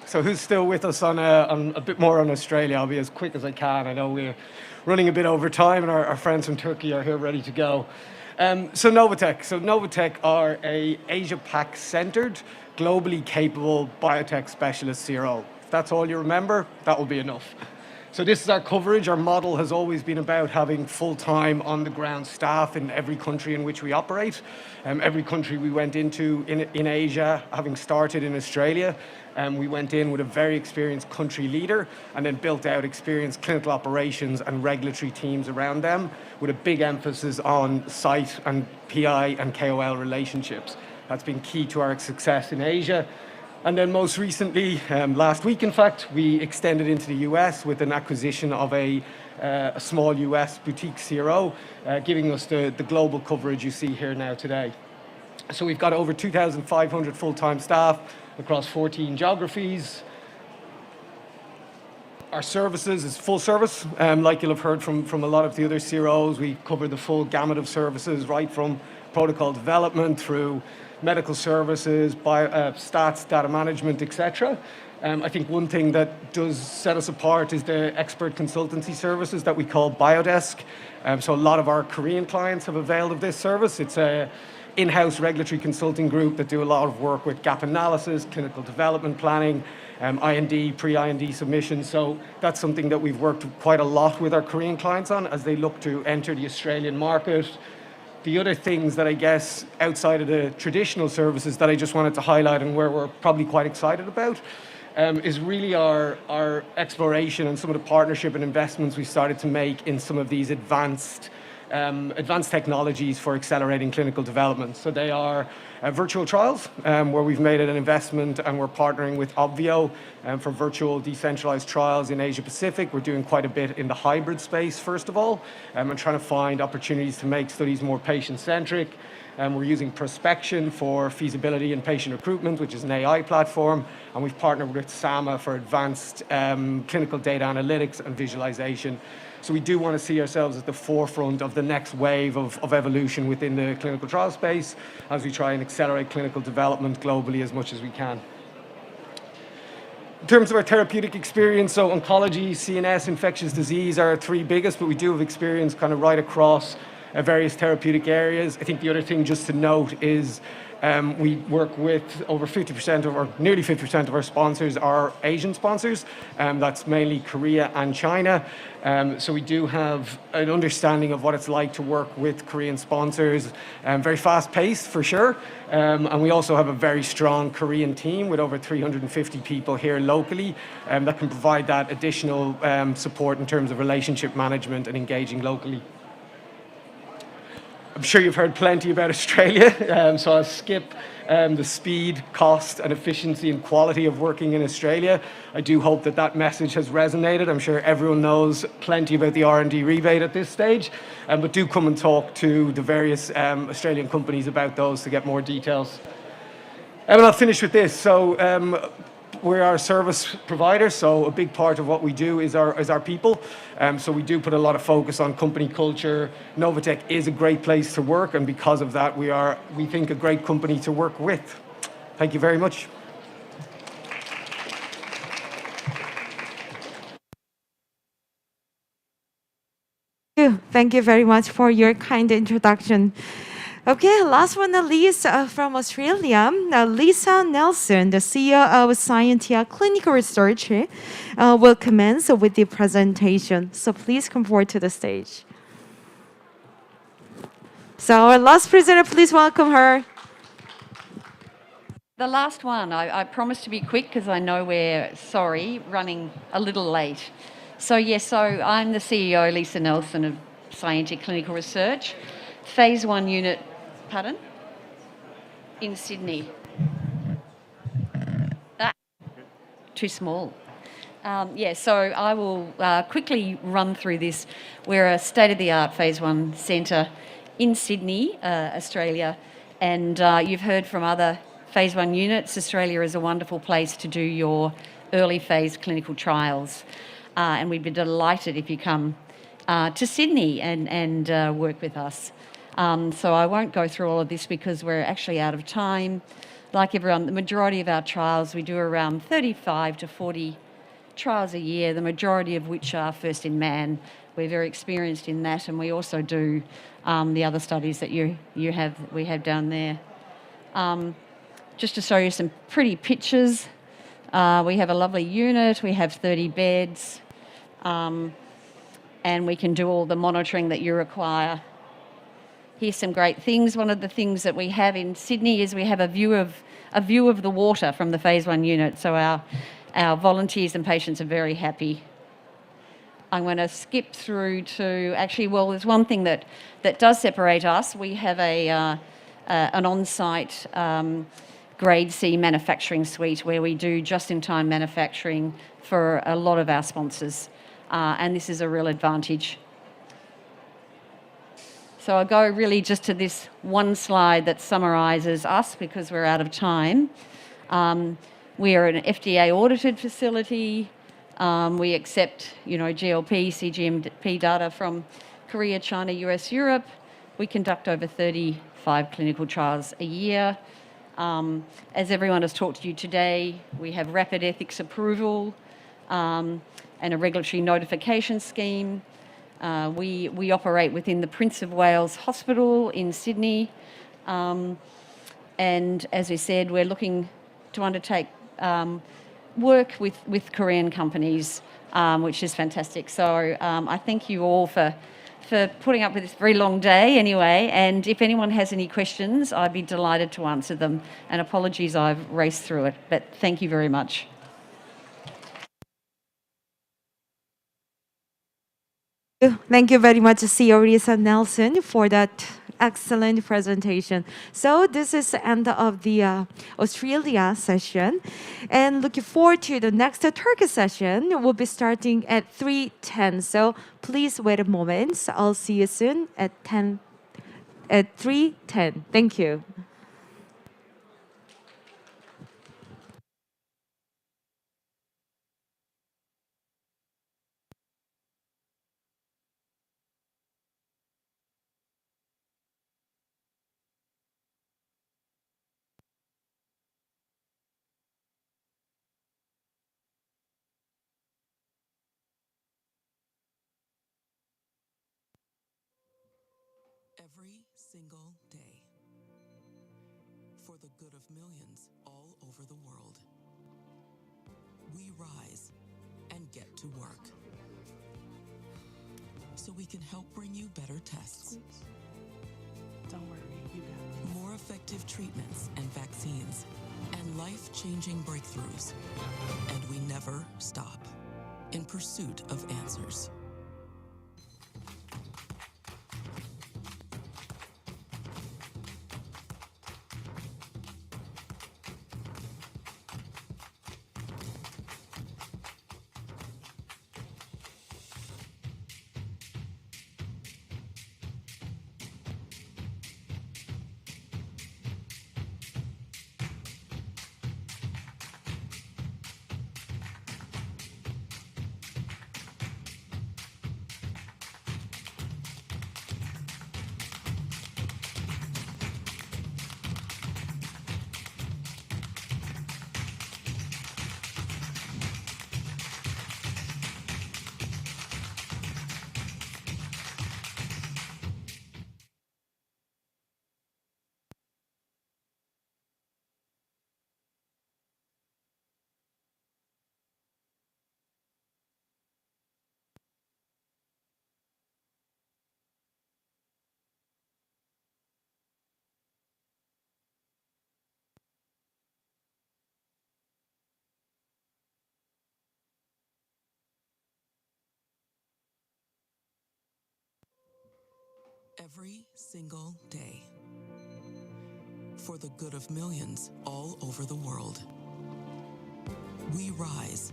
So who's still with us on a bit more on Australia? I'll be as quick as I can. I know we're running a bit over time, and our friends from Turkey are here ready to go. So Novotech are a Asia-Pac centered, globally capable biotech specialist CRO. If that's all you remember, that will be enough. So this is our coverage. Our model has always been about having full-time on-the-ground staff in every country in which we operate. Every country we went into in Asia, having started in Australia, we went in with a very experienced country leader and then built out experienced clinical operations and regulatory teams around them with a big emphasis on site and PI and KOL relationships. That's been key to our success in Asia. And then most recently, last week, in fact, we extended into the US with an acquisition of a small US boutique CRO, giving us the global coverage you see here now today. So we've got over 2,500 full-time staff across 14 geographies. Our services is full service. Like you'll have heard from a lot of the other CROs, we cover the full gamut of services, right from protocol development through medical services, stats, data management, etc. I think one thing that does set us apart is the expert consultancy services that we call Biodesk. So a lot of our Korean clients have availed of this service. It's a in-house regulatory consulting group that do a lot of work with gap analysis, clinical development planning, IND, pre-IND submissions. So that's something that we've worked quite a lot with our Korean clients on as they look to enter the Australian market. The other things that I guess outside of the traditional services that I just wanted to highlight and where we're probably quite excited about is really our exploration and some of the partnership and investments we started to make in some of these advanced technologies for accelerating clinical development. So they are virtual trials where we've made an investment and we're partnering with Obvio for virtual decentralized trials in Asia Pacific. We're doing quite a bit in the hybrid space, first of all, and trying to find opportunities to make studies more patient-centric. We're using Prospection for feasibility and patient recruitment, which is an AI platform, and we've partnered with SAMA for advanced clinical data analytics and visualization. So we do want to see ourselves at the forefront of the next wave of evolution within the clinical trial space as we try and accelerate clinical development globally as much as we can. In terms of our therapeutic experience, so oncology, CNS, infectious disease are our three biggest, but we do have experience kind of right across various therapeutic areas. I think the other thing just to note is we work with over 50% or nearly 50% of our sponsors are Asian sponsors. That's mainly Korea and China. So we do have an understanding of what it's like to work with Korean sponsors. Very fast paced for sure. And we also have a very strong Korean team with over 350 people here locally that can provide that additional support in terms of relationship management and engaging locally. I'm sure you've heard plenty about Australia, so I'll skip the speed, cost, and efficiency and quality of working in Australia. I do hope that that message has resonated. I'm sure everyone knows plenty about the R&D rebate at this stage, but do come and talk to the various Australian companies about those to get more details. And I'll finish with this. So we're our service provider, so a big part of what we do is our people. So we do put a lot of focus on company culture. Novatech is a great place to work, and because of that, we think, a great company to work with. Thank you very much. Thank you very much for your kind introduction. Okay, last but not least, from Australia, Lisa Nelson, the CEO of Scientia Clinical Research, will commence with the presentation. So please come forward to the stage. So our last presenter, please welcome her. The last one, I promise to be quick because I know we're, running a little late. So I'm the CEO, Lisa Nelson of Scientia Clinical Research, Phase 1 unit, in Sydney. Too small. So I will quickly run through this. We're a state-of-the-art Phase 1 centre in Sydney, Australia, and you've heard from other Phase 1 units. Australia is a wonderful place to do your early phase clinical trials, and we'd be delighted if you come to Sydney and work with us. So I won't go through all of this because we're actually out of time. Like everyone, the majority of our trials, we do around 35 to 40 trials a year, the majority of which are first in man. We're very experienced in that, and we also do the other studies that we have down there. Just to show you some pretty pictures, we have a lovely unit, we have 30 beds, and we can do all the monitoring that you require. Here's some great things. One of the things that we have in Sydney is we have a view of the water from the Phase 1 unit, so our volunteers and patients are very happy. I'm going to skip through to there's one thing that does separate us. We have an on-site Grade C manufacturing suite where we do just-in-time manufacturing for a lot of our sponsors, and this is a real advantage. So I'll go really just to this one slide that summarises us because we're out of time. We are an FDA audited facility. We accept, GLP, CGMP data from Korea, China, US, Europe. We conduct over 35 clinical trials a year. As everyone has talked to you today, we have rapid ethics approval and a regulatory notification scheme. We operate within the Prince of Wales Hospital in Sydney. And as we said, we're looking to undertake work with Korean companies, which is fantastic. So I thank you all for putting up with this very long day anyway. And if anyone has any questions, I'd be delighted to answer them. And apologies, I've raced through it, but thank you very much. Thank you very much, CEO Risa Nelson, for that excellent presentation. So this is the end of the Australia session, and looking forward to the next Turkey session. We'll be starting at 3:10. So please wait a moment. I'll see you soon at 3:10. Thank you. Every single day, for the good of millions all over the world, we rise and get to work so we can help bring you better tests. Don't worry, you got it. More effective treatments and vaccines, and life-changing breakthroughs. And we never stop in pursuit of answers. Every single day, for the good of millions all over the world, we rise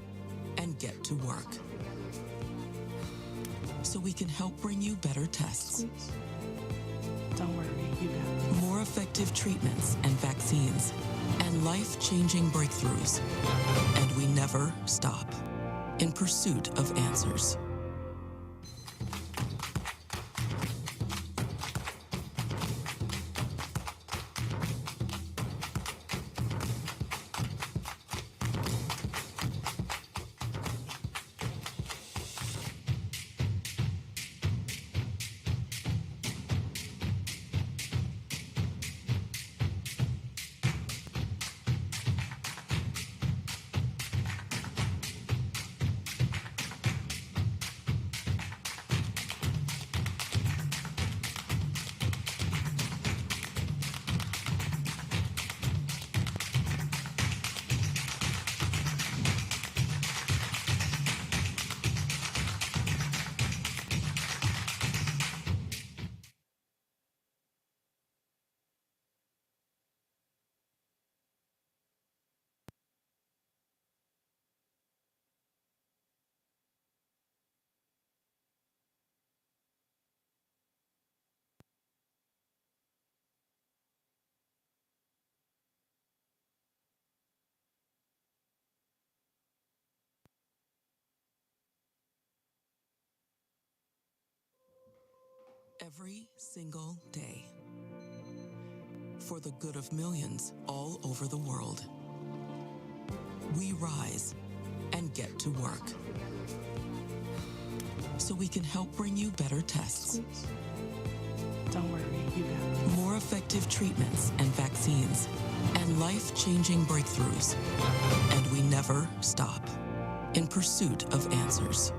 and get to work so we can help bring you better tests. Don't worry, you got it. More effective treatments and vaccines, and life-changing breakthroughs. And we never stop in pursuit of answers. every single day for the good of millions all over the world. We rise and get to work so we can help bring you better tests. Don't worry, you got this. More effective treatments and vaccines, and life-changing breakthroughs. And we never stop in pursuit of answers.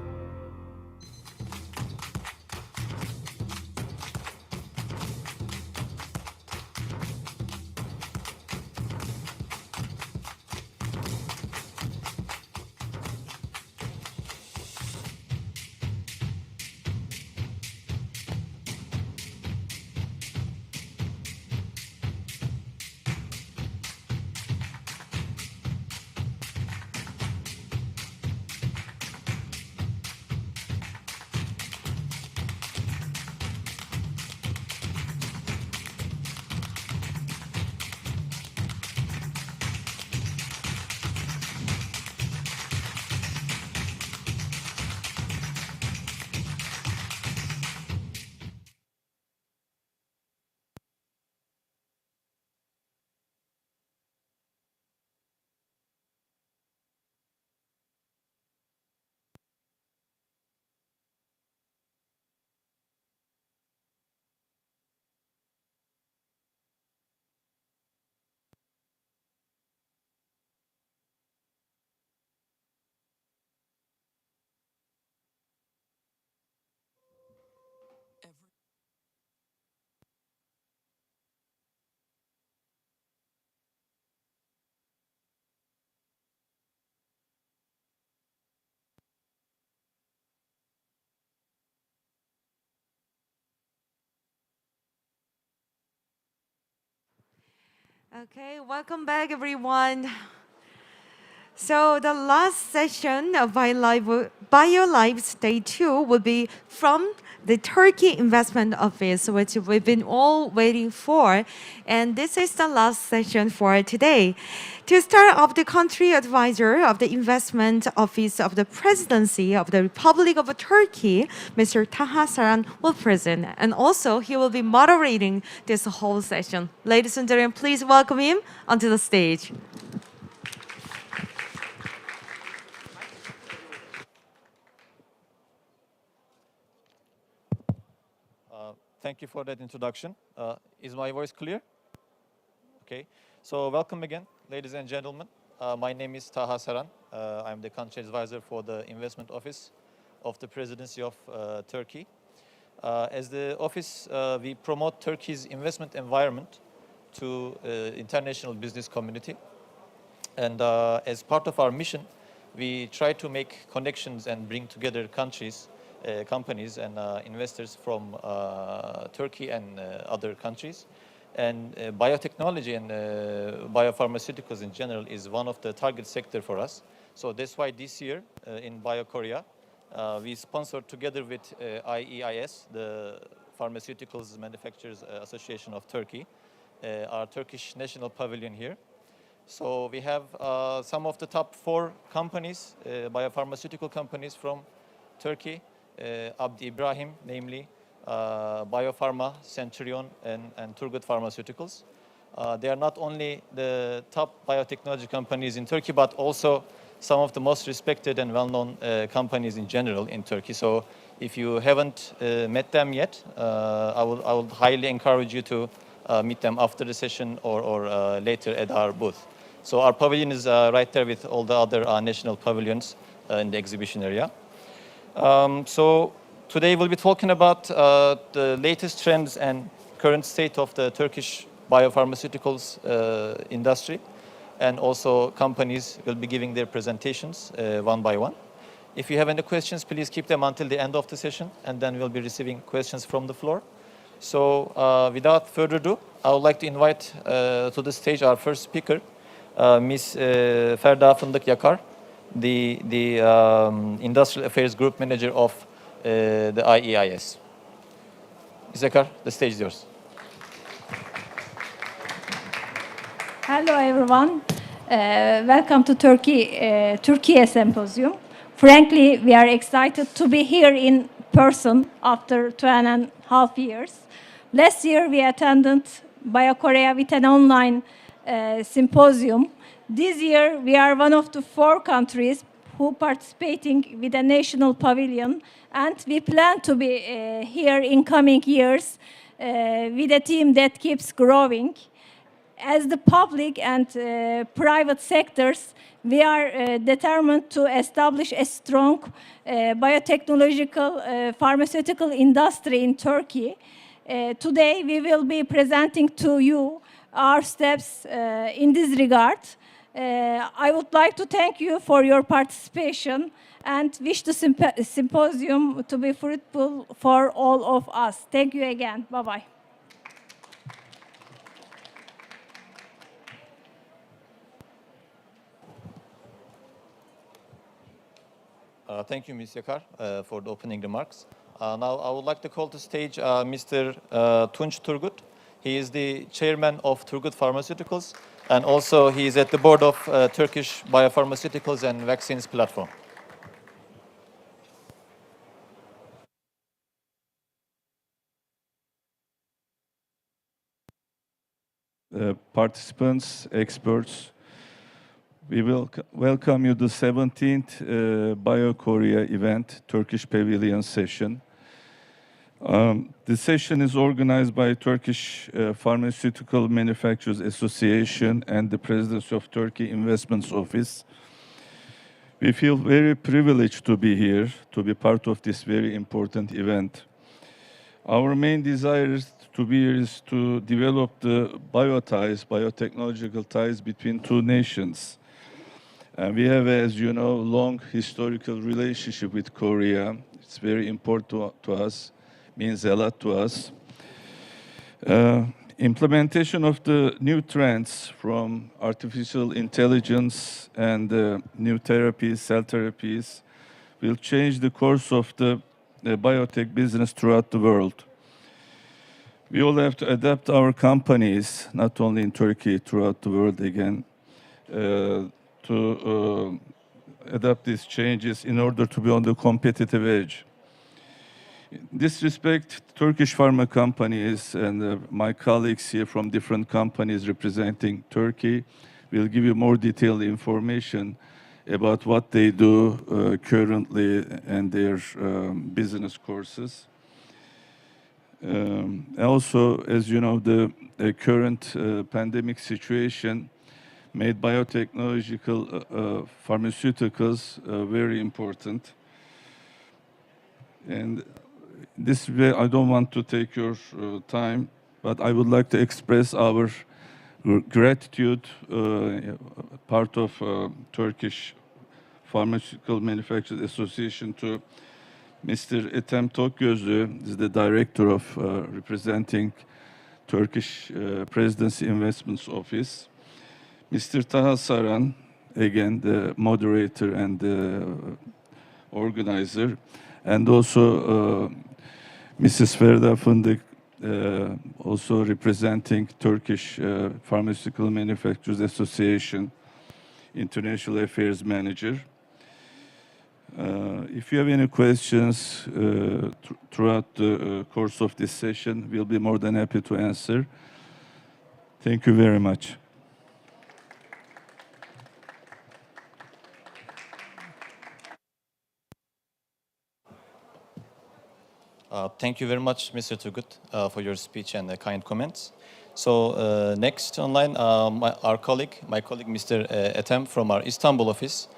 Okay, welcome back, everyone. So the last session of BioLife's Day 2 will be from the Turkey Investment Office, which we've been all waiting for. And this is the last session for today. To start off, the country advisor of the Investment Office of the Presidency of the Republic of Turkey, Mr. Taha Saran, will present. And also, he will be moderating this whole session. Ladies and gentlemen, please welcome him onto the stage. Thank you for that introduction. Is my voice clear? Okay. So welcome again, ladies and gentlemen. My name is Taha Saran. I'm the country advisor for the Investment Office of the Presidency of Turkey. As the office, we promote Turkey's investment environment to international business community. And as part of our mission, we try to make connections and bring together countries, companies and investors from Turkey and other countries. And biotechnology and biopharmaceuticals in general is one of the target sector for us. So that's why this year in BioKorea, we sponsored together with IEIS, the Pharmaceuticals Manufacturers Association of Turkey, our Turkish national pavilion here. So we have some of the top 4 companies, biopharmaceutical companies from Turkey, Abdi Ibrahim, namely Biopharma, Centurion, and Turgut Pharmaceuticals. They are not only the top biotechnology companies in Turkey, but also some of the most respected and well-known companies in general in Turkey. So if you haven't met them yet, I would highly encourage you to meet them after the session or later at our booth. So our pavilion is right there with all the other national pavilions in the exhibition area. So today we'll be talking about the latest trends and current state of the Turkish biopharmaceuticals industry, and also companies will be giving their presentations one by one. If you have any questions, please keep them until the end of the session, and then we'll be receiving questions from the floor. So without further ado, I would like to invite to the stage our first speaker, Ms. Ferda Fındık Yakar, the Industrial Affairs Group Manager of the IEIS. Ms. Yakar, the stage is yours. Hello, everyone. Welcome to Turkey Symposium. Frankly, we are excited to be here in person after 2.5 years. Last year, we attended BioKorea with an online symposium. This year, we are one of the 4 countries who participating with a national pavilion, and we plan to be here in coming years with a team that keeps growing. As the public and private sectors, we are determined to establish a strong biotechnological pharmaceutical industry in Turkey. Today, we will be presenting to you our steps in this regard. I would like to thank you for your participation and wish the symposium to be fruitful for all of us. Thank you again. Bye-bye. Thank you, Ms. Yakar, for the opening remarks. Now, I would like to call to stage Mr. Tunç Turgut. He is the chairman of Turgut Pharmaceuticals, and also he is at the board of Turkish Biopharmaceuticals and Vaccines Platform. Participants, experts, we will welcome you to the 17th BioKorea event, Turkish Pavilion session. The session is organized by Turkish Pharmaceutical Manufacturers Association and the Presidency of Turkey Investments Office. We feel very privileged to be here, to be part of this very important event. Our main desire is to develop the biotechnological ties between 2 nations. We have, as you know, long historical relationship with Korea. It's very important to us, means a lot to us. Implementation of the new trends from artificial intelligence and new therapies, cell therapies, will change the course of the biotech business throughout the world. We all have to adapt our companies, not only in Turkey, throughout the world again, to adapt these changes in order to be on the competitive edge. In this respect, Turkish pharma companies and my colleagues here from different companies representing Turkey will give you more detailed information about what they do currently and their business courses. Also, as you know, the current pandemic situation made biotechnological pharmaceuticals very important. And this way, I don't want to take your time, but I would like to express our gratitude, part of Turkish Pharmaceutical Manufacturers Association, to Mr. Ethem Tokgözlü, is the director of representing Turkish Presidency Investments Office. Mr. Taha Saran, again, the moderator and the organizer, and also Mrs. Ferda Fındık, also representing Turkish Pharmaceutical Manufacturers Association, International Affairs Manager. If you have any questions throughout the course of this session, we'll be more than happy to answer. Thank you very much. Thank you very much, Mr. Turgut, for your speech and the kind comments. So next online, my colleague, Mr. Ethem from our Istanbul office.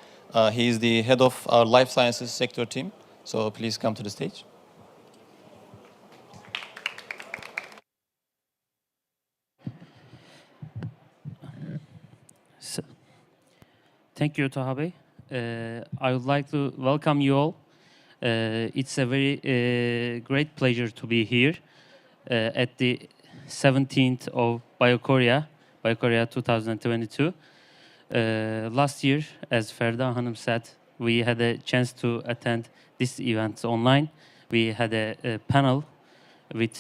He is the head of our life sciences sector team. So please come to the stage. Thank you, Taha Bey. I would like to welcome you all. It's a very great pleasure to be here at the 17th of BioKorea 2022. Last year, as Ferda Hanım said, we had a chance to attend this event online. We had a panel with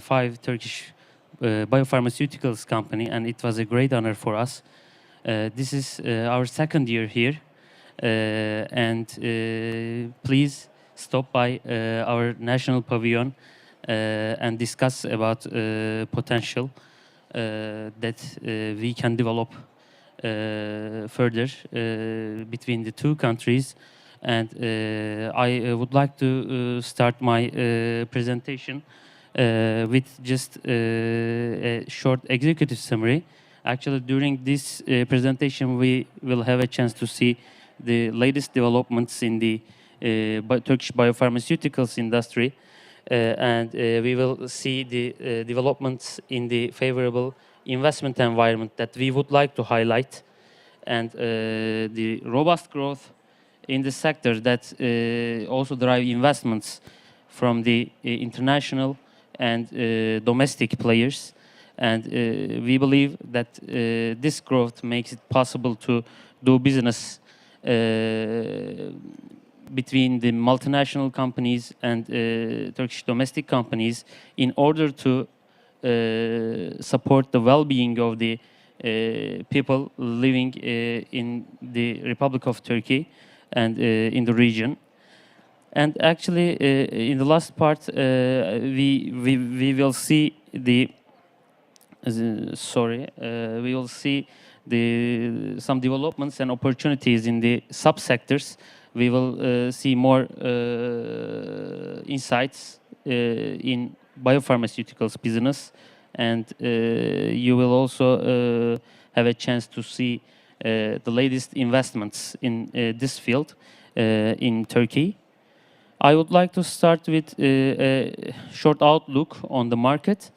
5 Turkish biopharmaceuticals company, and it was a great honor for us. This is our second year here, and please stop by our national pavilion and discuss about potential that we can develop further between the two countries. And I would like to start my presentation with just a short executive summary. Actually, during this presentation, we will have a chance to see the latest developments in the Turkish biopharmaceuticals industry, and we will see the developments in the favorable investment environment that we would like to highlight, and the robust growth in the sector that also drive investments from the international and domestic players. And we believe that this growth makes it possible to do business between the multinational companies and Turkish domestic companies in order to support the well-being of the people living in the Republic of Turkey and in the region. And actually, in the last part, we will see the we will see some developments and opportunities in the subsectors. We will see more insights in biopharmaceuticals business, and you will also have a chance to see the latest investments in this field in Turkey. I would like to start with a short outlook on the market.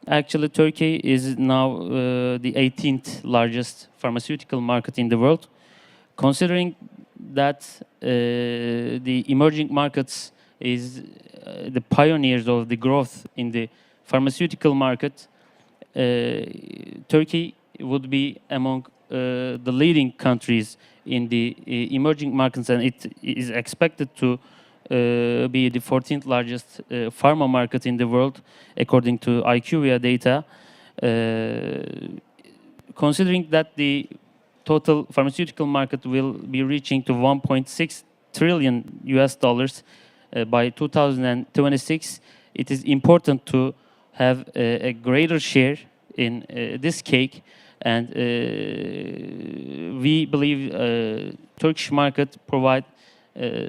Actually, Turkey is now the 18th largest pharmaceutical market in the world. Considering that the emerging markets is the pioneers of the growth in the pharmaceutical market, Turkey would be among the leading countries in the emerging markets, and it is expected to be the 14th largest pharma market in the world, according to IQVIA data. Considering that the total pharmaceutical market will be reaching to 1.6 trillion US dollars by 2026, it is important to have a greater share in this cake. And we believe Turkish market provide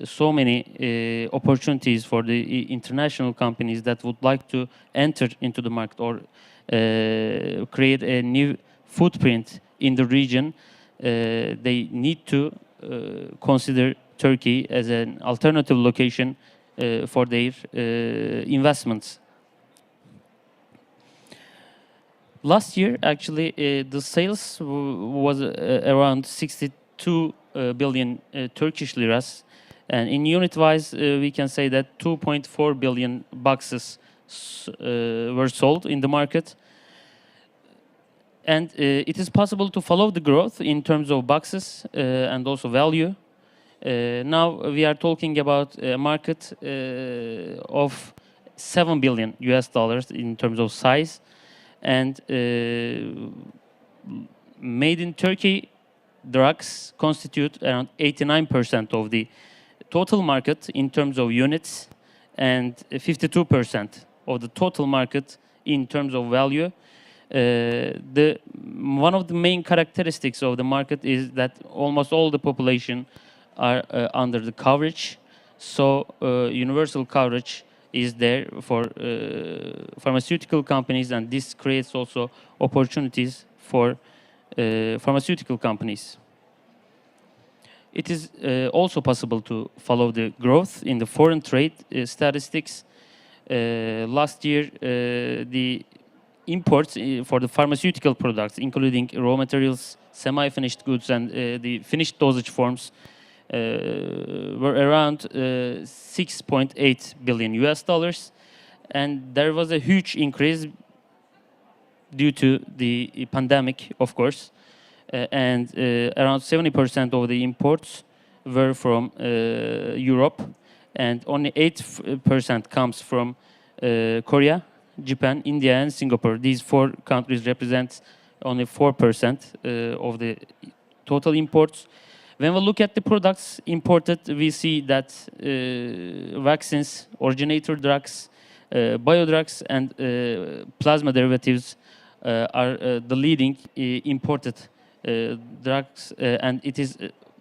so many opportunities for the international companies that would like to enter into the market or create a new footprint in the region. They need to consider Turkey as an alternative location for their investments. Last year, actually, the sales was around 62 billion Turkish liras. And in unit-wise, we can say that 2.4 billion boxes were sold in the market. And it is possible to follow the growth in terms of boxes and also value. Now we are talking about a market of 7 billion US dollars in terms of size. And made in Turkey drugs constitute around 89% of the total market in terms of units, and 52% of the total market in terms of value. One of the main characteristics of the market is that almost all the population are under the coverage. So universal coverage is there for pharmaceutical companies, and this creates also opportunities for pharmaceutical companies. It is also possible to follow the growth in the foreign trade statistics. Last year, the imports for the pharmaceutical products, including raw materials, semi-finished goods, and the finished dosage forms, were around 6.8 billion US dollars. And there was a huge increase due to the pandemic, of course. And around 70% of the imports were from Europe, and only 8% comes from Korea, Japan, India, and Singapore. These four countries represent only 4% of the total imports. When we look at the products imported, we see that vaccines, originator drugs, biodrugs, and plasma derivatives are the leading imported drugs, and it is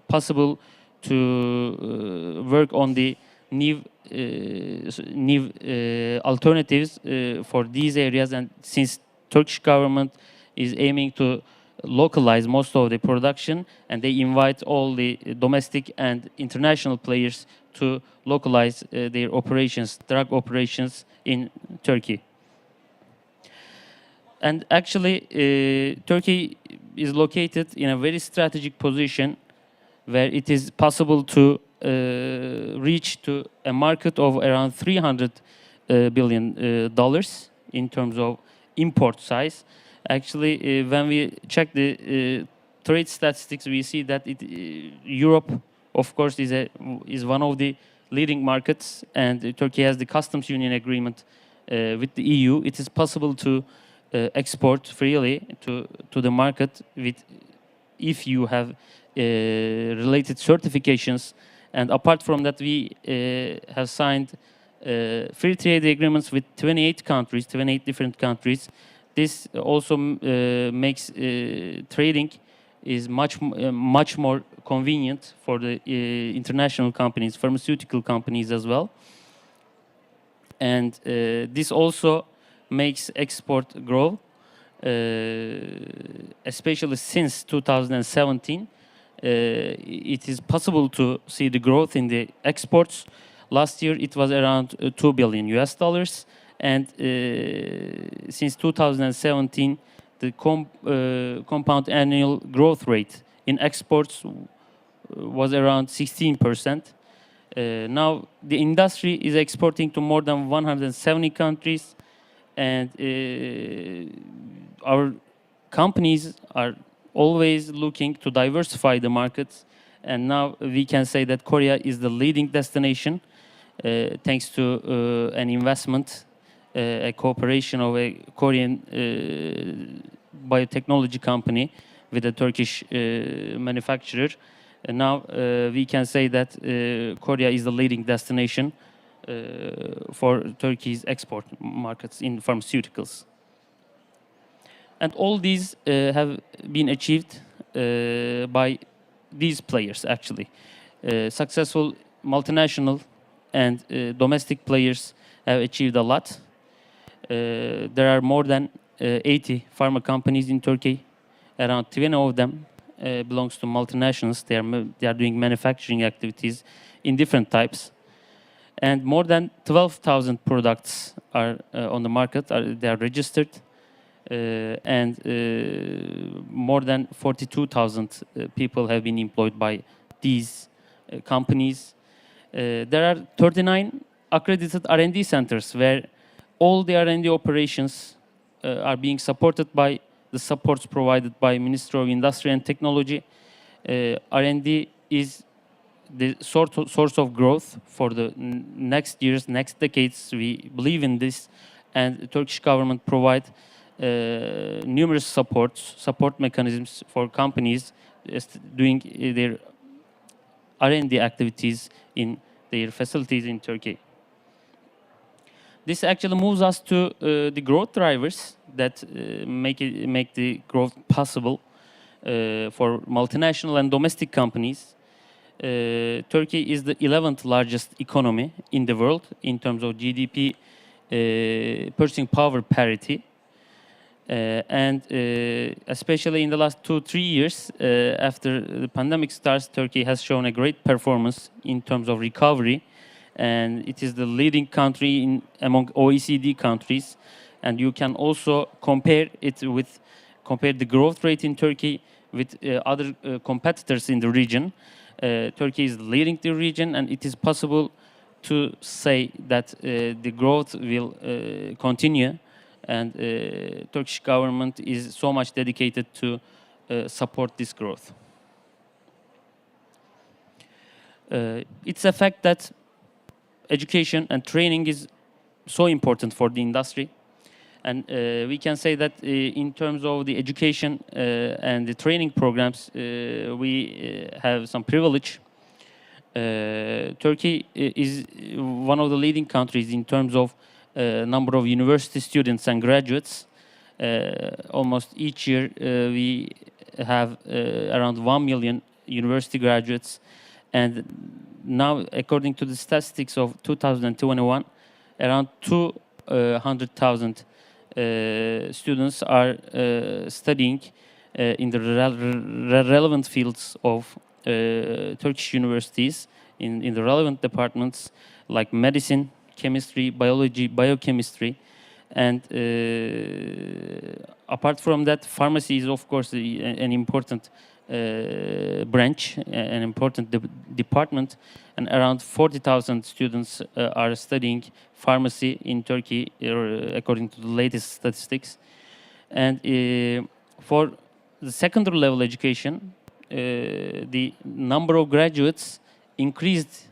possible to work on the new alternatives for these areas. And since Turkish government is aiming to localize most of the production, and they invite all the domestic and international players to localize their operations, drug operations in Turkey. And actually, Turkey is located in a very strategic position where it is possible to reach to a market of around $300 billion in terms of import size. Actually, when we check the trade statistics, we see that Europe, of course, is one of the leading markets, and Turkey has the customs union agreement with the EU. It is possible to export freely to the market if you have related certifications. And apart from that, we have signed free trade agreements with 28 countries, 28 different countries. This also makes trading is much more convenient for the international companies, pharmaceutical companies as well. And this also makes export grow, especially since 2017. It is possible to see the growth in the exports. Last year it was around $2 billion US dollars, and since 2017 the compound annual growth rate in exports was around 16%. Now the industry is exporting to more than 170 countries, and our companies are always looking to diversify the markets. And now we can say that Korea is the leading destination thanks to an investment, a cooperation of a Korean biotechnology company with a Turkish manufacturer. And now we can say that Korea is the leading destination for Turkey's export markets in pharmaceuticals. And all these have been achieved by these players, actually. Successful multinational and domestic players have achieved a lot. There are more than 80 pharma companies in Turkey. Around 20 of them belongs to multinationals. They are doing manufacturing activities in different types. And more than 12,000 products are on the market. They are registered. And more than 42,000 people have been employed by these companies. There are 39 accredited R&D centers where all the R&D operations are being supported by the supports provided by Ministry of Industry and Technology. R&D is the source of growth for the next years, next decades. We believe in this, and the Turkish government provide numerous support mechanisms for companies doing their R&D activities in their facilities in Turkey. This actually moves us to the growth drivers that make the growth possible for multinational and domestic companies. Turkey is the 11th largest economy in the world in terms of GDP purchasing power parity. And especially in the last 2-3 years, after the pandemic starts, Turkey has shown a great performance in terms of recovery, and it is the leading country among OECD countries. And you can also compare the growth rate in Turkey with other competitors in the region. Turkey is leading the region, and it is possible to say that the growth will continue. And Turkish government is so much dedicated to support this growth. It's a fact that education and training is so important for the industry. And we can say that in terms of the education and the training programs, we have some privilege. Turkey is one of the leading countries in terms of number of university students and graduates. Almost each year we have around 1 million university graduates, and now according to the statistics of 2021, around 200,000 students are studying in the relevant fields of Turkish universities in the relevant departments like medicine, chemistry, biology, biochemistry, and apart from that, pharmacy is of course an important branch, an important department, and around 40,000 students are studying pharmacy in Turkey, according to the latest statistics. And for the secondary level education, the number of graduates increased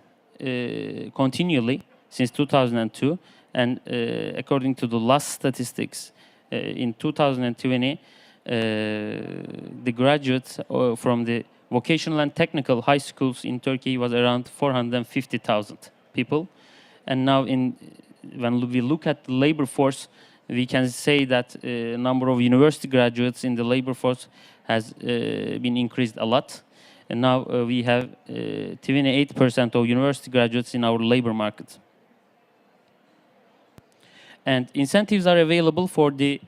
continually since 2002, and according to the last statistics, in 2020, the graduates from the vocational and technical high schools in Turkey was around 450,000 people. And now when we look at the labor force, we can say that number of university graduates in the labor force has been increased a lot. And now we have 28% of university graduates in our labor market. And incentives are available for the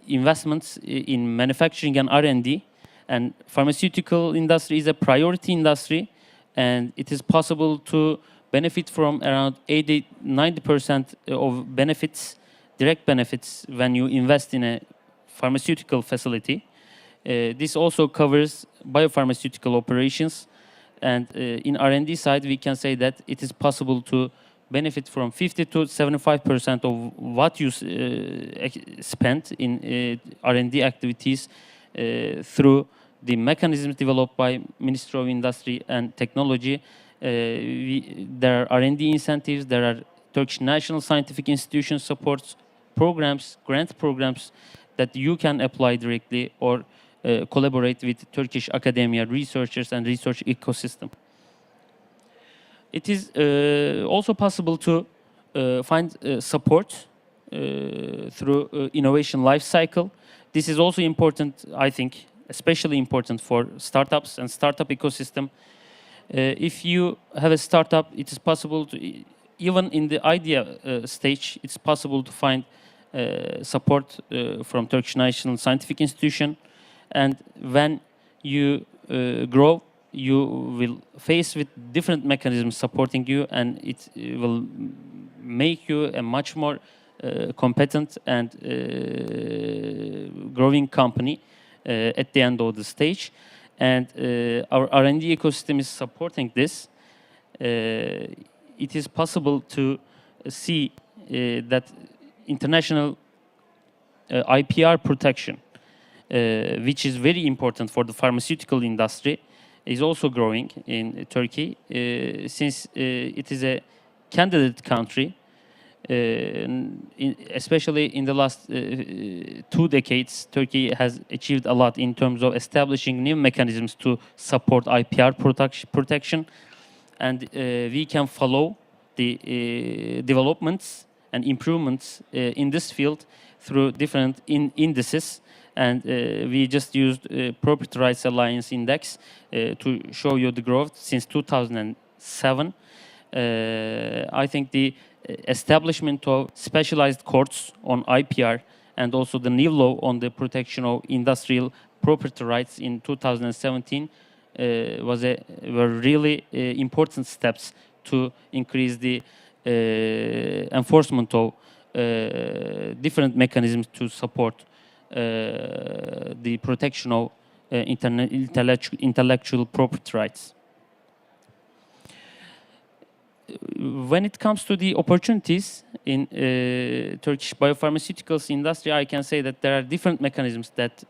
investments in manufacturing and R&D. And pharmaceutical industry is a priority industry, and it is possible to benefit from around 80–90% of benefits, direct benefits, when you invest in a pharmaceutical facility. This also covers biopharmaceutical operations, and in R&D side, we can say that it is possible to benefit from 50–75% of what you spent in R&D activities through the mechanisms developed by Ministry of Industry and Technology. There are R&D incentives, there are Turkish National Scientific Institution supports programs, grant programs that you can apply directly or collaborate with Turkish academia, researchers and research ecosystem. It is also possible to find support through innovation life cycle. This is also important, I think, especially important for startups and startup ecosystem. If you have a startup, it is possible to, even in the idea stage, it's possible to find support from Turkish National Scientific Institution. And when you grow, you will face with different mechanisms supporting you, and it will make you a much more competent and growing company at the end of the stage. And our R&D ecosystem is supporting this. It is possible to see that international IPR protection, which is very important for the pharmaceutical industry, is also growing in Turkey, since it is a candidate country. Especially in the last 2 decades, Turkey has achieved a lot in terms of establishing new mechanisms to support IPR protection. And we can follow the developments and improvements in this field through different indices. And we just used Property Rights Alliance Index to show you the growth since 2007. I think the establishment of specialized courts on IPR and also the new law on the protection of industrial property rights in 2017 were really important steps to increase the enforcement of different mechanisms to support the protection of intellectual property rights. When it comes to the opportunities in Turkish biopharmaceuticals industry, I can say that there are different mechanisms that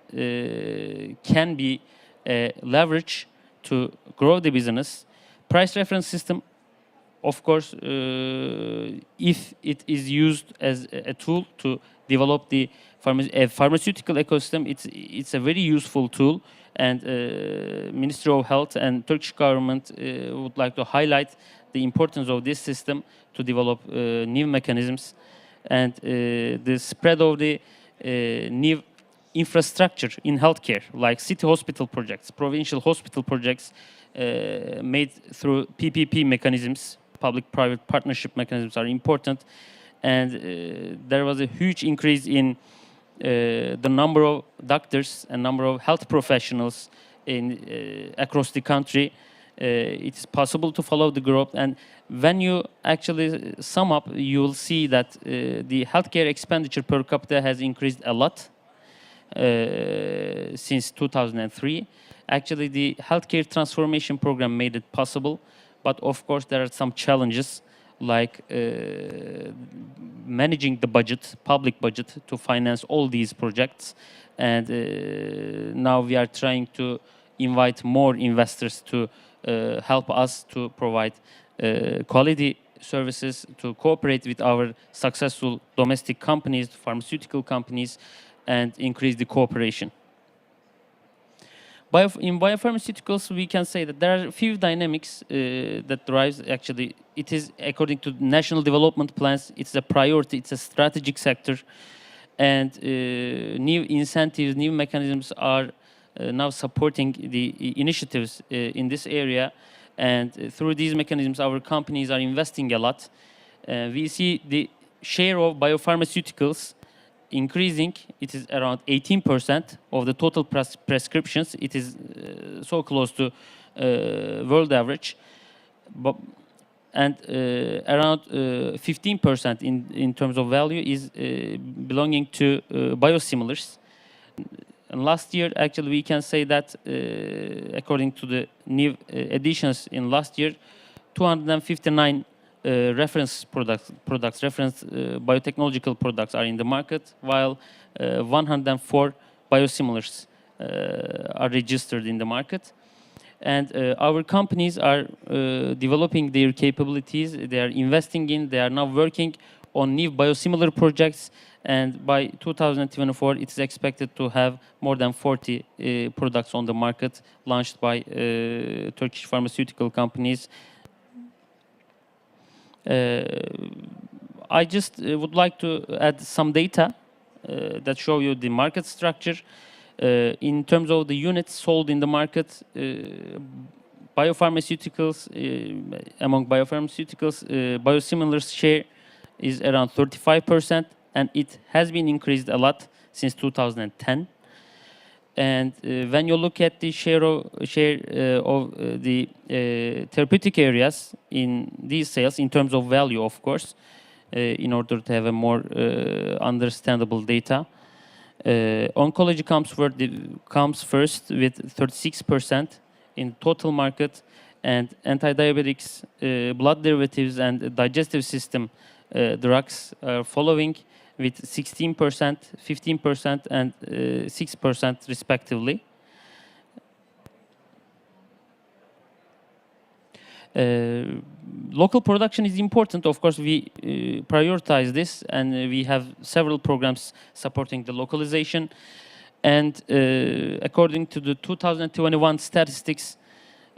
can be leveraged to grow the business. Price reference system of course, if it is used as a tool to develop the pharmaceutical ecosystem, it's a very useful tool. And Ministry of Health and Turkish government would like to highlight the importance of this system to develop new mechanisms and the spread of the new infrastructure in healthcare, like city hospital projects, provincial hospital projects made through PPP mechanisms, public-private partnership mechanisms are important. And there was a huge increase in the number of doctors and number of health professionals in across the country. It's possible to follow the growth, and when you actually sum up, you will see that the healthcare expenditure per capita has increased a lot since 2003. Actually, the healthcare transformation program made it possible, but of course there are some challenges like managing the budget, public budget, to finance all these projects. And now we are trying to invite more investors to help us to provide quality services, to cooperate with our successful domestic companies, pharmaceutical companies, and increase the cooperation. In biopharmaceuticals, we can say that there are a few dynamics that drives, actually, it is according to national development plans, it's a priority, it's a strategic sector, and new incentives, new mechanisms are now supporting the initiatives in this area. And through these mechanisms, our companies are investing a lot. We see the share of biopharmaceuticals increasing. It is around 18% of the total prescriptions. It is so close to world average. And around 15% in terms of value is belonging to biosimilars. And last year, actually, we can say that according to the new additions in last year, 259 reference reference biotechnological products are in the market, while 104 biosimilars are registered in the market. And our companies are developing their capabilities, they are investing in, they are now working on new biosimilar projects. And by 2024, it is expected to have more than 40 products on the market launched by Turkish pharmaceutical companies. I just would like to add some data that show you the market structure. In terms of the units sold in the market, biopharmaceuticals, among biopharmaceuticals, biosimilars share is around 35%, and it has been increased a lot since 2010. And when you look at the share of the therapeutic areas in these sales, in terms of value, of course, in order to have a more understandable data, oncology comes first with 36% in total market, and anti-diabetics, blood derivatives, and digestive system drugs are following with 16%, 15%, and 6% respectively. Local production is important. Of course, we prioritize this, and we have several programs supporting the localization. And according to the 2021 statistics,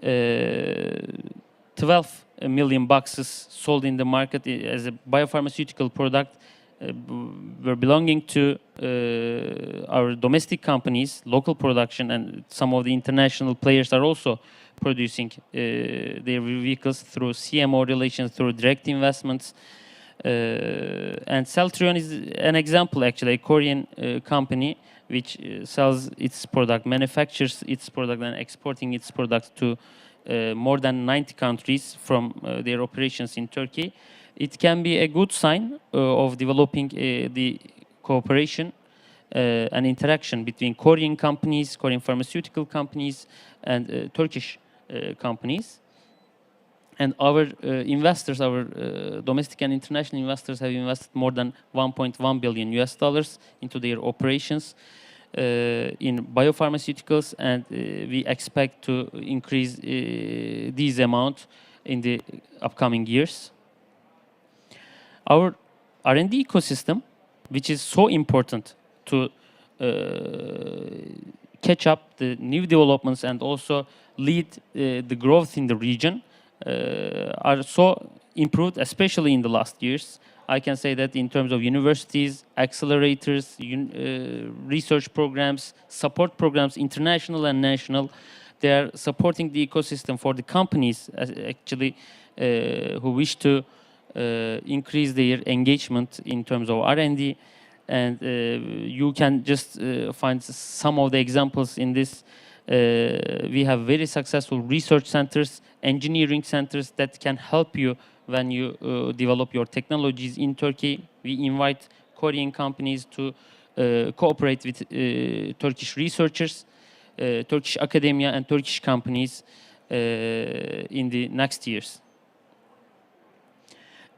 12 million boxes sold in the market as a biopharmaceutical product were belonging to our domestic companies, local production, and some of the international players are also producing their vehicles through CMO relations, through direct investments. And Celltrion is an example, actually, a Korean company which sells its product, manufactures its product, and exporting its product to more than 90 countries from their operations in Turkey. It can be a good sign of developing the cooperation and interaction between Korean companies, Korean pharmaceutical companies, and Turkish companies. And our investors, our domestic and international investors, have invested more than $1.1 billion into their operations in biopharmaceuticals, and we expect to increase these amounts in the upcoming years. Our R&D ecosystem, which is so important to catch up the new developments and also lead the growth in the region, are so improved, especially in the last years. I can say that in terms of universities, accelerators, research programs, support programs, international and national, they are supporting the ecosystem for the companies actually who wish to increase their engagement in terms of R&D. And you can just find some of the examples in this. We have very successful research centers, engineering centers that can help you when you develop your technologies in Turkey. We invite Korean companies to cooperate with Turkish researchers, Turkish academia and Turkish companies in the next years.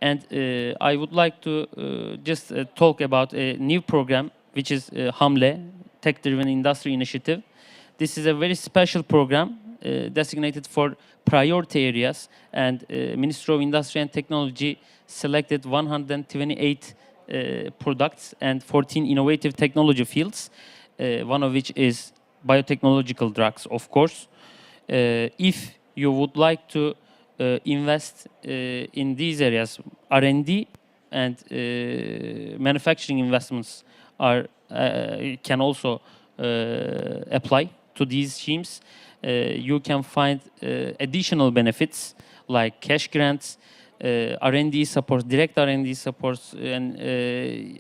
And I would like to just talk about a new program, which is HAMLE, Tech-Driven Industry Initiative. This is a very special program designated for priority areas, and Ministry of Industry and Technology selected 128 products and 14 innovative technology fields, one of which is biotechnological drugs, of course. If you would like to invest in these areas, R&D and manufacturing investments are can also apply to these schemes. You can find additional benefits like cash grants, R&D support, direct R&D supports, and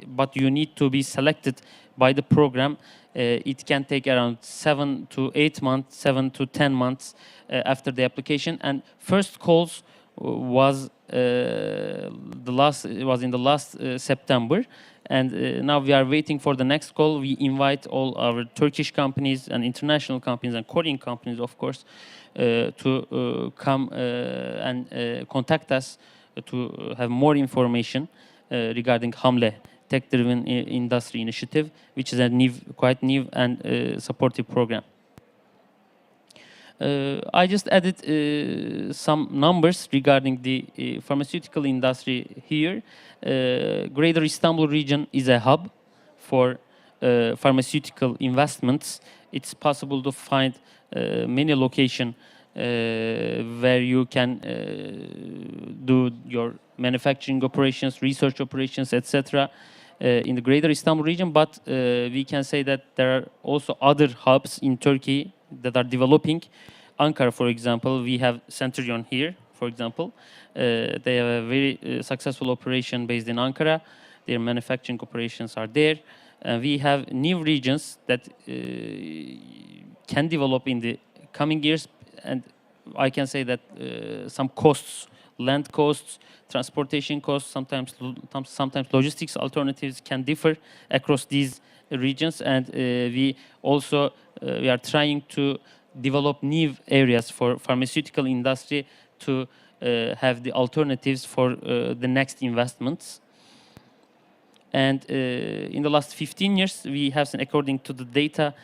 but you need to be selected by the program. It can take around 7 to 8 months, 7 to 10 months after the application. And first calls was in the last September, and now we are waiting for the next call. We invite all our Turkish companies and international companies and Korean companies, of course, to come and contact us to have more information regarding HAMLE, Tech-Driven Industry Initiative, which is a quite new and supportive program. I just added some numbers regarding the pharmaceutical industry here. Greater Istanbul region is a hub for pharmaceutical investments. It's possible to find many locations where you can do your manufacturing operations, research operations, etc. In the Greater Istanbul region, but we can say that there are also other hubs in Turkey that are developing. Ankara, for example, we have Centurion here, for example. They have a very successful operation based in Ankara. Their manufacturing operations are there. We have new regions that can develop in the coming years, and I can say that some costs, land costs, transportation costs, sometimes logistics alternatives can differ across these regions, and we are trying to develop new areas for pharmaceutical industry to have the alternatives for the next investments. And in the last 15 years, we have seen, according to the data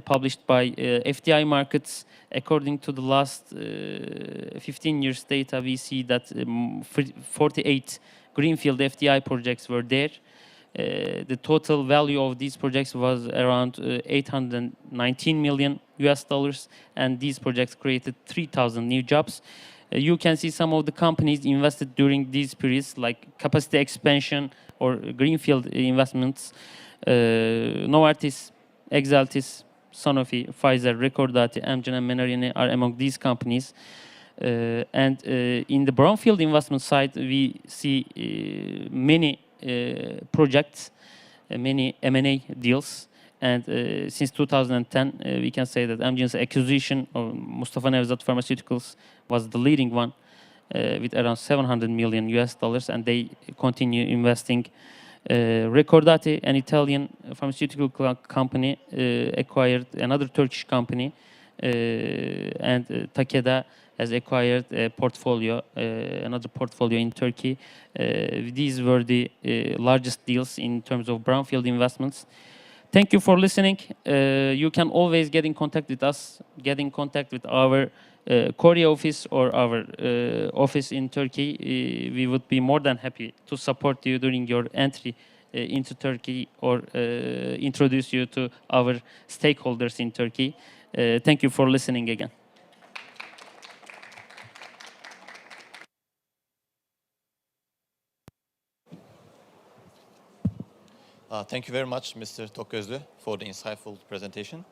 published by FDI Markets, according to the last 15 years data, we see that 48 greenfield FDI projects were there. The total value of these projects was around 819 million US dollars, and these projects created 3,000 new jobs. You can see some of the companies invested during these periods, like capacity expansion or greenfield investments. Novartis, Exaltis, Sanofi, Pfizer, Recordati, Amgen, and Menarini are among these companies. And in the brownfield investment side, we see many projects, many M&A deals. And since 2010, we can say that Amgen's acquisition of Mustafa Nevzat Pharmaceuticals was the leading one with around 700 million US dollars, and they continue investing. Recordati, an Italian pharmaceutical company, acquired another Turkish company, and Takeda has acquired a portfolio, another portfolio in Turkey. These were the largest deals in terms of brownfield investments. Thank you for listening. You can always get in contact with us, get in contact with our Korea office or our office in Turkey. We would be more than happy to support you during your entry into Turkey or introduce you to our stakeholders in Turkey. Thank you for listening again. Thank you very much, Mr. Toközlü, for the insightful presentation.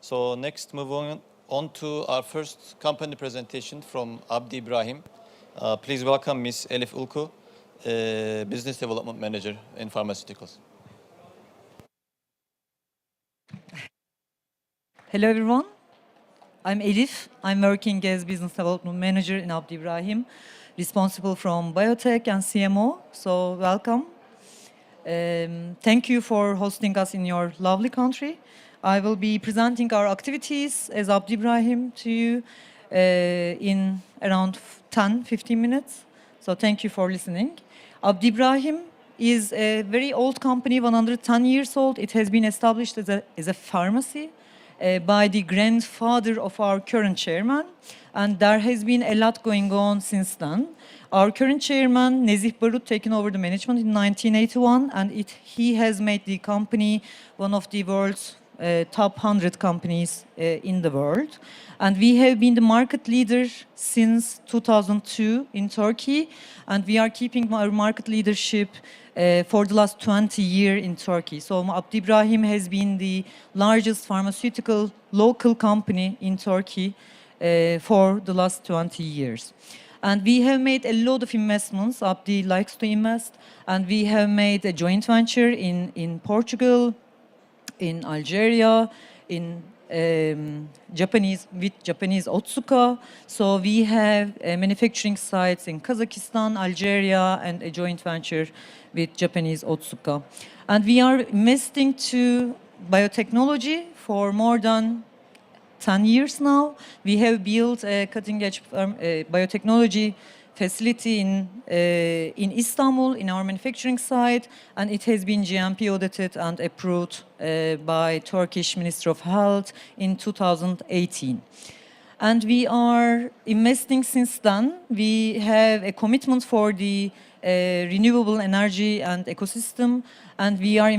So next, moving on to our first company presentation from Abdi Ibrahim. Please welcome Ms. Elif Ulku, Business Development Manager in Pharmaceuticals. Hello everyone, I'm Elif. I'm working as Business Development Manager in Abdi Ibrahim, responsible from biotech and CMO, so welcome. Thank you for hosting us in your lovely country. I will be presenting our activities as Abdi Ibrahim to you in around 10-15 minutes. So thank you for listening. Abdi Ibrahim is a very old company, 110 years old. It has been established as a pharmacy by the grandfather of our current chairman. And there has been a lot going on since then. Our current chairman, Nezih Barut, taken over the management in 1981, and he has made the company one of the world's top 100 companies in the world. And we have been the market leader since 2002 in Turkey, and we are keeping our market leadership for the last 20 years in Turkey. So Abdi Ibrahim has been the largest pharmaceutical local company in Turkey for the last 20 years. And we have made a lot of investments. Abdi likes to invest. And we have made a joint venture in Portugal, in Algeria, in Japanese Otsuka. So we have manufacturing sites in Kazakhstan, Algeria, and a joint venture with Japanese Otsuka. And we are investing to biotechnology for more than 10 years now. We have built a cutting-edge biotechnology facility in Istanbul, in our manufacturing site, and it has been GMP audited and approved by Turkish Ministry of Health in 2018. And we are investing since then. We have a commitment for the renewable energy and ecosystem, and we are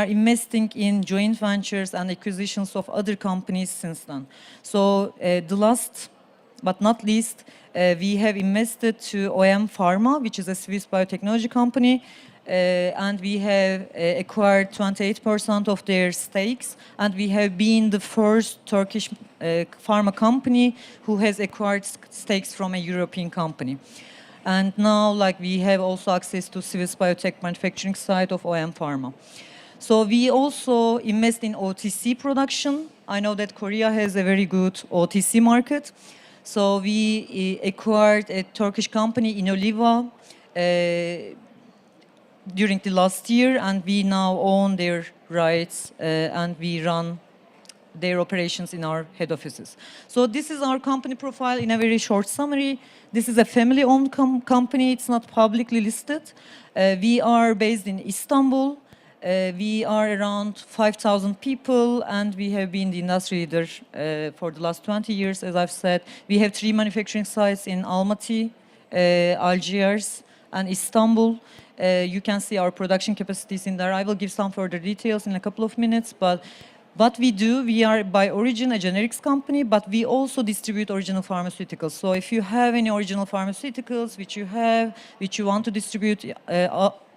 investing in joint ventures and acquisitions of other companies since then. So the last but not least, we have invested to OM Pharma, which is a Swiss biotechnology company, and we have acquired 28% of their stakes, and we have been the first Turkish pharma company who has acquired stakes from a European company. And now, we have also access to Swiss biotech manufacturing site of OM Pharma. So we also invest in OTC production. I know that Korea has a very good OTC market. So we acquired a Turkish company, Inoliva, during the last year, and we now own their rights and we run their operations in our head offices. So this is our company profile in a very short summary. This is a family-owned company. It's not publicly listed. We are based in Istanbul. We are around 5,000 people, and we have been the industry leader for the last 20 years, as I've said. We have 3 manufacturing sites in Almaty, Algiers, and Istanbul. You can see our production capacities in there. I will give some further details in a couple of minutes, but what we do, we are by origin a generics company, but we also distribute original pharmaceuticals. So if you have any original pharmaceuticals which you want to distribute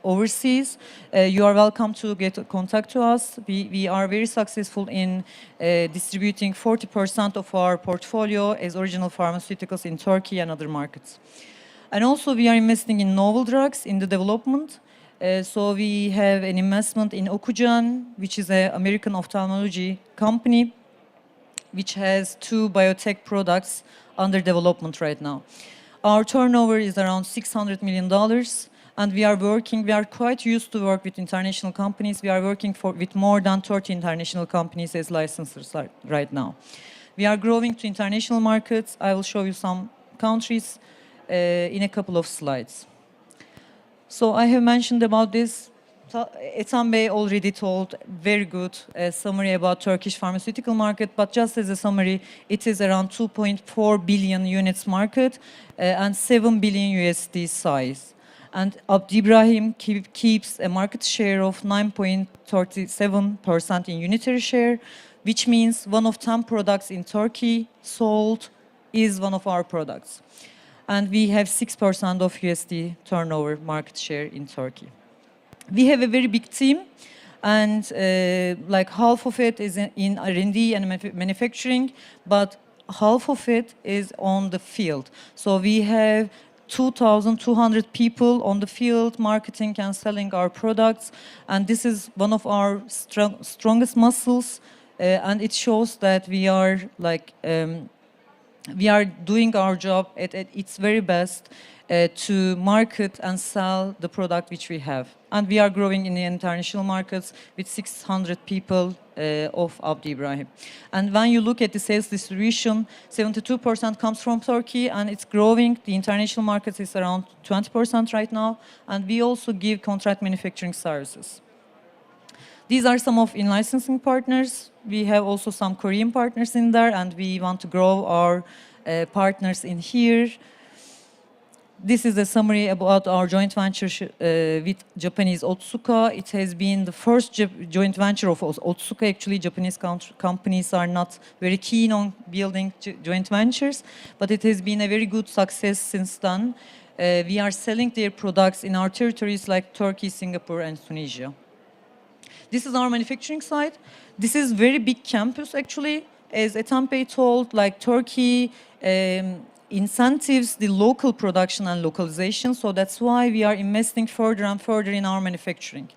overseas, you are welcome to get contact to us. We are very successful in distributing 40% of our portfolio as original pharmaceuticals in Turkey and other markets. And also we are investing in novel drugs in the development. So we have an investment in Okujan, which is an American ophthalmology company, which has 2 biotech products under development right now. Our turnover is around $600 million. And we are quite used to work with international companies. We are working with more than 30 international companies as licensors right now. We are growing to international markets. I will show you some countries in a couple of slides. So I have mentioned about this Ethan Bey already told very good summary about Turkish pharmaceutical market, but just as a summary, it is around 2.4 billion units market and 7 billion USD size. And Abdi Ibrahim keeps a market share of 9.37% in unitary share, which means one of 10 products in Turkey sold is one of our products. And we have 6% of USD turnover market share in Turkey. We have a very big team, and like half of it is in R&D and manufacturing, but half of it is on the field. So we have 2,200 people on the field marketing and selling our products, and this is one of our strongest muscles, and it shows that we are like we are doing our job at its very best to market and sell the product which we have. And we are growing in the international markets with 600 people of Abdi Ibrahim. And when you look at the sales distribution, 72% comes from Turkey and it's growing. The international markets is around 20% right now. And we also give contract manufacturing services. These are some of in-licensing partners. We have also some Korean partners in there, and we want to grow our partners in here. This is a summary about our joint venture with Japanese Otsuka. It has been the first joint venture of Otsuka. Actually, Japanese companies are not very keen on building joint ventures, but it has been a very good success since then. We are selling their products in our territories like Turkey, Singapore, and Tunisia. This is our manufacturing site. This is very big campus, actually. As Ethan Bey told, like Turkey incentives the local production and localization, so that's why we are investing further and further in our manufacturing.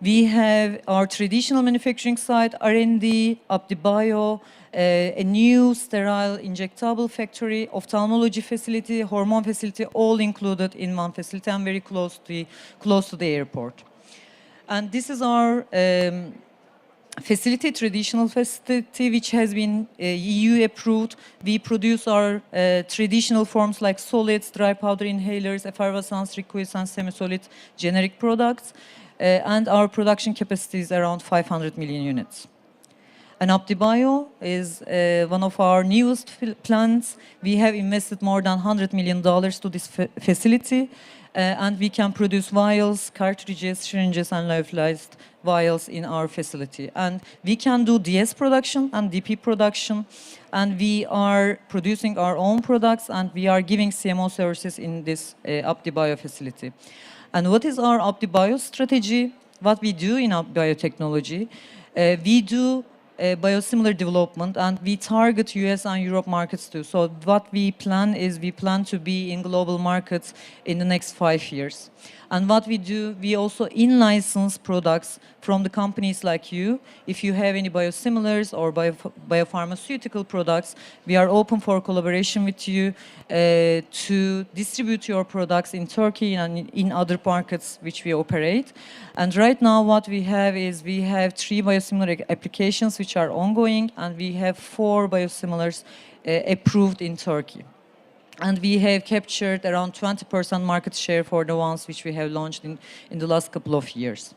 We have our traditional manufacturing site, R&D, Abdi Bio, a new sterile injectable factory, ophthalmology facility, hormone facility, all included in one facility and very close to the airport. And this is our facility, traditional facility, which has been EU approved. We produce our traditional forms like solids, dry powder inhalers, effervescence, liquids, and semi-solid generic products. And our production capacity is around 500 million units. And Abdi Bio is one of our newest plants. We have invested more than $100 million to this facility. And we can produce vials, cartridges, syringes, and lyophilized vials in our facility. And we can do DS production and DP production. And we are producing our own products, and we are giving CMO services in this Abdi Bio facility. And what is our Abdi Bio strategy? What we do in Abdi Biotechnology? We do biosimilar development, and we target US and Europe markets too. So what we plan is we plan to be in global markets in the next 5 years. And what we do, we also in-license products from the companies like you. If you have any biosimilars or biopharmaceutical products, we are open for collaboration with you to distribute your products in Turkey and in other markets which we operate. And right now what we have is we have 3 biosimilar applications which are ongoing, and we have 4 biosimilars approved in Turkey. And we have captured around 20% market share for the ones which we have launched in the last couple of years.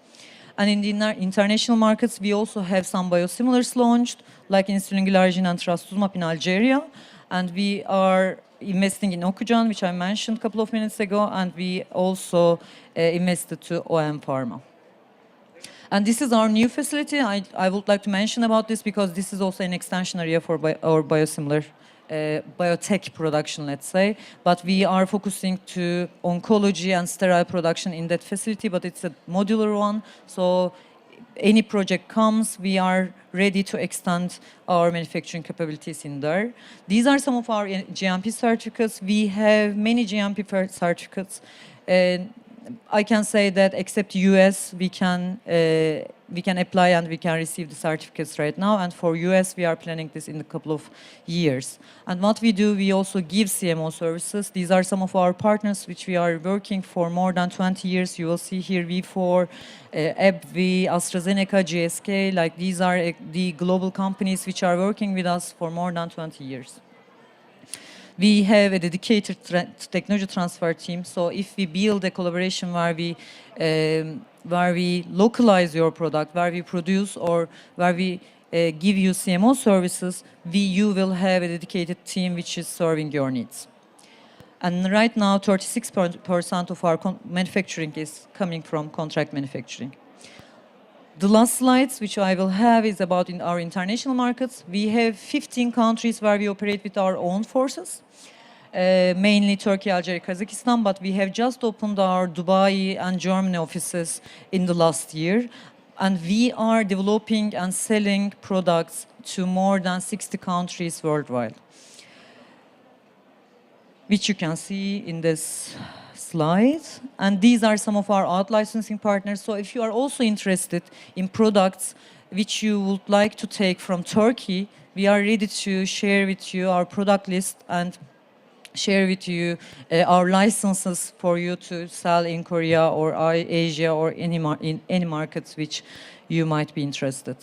And in the international markets, we also have some biosimilars launched, like insulin glargine and trastuzumab in Algeria. And we are investing in Okujan, which I mentioned a couple of minutes ago, and we also invested to OM Pharma. And this is our new facility. I would like to mention about this because this is also an extension area for our biosimilar biotech production, let's say. But we are focusing to oncology and sterile production in that facility, but it's a modular one. So any project comes, we are ready to extend our manufacturing capabilities in there. These are some of our GMP certificates. We have many GMP certificates. I can say that except US, we can apply and we can receive the certificates right now. And for US, we are planning this in a couple of years. And what we do, we also give CMO services. These are some of our partners which we are working for more than 20 years. You will see here V4, AbbVie, AstraZeneca, GSK. Like these are the global companies which are working with us for more than 20 years. We have a dedicated technology transfer team. So if we build a collaboration where we localize your product, where we produce or where we give you CMO services, you will have a dedicated team which is serving your needs. And right now, 36% of our manufacturing is coming from contract manufacturing. The last slides, which I will have, is about in our international markets. We have 15 countries where we operate with our own forces, mainly Turkey, Algeria, Kazakhstan, but we have just opened our Dubai and Germany offices in the last year. And we are developing and selling products to more than 60 countries worldwide, which you can see in this slide. And these are some of our out-licensing partners. So if you are also interested in products which you would like to take from Turkey, we are ready to share with you our product list and share with you our licenses for you to sell in Korea or Asia or in any markets which you might be interested.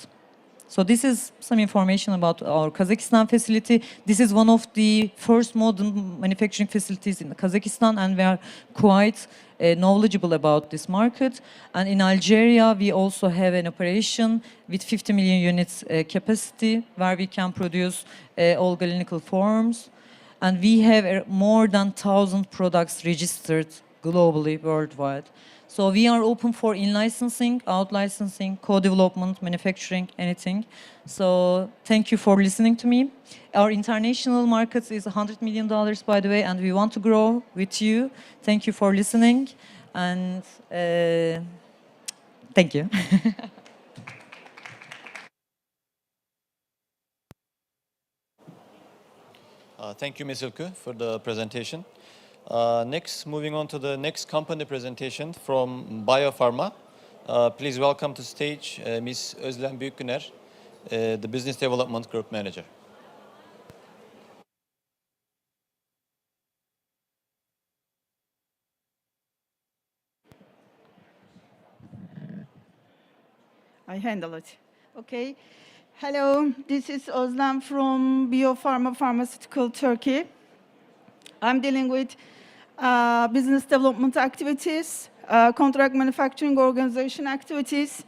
So this is some information about our Kazakhstan facility. This is one of the first modern manufacturing facilities in Kazakhstan, and we are quite knowledgeable about this market. And in Algeria, we also have an operation with 50 million units capacity, where we can produce all clinical forms. And we have more than 1,000 products registered globally, worldwide. So we are open for in-licensing, out-licensing, co-development, manufacturing, anything. So thank you for listening to me. Our international markets is $100 million, by the way, and we want to grow with you. Thank you for listening, and thank you. Thank you, Ms. Ilku, for the presentation. Next, moving on to the next company presentation from Biopharma. Please welcome to stage Ms. Özlem Büyükgüner, the Business Development Group Manager. I handle it. Okay. Hello, this is Özlem from Biopharma Pharmaceutical Turkey. I'm dealing with business development activities, contract manufacturing organization activities.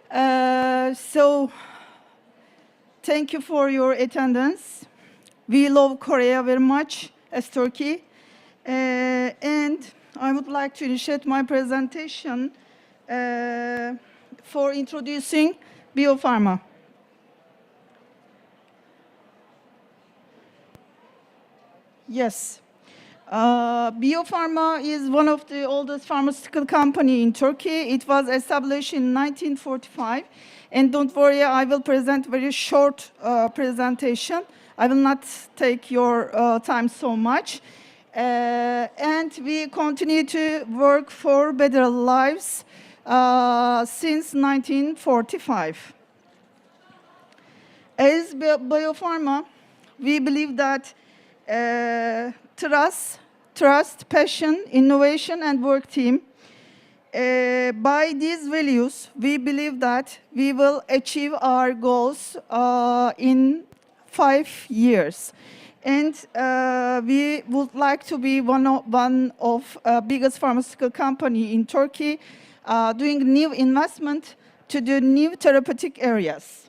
So thank you for your attendance. We love Korea very much as Turkey. And I would like to initiate my presentation for introducing Biopharma. Yes. Biopharma is one of the oldest pharmaceutical company in Turkey. It was established in 1945. And don't worry, I will present very short presentation. I will not take your time so much. And we continue to work for better lives since 1945. As Biopharma, we believe that trust, passion, innovation, and work team. By these values, we believe that we will achieve our goals in 5 years. And we would like to be one of biggest pharmaceutical company in Turkey, doing new investment to the new therapeutic areas.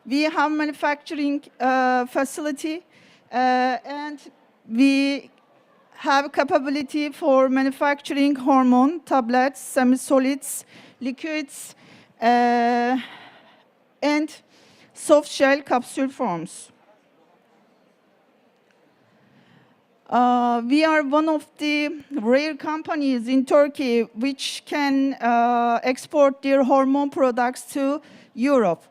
We have manufacturing facility, and we have capability for manufacturing hormone, tablets, semi-solids, liquids, and soft shell capsule forms. We are one of the rare companies in Turkey which can export their hormone products to Europe.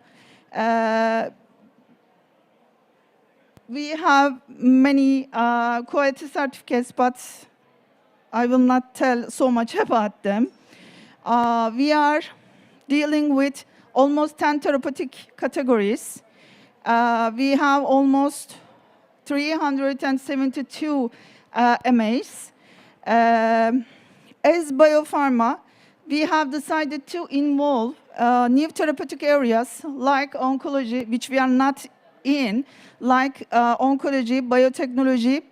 We have many quality certificates, but I will not tell so much about them. We are dealing with almost 10 therapeutic categories. We have almost 372 MAs. As Biopharma, we have decided to involve new therapeutic areas like oncology, which we are not in, like oncology, biotechnology.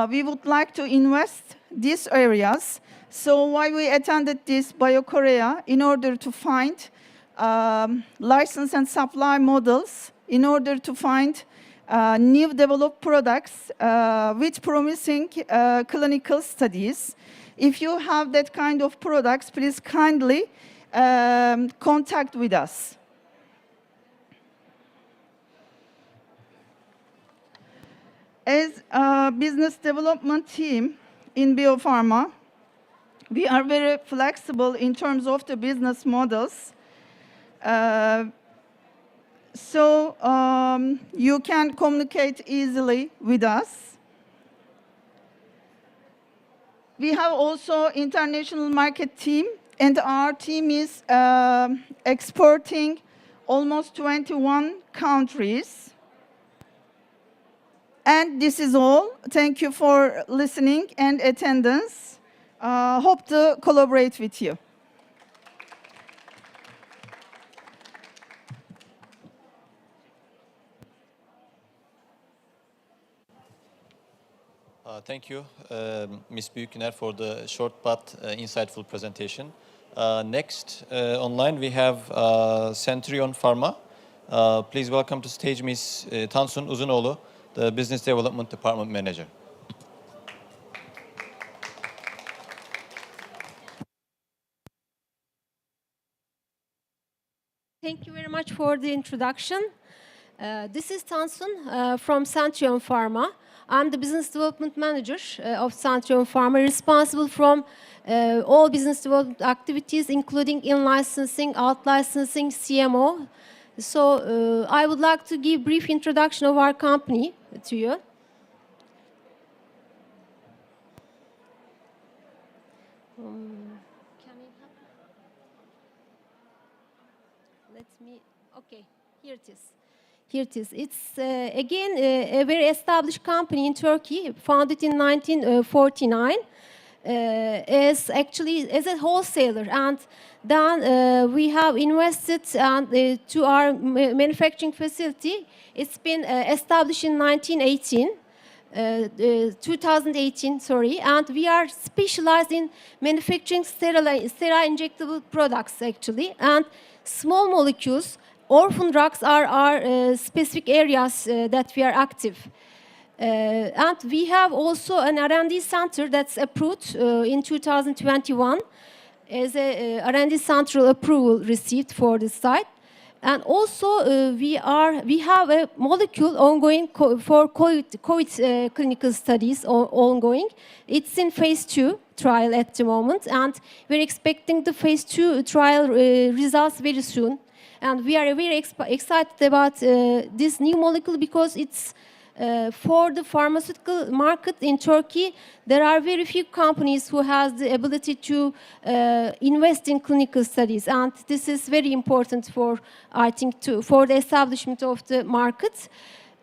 We would like to invest these areas. So why we attended this BioKorea in order to find license and supply models, in order to find new developed products with promising clinical studies. If you have that kind of products, please kindly contact with us. As a business development team in Biopharma, we are very flexible in terms of the business models. So you can communicate easily with us. We have also international market team, and our team is exporting almost 21 countries. And this is all. Thank you for listening and attendance. Hope to collaborate with you. Thank you, Ms. Büyükener, for the short but insightful presentation. Next, online, we have Centurion Pharma. Please welcome to stage Ms. Tansun Uzunoğlu, the Business Development Department Manager. Thank you very much for the introduction. This is Tansun from Centurion Pharma. I'm the Business Development Manager of Centurion Pharma, responsible from all business development activities, including in-licensing, out-licensing, CMO. So I would like to give a brief introduction of our company to you. Okay, here it is. Here it is. It's again a very established company in Turkey, founded in 1949, as a wholesaler, and then we have invested to our manufacturing facility. It's been established in 2018, sorry, and we are specialized in manufacturing sterile injectable products, actually, and small molecules. Orphan drugs are our specific areas that we are active. And we have also an R&D center that's approved in 2021 as a R&D central approval received for the site. And also we have a molecule ongoing for COVID clinical studies ongoing. It's in phase 2 trial at the moment, and we're expecting the phase 2 trial results very soon. And we are very excited about this new molecule because it's for the pharmaceutical market in Turkey. There are very few companies who have the ability to invest in clinical studies, and this is very important for, I think, for the establishment of the market.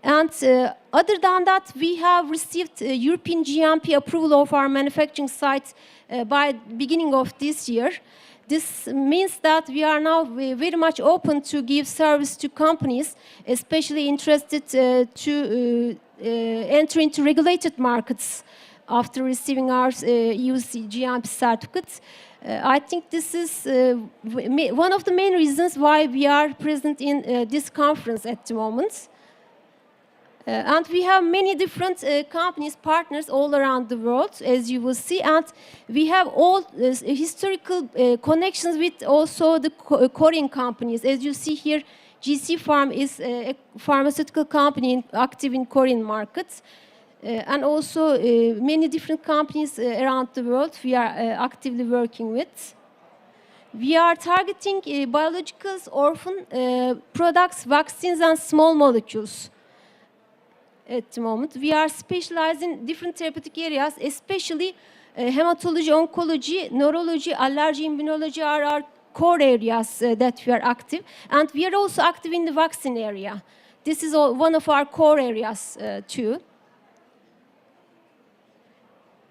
And other than that, we have received European GMP approval of our manufacturing site by beginning of this year. This means that we are now very much open to give service to companies, especially interested to enter into regulated markets after receiving our EU GMP certificates. I think this is one of the main reasons why we are present in this conference at the moment. And we have many different companies, partners all around the world, as you will see. And we have all historical connections with also the Korean companies. As you see here, GC Pharm is a pharmaceutical company active in Korean markets. And also many different companies around the world we are actively working with. We are targeting biologicals, orphan products, vaccines, and small molecules. At the moment, we are specialized in different therapeutic areas, especially hematology, oncology, neurology, allergy, immunology are our core areas that we are active. And we are also active in the vaccine area. This is one of our core areas too.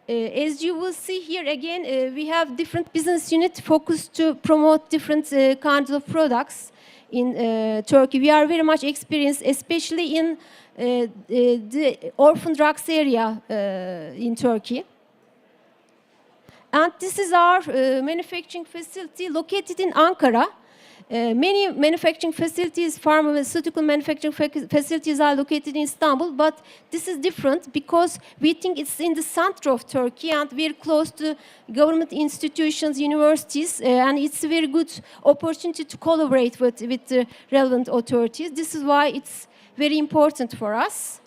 As you will see here again, we have different business units focused to promote different kinds of products. in Turkey. We are very much experienced, especially in the orphan drugs area in Turkey. And this is our manufacturing facility located in Ankara. Many manufacturing facilities, pharmaceutical manufacturing facilities are located in Istanbul, but this is different because we think it's in the center of Turkey and we're close to government institutions, universities, and it's a very good opportunity to collaborate with the relevant authorities. This is why it's very important for us.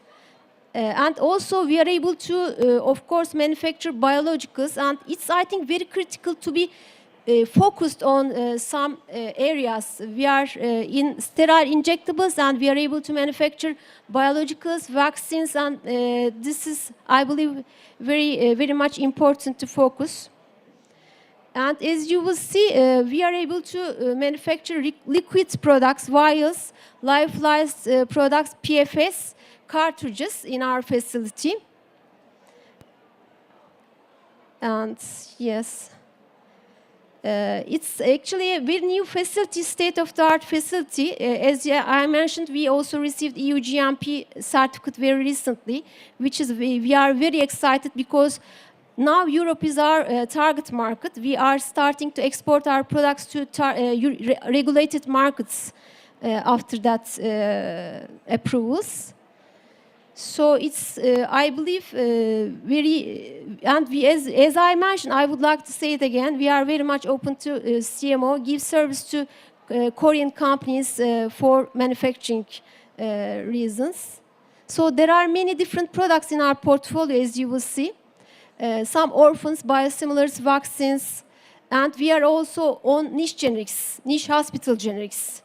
And also we are able to, of course, manufacture biologicals, and it's, I think, very critical to be focused on some areas. We are in sterile injectables, and we are able to manufacture biologicals, vaccines, and this is, I believe, very much important to focus. And as you will see, we are able to manufacture liquid products, vials, lyophilized products, PFS, cartridges in our facility. And yes, it's actually a very new facility, state-of-the-art facility. As I mentioned, we also received EU GMP certificate very recently, which is, we are very excited because now Europe is our target market. We are starting to export our products to regulated markets after that approvals. So it's, I believe, and we, as I mentioned, I would like to say it again, we are very much open to CMO, give service to Korean companies for manufacturing reasons. So there are many different products in our portfolio, as you will see. Some orphans, biosimilars, vaccines, and we are also on niche generics, niche hospital generics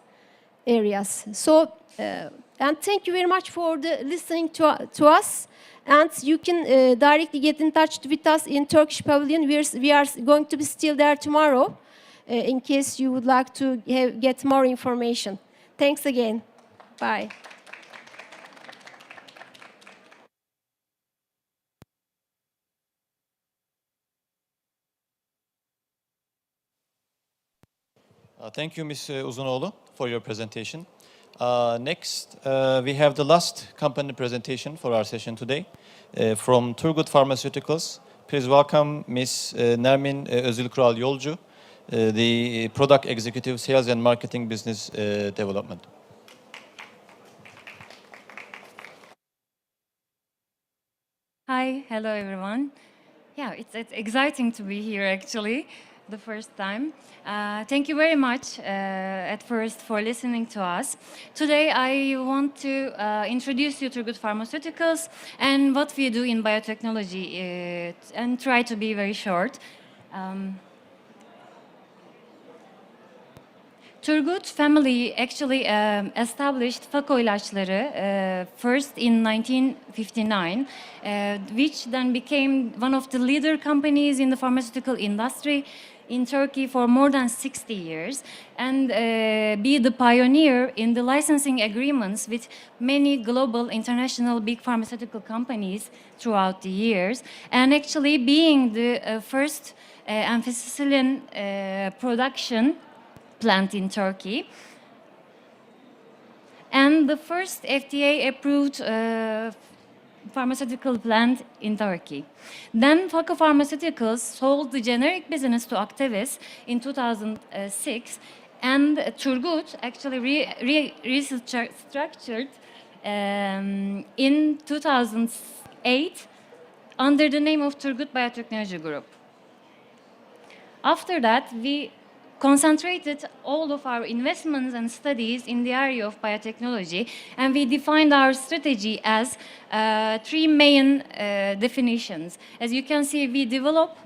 areas. So, and thank you very much for listening to us. And you can directly get in touch with us in Turkish Pavilion. We are going to be still there tomorrow, in case you would like to get more information. Thanks again. Bye. Thank you, Ms. Uzunoğlu, for your presentation. Next, we have the last company presentation for our session today from Turgut Pharmaceuticals. Please welcome Ms. Nermin Özilkural Yolcu, the Product Executive Sales and Marketing Business Development. Hi, hello everyone. Yeah, it's exciting to be here actually, the first time. Thank you very much at first for listening to us. Today I want to introduce you to Turgut Pharmaceuticals and what we do in biotechnology and try to be very short. Turgut family actually established Fako ilaçları first in 1959, which then became one of the leader companies in the pharmaceutical industry in Turkey for more than 60 years and be the pioneer in the licensing agreements with many global international big pharmaceutical companies throughout the years, and actually being the first ampicillin production plant in Turkey and the first FDA-approved pharmaceutical plant in Turkey. Then Fako Pharmaceuticals sold the generic business to Actavis in 2006, and Turgut actually restructured in 2008 under the name of Turgut Biotechnology Group. After that, we concentrated all of our investments and studies in the area of biotechnology, and we defined our strategy as three main definitions. As you can see, we develop,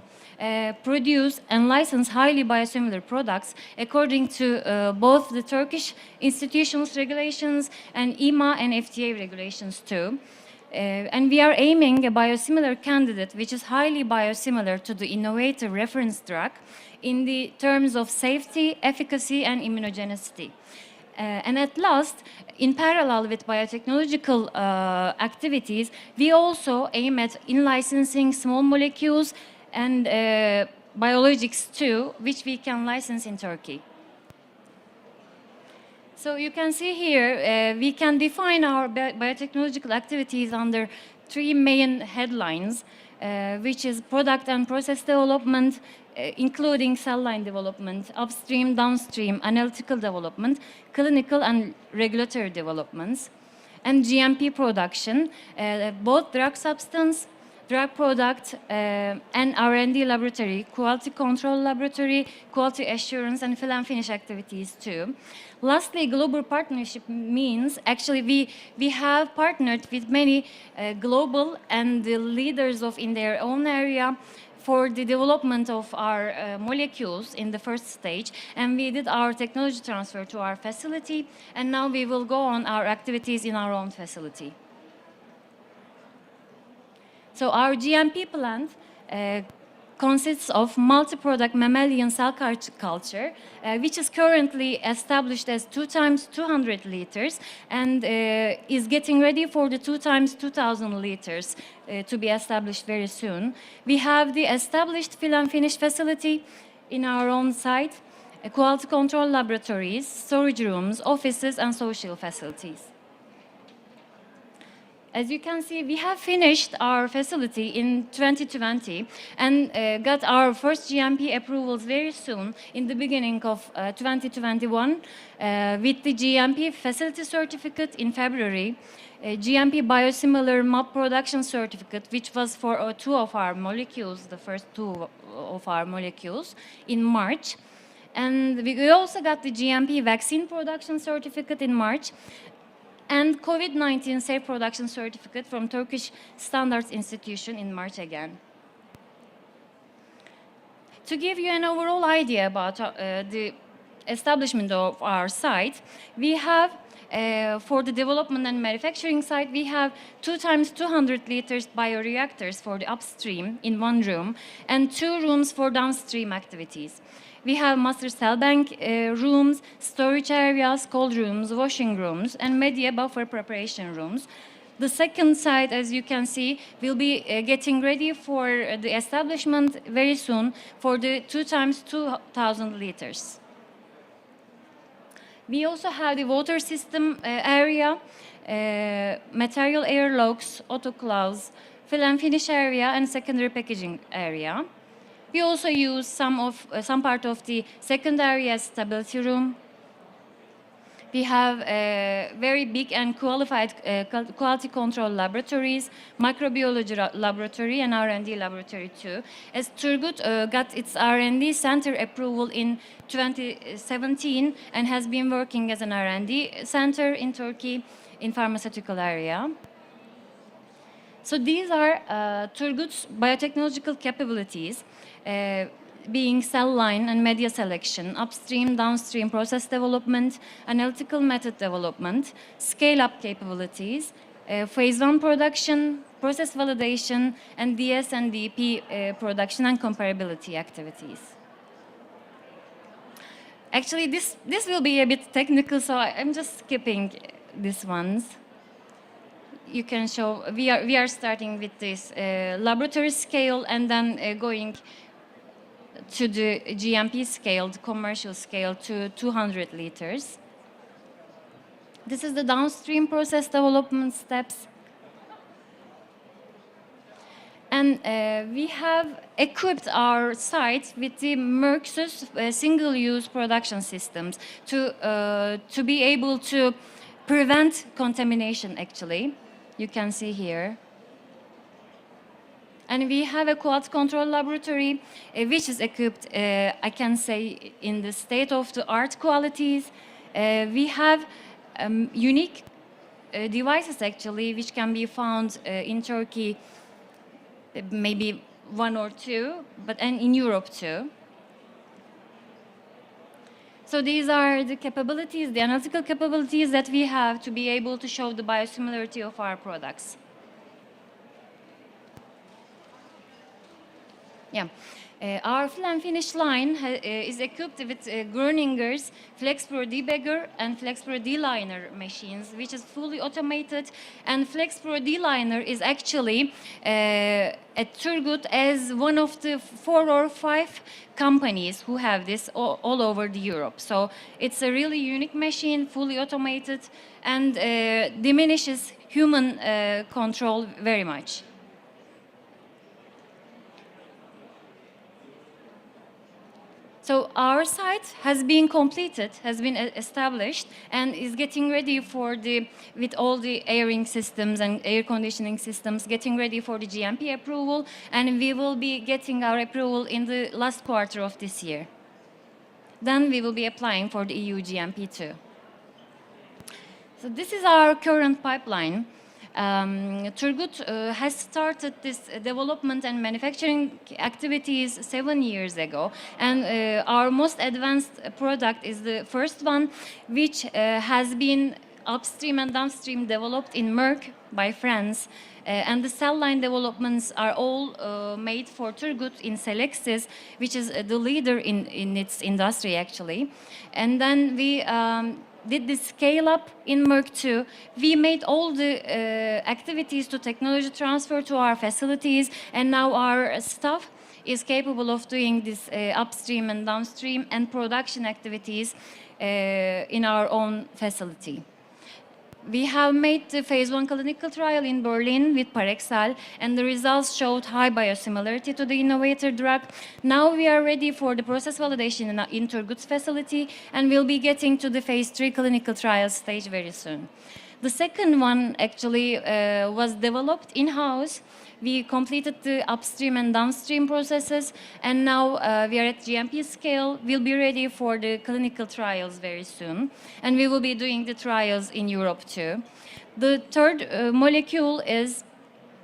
produce, and license highly biosimilar products according to both the Turkish institutions regulations and EMA and FDA regulations too. And we are aiming a biosimilar candidate which is highly biosimilar to the innovative reference drug in the terms of safety, efficacy, and immunogenicity. And at last, in parallel with biotechnological activities, we also aim at in-licensing small molecules and biologics too, which we can license in Turkey. So you can see here, we can define our biotechnological activities under three main headlines, which is product and process development, including cell line development, upstream, downstream, analytical development, clinical and regulatory developments, and GMP production, both drug substance, drug product, and R&D laboratory, quality control laboratory, quality assurance, and fill and finish activities too. Lastly, global partnership means actually we have partnered with many global and the leaders in their own area for the development of our molecules in the first stage, and we did our technology transfer to our facility, and now we will go on our activities in our own facility. So our GMP plant consists of multi-product mammalian cell culture, which is currently established as 2 times 200 liters and is getting ready for the 2 times 2,000 liters to be established very soon. We have the established fill and finish facility in our own site, quality control laboratories, storage rooms, offices, and social facilities. As you can see, we have finished our facility in 2020 and got our first GMP approvals very soon in the beginning of 2021 with the GMP facility certificate in February, GMP biosimilar MAP production certificate, which was for 2 of our molecules, the first 2 of our molecules, in March. And we also got the GMP vaccine production certificate in March, and COVID-19 safe production certificate from Turkish Standards Institution in March again. To give you an overall idea about the establishment of our site, we have, for the development and manufacturing site, we have 2 times 200 liters bioreactors for the upstream in 1 room and 2 rooms for downstream activities. We have master cell bank rooms, storage areas, cold rooms, washing rooms, and media buffer preparation rooms. The second site, as you can see, will be getting ready for the establishment very soon for the 2 times 2,000 liters. We also have the water system area, material airlocks, autoclaves, fill and finish area, and secondary packaging area. We also use some part of the secondary as stability room. We have very big and qualified quality control laboratories, microbiology laboratory, and R&D laboratory too. As Turgut got its R&D center approval in 2017 and has been working as an R&D center in Turkey in pharmaceutical area. So these are Turgut's biotechnological capabilities, being cell line and media selection, upstream, downstream process development, analytical method development, scale-up capabilities, phase 1 production, process validation, and DS and DP production and comparability activities. Actually, this will be a bit technical, so I'm just skipping these ones. You can show, we are starting with this laboratory scale and then going to the GMP scale, the commercial scale, to 200 liters. This is the downstream process development steps. And we have equipped our site with the Merck's single-use production systems to be able to prevent contamination, actually. You can see here. And we have a quality control laboratory, which is equipped, I can say, in the state-of-the-art qualities. We have unique devices, actually, which can be found in Turkey, maybe 1 or 2, and in Europe too. So these are the capabilities, the analytical capabilities that we have to be able to show the biosimilarity of our products. Yeah. Our fill and finish line is equipped with Groninger's FlexPro debagger and FlexPro D-liner machines, which is fully automated. And FlexPro D-liner is actually at Turgut as one of the 4 or 5 companies who have this all over the Europe. So it's a really unique machine, fully automated, and diminishes human control very much. So our site has been completed, has been established, and is getting ready for with all the airing systems and air conditioning systems, getting ready for the GMP approval, and we will be getting our approval in the last quarter of this year. Then we will be applying for the EU GMP too. So this is our current pipeline. Turgut has started this development and manufacturing activities 7 years ago, and our most advanced product is the first one, which has been upstream and downstream developed in Merck by France. And the cell line developments are all made for Turgut in Selexis, which is the leader in its industry actually. And then we did the scale up in Merck too. We made all the activities to technology transfer to our facilities, and now our staff is capable of doing this upstream and downstream and production activities in our own facility. We have made the phase 1 clinical trial in Berlin with Parexel, and the results showed high biosimilarity to the innovator drug. Now we are ready for the process validation in Turgut's facility, and we'll be getting to the phase 3 clinical trial stage very soon. The second one actually was developed in-house. We completed the upstream and downstream processes, and now we are at GMP scale. We'll be ready for the clinical trials very soon, and we will be doing the trials in Europe too. The third molecule is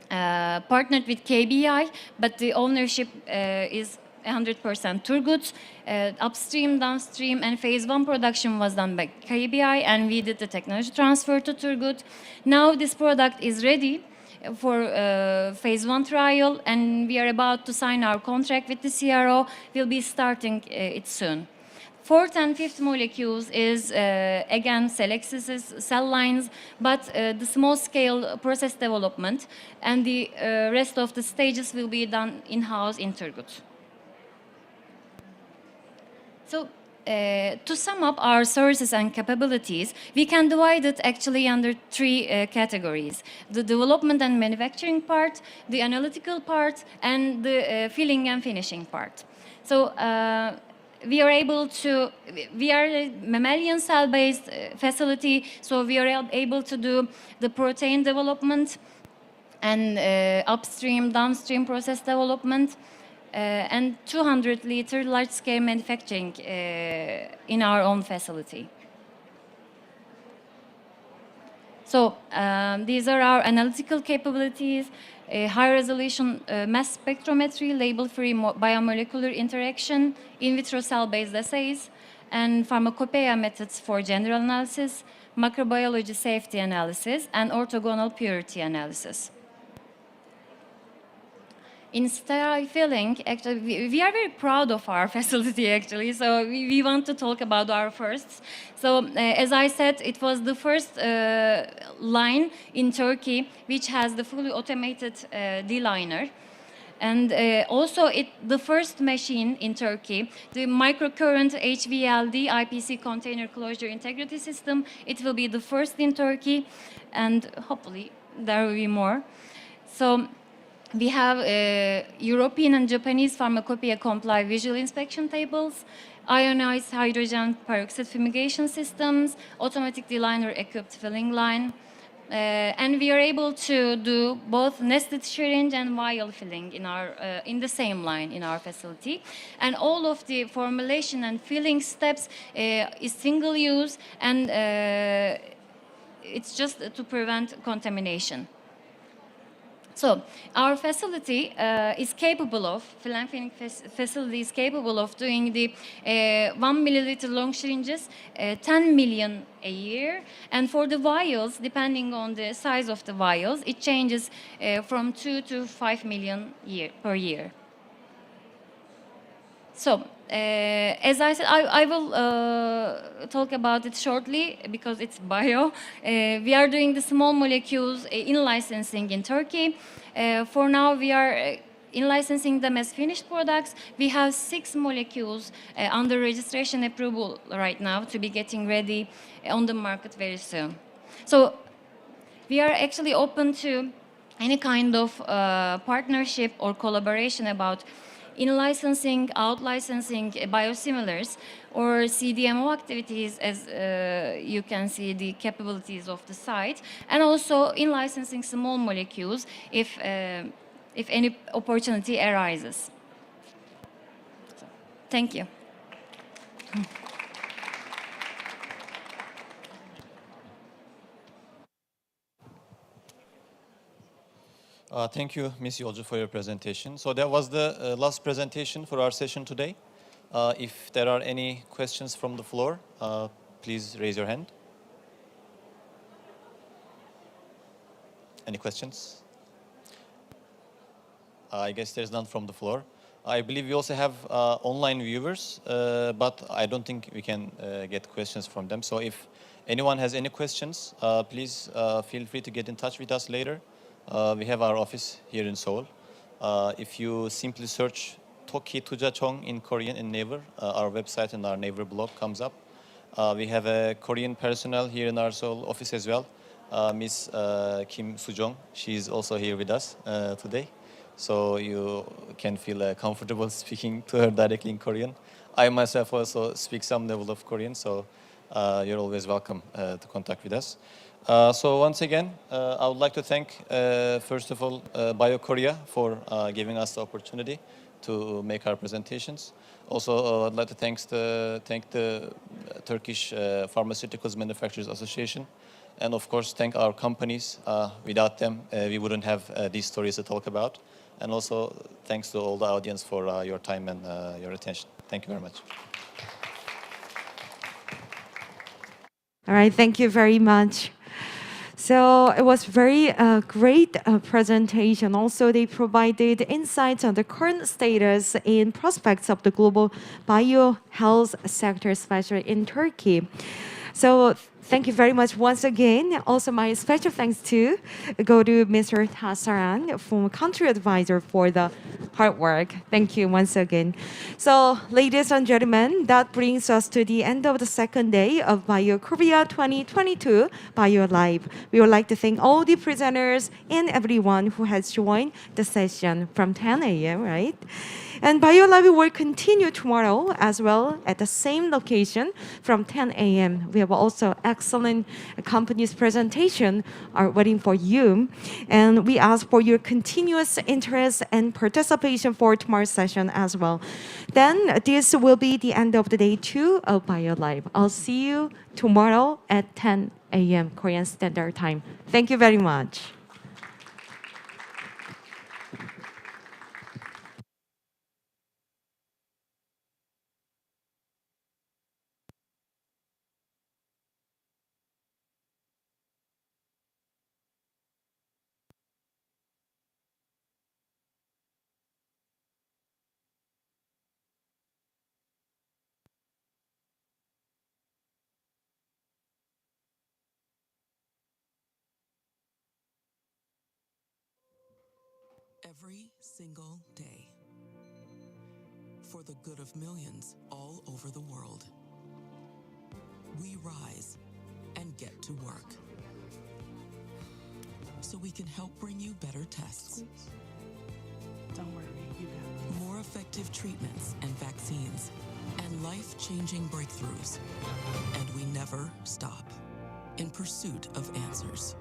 partnered with KBI, but the ownership is 100% Turgut. Upstream, downstream, and phase 1 production was done by KBI, and we did the technology transfer to Turgut. Now this product is ready for phase 1 trial, and we are about to sign our contract with the CRO. We'll be starting it soon. Fourth and fifth molecules is, again, Selexis' cell lines, but the small-scale process development, and the rest of the stages will be done in-house in Turgut. So, to sum up our services and capabilities, we can divide it actually under 3 categories: the development and manufacturing part, the analytical part, and the filling and finishing part. So we are a mammalian cell-based facility, so we are able to do the protein development and upstream, downstream process development, and 200-liter large-scale manufacturing in our own facility. So these are our analytical capabilities: high-resolution mass spectrometry, label-free biomolecular interaction, in vitro cell-based assays, and pharmacopoeia methods for general analysis, macrobiology safety analysis, and orthogonal purity analysis. In sterile filling, actually, we are very proud of our facility, actually, so we want to talk about our firsts. So, as I said, it was the first line in Turkey which has the fully automated D-liner. And also, the first machine in Turkey, the microcurrent HVLD IPC container closure integrity system, it will be the first in Turkey, and hopefully there will be more. So, we have European and Japanese pharmacopoeia comply visual inspection tables, ionized hydrogen peroxide fumigation systems, automatic D-liner equipped filling line, and we are able to do both nested syringe and vial filling in the same line in our facility. And all of the formulation and filling steps is single use, and it's just to prevent contamination. So our facility is capable of, fill and finish facility is capable of doing the 1 milliliter long syringes, 10 million a year. And for the vials, depending on the size of the vials, it changes from 2 to 5 million per year. So, as I said, I will talk about it shortly because it's bio. We are doing the small molecules in licensing in Turkey. For now, we are in licensing them as finished products. We have 6 molecules under registration approval right now to be getting ready on the market very soon. So, we are actually open to any kind of partnership or collaboration about in-licensing, out-licensing biosimilars or CDMO activities as you can see the capabilities of the site, and also in-licensing small molecules if any opportunity arises. So, thank you. Thank you, Ms. Yolcu, for your presentation. So that was the last presentation for our session today. If there are any questions from the floor, please raise your hand. Any questions? I guess there's none from the floor. I believe we also have online viewers, but I don't think we can get questions from them. So if anyone has any questions, please feel free to get in touch with us later. We have our office here in Seoul. If you simply search Toki Tujachong in Korean in Naver, our website and our Naver blog comes up. We have a Korean personnel here in our Seoul office as well. Miss Kim Sujong, she's also here with us today. So you can feel comfortable speaking to her directly in Korean. I myself also speak some level of Korean, so you're always welcome to contact with us. So once again, I would like to thank, first of all, BioKorea for giving us the opportunity to make our presentations. Also, I'd like to thank the Turkish Pharmaceuticals Manufacturers Association, and of course, thank our companies. Without them, we wouldn't have these stories to talk about. And also, thanks to all the audience for your time and your attention. Thank you very much. All right, thank you very much. So it was very great presentation. Also, they provided insights on the current status and prospects of the global biohealth sector, especially in Turkey. So thank you very much once again. Also, my special thanks to go to Mr. Tasaran, from country advisor, for the hard work. Thank you once again. So, ladies and gentlemen, that brings us to the end of the second day of Bio Korea 2022 Bio Live. We would like to thank all the presenters and everyone who has joined the session from 10 a.m., right? And Bio Live will continue tomorrow as well at the same location from 10 a.m. We have also excellent companies presentation are waiting for you. And we ask for your continuous interest and participation for tomorrow's session as well. Then this will be the end of the day 2 of Bio Live. I'll see you tomorrow at 10 a.m. Korean Standard Time. Thank you very much. Every single day, for the good of millions all over the world, we rise and get to work so we can help bring you better tests, Don't worry, you got this. more effective treatments and vaccines, and life-changing breakthroughs. And we never stop in pursuit of answers.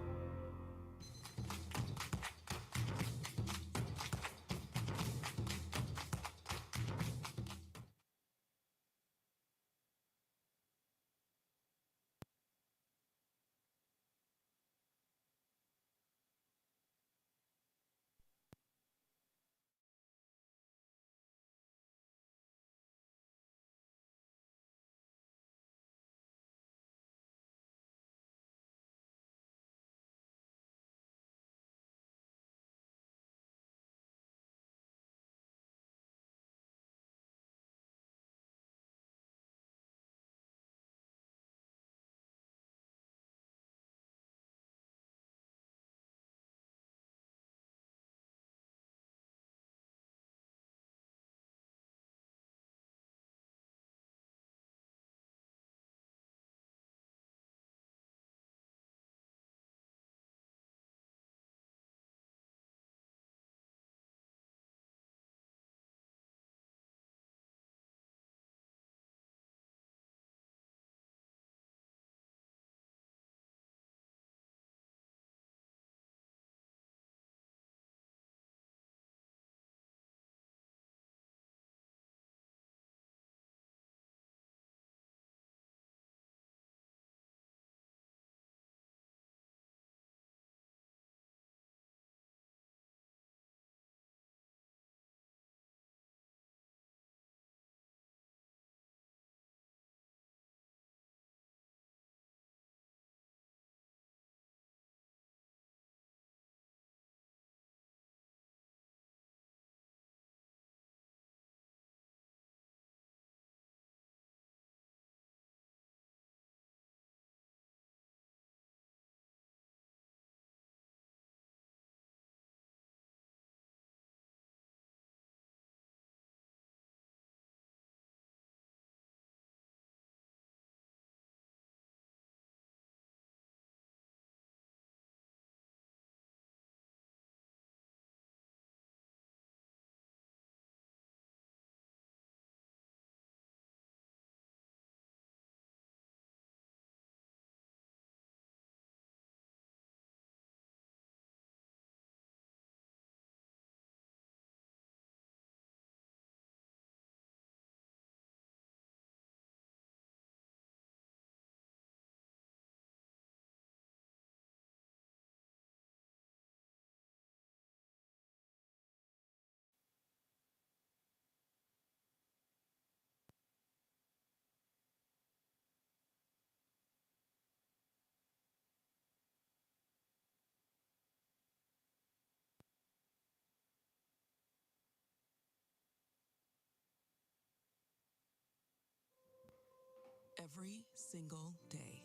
every single day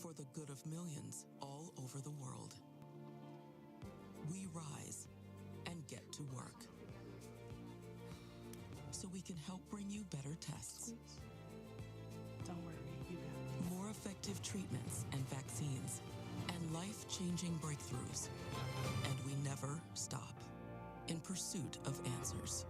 for the good of millions all over the world. We rise and get to work so we can help bring you better tests, Don't worry, you got this. more effective treatments and vaccines, and life-changing breakthroughs. And we never stop in pursuit of answers.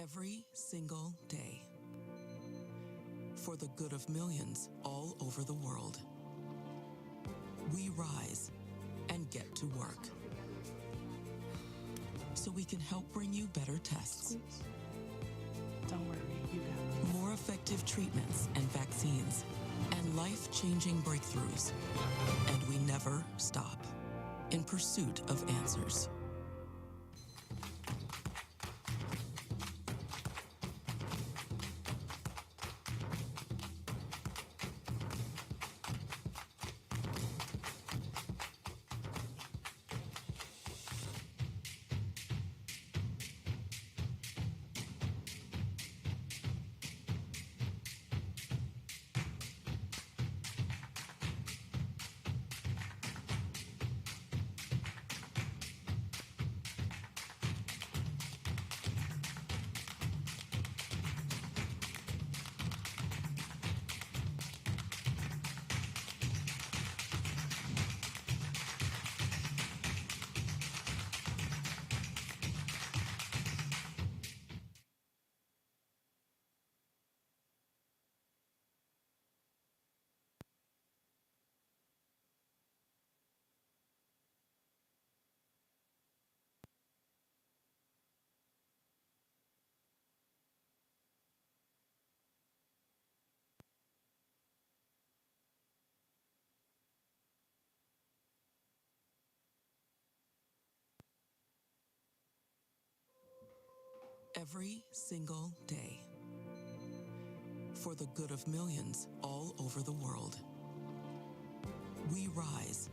Every single day for the good of millions all over the world. We rise and get to work so we can help bring you better tests, Don't worry, you got this. more effective treatments and vaccines, and life-changing breakthroughs. And we never stop in pursuit of answers. Every single day for the good of millions all over the world. We rise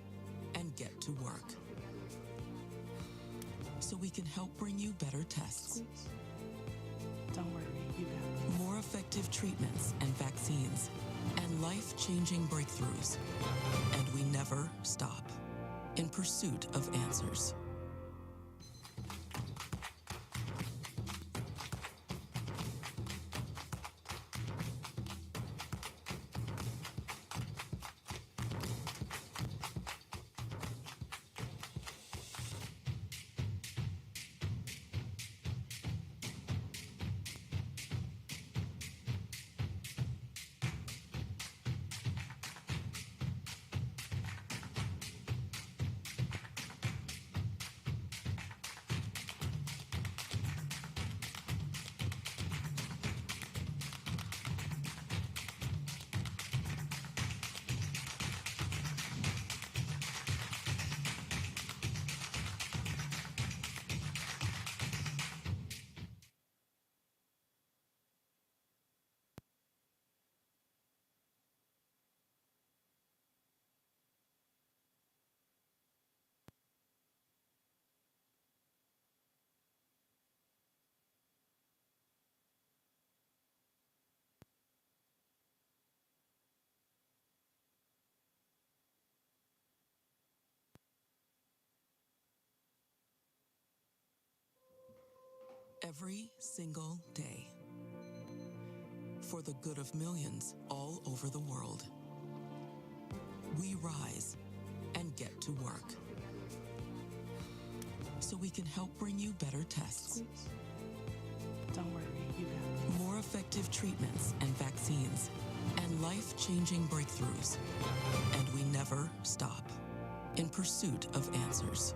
and get to work so we can help bring you better tests, Don't worry, you got this. more effective treatments and vaccines, and life-changing breakthroughs. And we never stop in pursuit of answers. every single day for the good of millions all over the world. We rise and get to work so we can help bring you better tests, Don't worry, you got more effective treatments and vaccines, and life-changing breakthroughs. And we never stop in pursuit of answers.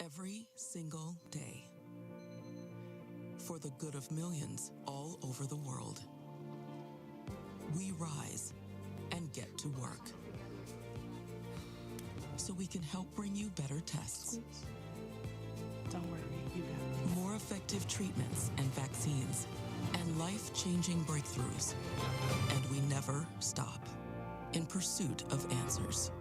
Every single day for the good of millions all over the world. We rise and get to work so we can help bring you better tests, Don't worry, you got more effective treatments and vaccines, and life-changing breakthroughs. And we never stop in pursuit of answers.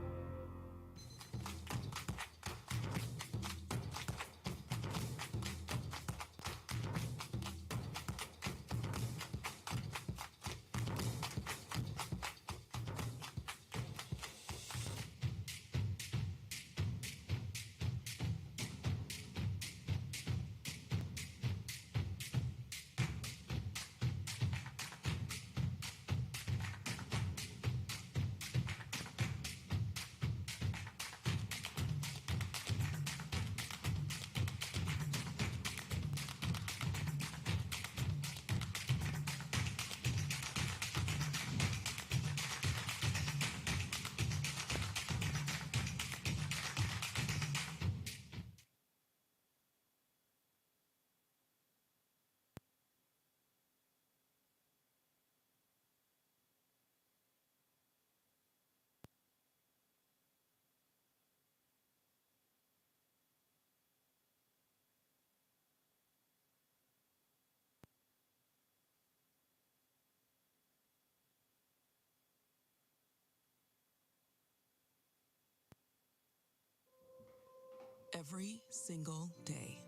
Every single day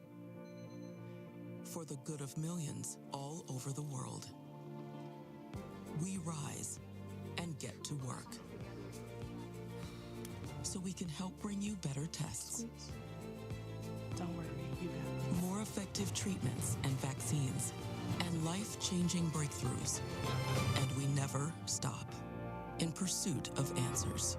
for the good of millions all over the world. We rise and get to work so we can help bring you better tests, Don't worry, you got more effective treatments and vaccines, and life-changing breakthroughs. And we never stop in pursuit of answers.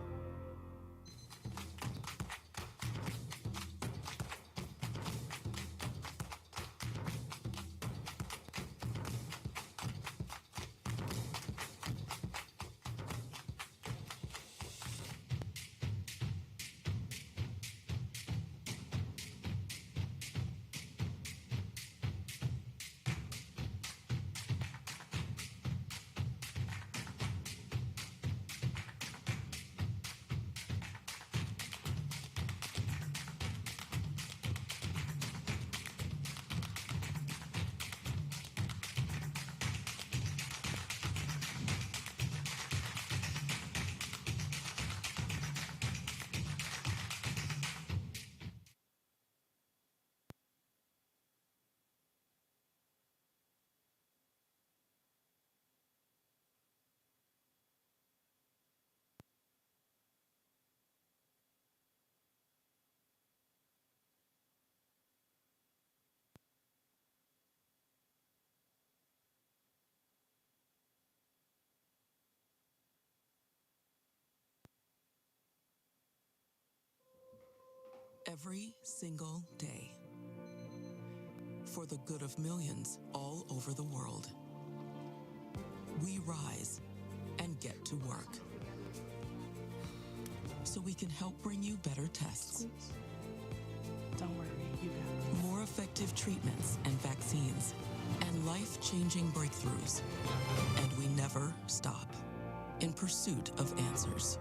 every single day for the good of millions all over the world. We rise and get to work so we can help bring you better tests, Don't worry, you got this. more effective treatments and vaccines, and life-changing breakthroughs. And we never stop in pursuit of answers.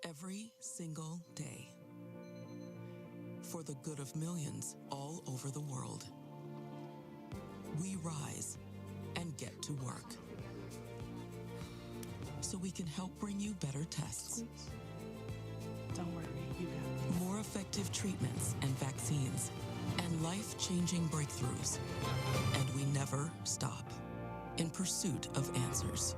Every single day for the good of millions all over the world. We rise and get to work so we can help bring you better tests, Don't worry, you got this. more effective treatments and vaccines, and life-changing breakthroughs. And we never stop in pursuit of answers.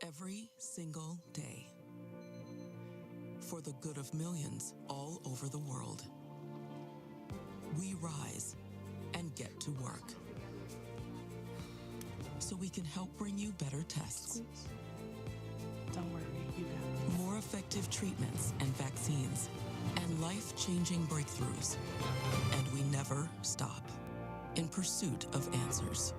Every single day for the good of millions all over the world. We rise and get to work so we can help bring you better tests, Don't worry, you got this. more effective treatments and vaccines, and life-changing breakthroughs. And we never stop in pursuit of answers.